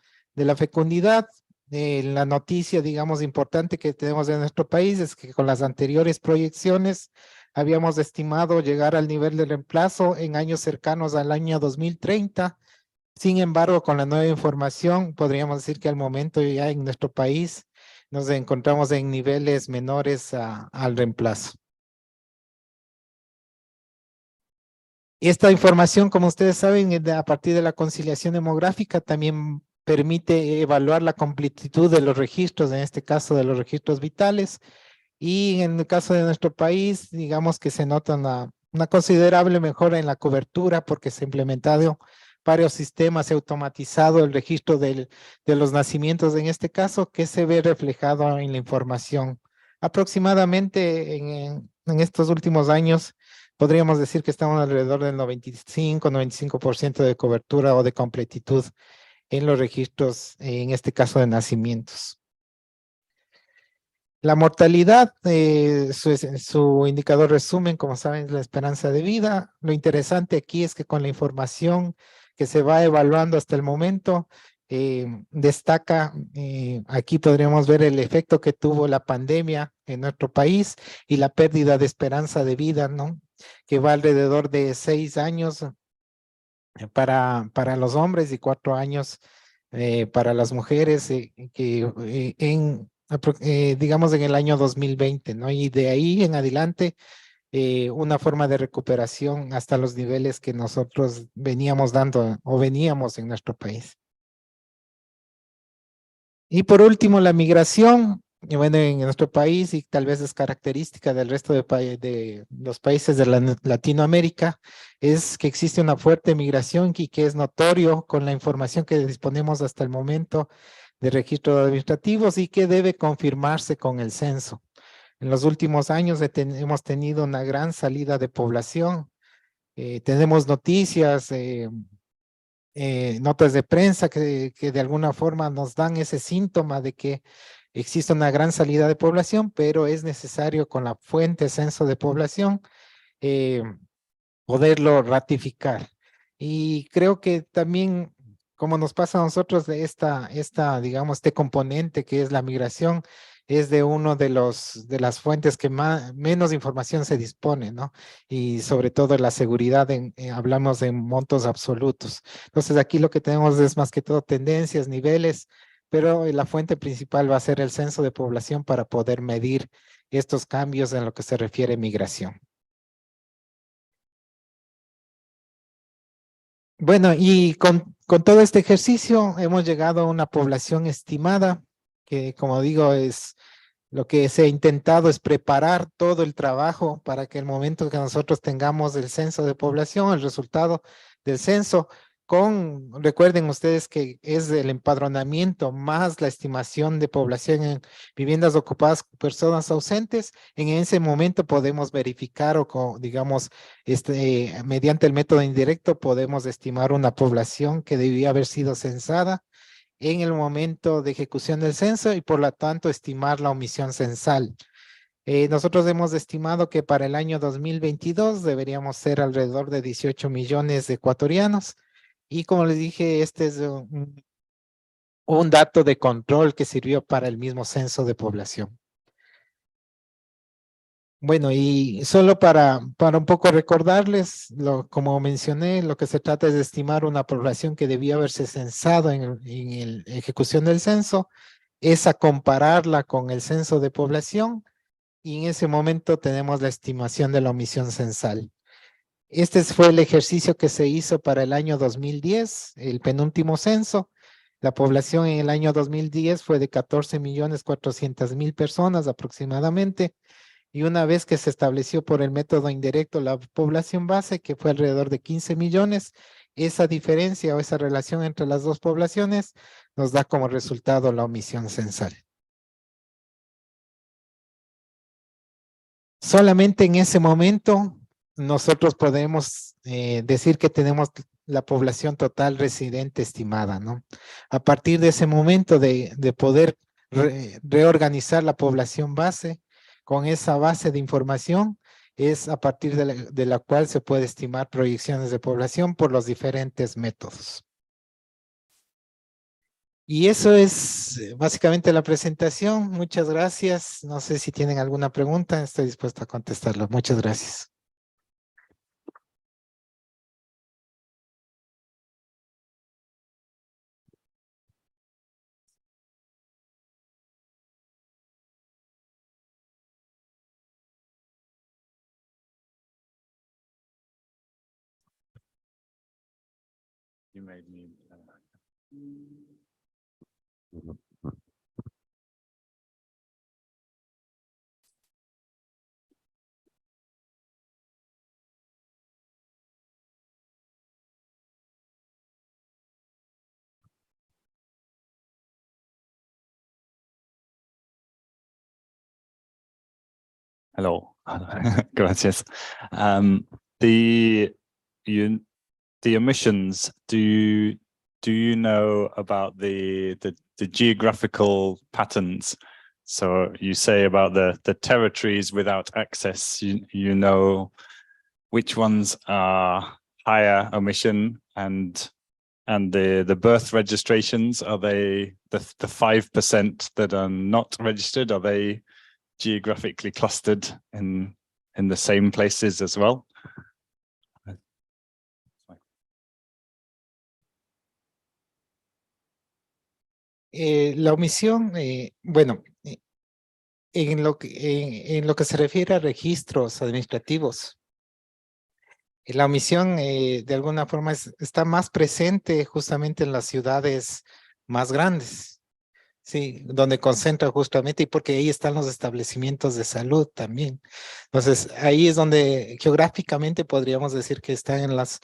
fecundidad, la noticia, digamos, importante que tenemos en nuestro país es que con las anteriores proyecciones habíamos estimado llegar al nivel de reemplazo en años cercanos al año 2030. Sin embargo, con la nueva información, podríamos decir que al momento ya en nuestro país nos encontramos en niveles menores al reemplazo. Esta información, como ustedes saben, a partir de la conciliación demográfica, también permite evaluar la completitud de los registros, en este caso de los registros vitales, y en el caso de nuestro país, digamos que se nota una considerable mejora en la cobertura porque se ha implementado varios sistemas, se ha automatizado el registro de los nacimientos en este caso, que se ve reflejado en la información. Aproximadamente en estos últimos años, podríamos decir que estamos alrededor del 95% de cobertura o de completitud en los registros, en este caso de nacimientos. La mortalidad, su indicador resumen, como saben, es la esperanza de vida. Lo interesante aquí es que con la información que se va evaluando hasta el momento, destaca, aquí podríamos ver el efecto que tuvo la pandemia en nuestro país y la pérdida de esperanza de vida, ¿no? Que va alrededor de 6 años para los hombres y 4 años para las mujeres, digamos en el año 2020, ¿no? Y de ahí en adelante, una forma de recuperación hasta los niveles que nosotros veníamos dando o veníamos en nuestro país. Y por último, la migración, bueno, en nuestro país, y tal vez es característica del resto de los países de Latinoamérica, es que existe una fuerte migración y que es notorio con la información que disponemos hasta el momento de registros administrativos y que debe confirmarse con el censo. En los últimos años hemos tenido una gran salida de población. Tenemos noticias, notas de prensa que de alguna forma nos dan ese síntoma de que existe una gran salida de población, pero es necesario con la fuente censo de población poderlo ratificar. Y creo que también, como nos pasa a nosotros de digamos, este componente que es la migración, es de uno de las fuentes que menos información se dispone, ¿no? Y sobre todo la seguridad, hablamos de montos absolutos. Entonces aquí lo que tenemos es más que todo tendencias, niveles, pero la fuente principal va a ser el censo de población para poder medir estos cambios en lo que se refiere a migración. Bueno, y con todo este ejercicio hemos llegado a una población estimada, que como digo, es lo que se ha intentado es preparar todo el trabajo para que el momento que nosotros tengamos el censo de población, el resultado del censo, recuerden ustedes que es el empadronamiento más la estimación de población en viviendas ocupadas por personas ausentes. En ese momento podemos verificar digamos, mediante el método indirecto podemos estimar una población que debía haber sido censada en el momento de ejecución del censo y por lo tanto estimar la omisión censal. Nosotros hemos estimado que para el año 2022 deberíamos ser alrededor de 18 millones de ecuatorianos. Y como les dije, este es un dato de control que sirvió para el mismo censo de población. Bueno, y solo para un poco recordarles, como mencioné, lo que se trata es de estimar una población que debía haberse censado en la ejecución del censo, es a compararla con el censo de población, y en ese momento tenemos la estimación de la omisión censal. Este fue el ejercicio que se hizo para el año 2010, el penúltimo censo. La población en el año 2010 fue de 14.400.000 personas aproximadamente. Y una vez que se estableció por el método indirecto la población base, que fue alrededor de 15 millones, esa diferencia o esa relación entre las dos poblaciones nos da como resultado la omisión censal. Solamente en ese momento nosotros podemos decir que tenemos la población total residente estimada, ¿no? A partir de ese momento de poder reorganizar la población base, con esa base de información, es a partir de la cual se puede estimar proyecciones de población por los diferentes métodos. Y eso es básicamente la presentación. Muchas gracias. No sé si tienen alguna pregunta. Estoy dispuesto a contestarlo. Muchas gracias. You made me. Hello, gracias. The emissions. Do you know about the geographical patterns? So you say about the territories without access. You know which ones are higher emission, and the birth registrations, are they the 5% that are not registered? Are they geographically clustered in the same places as well? La omisión, bueno, en lo que se refiere a registros administrativos, la omisión de alguna forma está más presente justamente en las ciudades más grandes, sí, donde concentra justamente, y porque ahí están los establecimientos de salud también. Entonces, ahí es donde geográficamente podríamos decir que están en las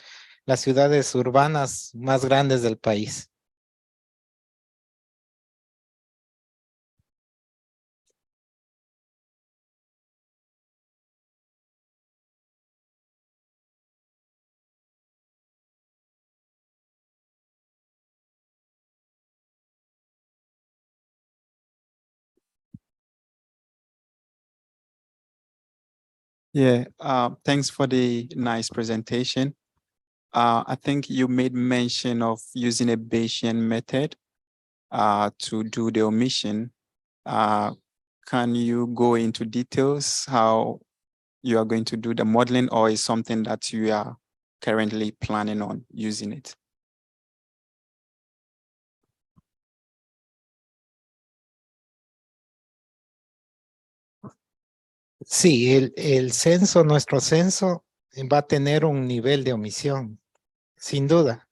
ciudades urbanas más grandes del país. Yeah, thanks for the nice presentation. I think you made mention of using a Bayesian method to do the omission. Can you go into details how you are going to do the modeling, or is something that you are currently planning on using it? Sí, el censo, nuestro censo va a tener un nivel de omisión, sin duda,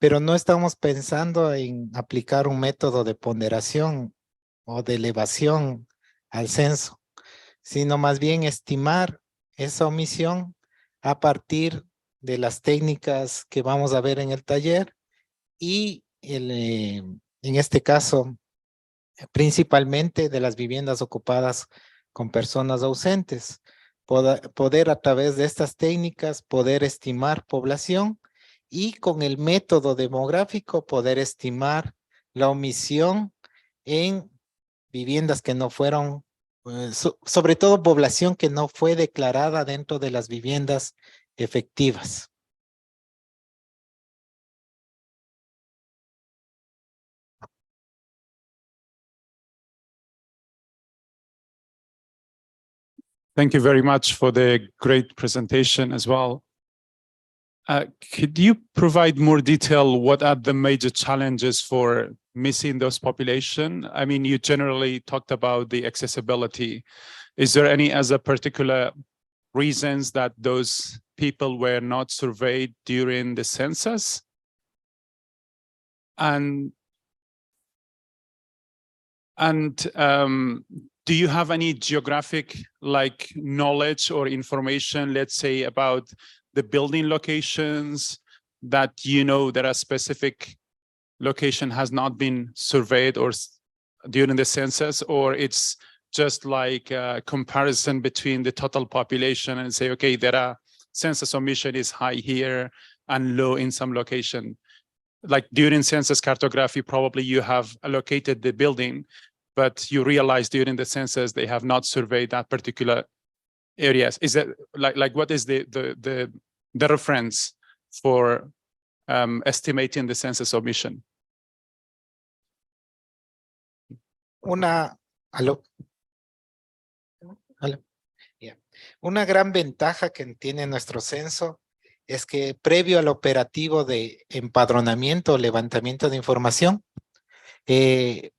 pero no estamos pensando en aplicar un método de ponderación o de elevación al censo, sino más bien estimar esa omisión a partir de las técnicas que vamos a ver en el taller y en este caso principalmente de las viviendas ocupadas con personas ausentes. Poder a través de estas técnicas poder estimar población y con el método demográfico poder estimar la omisión en viviendas que no fueron, sobre todo población que no fue declarada dentro de las viviendas efectivas. Thank you very much for the great presentation as well. Could you provide more detail? What are the major challenges for missing those population? I mean, you generally talked about the accessibility. Is there any other particular reasons that those people were not surveyed during the census? And do you have any geographic like knowledge or information, let's say about the building locations that you know there are specific location has not been surveyed or during the census, or it's just like a comparison between the total population and say, okay, there are census omission is high here and low in some location. Like during census cartography, probably you have allocated the building, but you realize during the census they have not surveyed that particular areas. Is that like what is the reference for estimating the census omission? Una gran ventaja que tiene nuestro censo es que previo al operativo de empadronamiento o levantamiento de información,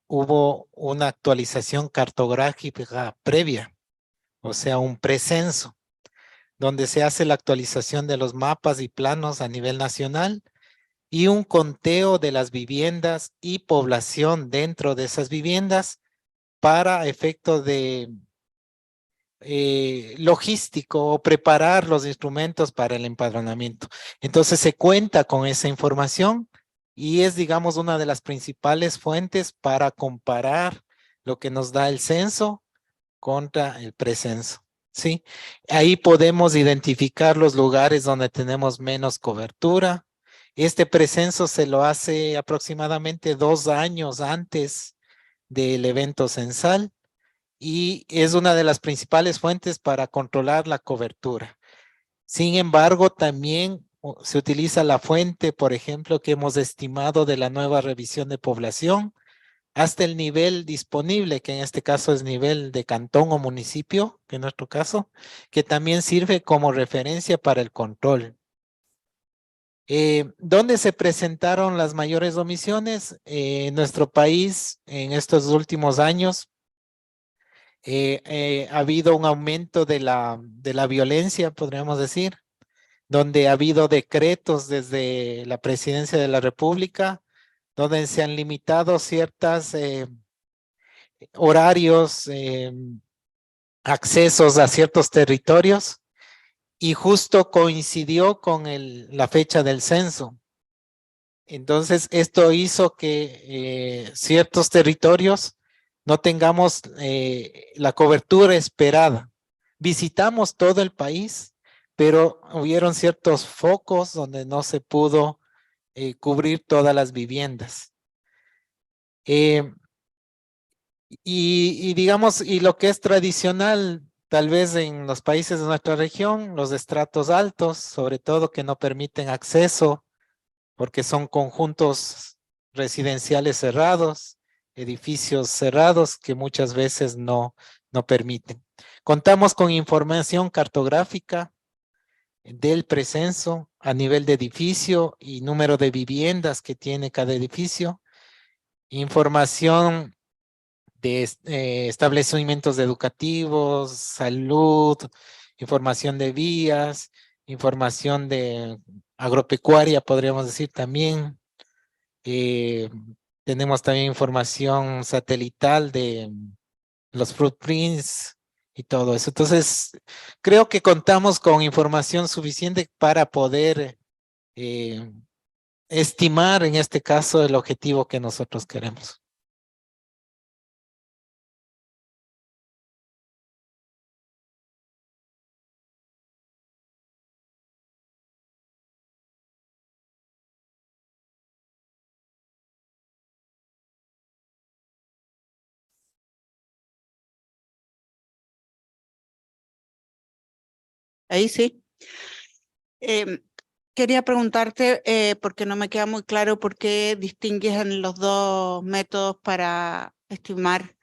hubo una actualización cartográfica previa, o sea, un precenso, donde se hace la actualización de los mapas y planos a nivel nacional y un conteo de las viviendas y población dentro de esas viviendas para efecto de logístico o preparar los instrumentos para el empadronamiento. Entonces se cuenta con esa información y es, digamos, una de las principales fuentes para comparar lo que nos da el censo contra el precenso, ¿sí? Ahí podemos identificar los lugares donde tenemos menos cobertura. Este precenso se lo hace aproximadamente 2 años antes del evento censal y es una de las principales fuentes para controlar la cobertura. Sin embargo, también se utiliza la fuente, por ejemplo, que hemos estimado de la nueva revisión de población hasta el nivel disponible, que en este caso es nivel de cantón o municipio, que en nuestro caso, que también sirve como referencia para el control. ¿Dónde se presentaron las mayores omisiones? En nuestro país, en estos últimos años, ha habido un aumento de la violencia, podríamos decir, donde ha habido decretos desde la Presidencia de la República, donde se han limitado ciertos horarios, accesos a ciertos territorios, y justo coincidió con la fecha del censo. Entonces, esto hizo que ciertos territorios no tengamos la cobertura esperada. Visitamos todo el país, pero hubieron ciertos focos donde no se pudo cubrir todas las viviendas. Y digamos, y lo que es tradicional, tal vez en los países de nuestra región, los estratos altos, sobre todo que no permiten acceso, porque son conjuntos residenciales cerrados, edificios cerrados que muchas veces no permiten. Contamos con información cartográfica del precenso a nivel de edificio y número de viviendas que tiene cada edificio, información de establecimientos educativos, salud, información de vías, información de agropecuaria, podríamos decir también. Tenemos también información satelital de los footprints, y todo eso. Entonces, creo que contamos con información suficiente para poder estimar en este caso el objetivo que nosotros queremos. Ahí sí. Quería preguntarte, porque no me queda muy claro por qué distingues en los dos métodos para estimar,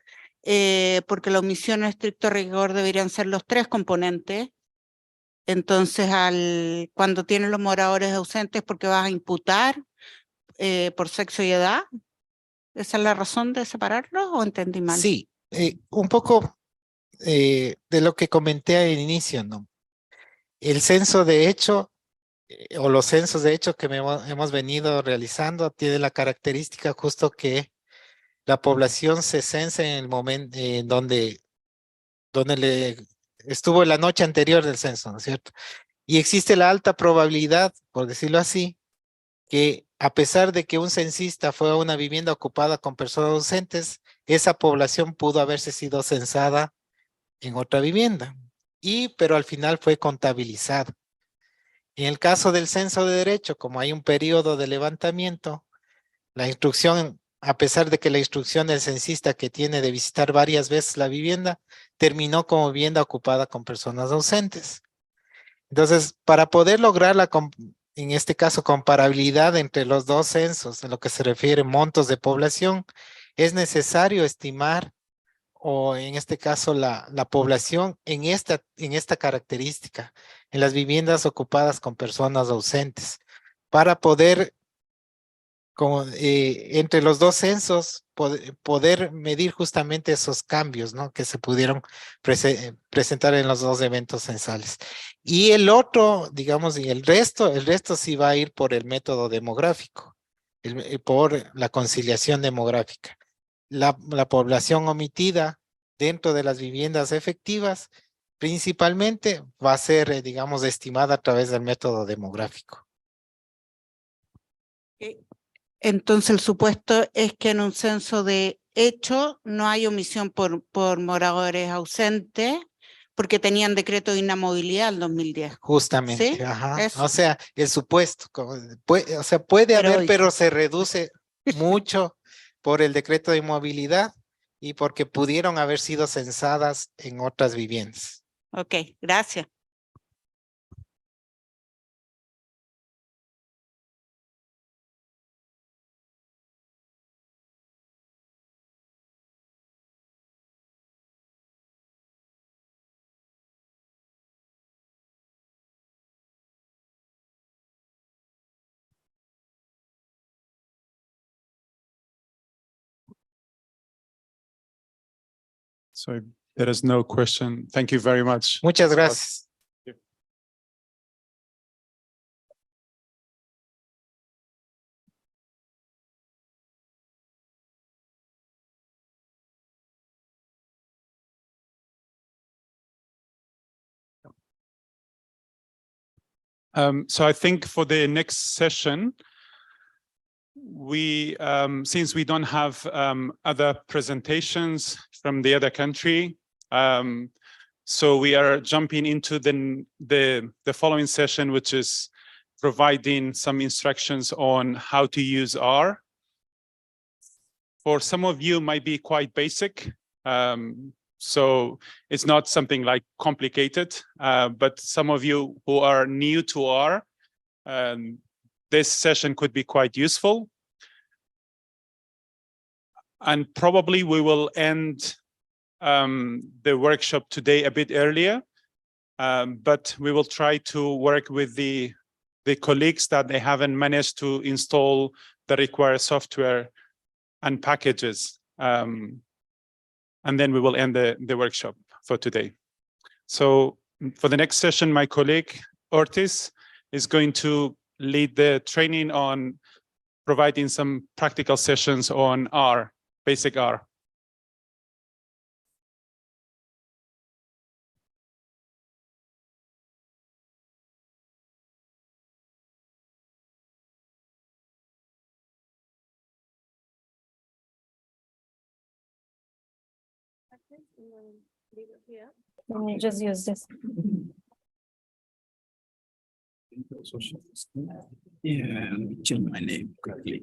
porque la omisión en estricto rigor deberían ser los tres componentes. Entonces, cuando tienes los moradores ausentes, porque vas a imputar por sexo y edad. ¿Esa es la razón de separarlos o entendí mal? Sí, un poco de lo que comenté al inicio, ¿no? El censo de hecho, o los censos de hecho que hemos venido realizando, tiene la característica justo que la población se censa en el momento en donde estuvo la noche anterior del censo, ¿no es cierto? Y existe la alta probabilidad, por decirlo así, que a pesar de que un censista fue a una vivienda ocupada con personas ausentes, esa población pudo haberse sido censada en otra vivienda, pero al final fue contabilizada. En el caso del censo de derecho, como hay un periodo de levantamiento, la instrucción, a pesar de que la instrucción del censista que tiene de visitar varias veces la vivienda, terminó como vivienda ocupada con personas ausentes. Entonces, para poder lograr en este caso, comparabilidad entre los dos censos, en lo que se refiere a montos de población, es necesario estimar, o en este caso, la población en esta característica, en las viviendas ocupadas con personas ausentes, para poder entre los dos censos, poder medir justamente esos cambios, ¿no? Que se pudieron presentar en los dos eventos censales. Y el otro, digamos, y el resto sí va a ir por el método demográfico, por la conciliación demográfica. La población omitida dentro de las viviendas efectivas, principalmente va a ser, digamos, estimada a través del método demográfico. Entonces, el supuesto es que en un censo de hecho no hay omisión por moradores ausentes porque tenían decreto de inamovilidad en 2010. Justamente, ¿Sí? ajá. Eso. O sea, el supuesto, o sea, puede haber, pero se reduce mucho por el decreto de inmovilidad y porque pudieron haber sido censadas en otras viviendas. Ok, gracias. So there is no question. Thank you very much. Muchas gracias. So I think for the next session, since we don't have other presentations from the other country, so we are jumping into the following session, which is providing some instructions on how to use R. For some of you, might be quite basic. So it's not something like complicated, but some of you who are new to R, this session could be quite useful. And probably we will end the workshop today a bit earlier, but we will try to work with the colleagues that they haven't managed to install the required software and packages. And then we will end the workshop for today. So for the next session, my colleague Ortiz is going to lead the training on providing some practical sessions on R, basic R. Just use this. Yeah, let me change my name quickly.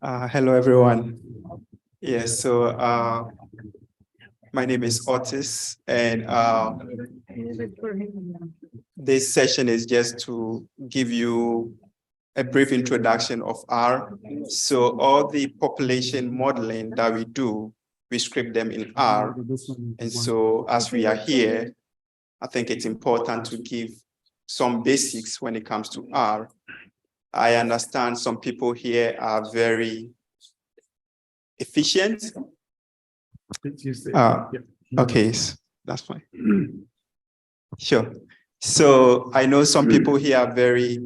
Hello, everyone. Yes, so my name is Otis, and this session is just to give you a brief introduction of R. So all the population modeling that we do, we script them in R. And so as we are here, I think it's important to give some basics when it comes to R. I understand some people here are very efficient. Okay, that's fine. Sure. So I know some people here are very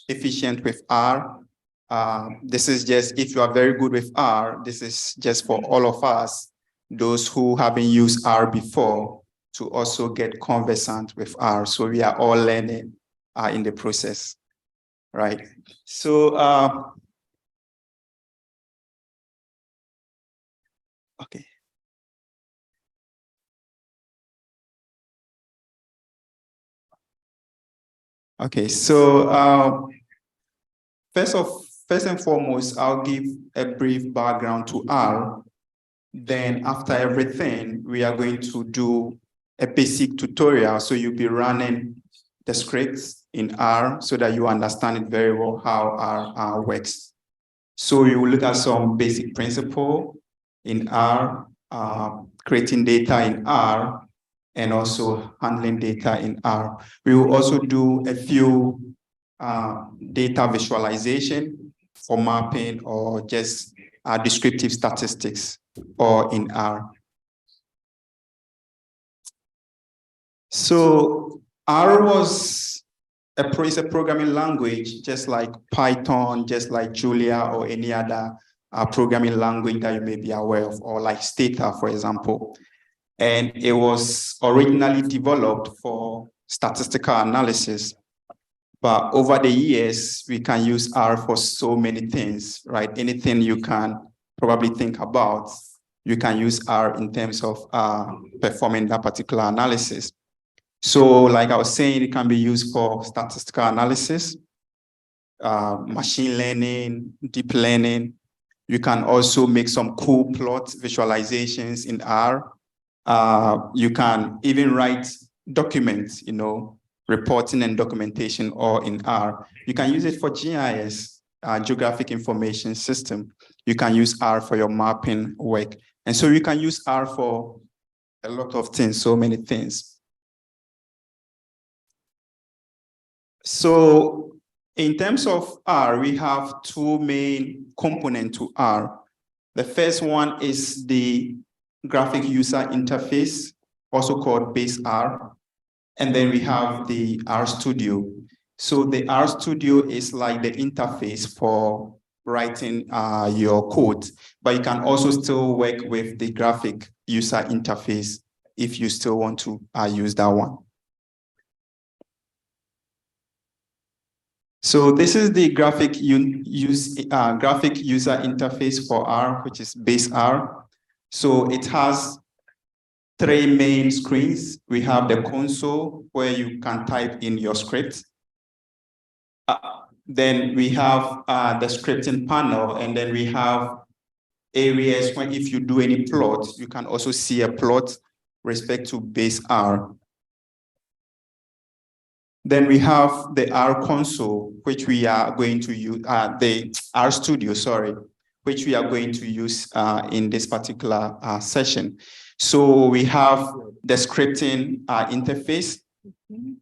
efficient with R. This is just, if you are very good with R, this is just for all of us, those who haven't used R before, to also get conversant with R. So we are all learning in the process, right? So, okay. Okay, so first and foremost, I'll give a brief background to R. Then after everything, we are going to do a basic tutorial. So you'll be running the scripts in R so that you understand it very well how R works. So you will look at some basic principle in R, creating data in R, and also handling data in R. We will also do a few data visualization for mapping or just descriptive statistics or in R. So R was is a programming language, just like Python, just like Julia or any other programming language that you may be aware of, or like Stata, for example. And it was originally developed for statistical analysis. But over the years, we can use R for so many things, right? Anything you can probably think about, you can use R in terms of performing that particular analysis. So like I was saying, it can be used for statistical analysis, machine learning, deep learning. You can also make some cool plot visualizations in R. You can even write documents, reporting and documentation all in R. You can use it for GIS, Geographic Information System. You can use R for your mapping work. And so you can use R for a lot of things, so many things. So in terms of R, we have two main components to R. The first one is the graphic user interface, also called base R. And then we have the R Studio. So the R Studio is like the interface for writing your code, but you can also still work with the graphic user interface if you still want to use that one. So this is the graphic user interface for R, which is base R. So it has three main screens. We have the console where you can type in your script. Then we have the scripting panel, and then we have areas where if you do any plot, you can also see a plot respect to base R. Then we have the R console, which we are going to use, the R studio, sorry, which we are going to use in this particular session. So we have the scripting interface.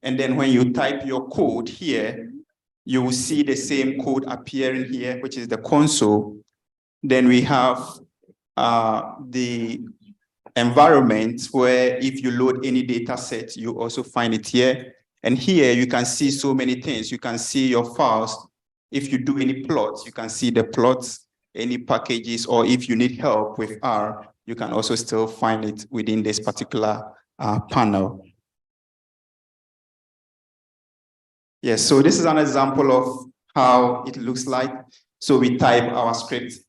And then when you type your code here, you will see the same code appearing here, which is the console. Then we have the environment where if you load any data set, you also find it here. And here you can see so many things. You can see your files. If you do any plots, you can see the plots, any packages, or if you need help with R, you can also still find it within this particular panel. Yes, so this is an example of how it looks like. So we type our script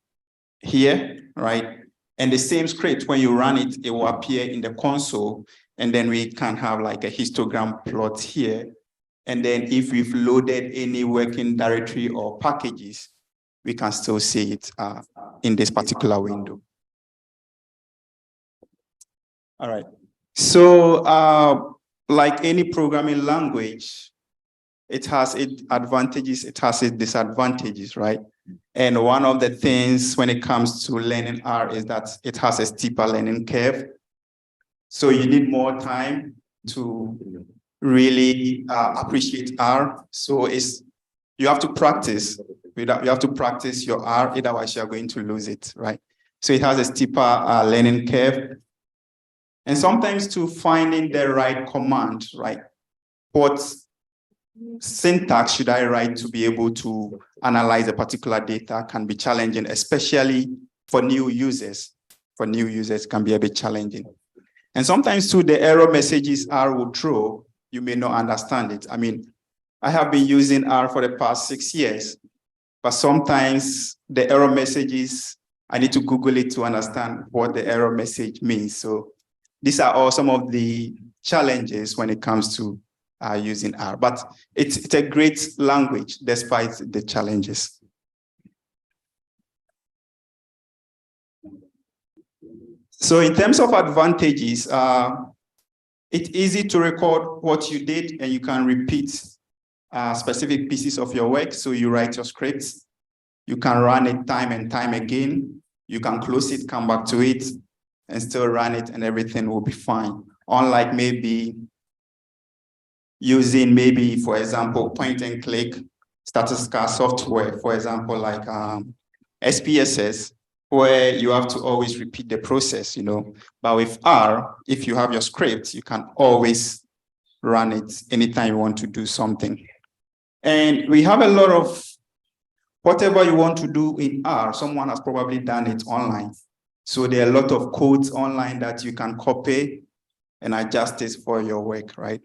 here, right? And the same script, when you run it, it will appear in the console. And then we can have like a histogram plot here. And then if we've loaded any working directory or packages, we can still see it in this particular window. All right. So like any programming language, it has its advantages, it has its disadvantages, right? And one of the things when it comes to learning R is that it has a steeper learning curve. So you need more time to really appreciate R. So you have to practice. You have to practice your R, otherwise you're going to lose it, right? So it has a steeper learning curve. And sometimes to finding the right command, right? What syntax should I write to be able to analyze a particular data can be challenging, especially for new users. For new users, can be a bit challenging. And sometimes too, the error messages R will throw, you may not understand it. I mean, I have been using R for the past 6 years, but sometimes the error messages, I need to Google it to understand what the error message means. So these are all some of the challenges when it comes to using R, but it's a great language despite the challenges. So in terms of advantages, it's easy to record what you did and you can repeat specific pieces of your work. So you write your scripts, you can run it time and time again. You can close it, come back to it, and still run it and everything will be fine. Unlike maybe using for example, point and click statistical software, for example, like SPSS, where you have to always repeat the process, you know. But with R, if you have your script, you can always run it anytime you want to do something. And we have a lot of whatever you want to do in R, someone has probably done it online. So there are a lot of codes online that you can copy and adjust it for your work, right?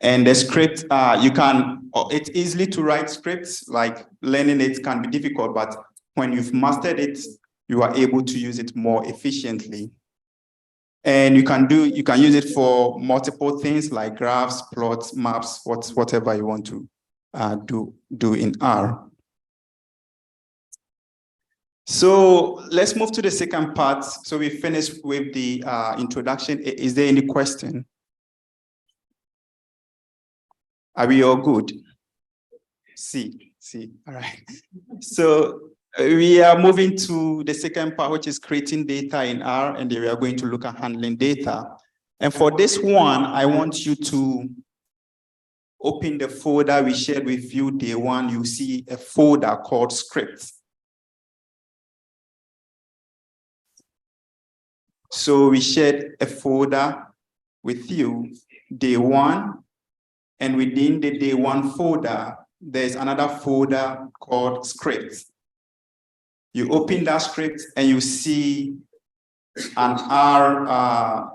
And the script, it's easy to write scripts, like learning it can be difficult, but when you've mastered it, you are able to use it more efficiently. And you can use it for multiple things like graphs, plots, maps, whatever you want to do in R. So let's move to the second part. So we finished with the introduction. Is there any question? Are we all good? See, all right. So we are moving to the second part, which is creating data in R, and then we are going to look at handling data. And for this one, I want you to open the folder we shared with you day one. You see a folder called scripts. So we shared a folder with you day one. And within the day one folder, there's another folder called scripts. You open that script and you see an R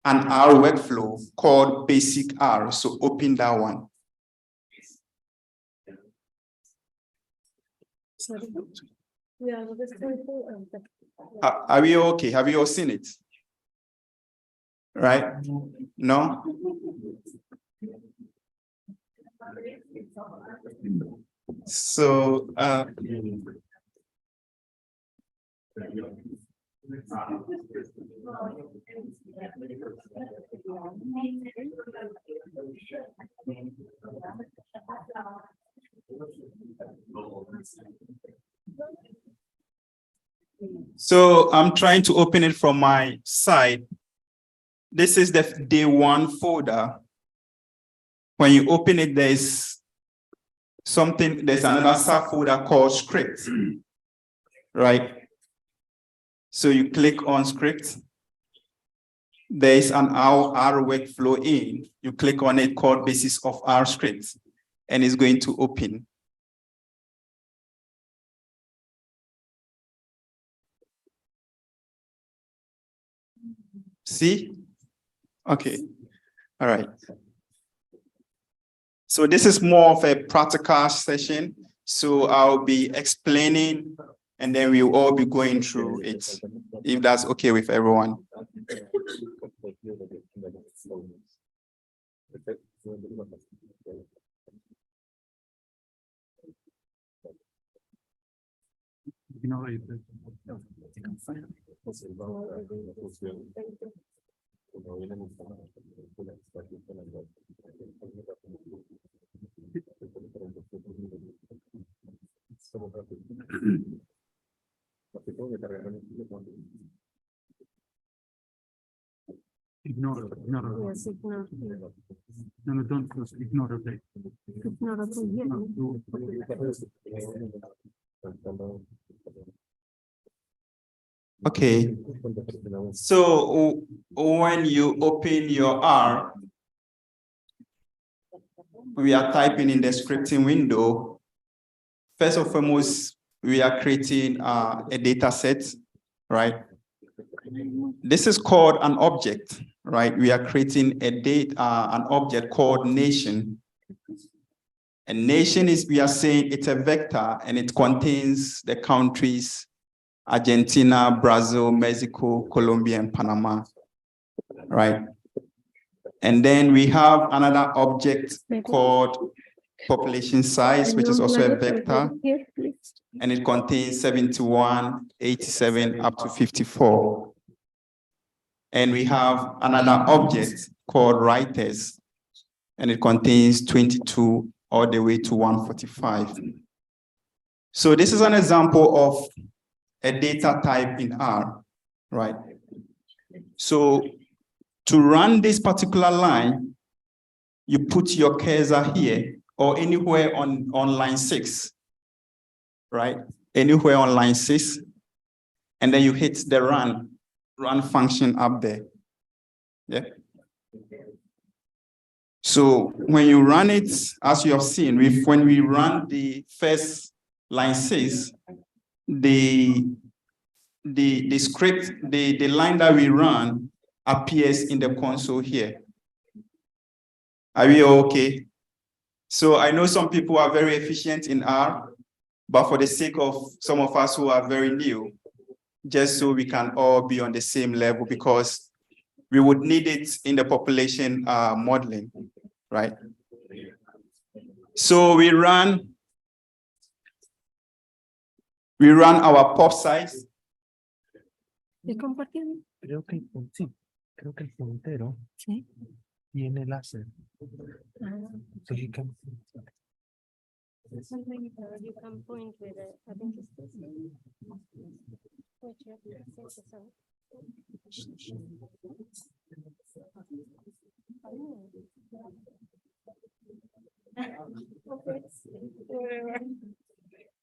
workflow called basic R. So open that one. Are we okay? Have you all seen it? Right? No? So So I'm trying to open it from my side. This is the day one folder. When you open it, there's another subfolder called script, right? So you click on script. There's an R workflow in. You click on it called basis of R script, and it's going to open. See? Okay. All right. So this is more of a practical session. So I'll be explaining and then we'll all be going through it, if that's okay with everyone. Ignore. Yes, ignore. No, don't close. Ignore it. Ignore Okay. So when you open your R, we are typing in the scripting window. First and foremost, we are creating a data set, right? This is called an object, right? We are creating an object called nation. And nation is, we are saying it's a vector and it contains the countries Argentina, Brazil, Mexico, Colombia, and Panama, right? And then we have another object called population size, which is also a vector, and it contains 71, 87, up to 54. And we have another object called writers, and it contains 22 all the way to 145. So this is an example of a data type in R, right? So to run this particular line, you put your cursor here or anywhere on line 6, right? Anywhere on line 6, and then you hit the run function up there. Yeah. So when you run it, as you have seen, when we run the first line 6, the script, the line that we run appears in the console here. Are we all okay? So I know some people are very efficient in R, but for the sake of some of us who are very new, just so we can all be on the same level, because we would need it in the population modeling, right? So we run our pop size. Creo que el puntero tiene láser. So you can. You can point with it. I think it's this.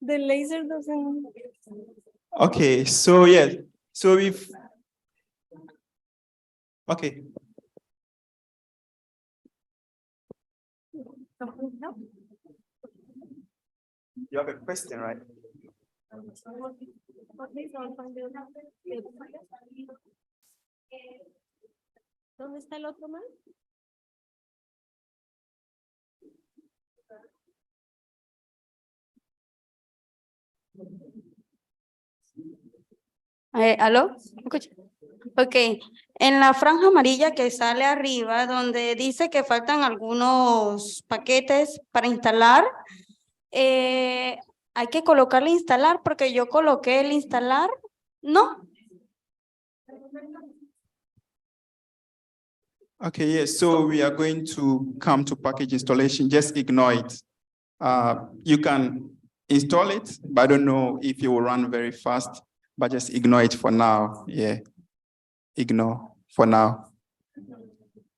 The laser doesn't. Okay, so yeah, so if okay. You have a question, right? ¿Dónde está el otro más? ¿Aló? ¿Me escucha? Ok, en la franja amarilla que sale arriba, donde dice que faltan algunos paquetes para instalar, hay que colocarle instalar porque yo coloqué el instalar, ¿no? Okay, yes, so we are going to come to package installation, just ignore it. You can install it, but I don't know if it will run very fast, but just ignore it for now, yeah. Ignore for now.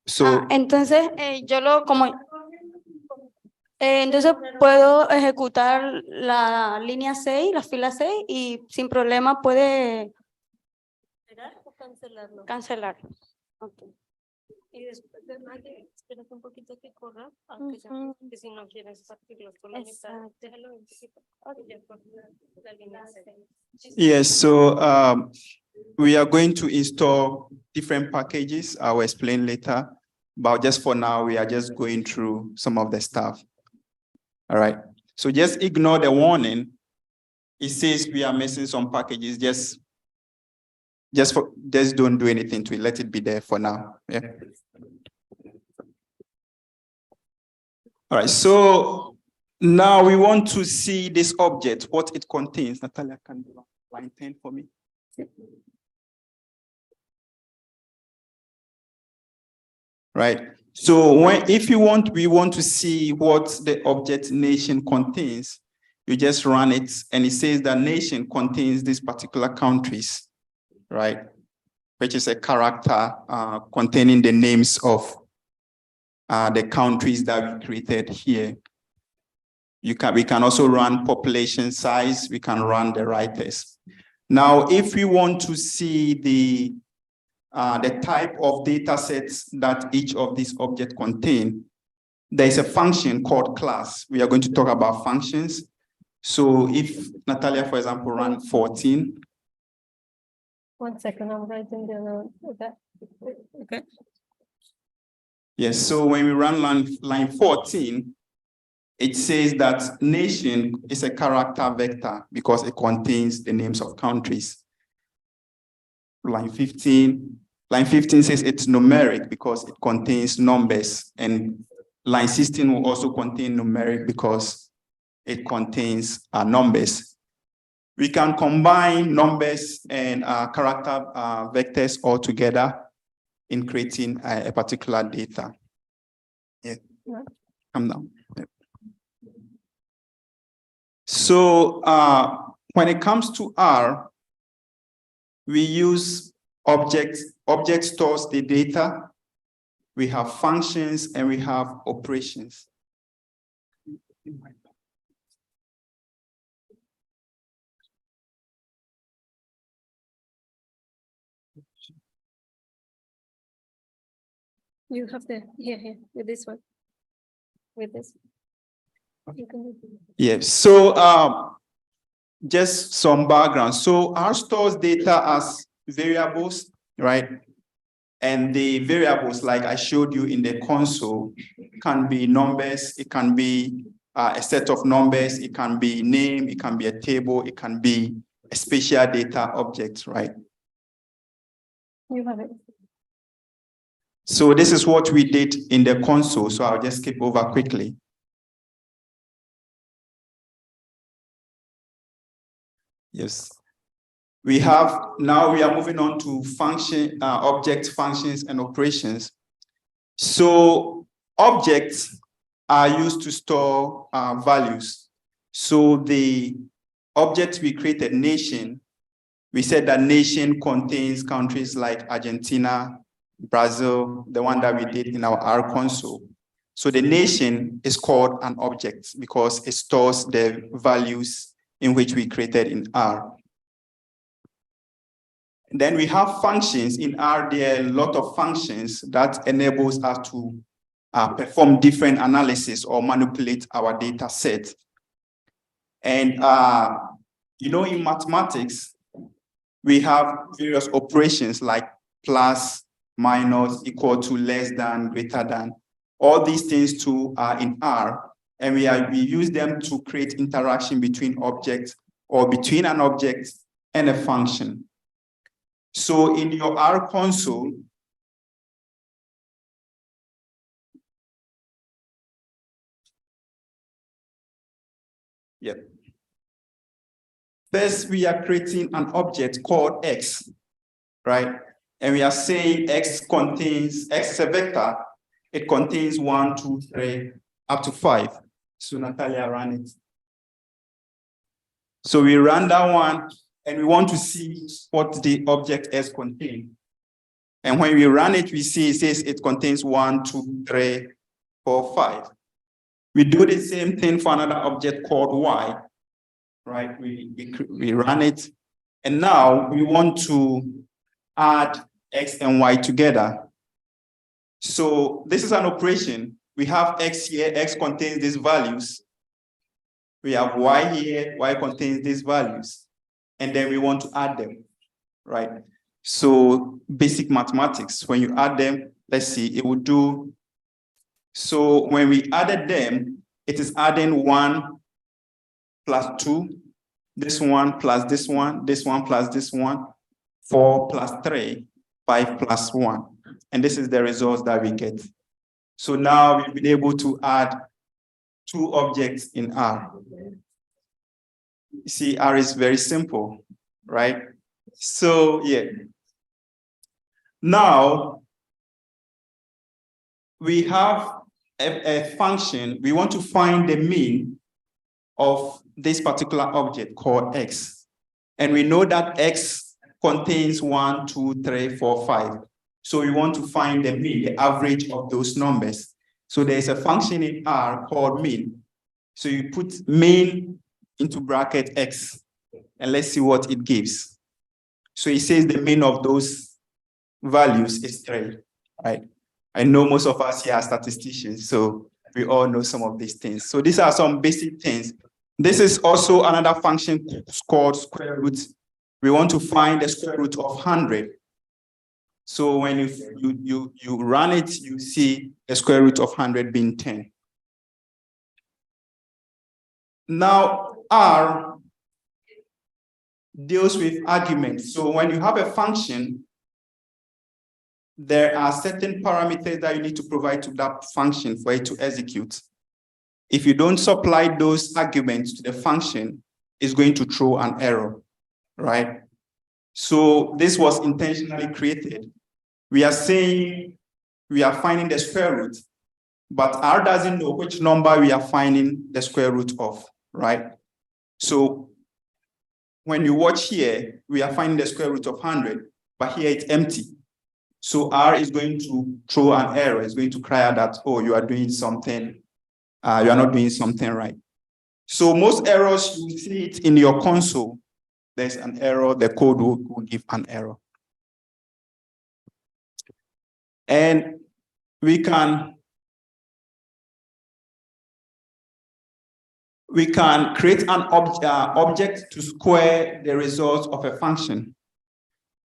So, Entonces, entonces puedo ejecutar la línea 6, la fila 6, y sin problema puede cancelarlo. Okay. Y después de Maggie, esperas un poquito que corra, aunque sea, porque si no quieres partirlos por la mitad, déjalo un poquito. Ya por la línea 6. yes, so we are going to install different packages. I will explain later, but just for now, we are just going through some of the stuff. All right, so just ignore the warning. It says we are missing some packages. Just don't do anything to it. Let it be there for now. Yeah. All right, so now we want to see this object, what it contains. Natalia, can you line 10 for me? Right. So if we want to see what the object nation contains, you just run it and it says that nation contains these particular countries, right? Which is a character containing the names of the countries that we created here. We can also run population size. We can run the writers. Now, if we want to see the type of data sets that each of these objects contain, there is a function called class. We are going to talk about functions. So if Natalia, for example, ran 14. 1 second, I'm writing down. Okay. Yes, so when we run line 14, it says that nation is a character vector because it contains the names of countries. Line 15 says it's numeric because it contains numbers, and line 16 will also contain numeric because it contains numbers. We can combine numbers and character vectors all together in creating a particular data. Yeah, come down. Yeah. So when it comes to R, we use objects. Object stores the data. We have functions and we have operations. You have the here with this one. With this. You can Yes. So just some background. So R stores data as variables, right? And the variables, like I showed you in the console, can be numbers. It can be a set of numbers. It can be name. It can be a table. It can be a spatial data object, right? You have it. So this is what we did in the console. So I'll just skip over quickly. Yes. Now we are moving on to function, object functions and operations. So objects are used to store values. So the object we created, nation, we said that nation contains countries like Argentina, Brazil, the one that we did in our R console. So the nation is called an object because it stores the values in which we created in R. Then we have functions in R. There are a lot of functions that enables us to perform different analysis or manipulate our data set. And in mathematics, we have various operations like plus, minus, equal to, less than, greater than. All these things too are in R, and we use them to create interaction between objects or between an object and a function. So in your R console, first we are creating an object called X, right? And we are saying X is a vector. It contains 1, 2, 3, up to 5. So Natalia ran it. So we ran that one, and we want to see what the object S contains. And when we run it, we see it says it contains 1, 2, 3, 4, 5. We do the same thing for another object called Y, right? We run it, and now we want to add X and Y together. So this is an operation. We have X here, X contains these values. We have Y here, Y contains these values. And then we want to add them, right? So basic mathematics, when you add them, let's see, it will do. So when we added them, it is adding 1 plus 2, this one plus this one plus this one, 4 plus 3, 5 plus 1. And this is the results that we get. So now we've been able to add 2 objects in R. You see, R is very simple, right? So, yeah. Now, we have a function. We want to find the mean of this particular object called X. And we know that X contains 1, 2, 3, 4, 5. So we want to find the mean, the average of those numbers. So there's a function in R called mean. So you put mean into bracket X, and let's see what it gives. So it says the mean of those values is 3, right? I know most of us here are statisticians, so we all know some of these things. So these are some basic things. This is also another function called square root. We want to find the square root of 100. So when you run it, you see the square root of 100 being 10. Now, R deals with arguments. So when you have a function, there are certain parameters that you need to provide to that function for it to execute. If you don't supply those arguments to the function, it's going to throw an error, right? So this was intentionally created. We are saying we are finding the square root, but R doesn't know which number we are finding the square root of, right? So when you watch here, we are finding the square root of 100, but here it's empty. So R is going to throw an error. It's going to cry out that, oh, you are doing something, you are not doing something right. So most errors, you see it in your console. There's an error, the code will give an error. And we can create an object to square the results of a function.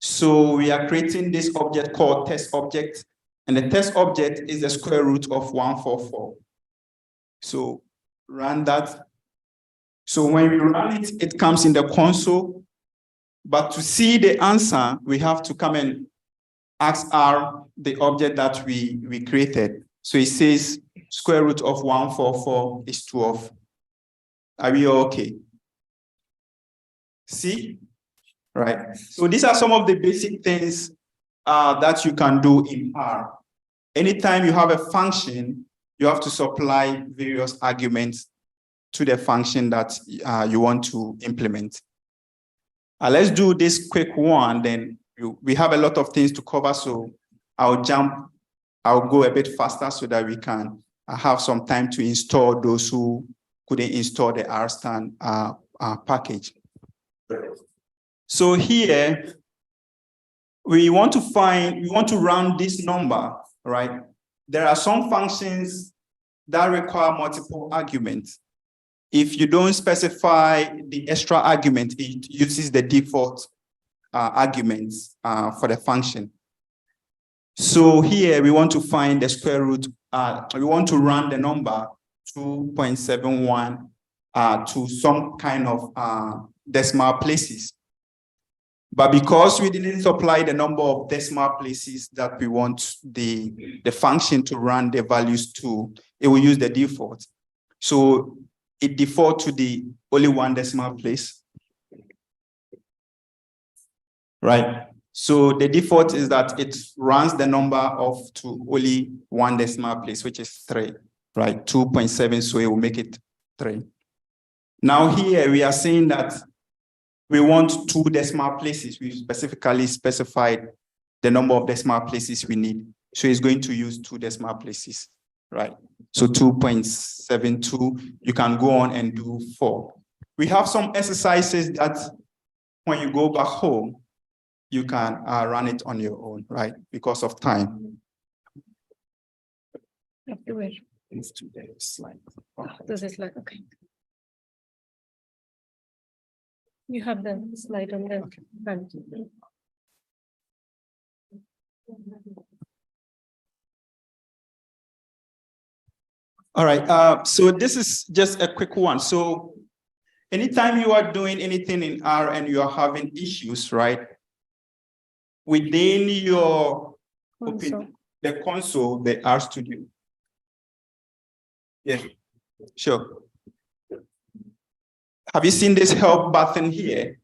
So we are creating this object called test object, and the test object is the square root of 144. So run that. So when we run it, it comes in the console. But to see the answer, we have to come and ask R the object that we created. So it says square root of 144 is 12. Are we okay? See? Right. So these are some of the basic things that you can do in R. Anytime you have a function, you have to supply various arguments to the function that you want to implement. Let's do this quick one, then we have a lot of things to cover, so I'll go a bit faster so that we can have some time to install those who couldn't install the RStan package. So here, we want to run this number, right? There are some functions that require multiple arguments. If you don't specify the extra argument, it uses the default arguments for the function. So here we want to find the square root. We want to run the number 2.71 to some kind of decimal places. But because we didn't supply the number of decimal places that we want the function to run the values to, it will use the default. So it defaults to the only one decimal place. Right. So the default is that it runs the number off to only one decimal place, which is 3, right? 2.7, so it will make it 3. Now here we are saying that we want 2 decimal places. We specifically specified the number of decimal places we need. So it's going to use 2 decimal places, right? So 2.72, you can go on and do 4. We have some exercises that when you go back home, you can run it on your own, right? Because of time. Let's do the slide. This is like, okay. You have the slide on the front. All right, so this is just a quick one. So anytime you are doing anything in R and you are having issues, right? Within your the console, the R Studio. Yeah, sure. Have you seen this help button here?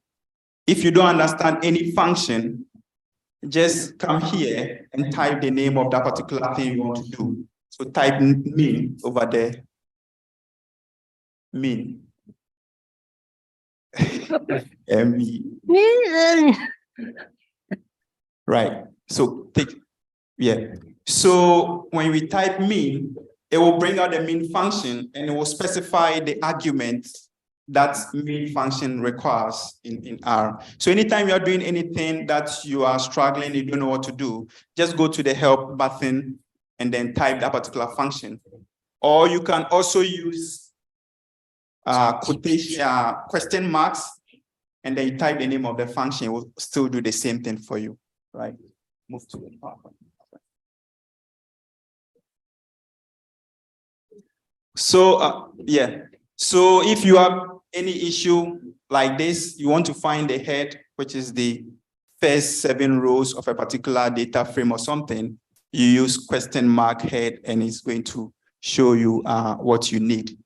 If you don't understand any function, just come here and type the name of that particular thing you want to do. So type min over there. Min. M-E. Right. So take, yeah. So when we type min, it will bring out the min function and it will specify the argument that min function requires in R. So anytime you are doing anything that you are struggling, you don't know what to do, just go to the help button and then type that particular function. Or you can also use quotation, question marks, and then you type the name of the function, it will still do the same thing for you, right? Move to the PowerPoint. So, yeah. So if you have any issue like this, you want to find the head, which is the first 7 rows of a particular data frame or something, you use question mark head and it's going to show you what you need.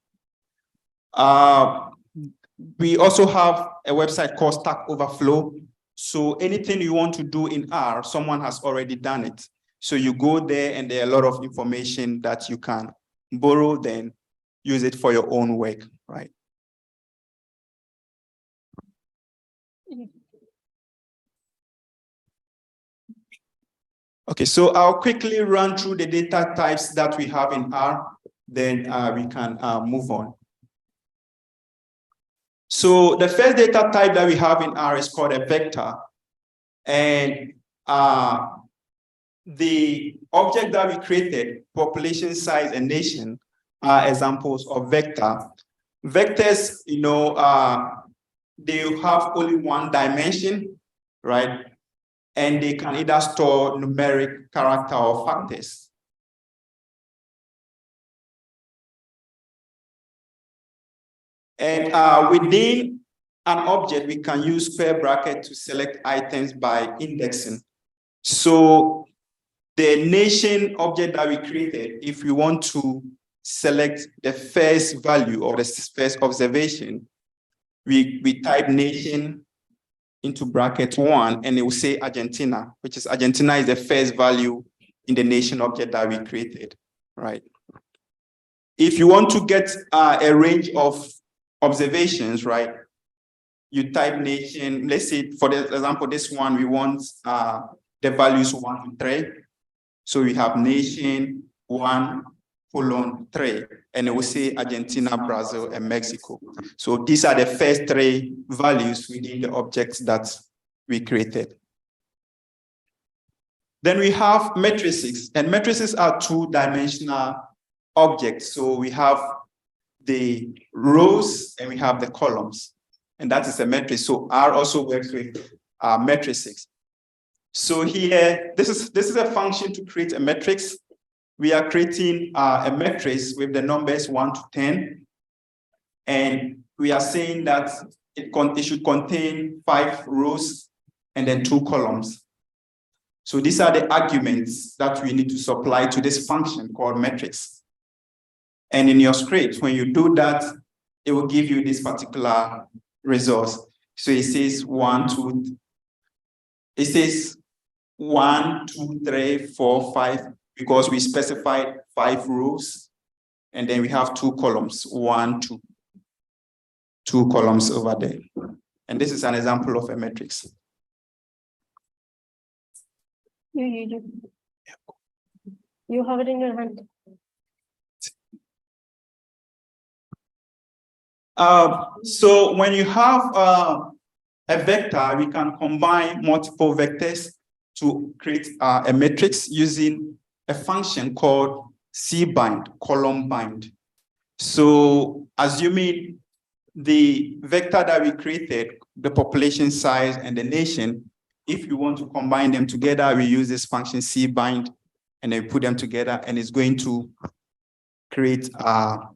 We also have a website called Stack Overflow. So anything you want to do in R, someone has already done it. So you go there and there are a lot of information that you can borrow, then use it for your own work, right? Okay, so I'll quickly run through the data types that we have in R, then we can move on. So the first data type that we have in R is called a vector. And the object that we created, population size and nation, are examples of vector. Vectors, you know, they have only one dimension, right? And they can either store numeric, character, or factors. And within an object, we can use square bracket to select items by indexing. So the nation object that we created, if we want to select the first value or the first observation, we type nation into bracket 1 and it will say Argentina, which is Argentina is the first value in the nation object that we created, right? If you want to get a range of observations, right, you type nation, let's say for the example, this one, we want the values 1 to 3. So we have nation 1:3, and it will say Argentina, Brazil, and Mexico. So these are the first 3 values within the objects that we created. Then we have matrices, and matrices are 2-dimensional objects. So we have the rows and we have the columns, and that is a matrix. So R also works with matrices. So here, this is a function to create a matrix. We are creating a matrix with the numbers 1 to 10. And we are saying that it should contain 5 rows and then 2 columns. So these are the arguments that we need to supply to this function called matrix. And in your script, when you do that, it will give you this particular result. So it says 1, 2, it says 1, 2, 3, 4, 5, because we specified 5 rows, and then we have 2 columns, 1, 2. 2 columns over there. And this is an example of a matrix. You have it in your hand. So when you have a vector, we can combine multiple vectors to create a matrix using a function called cbind, column bind. So assuming the vector that we created, the population size and the nation, if you want to combine them together, we use this function cbind, and then put them together, and it's going to create a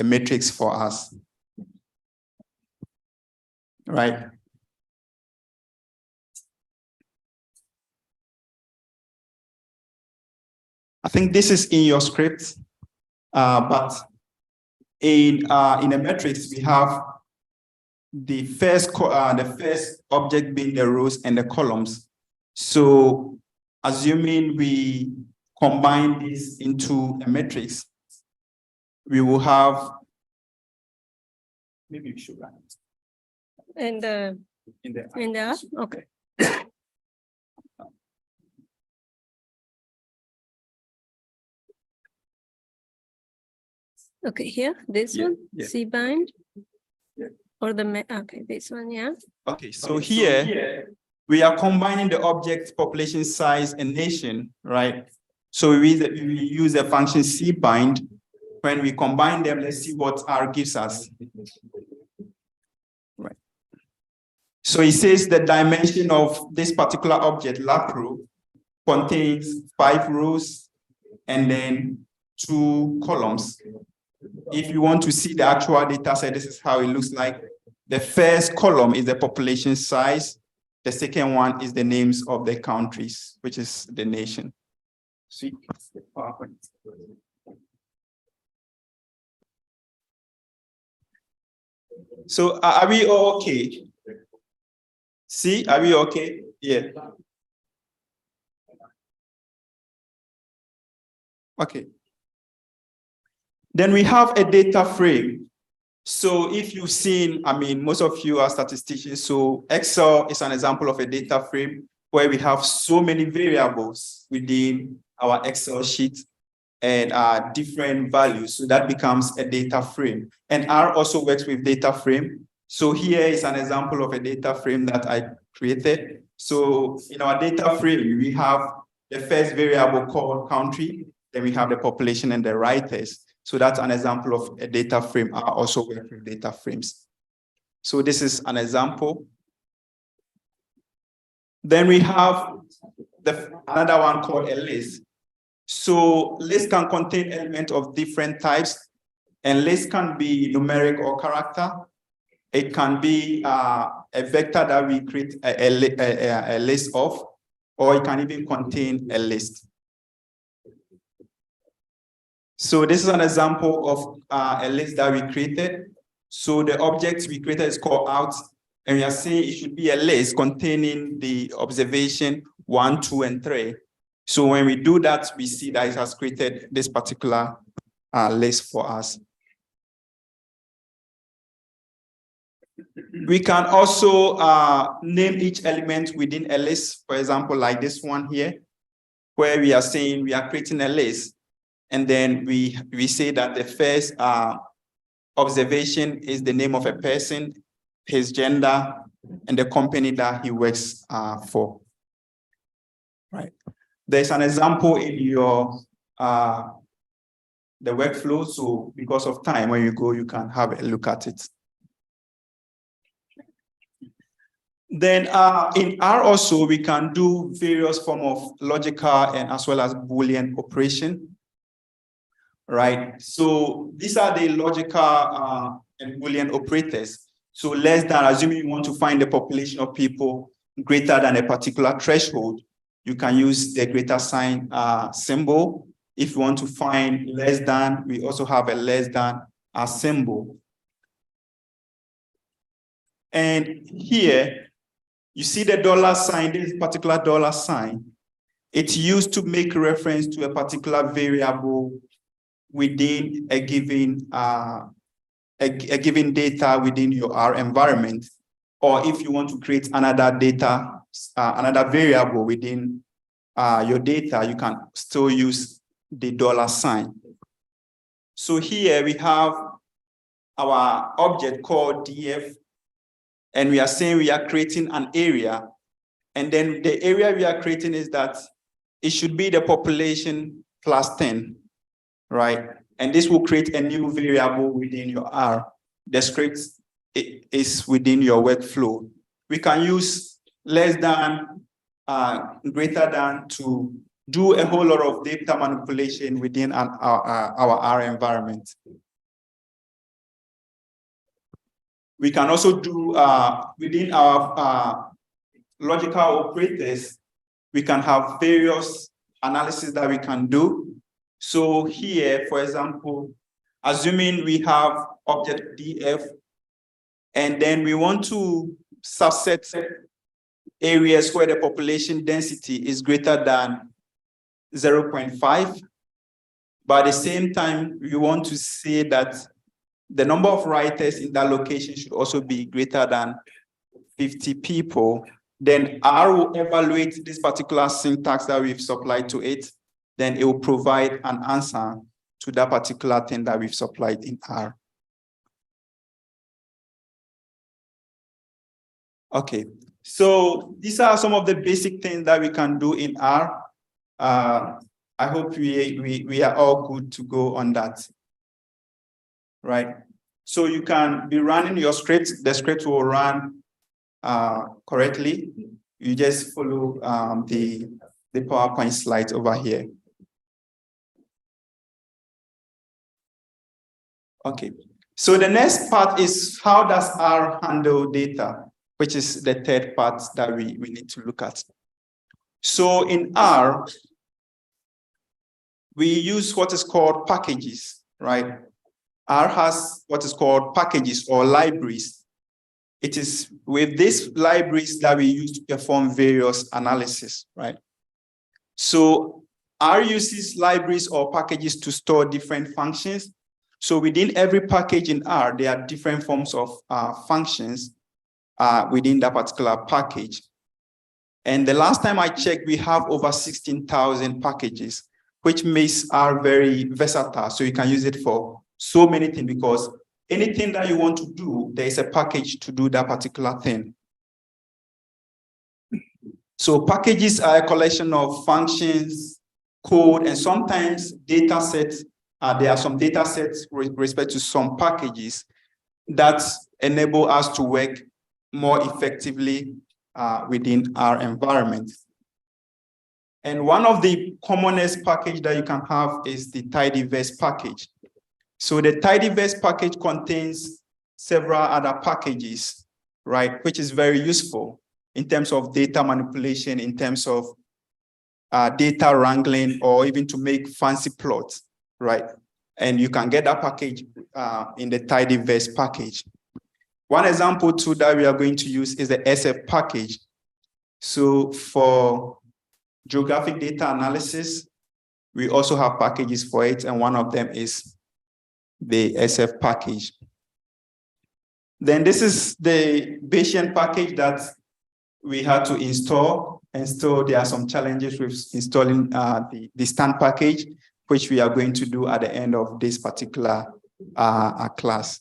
matrix for us. Right? I think this is in your script, but in a matrix we have the first object being the rows and the columns. So assuming we combine this into a matrix, we will have, maybe we should run it. In the app? Okay. Okay, here, this one, cbind, or okay, this one, yeah. Okay, so here we are combining the object, population size, and nation, right? So we use the function cbind. When we combine them, let's see what R gives us. Right. So it says the dimension of this particular object, lap row, contains 5 rows and then 2 columns. If you want to see the actual data set, this is how it looks like. The first column is the population size. The second one is the names of the countries, which is the nation. So are we all okay? See, are we okay? Yeah. Okay. Then we have a data frame. So if you've seen, I mean, most of you are statisticians, so Excel is an example of a data frame where we have so many variables within our Excel sheet and different values. So that becomes a data frame. And R also works with data frame. So here is an example of a data frame that I created. So in our data frame, we have the first variable called country, then we have the population and the writers. So that's an example of a data frame. I also work with data frames. So this is an example. Then we have another one called a list. So list can contain elements of different types, and list can be numeric or character. It can be a vector that we create a list of, or it can even contain a list. So this is an example of a list that we created. So the object we created is called out, and we are saying it should be a list containing the observation 1, 2, and 3. So when we do that, we see that it has created this particular list for us. We can also name each element within a list, for example, like this one here, where we are saying we are creating a list. And then we say that the first observation is the name of a person, his gender, and the company that he works for. Right. There's an example in your the workflow. So because of time, when you go, you can have a look at it. Then in R also, we can do various forms of logical and as well as Boolean operation. Right, so these are the logical and Boolean operators. So less than, assuming you want to find the population of people greater than a particular threshold, you can use the greater sign symbol. If you want to find less than, we also have a less than symbol. And here, You see the dollar sign, this particular dollar sign. It's used to make reference to a particular variable within a given given data within your R environment. Or if you want to create another data, another variable within your data, you can still use the dollar sign. So here we have our object called DF, and we are saying we are creating an area. And then the area we are creating is that it should be the population plus 10, right? And this will create a new variable within your R. The script is within your workflow. We can use less than, greater than to do a whole lot of data manipulation within our R environment. We can also do within our logical operators, we can have various analysis that we can do. So here, for example, assuming we have object DF, and then we want to subset areas where the population density is greater than 0.5. But at the same time, we want to say that the number of writers in that location should also be greater than 50 people. Then R will evaluate this particular syntax that we've supplied to it. Then it will provide an answer to that particular thing that we've supplied in R. Okay, so these are some of the basic things that we can do in R. I hope we are all good to go on that. Right? So you can be running your script. The script will run correctly. You just follow the PowerPoint slides over here. Okay. So the next part is how does R handle data, which is the third part that we need to look at. So in R, we use what is called packages, right? R has what is called packages or libraries. It is with these libraries that we use to perform various analysis, right? So R uses libraries or packages to store different functions. So within every package in R, there are different forms of functions within that particular package. And the last time I checked, we have over 16,000 packages, which makes R very versatile. So you can use it for so many things because anything that you want to do, there is a package to do that particular thing. So packages are a collection of functions, code, and sometimes data sets. There are some data sets with respect to some packages that enable us to work more effectively within our environment. And one of the commonest package that you can have is the tidyverse package. So the tidyverse package contains several other packages, right, which is very useful in terms of data manipulation, in terms of data wrangling, or even to make fancy plots, right? And you can get that package in the tidyverse package. One example too that we are going to use is the SF package. So for geographic data analysis, we also have packages for it, and one of them is the SF package. Then this is the Bayesian package that we had to install, and so there are some challenges with installing the stand package, which we are going to do at the end of this particular class.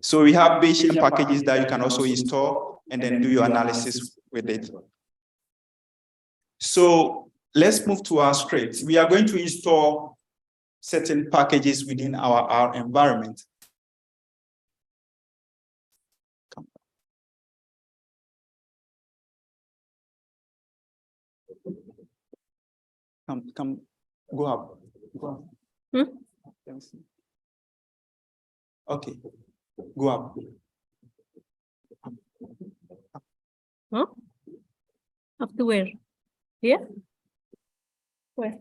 So we have Bayesian packages that you can also install and then do your analysis with it. So let's move to our script. We are going to install certain packages within our R environment. Come, go up. Go up. Let me see. Okay, go up. Huh? Up to where? Here? Where?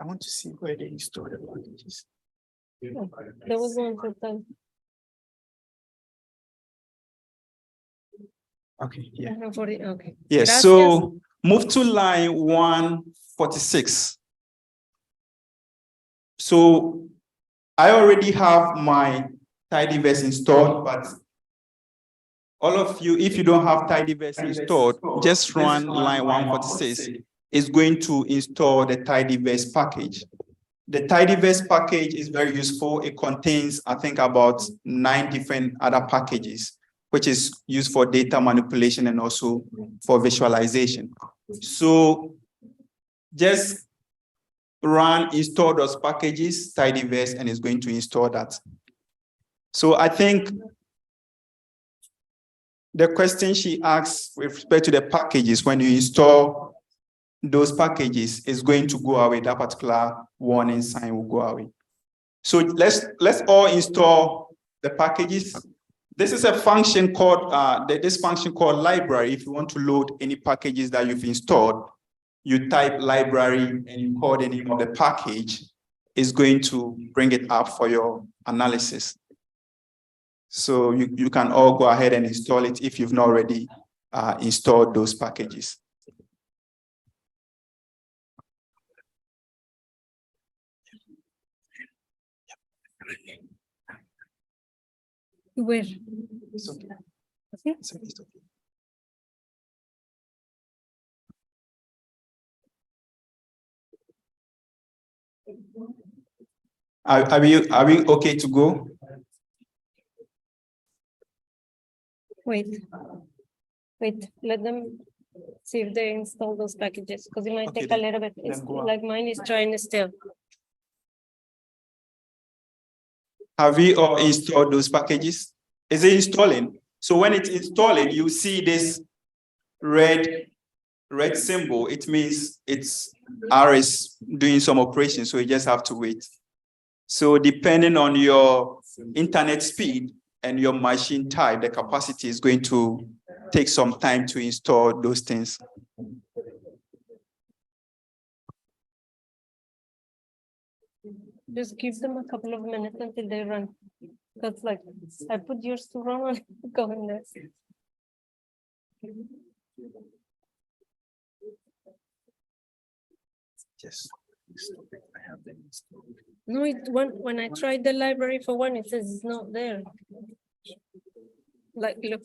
I want to see where they install the packages. Oh, there was one for time. Okay, yeah. Okay. Yes, Gracias. so move to line 146. So I already have my tidyverse installed, but all of you, if you don't have tidyverse installed, just run line 146. It's going to install the tidyverse package. The tidyverse package is very useful. It contains, I think, about 9 different other packages, which is used for data manipulation and also for visualization. So just run install those packages, tidyverse, and it's going to install that. So I think the question she asks with respect to the packages, when you install those packages, is going to go away. That particular warning sign will go away. So let's all install the packages. This is a function called this function called library. If you want to load any packages that you've installed, you type library and you call the name of the package. It's going to bring it up for your analysis. So you can all go ahead and install it if you've not already installed those packages. Where? It's okay. Okay. It's okay. Are we okay to go? Wait, let them see if they install those packages, because it might Okay, take a little bit. It's go on. like mine is trying still. Have we all installed those packages? Is it installing? So when it's installing, you see this red symbol. It means it's R is doing some operation, so you just have to wait. So depending on your internet speed and your machine type, the capacity is going to take some time to install those things. Just give them a couple of minutes until they run. That's like, I put yours to run and go in there. Yes. No, when I tried the library for one, it says it's not there. Like, look,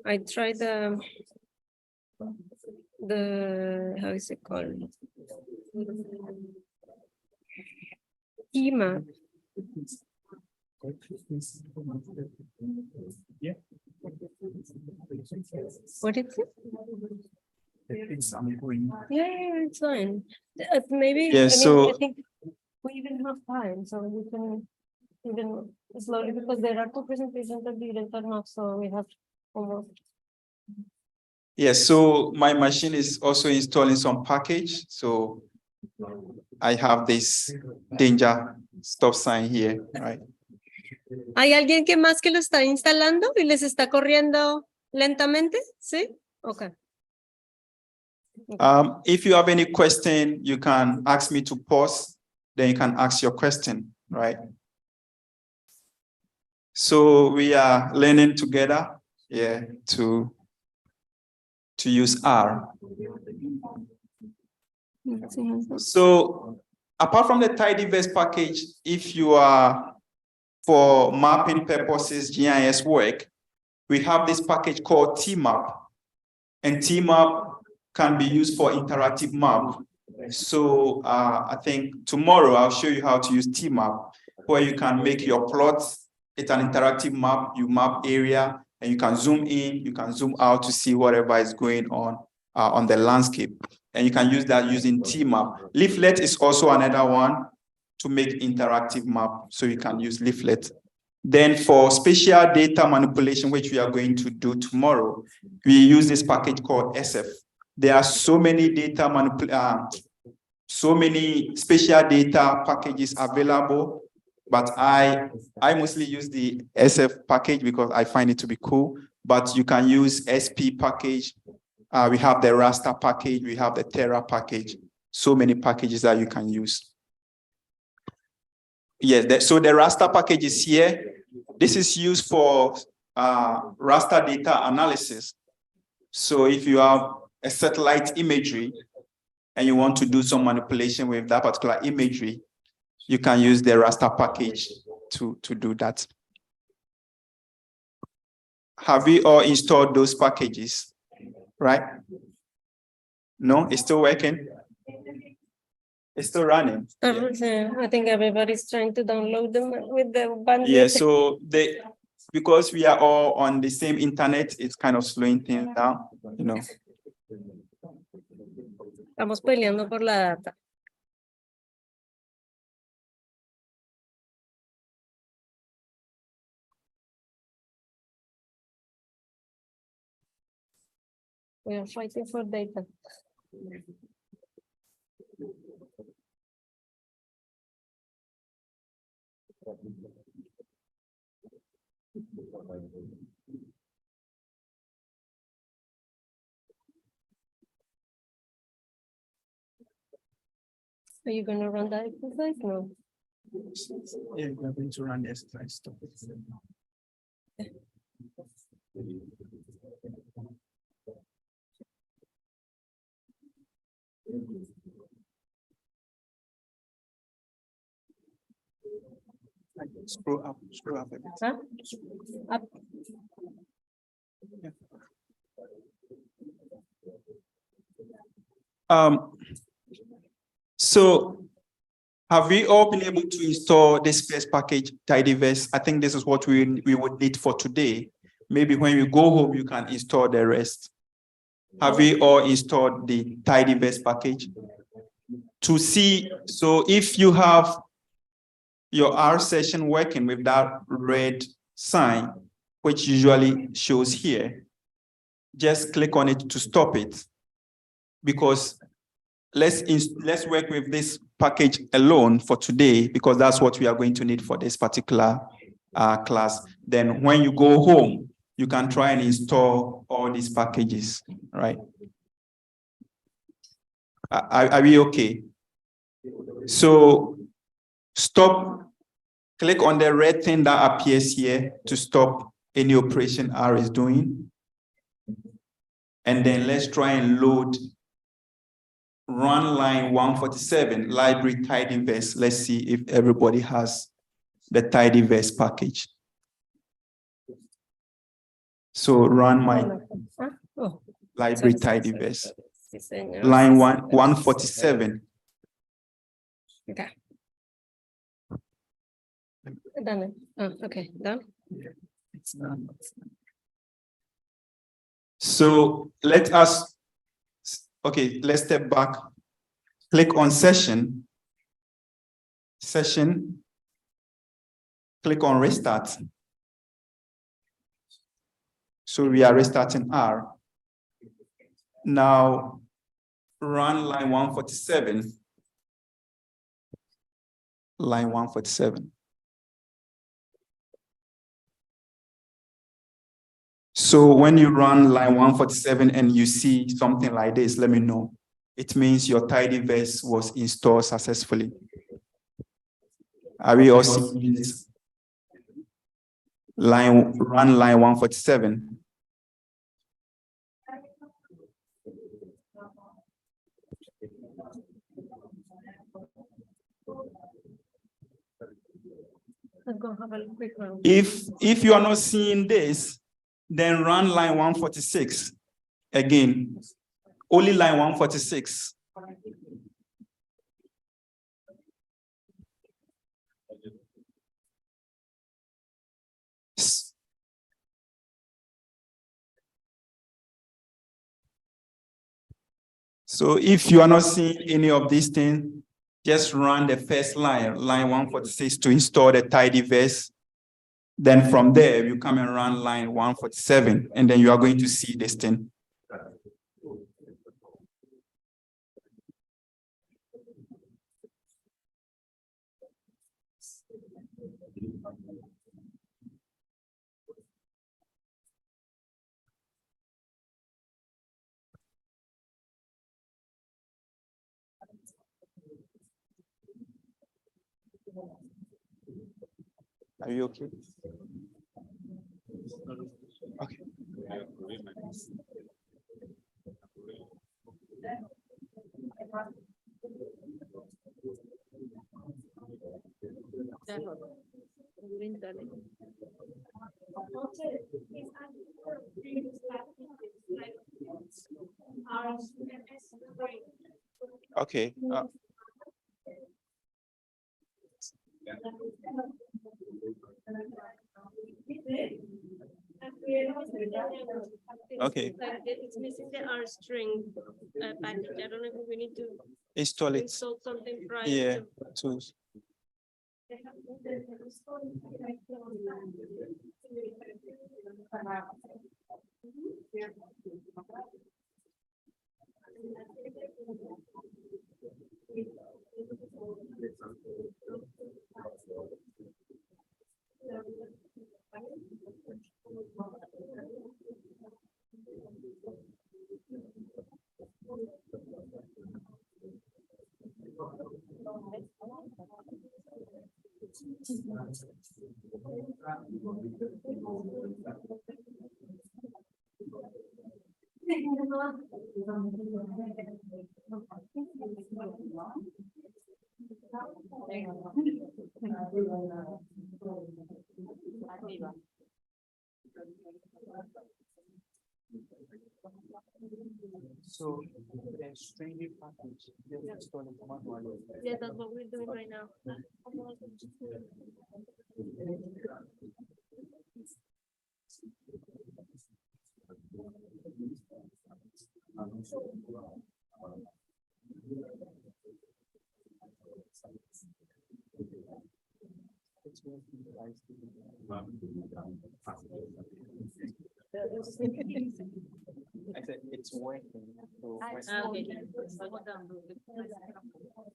I tried the how is it called? Schema. What is it? Yeah, it's fine. Maybe, Yeah, I think we even have time, so we can even slowly, because there are 2 presentations that didn't turn off, so we have almost. Yes, so my machine is also installing some package. So I have this danger stop sign here, right? ¿Hay alguien que más que lo está instalando y les está corriendo lentamente? ¿Sí? Okay. If you have any question, you can ask me to pause, then you can ask your question, right? So we are learning together, yeah, to use R. So apart from the tidyverse package, if you are for mapping purposes, GIS work, we have this package called TMAP, and TMAP can be used for interactive map. So I think tomorrow I'll show you how to use TMAP, where you can make your plots. It's an interactive map. You map area, and you can zoom in, you can zoom out to see whatever is going on the landscape. And you can use that using TMAP. Leaflet is also another one to make interactive map, so you can use Leaflet. Then for spatial data manipulation, which we are going to do tomorrow, we use this package called SF. There are so many so many spatial data packages available, but I mostly use the SF package because I find it to be cool. But you can use SP package. We have the raster package. We have the Terra package. So many packages that you can use. Yes, so the raster package is here. This is used for raster data analysis. So if you have a satellite imagery and you want to do some manipulation with that particular imagery, you can use the raster package to do that. Have you all installed those packages, right? No, it's still working? It's still running? I think everybody's trying to download them with the bandwidth. Yeah, so because we are all on the same internet, it's kind of slowing things down, you know. Estamos peleando por la data. We are fighting for data. Are you going to run that exercise? No. Yeah, we're going to run the exercise. Stop it. Scroll up a bit. Huh? Up. Yeah. So have we all been able to install this first package, Tidyverse? I think this is what we would need for today. Maybe when you go home, you can install the rest. Have we all installed the Tidyverse package? To see, so if you have your R session working with that red sign, which usually shows here, just click on it to stop it. Because let's work with this package alone for today, because that's what we are going to need for this particular class. Then when you go home, you can try and install all these packages, right? Are we okay? So click on the red thing that appears here to stop any operation R is doing. And then let's try and load run line 147, library Tidyverse. Let's see if everybody has the Tidyverse package. So run my library Tidyverse. Line 147. Okay. Done. Oh, okay, done. Yeah, it's done. So let's step back. Click on session. Click on restart. So we are restarting R. Now run line 147. Line 147. So when you run line 147 and you see something like this, let me know. It means your Tidyverse was installed successfully. Are we all seeing this? Run line 147. Let's go have a quick round. If you are not seeing this, then run line 146 again. Only line 146. So if you are not seeing any of these things, just run the first line 146 to install the Tidyverse. Then from there, you come and run line 147, and then you are going to see this thing. Are you okay? Okay. Okay. Okay. It's missing the R string package. I don't know if we need to Install it. install something prior. Yeah. to- To So the string package. Yeah, that's what we're doing right now. I said it's working. So Okay.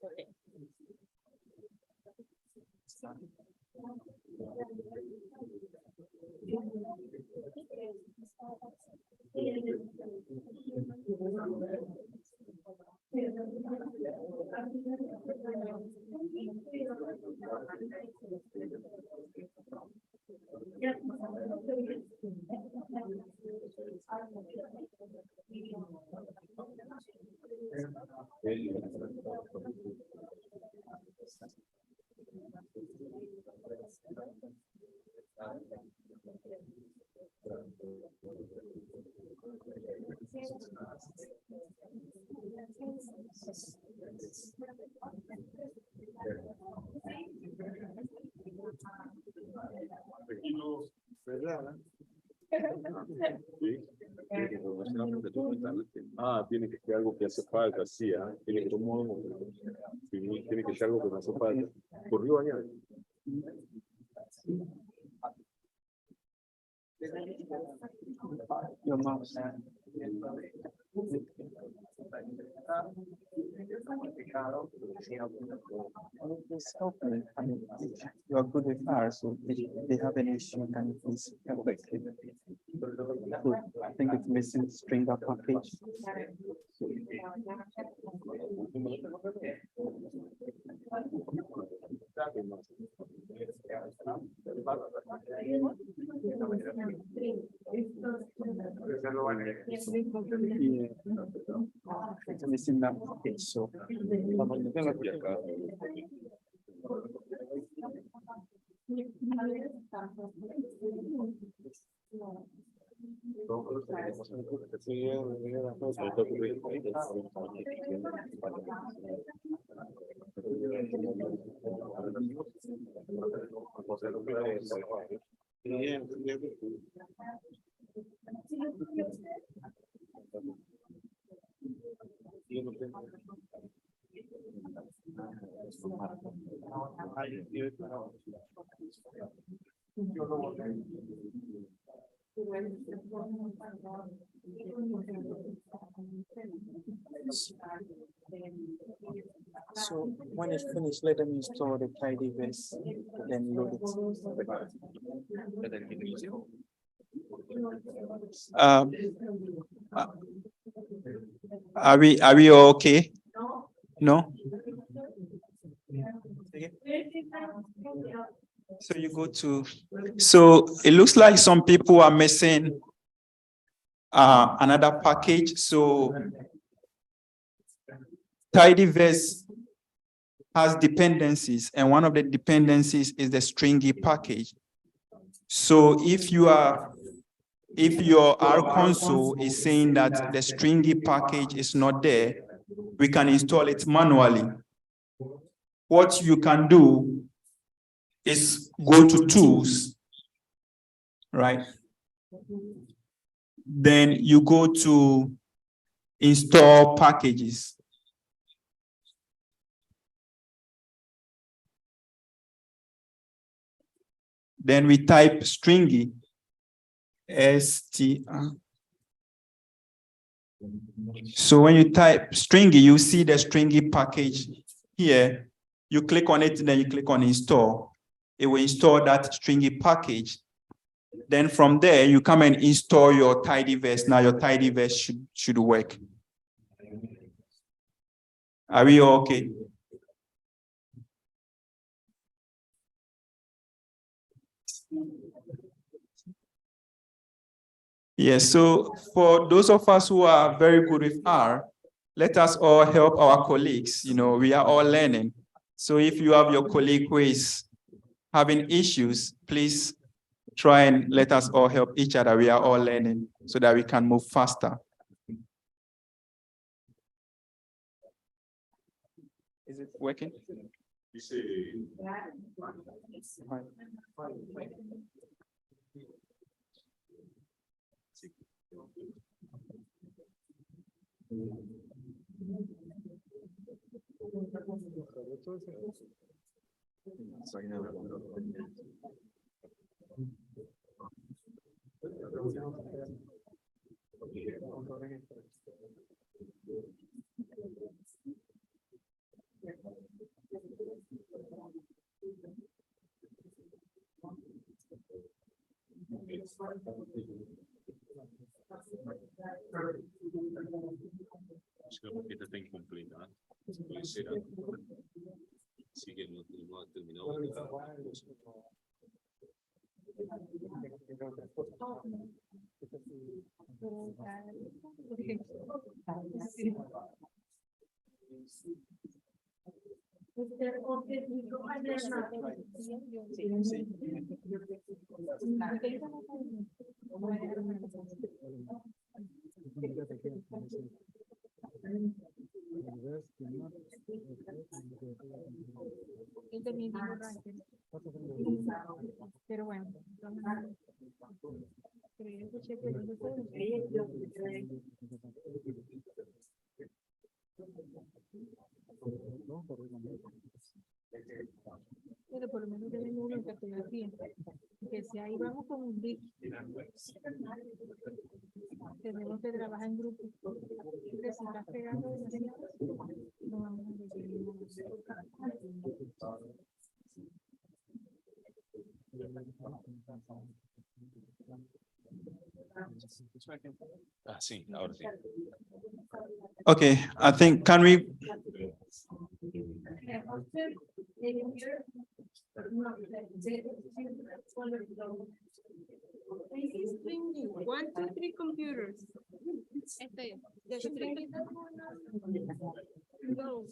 Okay. Ah, tiene que ser algo que hace falta, sí, tiene que tiene que ser algo que no hace falta. Corrió allá. your mouse. Please help me. I mean, you are good with R, so if they have an issue, can you please help me? Good. I think it's missing string up package. Yeah. It's missing that package, so. So when it's finished, let them install the tidy vest, then load it. Um, are we all okay? No? So you go to, so it looks like some people are missing another package. So tidy vest has dependencies, and one of the dependencies is the stringy package. So if your R console is saying that the stringy package is not there, we can install it manually. What you can do is go to tools, right? Then you go to install packages. Then we type stringy, STR. So when you type stringy, you see the stringy package here. You click on it, then you click on install. It will install that stringy package. Then from there, you come and install your tidyverse. Now your tidyverse should work. Are we all okay? Yes, so for those of us who are very good with R, let us all help our colleagues. You know, we are all learning. So if you have your colleague who is having issues, please try and let us all help each other. We are all learning so that we can move faster. Is it working? Porque está incompleta, ¿no? Puede ser. Sí que no ha terminado. Pero bueno, pero por lo menos tenemos una cartografía, que si ahí vamos con un bit, tenemos que trabajar en grupo, porque si estás pegando demasiado, no vamos a Ah, sí, ahora sí. Okay, I think, can we? One, two, three computers. The string. Go.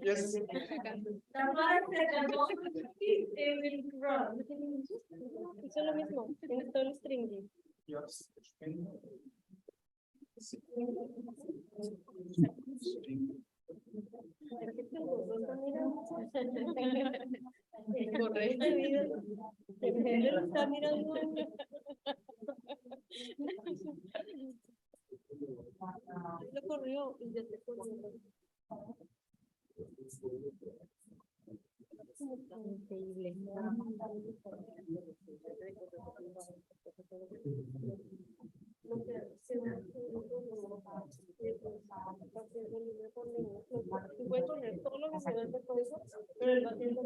Yes. Hizo lo mismo, install stringy. Yes. Correcto, vida. Está mirando. Lo corrió y ya Increíble. Puedes poner todo lo que se ve en el código, pero el batido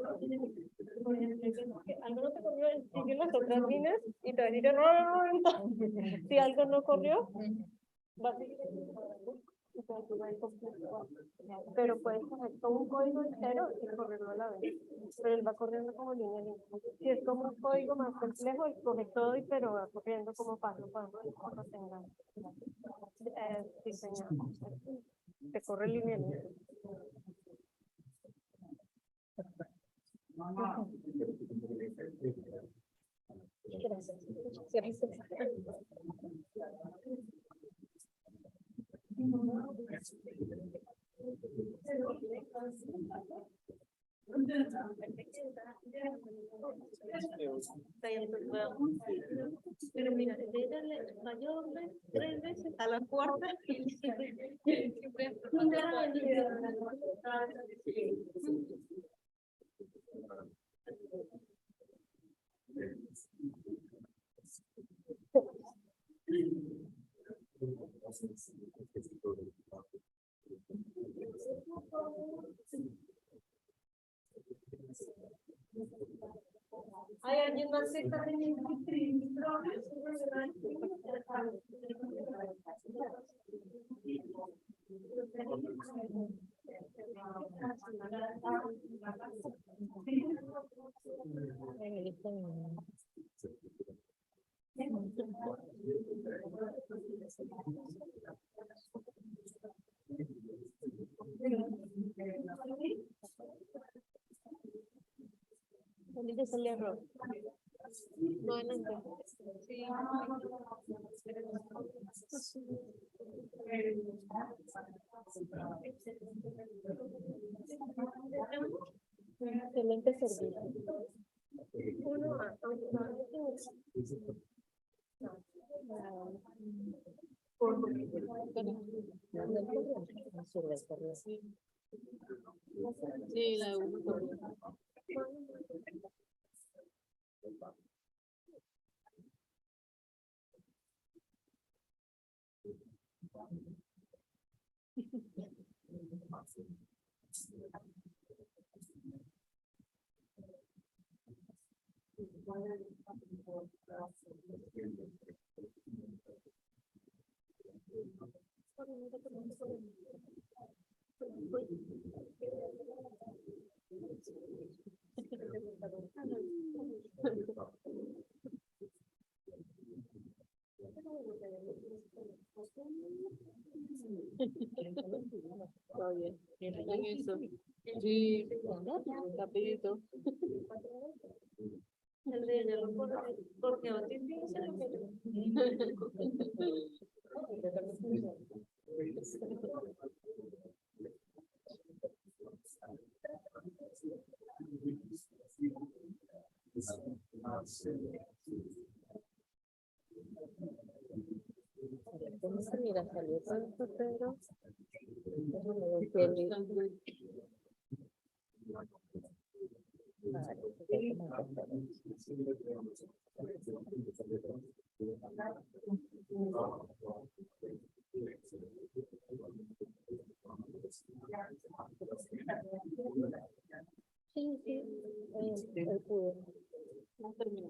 algo no te corrió, sigue las otras líneas y te va a decir error. Si algo no corrió, va a seguir. Pero puedes coger todo un código entero y correrlo a la vez. Pero él va corriendo como línea a línea. Si es como un código más complejo, coge todo y pero va corriendo como paso a paso, como lo tengan diseñado. Se corre línea a línea. Gracias. Pero mira, de darle mayor 3 veces a la cuarta y siempre ¿hay alguien más que está teniendo ¿dónde es el error? No, adelante. Excelente servicio. Sí, la Está bien. Eso. Sí, rapidito. El de ella lo pone porque a ti se lo mira, salió tanto, pero sí, sí, él pudo. No terminó.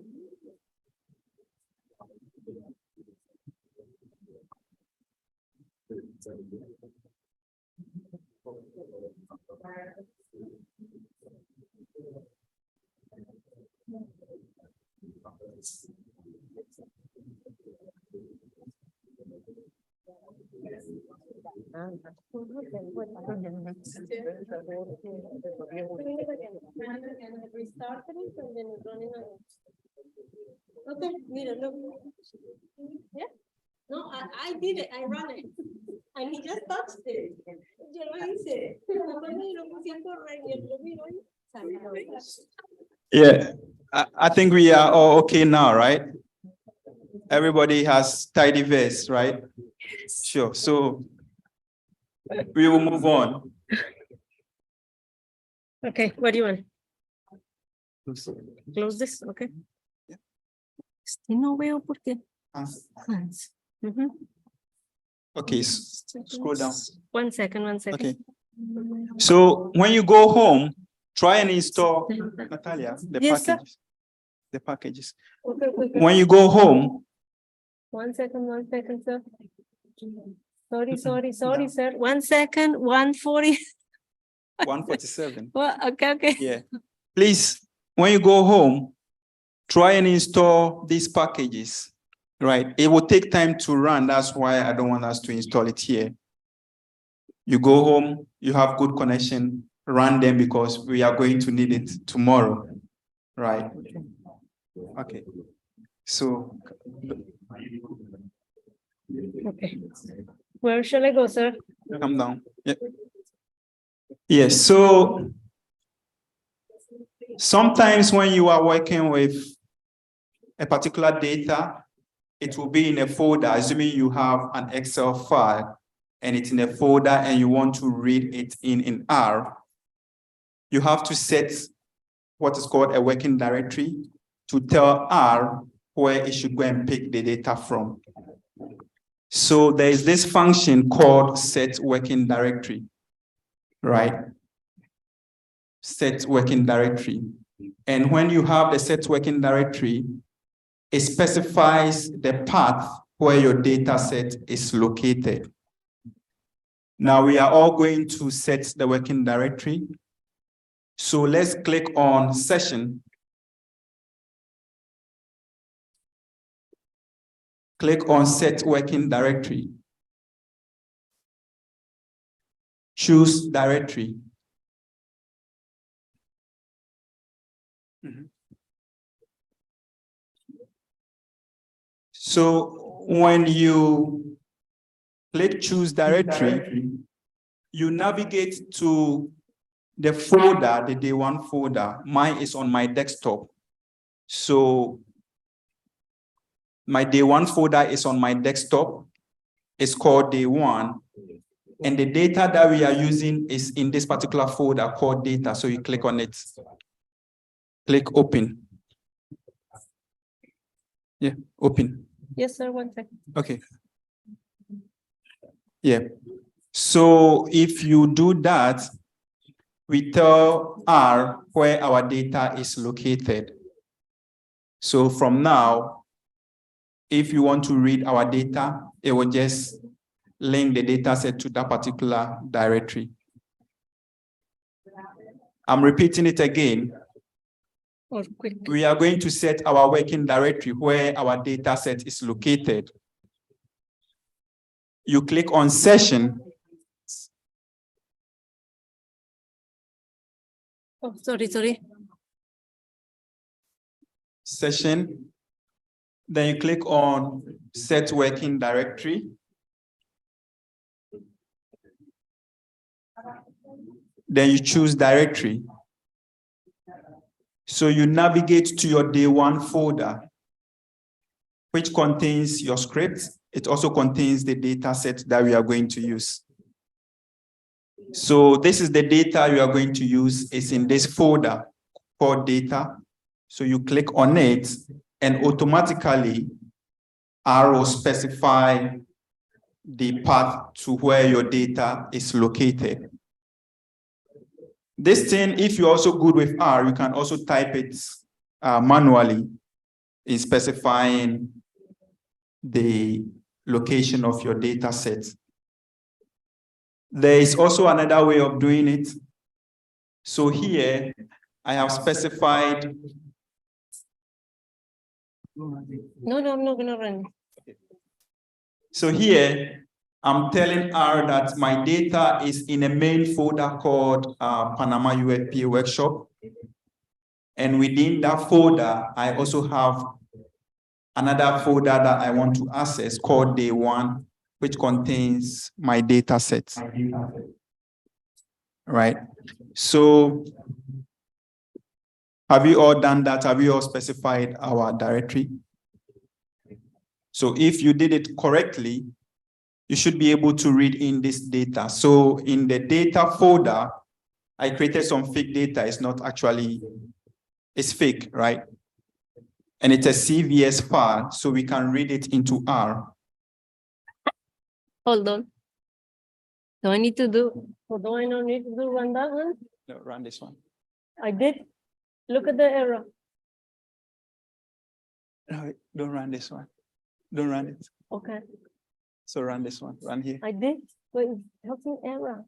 Okay, mira, look. Yeah? No, I did it, I ran it. And he just touched it. Yo lo hice. Y lo puse a correr y él lo miró y salió. Yeah, I think we are all okay now, right? Everybody has tidy vest, right? Sure. So we will move on. Okay, what do you want? Close this, okay. No veo por qué. Mhm. Okay, scroll down. 1 second, 1 second. Okay. So when you go home, try and install, Natalia, the Yes, sir. packages. The packages. Okay. When you go home, 1 second, sir. Sorry, sir. 1 second, 140. 147. Well, okay. Yeah. Please, when you go home, try and install these packages, right? It will take time to run. That's why I don't want us to install it here. You go home, you have good connection, run them because we are going to need it tomorrow, right? Okay. So. Okay. Where shall I go, sir? Come down. Yeah. Yes. So sometimes when you are working with a particular data, it will be in a folder, assuming you have an Excel file and it's in a folder and you want to read it in R. You have to set what is called a working directory to tell R where it should go and pick the data from. So there is this function called set working directory, right? Set working directory. And when you have the set working directory, it specifies the path where your data set is located. Now we are all going to set the working directory. So let's click on session. Click on set working directory. Choose directory. So when you click choose directory, you navigate to the folder, the day one folder. Mine is on my desktop. So my day one folder is on my desktop. It's called day one. And the data that we are using is in this particular folder called data. So you click on it. Click open. Yeah, open. Yes, sir. 1 second. Okay. Yeah. So if you do that, we tell R where our data is located. So from now, if you want to read our data, it will just link the data set to that particular directory. I'm repeating it again. Or quick. We are going to set our working directory where our data set is located. You click on session. Oh, sorry. Session. Then you click on set working directory. Then you choose directory. So you navigate to your day one folder, which contains your script. It also contains the data set that we are going to use. So this is the data you are going to use. It's in this folder called data. So you click on it and automatically R will specify the path to where your data is located. This thing, if you're also good with R, you can also type it manually in specifying the location of your data set. There is also another way of doing it. So here, I have specified. No, I'm not gonna run. So here, I'm telling R that my data is in a main folder called Panama UFP Workshop. And within that folder, I also have another folder that I want to access called day one, which contains my data set. Right? So have you all done that? Have you all specified our directory? So if you did it correctly, you should be able to read in this data. So in the data folder, I created some fake data. It's not actually is fake, right? And it's a CVS file, so we can read it into R. Hold on. Do I need to do, or do I not need to do run that one? No, run this one. I did. Look at the error. No, don't run this one. Don't run it. Okay, So run this one, run here. I did, but it's helping error.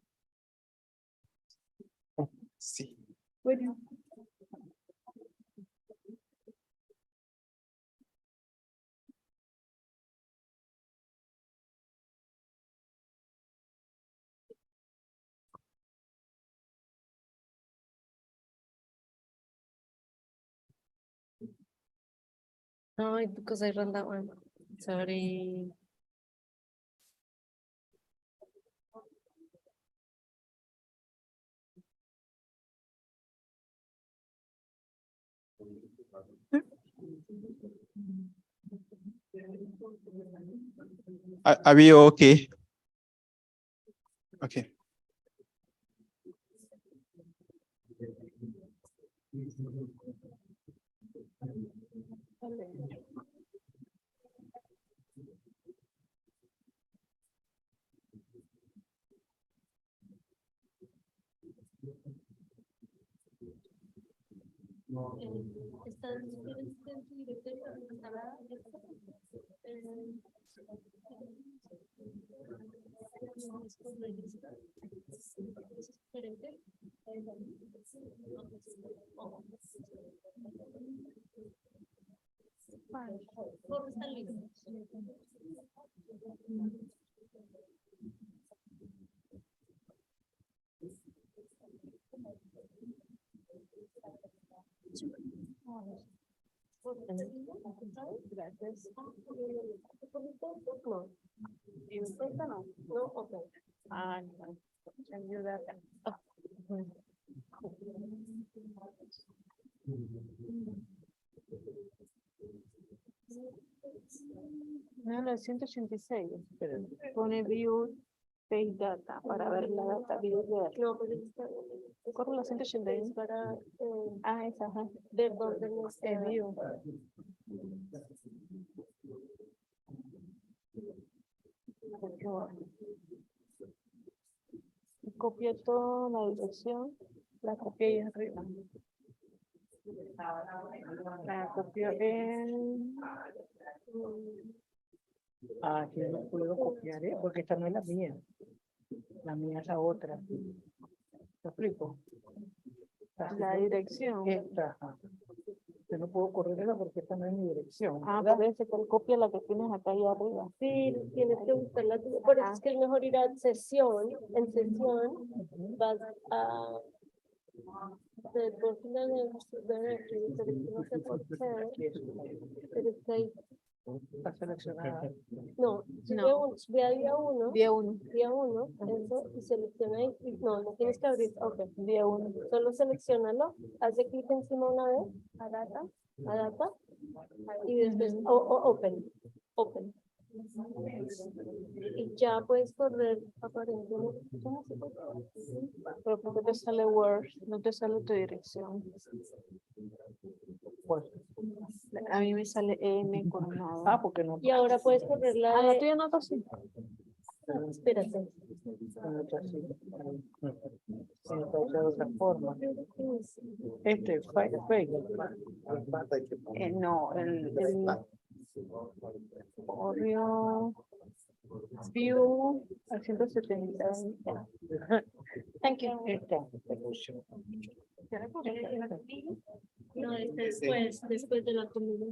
See. Wait. No, because I run that one. Sorry. Are we okay? Okay. No, okay. No, la 186. Pone view page data para ver la data view de. No, pero Corre la 186 para esa, ajá. ver dónde no está. View. Copia toda la dirección, la copié ahí arriba. La copio en. Ah, aquí no puedo copiar, porque esta no es la mía. La mía es la otra. ¿Te explico? La dirección. Esta. Yo no puedo correr esa porque esta no es mi dirección. Ah, ¿verdad? parece que copia la que tienes acá ahí arriba. Sí, tienes que buscarla. Por eso es que es mejor ir a sesión. En sesión vas a the document directory, seleccionas el portal, pero está ahí. Está seleccionada. No, ve a día uno. Día 1. Día 1, eso, y selecciona ahí. No, no tienes que abrir. Ok. Día 1. Solo seleccionalo, hace clic encima una vez, a data, y después open. Y ya puedes correr aparentemente. Pero ¿por qué te sale Word? No te sale tu dirección. A mí me sale M coronado. Ah, porque no. Y ahora puedes correr la Ah, la de... tuya no está así. Espérate. De otra forma. Este fake. No, el corrió view al 170. Thank you. Esta. No, después de la comida.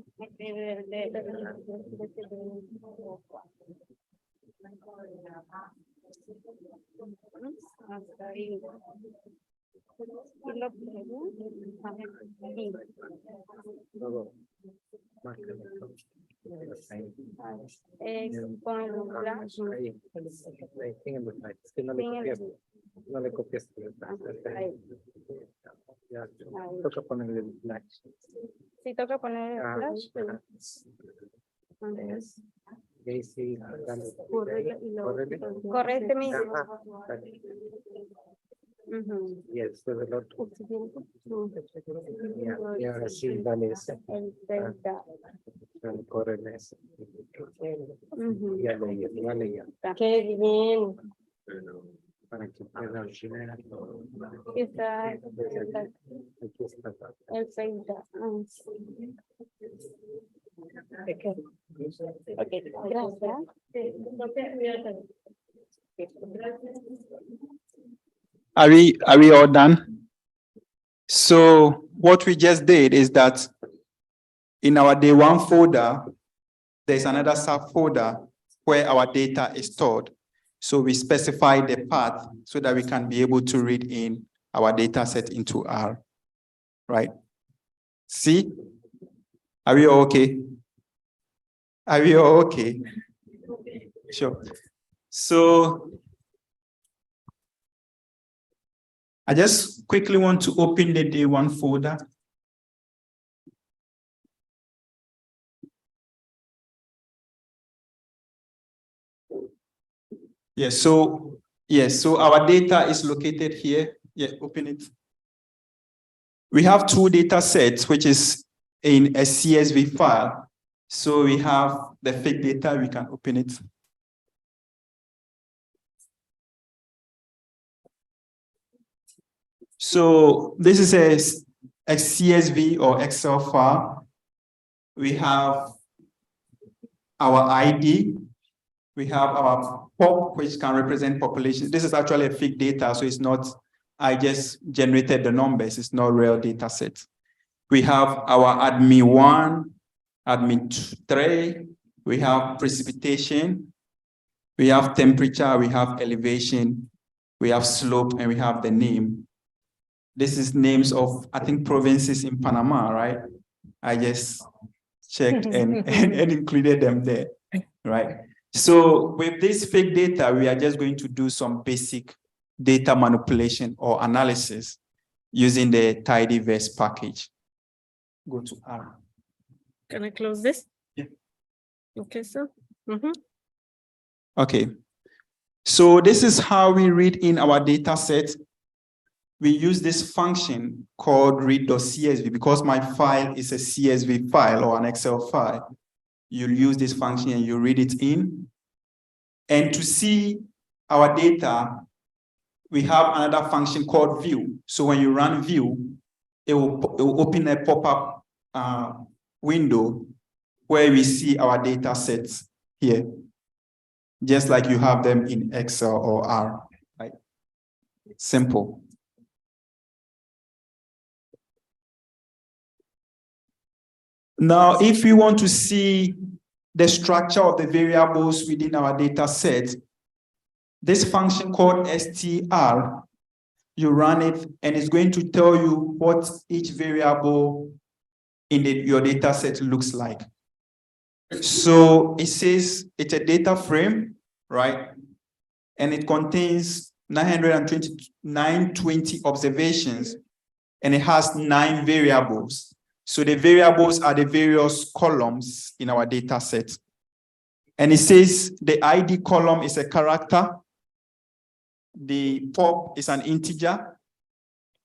Con el flash. Es que no le copiaste. No le copiaste. Ya, toca ponerle el flash. Sí, toca poner el flash. Y ahí sí, dale. Corre este mismo. Ajá, dale. Y esto del otro. Y ahora sí, dale ese. Corre ese. Ya leí, ya. Qué bien. Para que pueda girar. Aquí está. Aquí está. El 30. Ok, gracias. Are we all done? So what we just did is that in our day one folder, there's another subfolder where our data is stored. So we specify the path so that we can be able to read in our data set into R, right? See? Are we all okay? Are we all okay? Sure. So I just quickly want to open the day one folder. Yes, so our data is located here. Yeah, open it. We have two data sets, which is in a CSV file. So we have the fake data, we can open it. So this is a CSV or Excel file. We have our ID. We have our POP, which can represent population. This is actually a fake data, so it's not, I just generated the numbers, it's not real data set. We have our admin 1, admin 3, we have precipitation, we have temperature, we have elevation, we have slope, and we have the name. This is names of, I think, provinces in Panama, right? I just checked and included them there, right? So with this fake data, we are just going to do some basic data manipulation or analysis using the tidyverse package. Go to R. Can I close this? Yeah. Okay, so. Okay. So this is how we read in our data set. We use this function called read.csv because my file is a CSV file or an Excel file. You'll use this function and you read it in. And to see our data, we have another function called view. So when you run view, it will open a pop-up window where we see our data sets here, just like you have them in Excel or R, right? Simple. Now, if we want to see the structure of the variables within our data set, this function called str, you run it and it's going to tell you what each variable in your data set looks like. So it says it's a data frame, right? And it contains 920 observations and it has 9 variables. So the variables are the various columns in our data set. And it says the ID column is a character, the POP is an integer,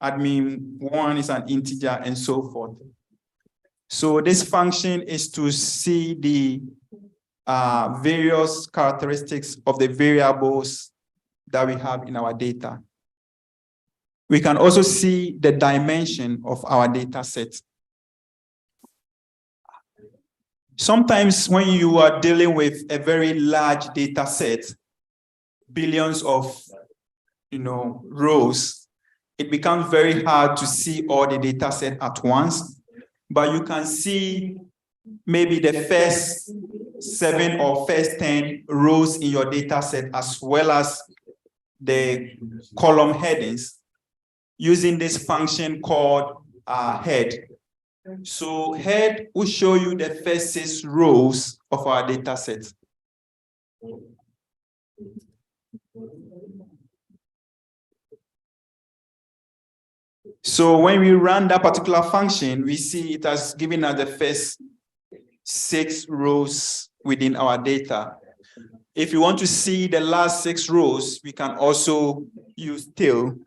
admin 1 is an integer, and so forth. So this function is to see the various characteristics of the variables that we have in our data. We can also see the dimension of our data set. Sometimes when you are dealing with a very large data set, billions of rows, it becomes very hard to see all the data set at once, but you can see maybe the first 7 or first 10 rows in your data set as well as the column headings using this function called head. So head will show you the first 6 rows of our data set. So when we run that particular function, we see it has given us the first 6 rows within our data. If you want to see the last 6 rows, we can also use tail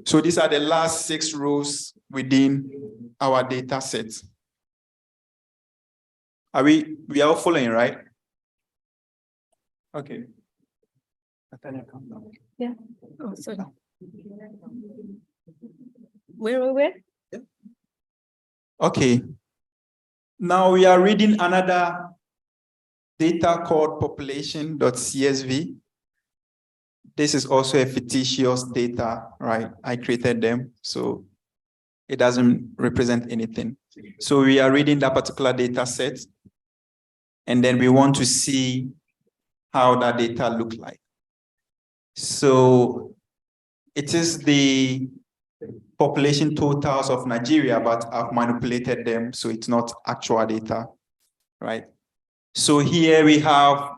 So these are the last 6 rows within our data set. We are all following, right? Okay. Yeah. Oh, sorry. Where? Okay. Now we are reading another data called population.csv. This is also a fictitious data, right? I created them, so it doesn't represent anything. So we are reading that particular data set, and then we want to see how that data look like. So it is the population totals of Nigeria, but I've manipulated them, so it's not actual data, right? So here we have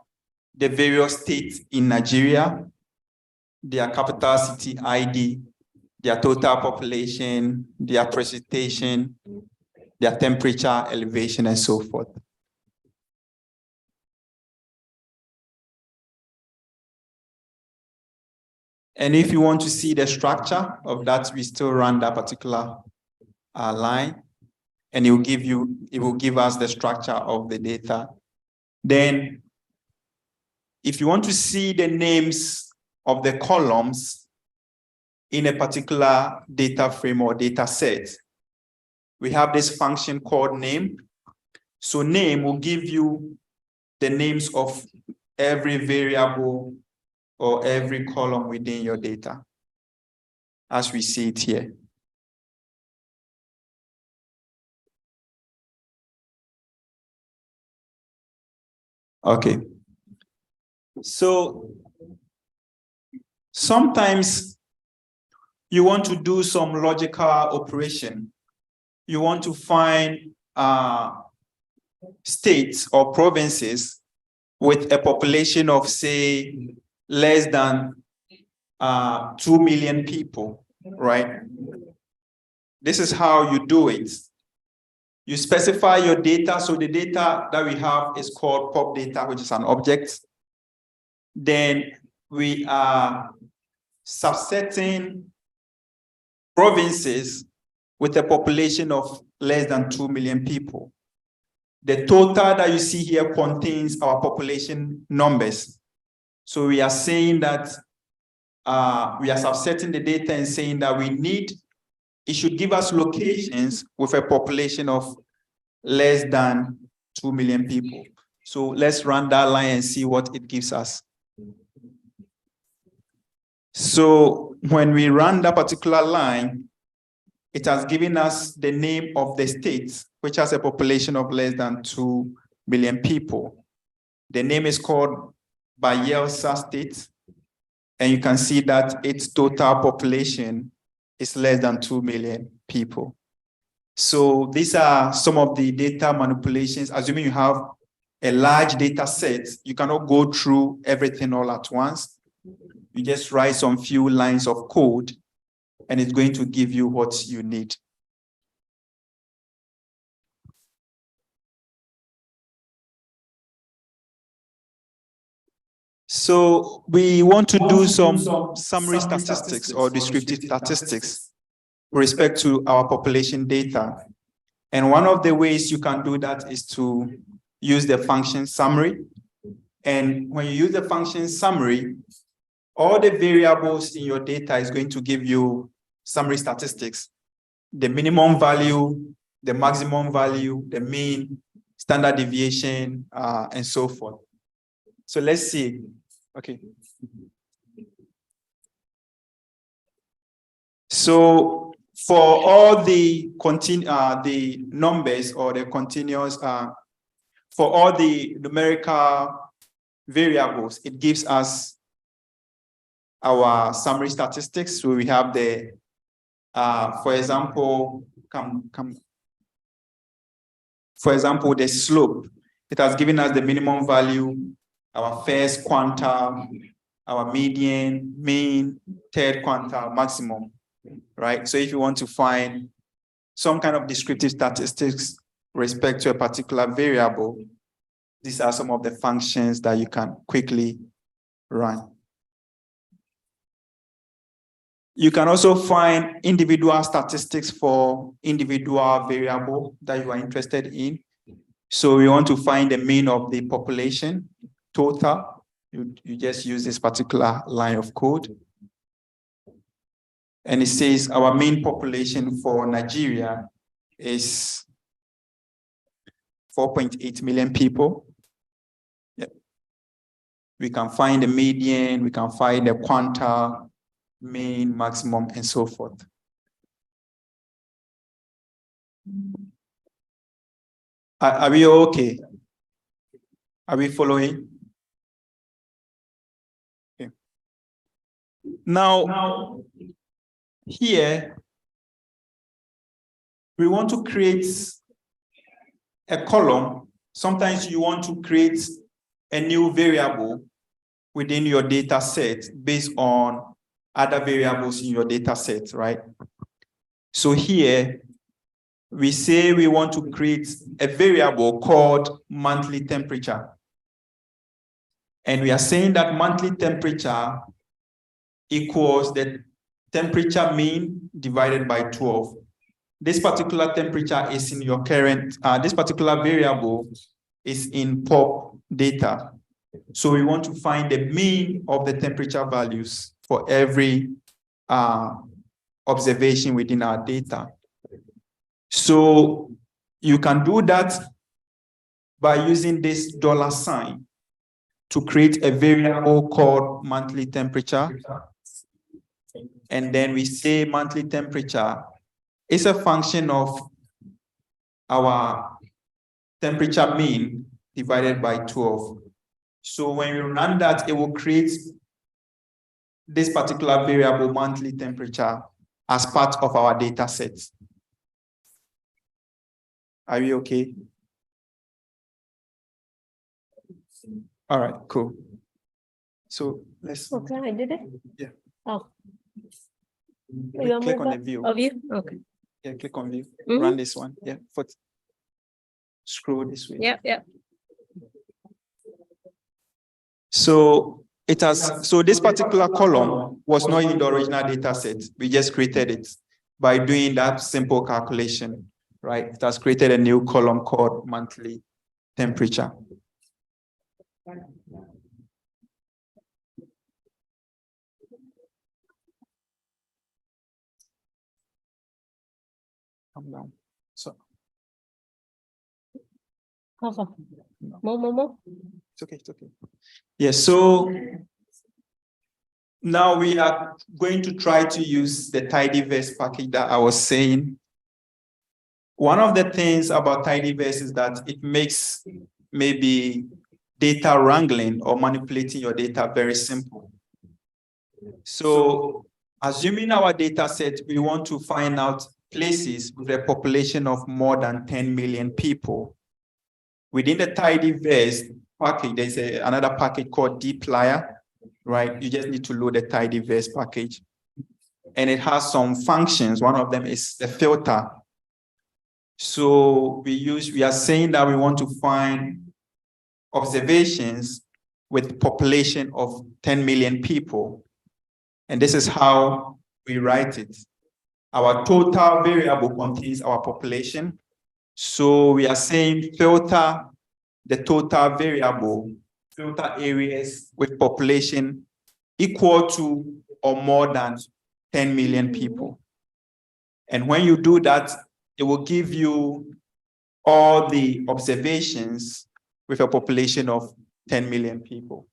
the various states in Nigeria, their capital city ID, their total population, their precipitation, their temperature, elevation, and so forth. And if you want to see the structure of that, we still run that particular line, and it will give us the structure of the data. Then, if you want to see the names of the columns in a particular data frame or data set, we have this function called name. So name will give you the names of every variable or every column within your data, as we see it here. Okay. So sometimes you want to do some logical operation. You want to find states or provinces with a population of, say, less than 2 million people, right? This is how you do it. You specify your data. So the data that we have is called pop data, which is an object. Then we are subsetting provinces with a population of less than 2 million people. The total that you see here contains our population numbers. So we are saying that we are subsetting the data and saying that it should give us locations with a population of less than 2 million people. So let's run that line and see what it gives us. So when we run that particular line, it has given us the name of the state, which has a population of less than 2 million people. The name is called Bayelsa State, and you can see that its total population is less than 2 million people. So these are some of the data manipulations. Assuming you have a large data set, you cannot go through everything all at once. You just write some few lines of code, and it's going to give you what you need. So we want to do some summary statistics or descriptive statistics with respect to our population data. And one of the ways you can do that is to use the function summary. And when you use the function summary, all the variables in your data is going to give you summary statistics. The minimum value, the maximum value, the mean, standard deviation, and so forth. So let's see. Okay. So for all the numbers or the continuous, for all the numerical variables, it gives us our summary statistics. So we have the, for example, for example, the slope. It has given us the minimum value, our first quantile, our median, mean, third quantile, maximum, right? So if you want to find some kind of descriptive statistics with respect to a particular variable, these are some of the functions that you can quickly run. You can also find individual statistics for individual variable that you are interested in. So we want to find the mean of the population total. You just use this particular line of code. And it says our mean population for Nigeria is 4.8 million people. Yeah. We can find the median, we can find the quantile, mean, maximum, and so forth. Are we okay? Are we following? Okay. Now, here, we want to create a column. Sometimes you want to create a new variable within your data set based on other variables in your data set, right? So here, we say we want to create a variable called monthly temperature. And we are saying that monthly temperature equals the temperature mean divided by 12. This particular temperature is in your current, this particular variable is in POP data. So we want to find the mean of the temperature values for every observation within our data. So you can do that by using this $sign to create a variable called monthly temperature. And then we say monthly temperature is a function of our temperature mean divided by 12. So when we run that, it will create this particular variable monthly temperature as part of our data set. Are we okay? All right, cool. So let's. Okay, I did it. Yeah. Oh. Click on the view. Oh, view? Okay. Yeah, click on view. Mhm. Run this one. Yeah, scroll this way. Yeah. So this particular column was not in the original data set. We just created it by doing that simple calculation, right? It has created a new column called monthly temperature. Come down. So. More. It's okay, it's okay. Yes, so now we are going to try to use the tidyverse package that I was saying. One of the things about tidyverse is that it makes maybe data wrangling or manipulating your data very simple. So assuming our data set, we want to find out places with a population of more than 10 million people. Within the tidyverse package, there's another package called dplyr, right? You just need to load the tidyverse package. And it has some functions. One of them is the filter. So we are saying that we want to find observations with population of 10 million people. And this is how we write it. Our total variable contains our population. So we are saying filter the total variable, filter areas with population equal to or more than 10 million people. And when you do that, it will give you all the observations with a population of 10 million people.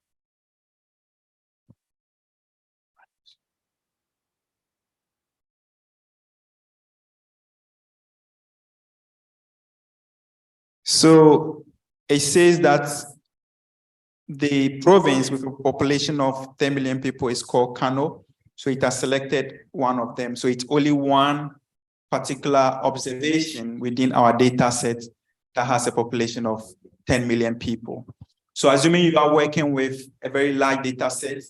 So it says that the province with a population of 10 million people is called Kano. So it has selected one of them. So it's only one particular observation within our data set that has a population of 10 million people. So assuming you are working with a very large data set,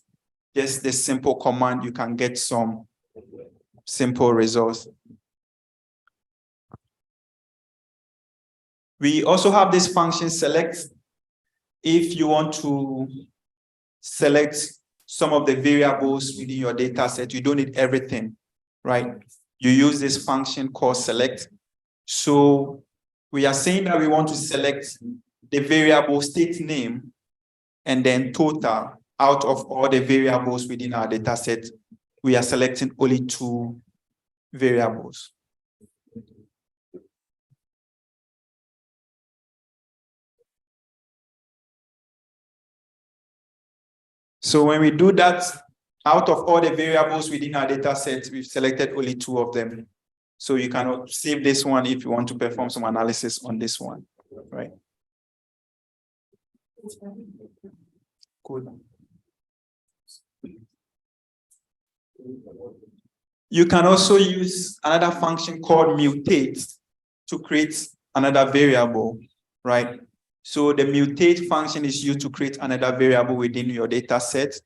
just this simple command, you can get some simple results. We also have this function select. If you want to select some of the variables within your data set. You don't need everything, right? You use this function called select. So we are saying that we want to select the variable state name and then total out of all the variables within our data set. We are selecting only 2 variables. So when we do that, out of all the variables within our data set, we've selected only 2 of them. So you cannot save this one if you want to perform some analysis on this one, right? Cool. You can also use another function called mutate to create another variable, right? So the mutate function is used to create another variable within your data set.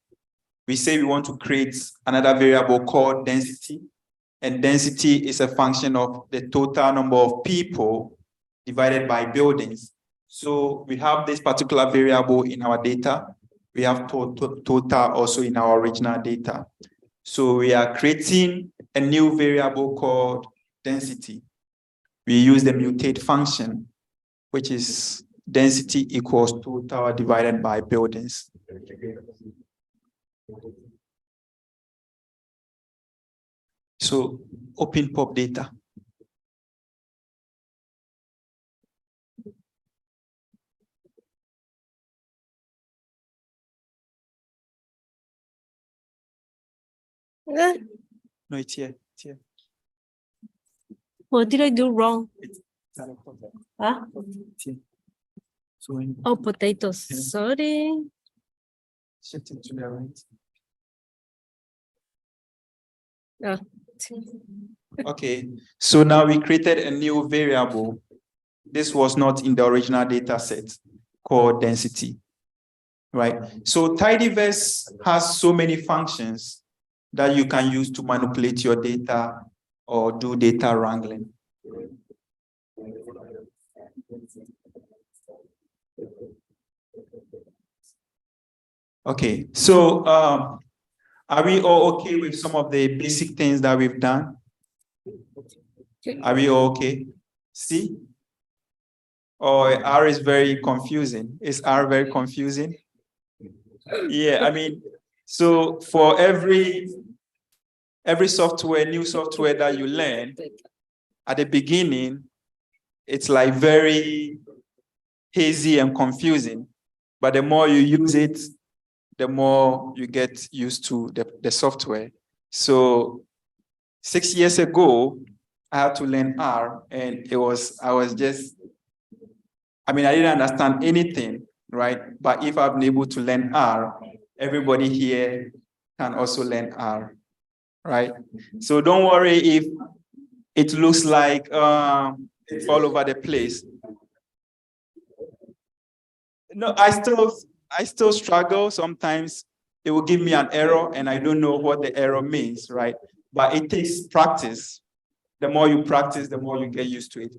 We say we want to create another variable called density, and density is a function of the total number of people divided by buildings. So we have this particular variable in our data. We have total also in our original data. So we are creating a new variable called density. We use the mutate function, which is density equals total divided by buildings. So WorldPop data. Yeah. No, it's here. It's here. What did I do wrong? Huh? It's here. So when Oh, potatoes. Sorry. shift it to the right. Oh. Okay, so now we created a new variable. This was not in the original data set called density, right? So tidyverse has so many functions that you can use to manipulate your data or do data wrangling. Okay, so are we all okay with some of the basic things that we've done? Are we all okay? See? Or R is very confusing. Is R very confusing? Yeah, I mean, so for every software, new software that you learn, at the beginning, it's like very hazy and confusing. But the more you use it, the more you get used to the software. So 6 years ago, I had to learn R, and I didn't understand anything, right? But if I've been able to learn R, everybody here can also learn R, right? So don't worry if it looks like it's all over the place. No, I still struggle. Sometimes it will give me an error and I don't know what the error means, right? But it takes practice. The more you practice, the more you get used to it.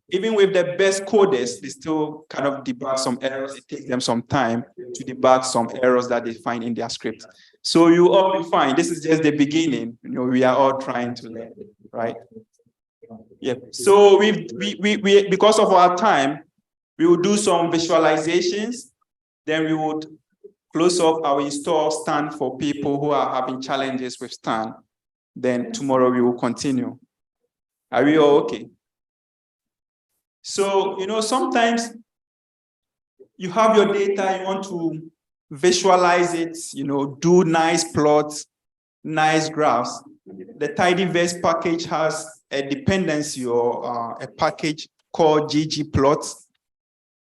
Even with the best coders, they still kind of debug some errors. It takes them some time to debug some errors that they find in their script. So you all be fine. This is just the beginning. You know, we are all trying to learn, right? Yeah. So we because of our time, we will do some visualizations. Then we would close off our install stand for people who are having challenges with stand. Then tomorrow we will continue. Are we all okay? So, sometimes you have your data, you want to visualize it, do nice plots, nice graphs. The tidyverse package has a dependency or a package called ggplot,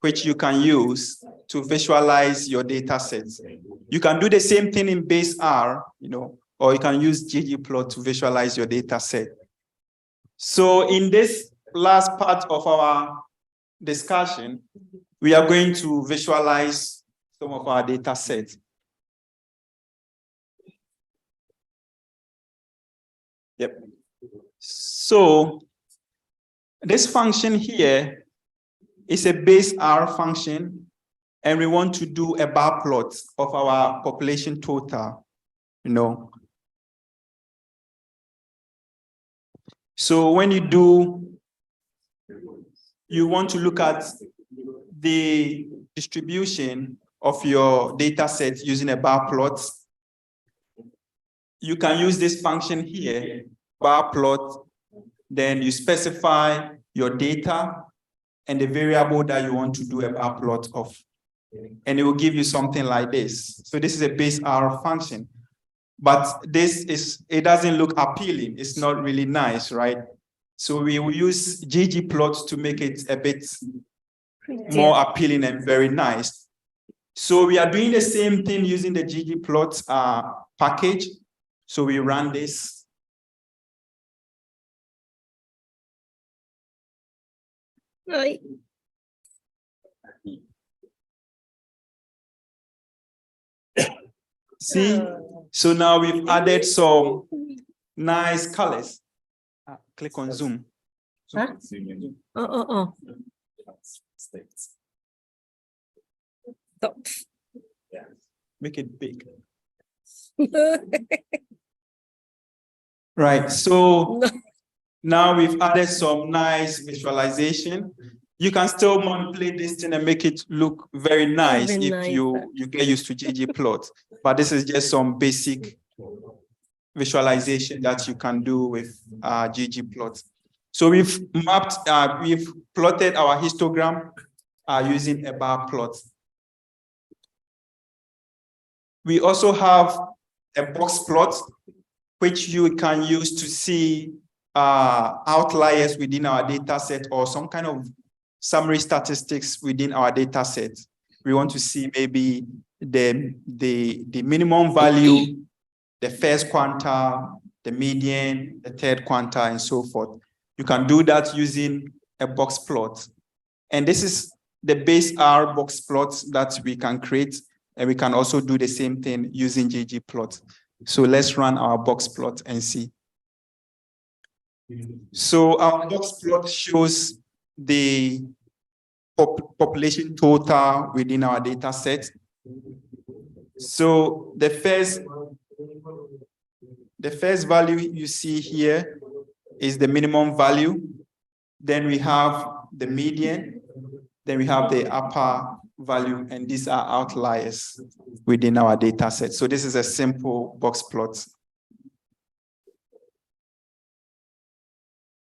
which you can use to visualize your data sets. You can do the same thing in base R, or you can use ggplot to visualize your data set. So in this last part of our discussion, we are going to visualize some of our data sets. Yep. So this function here is a base R function. and we want to do a bar plot of our population total, you know. So when you want to look at the distribution of your data set using a bar plot, you can use this function here, bar plot, then you specify your data and the variable that you want to do a bar plot of. And it will give you something like this. So this is a base R function. But it doesn't look appealing. It's not really nice, right? So we will use ggplot to make it a bit more appealing and very nice. So we are doing the same thing using the ggplot package. So we run this. Right. See, so now we've added some nice colors. Click on zoom. Huh? Oh. Stop. Make it big. Right, so now we've added some nice visualization. You can still manipulate this thing and make it look very nice if you get used to ggplot. But this is just some basic visualization that you can do with ggplot. So we've plotted our histogram using a bar plot. We also have a box plot, which you can use to see outliers within our data set or some kind of summary statistics within our data set. We want to see maybe the minimum value, the first quantile, the median, the third quantile, and so forth. You can do that using a box plot. And this is the base R box plot that we can create, and we can also do the same thing using ggplot. So let's run our box plot and see. So our box plot shows the population total within our data set. So the first value you see here is the minimum value. Then we have the median. Then we have the upper value, and these are outliers within our data set. So this is a simple box plot.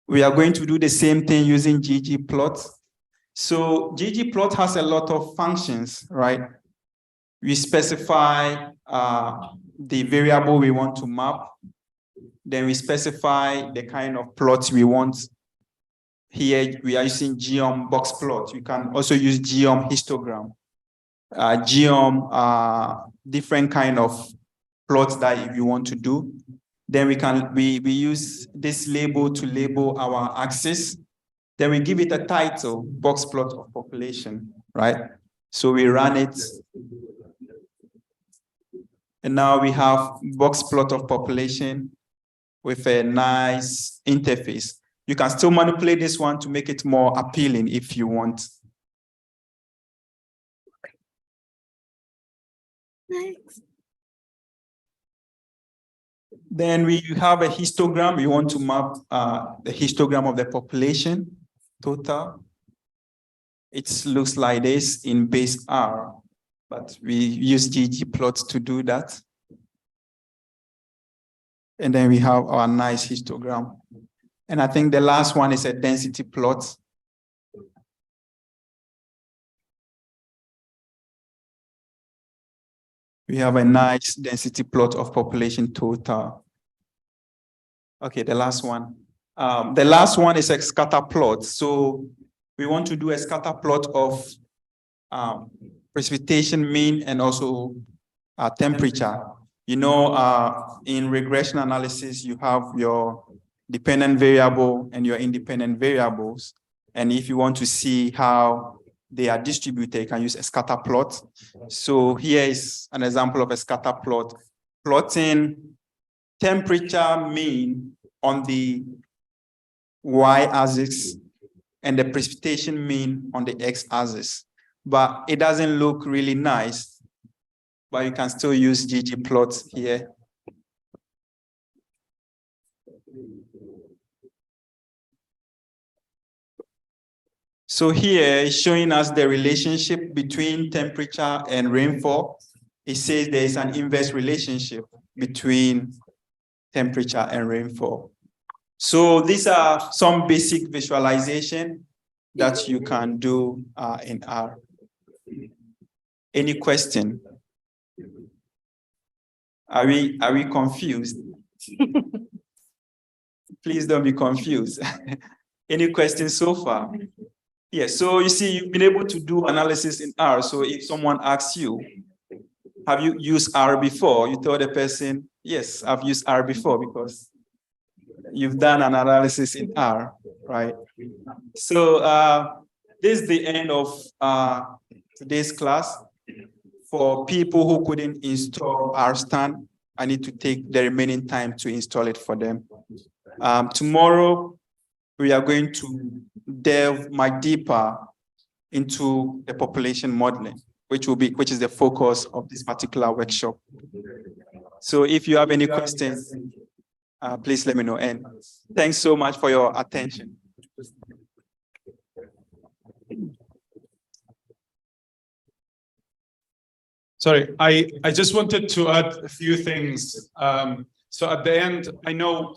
We are going to do the same thing using ggplot. So ggplot has a lot of functions, right? We specify the variable we want to map. Then we specify the kind of plots we want. Here we are using geom box plot. You can also use geom histogram. Geom, different kind of plots that you want to do. Then we use this label to label our axis. Then we give it a title, box plot of population, right? So we run it. And now we have box plot of population with a nice interface. You can still manipulate this one to make it more appealing if you want. Next. Then we have a histogram. We want to map the histogram of the population total. It looks like this in base R, but we use ggplot to do that. And then we have our nice histogram. And I think the last one is a density plot. We have a nice density plot of population total. Okay, the last one. The last one is a scatter plot. So we want to do a scatter plot of precipitation mean and also temperature. You know, in regression analysis, you have your dependent variable and your independent variables. And if you want to see how they are distributed, you can use a scatter plot. So here is an example of a scatter plot, plotting temperature mean on the y-axis and the precipitation mean on the x-axis. but it doesn't look really nice. But you can still use ggplot here. So here is showing us the relationship between temperature and rainfall. It says there is an inverse relationship between temperature and rainfall. So these are some basic visualization that you can do in R. Any question? Are we confused? Please don't be confused. Any questions so far? Yes, so you see, you've been able to do analysis in R. So if someone asks you, have you used R before? You tell the person, yes, I've used R before because you've done an analysis in R, right? So this is the end of today's class. For people who couldn't install RStan, I need to take the remaining time to install it for them. Tomorrow, we are going to delve much deeper into the population modeling, which is the focus of this particular workshop. So if you have any questions, please let me know. And thanks so much for your attention. Sorry, I just wanted to add a few things. So at the end, I know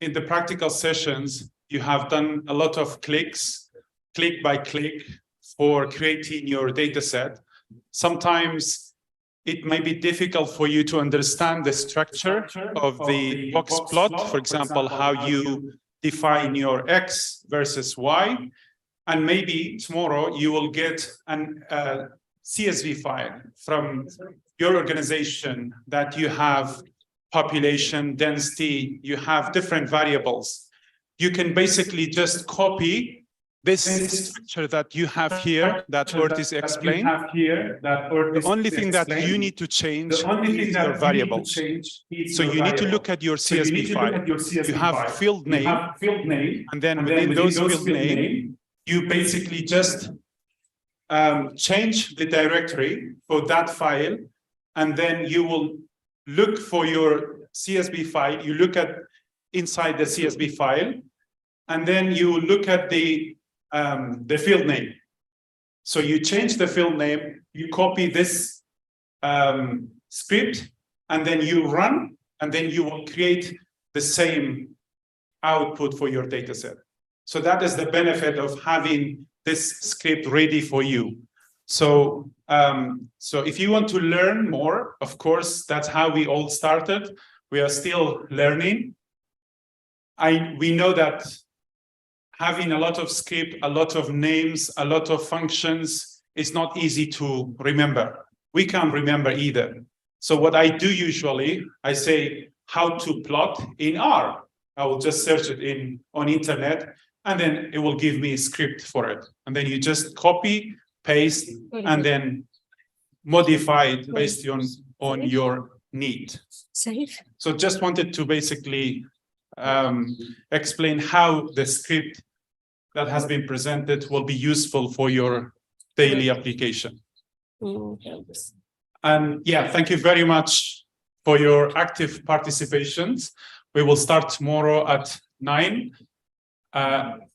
in the practical sessions, you have done a lot of clicks, click by click, for creating your data set. Sometimes it may be difficult for you to understand the structure of the box plot, for example, how you define your X versus Y. And maybe tomorrow you will get an CSV file from your organization that you have population, density, you have different variables. You can basically just copy this structure that you have here, that Ortiz explained. The only thing that you need to change is your variables. So you need to look at your CSV file. You have field name, and then within those field name, you basically just change the directory for that file, and then you will look for your CSV file. You look at inside the CSV file, and then you look at the field name. So you change the field name, you copy this script, and then you run, and then you will create the same output for your data set. So that is the benefit of having this script ready for you. So, so if you want to learn more, of course, that's how we all started. We are still learning. We know that having a lot of script, a lot of names, a lot of functions is not easy to remember. We can't remember either. So what I do usually, I say how to plot in R. I will just search it on internet, and then it will give me a script for it. And then you just copy, paste, and then modify it based on your need. Save. So just wanted to basically explain how the script that has been presented will be useful for your daily application. And yeah, thank you very much for your active participations. We will start tomorrow at 9.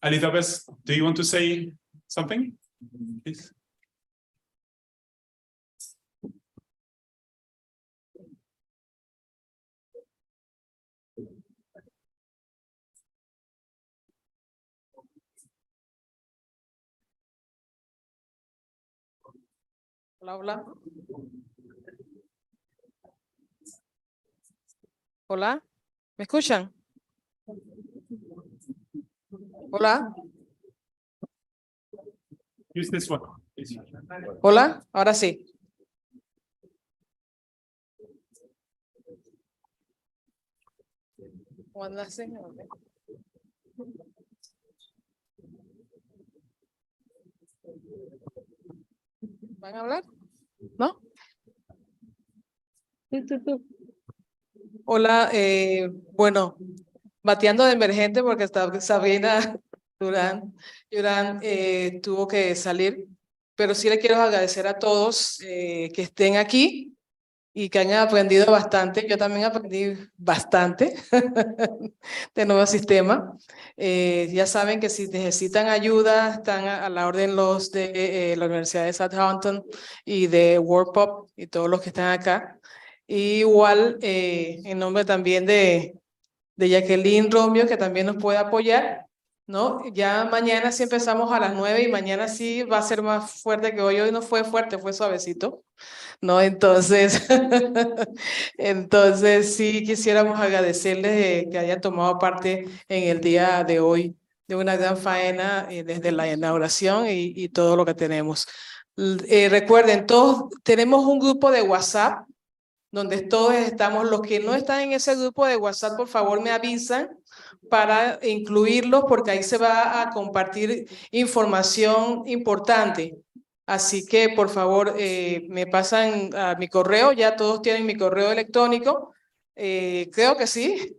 Elizabeth, do you want to say something, please? Hola, hola. Hola, ¿me escuchan? Hola. Use this one. Hola, ahora sí. ¿Cuándo hacen? ¿Van a hablar? ¿No? Hola, bueno, bateando de emergente porque está Sabrina Durán tuvo que salir. pero sí le quiero agradecer a todos que estén aquí y que hayan aprendido bastante. Yo también aprendí bastante del nuevo sistema. Ya saben que si necesitan ayuda, están a la orden los de la Universidad de Southampton y de WorldPop y todos los que están acá. Y igual, en nombre también de Jacqueline Romeo, que también nos puede apoyar, ¿no? Ya mañana sí empezamos a las 9 y mañana sí va a ser más fuerte que hoy. Hoy no fue fuerte, fue suavecito, ¿no? Entonces, entonces sí quisiéramos agradecerles que hayan tomado parte en el día de hoy de una gran faena desde la inauguración y todo lo que tenemos. Recuerden, todos tenemos un grupo de WhatsApp donde todos estamos. Los que no están en ese grupo de WhatsApp, por favor me avisan para incluirlos, porque ahí se va a compartir información importante. Así que, por favor, me pasan a mi correo. Ya todos tienen mi correo electrónico. Creo que sí.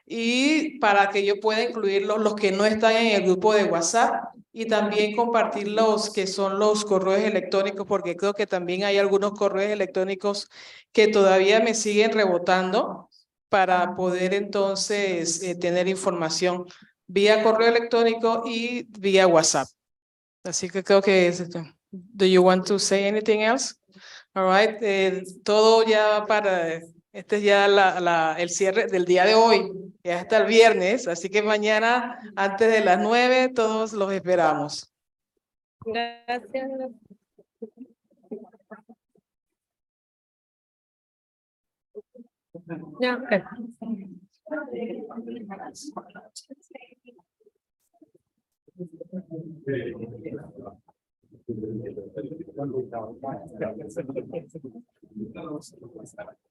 Y para que yo pueda incluir los que no están en el grupo de WhatsApp y también compartir los que son los correos electrónicos, porque creo que también hay algunos correos electrónicos que todavía me siguen rebotando para poder entonces tener información vía correo electrónico y vía WhatsApp. Así que creo que es esto. Do you want to say anything else? All right. Todo ya para, este es ya el cierre del día de hoy, ya hasta el viernes, así que mañana antes de las 9 todos los esperamos. Gracias. Ya, ok.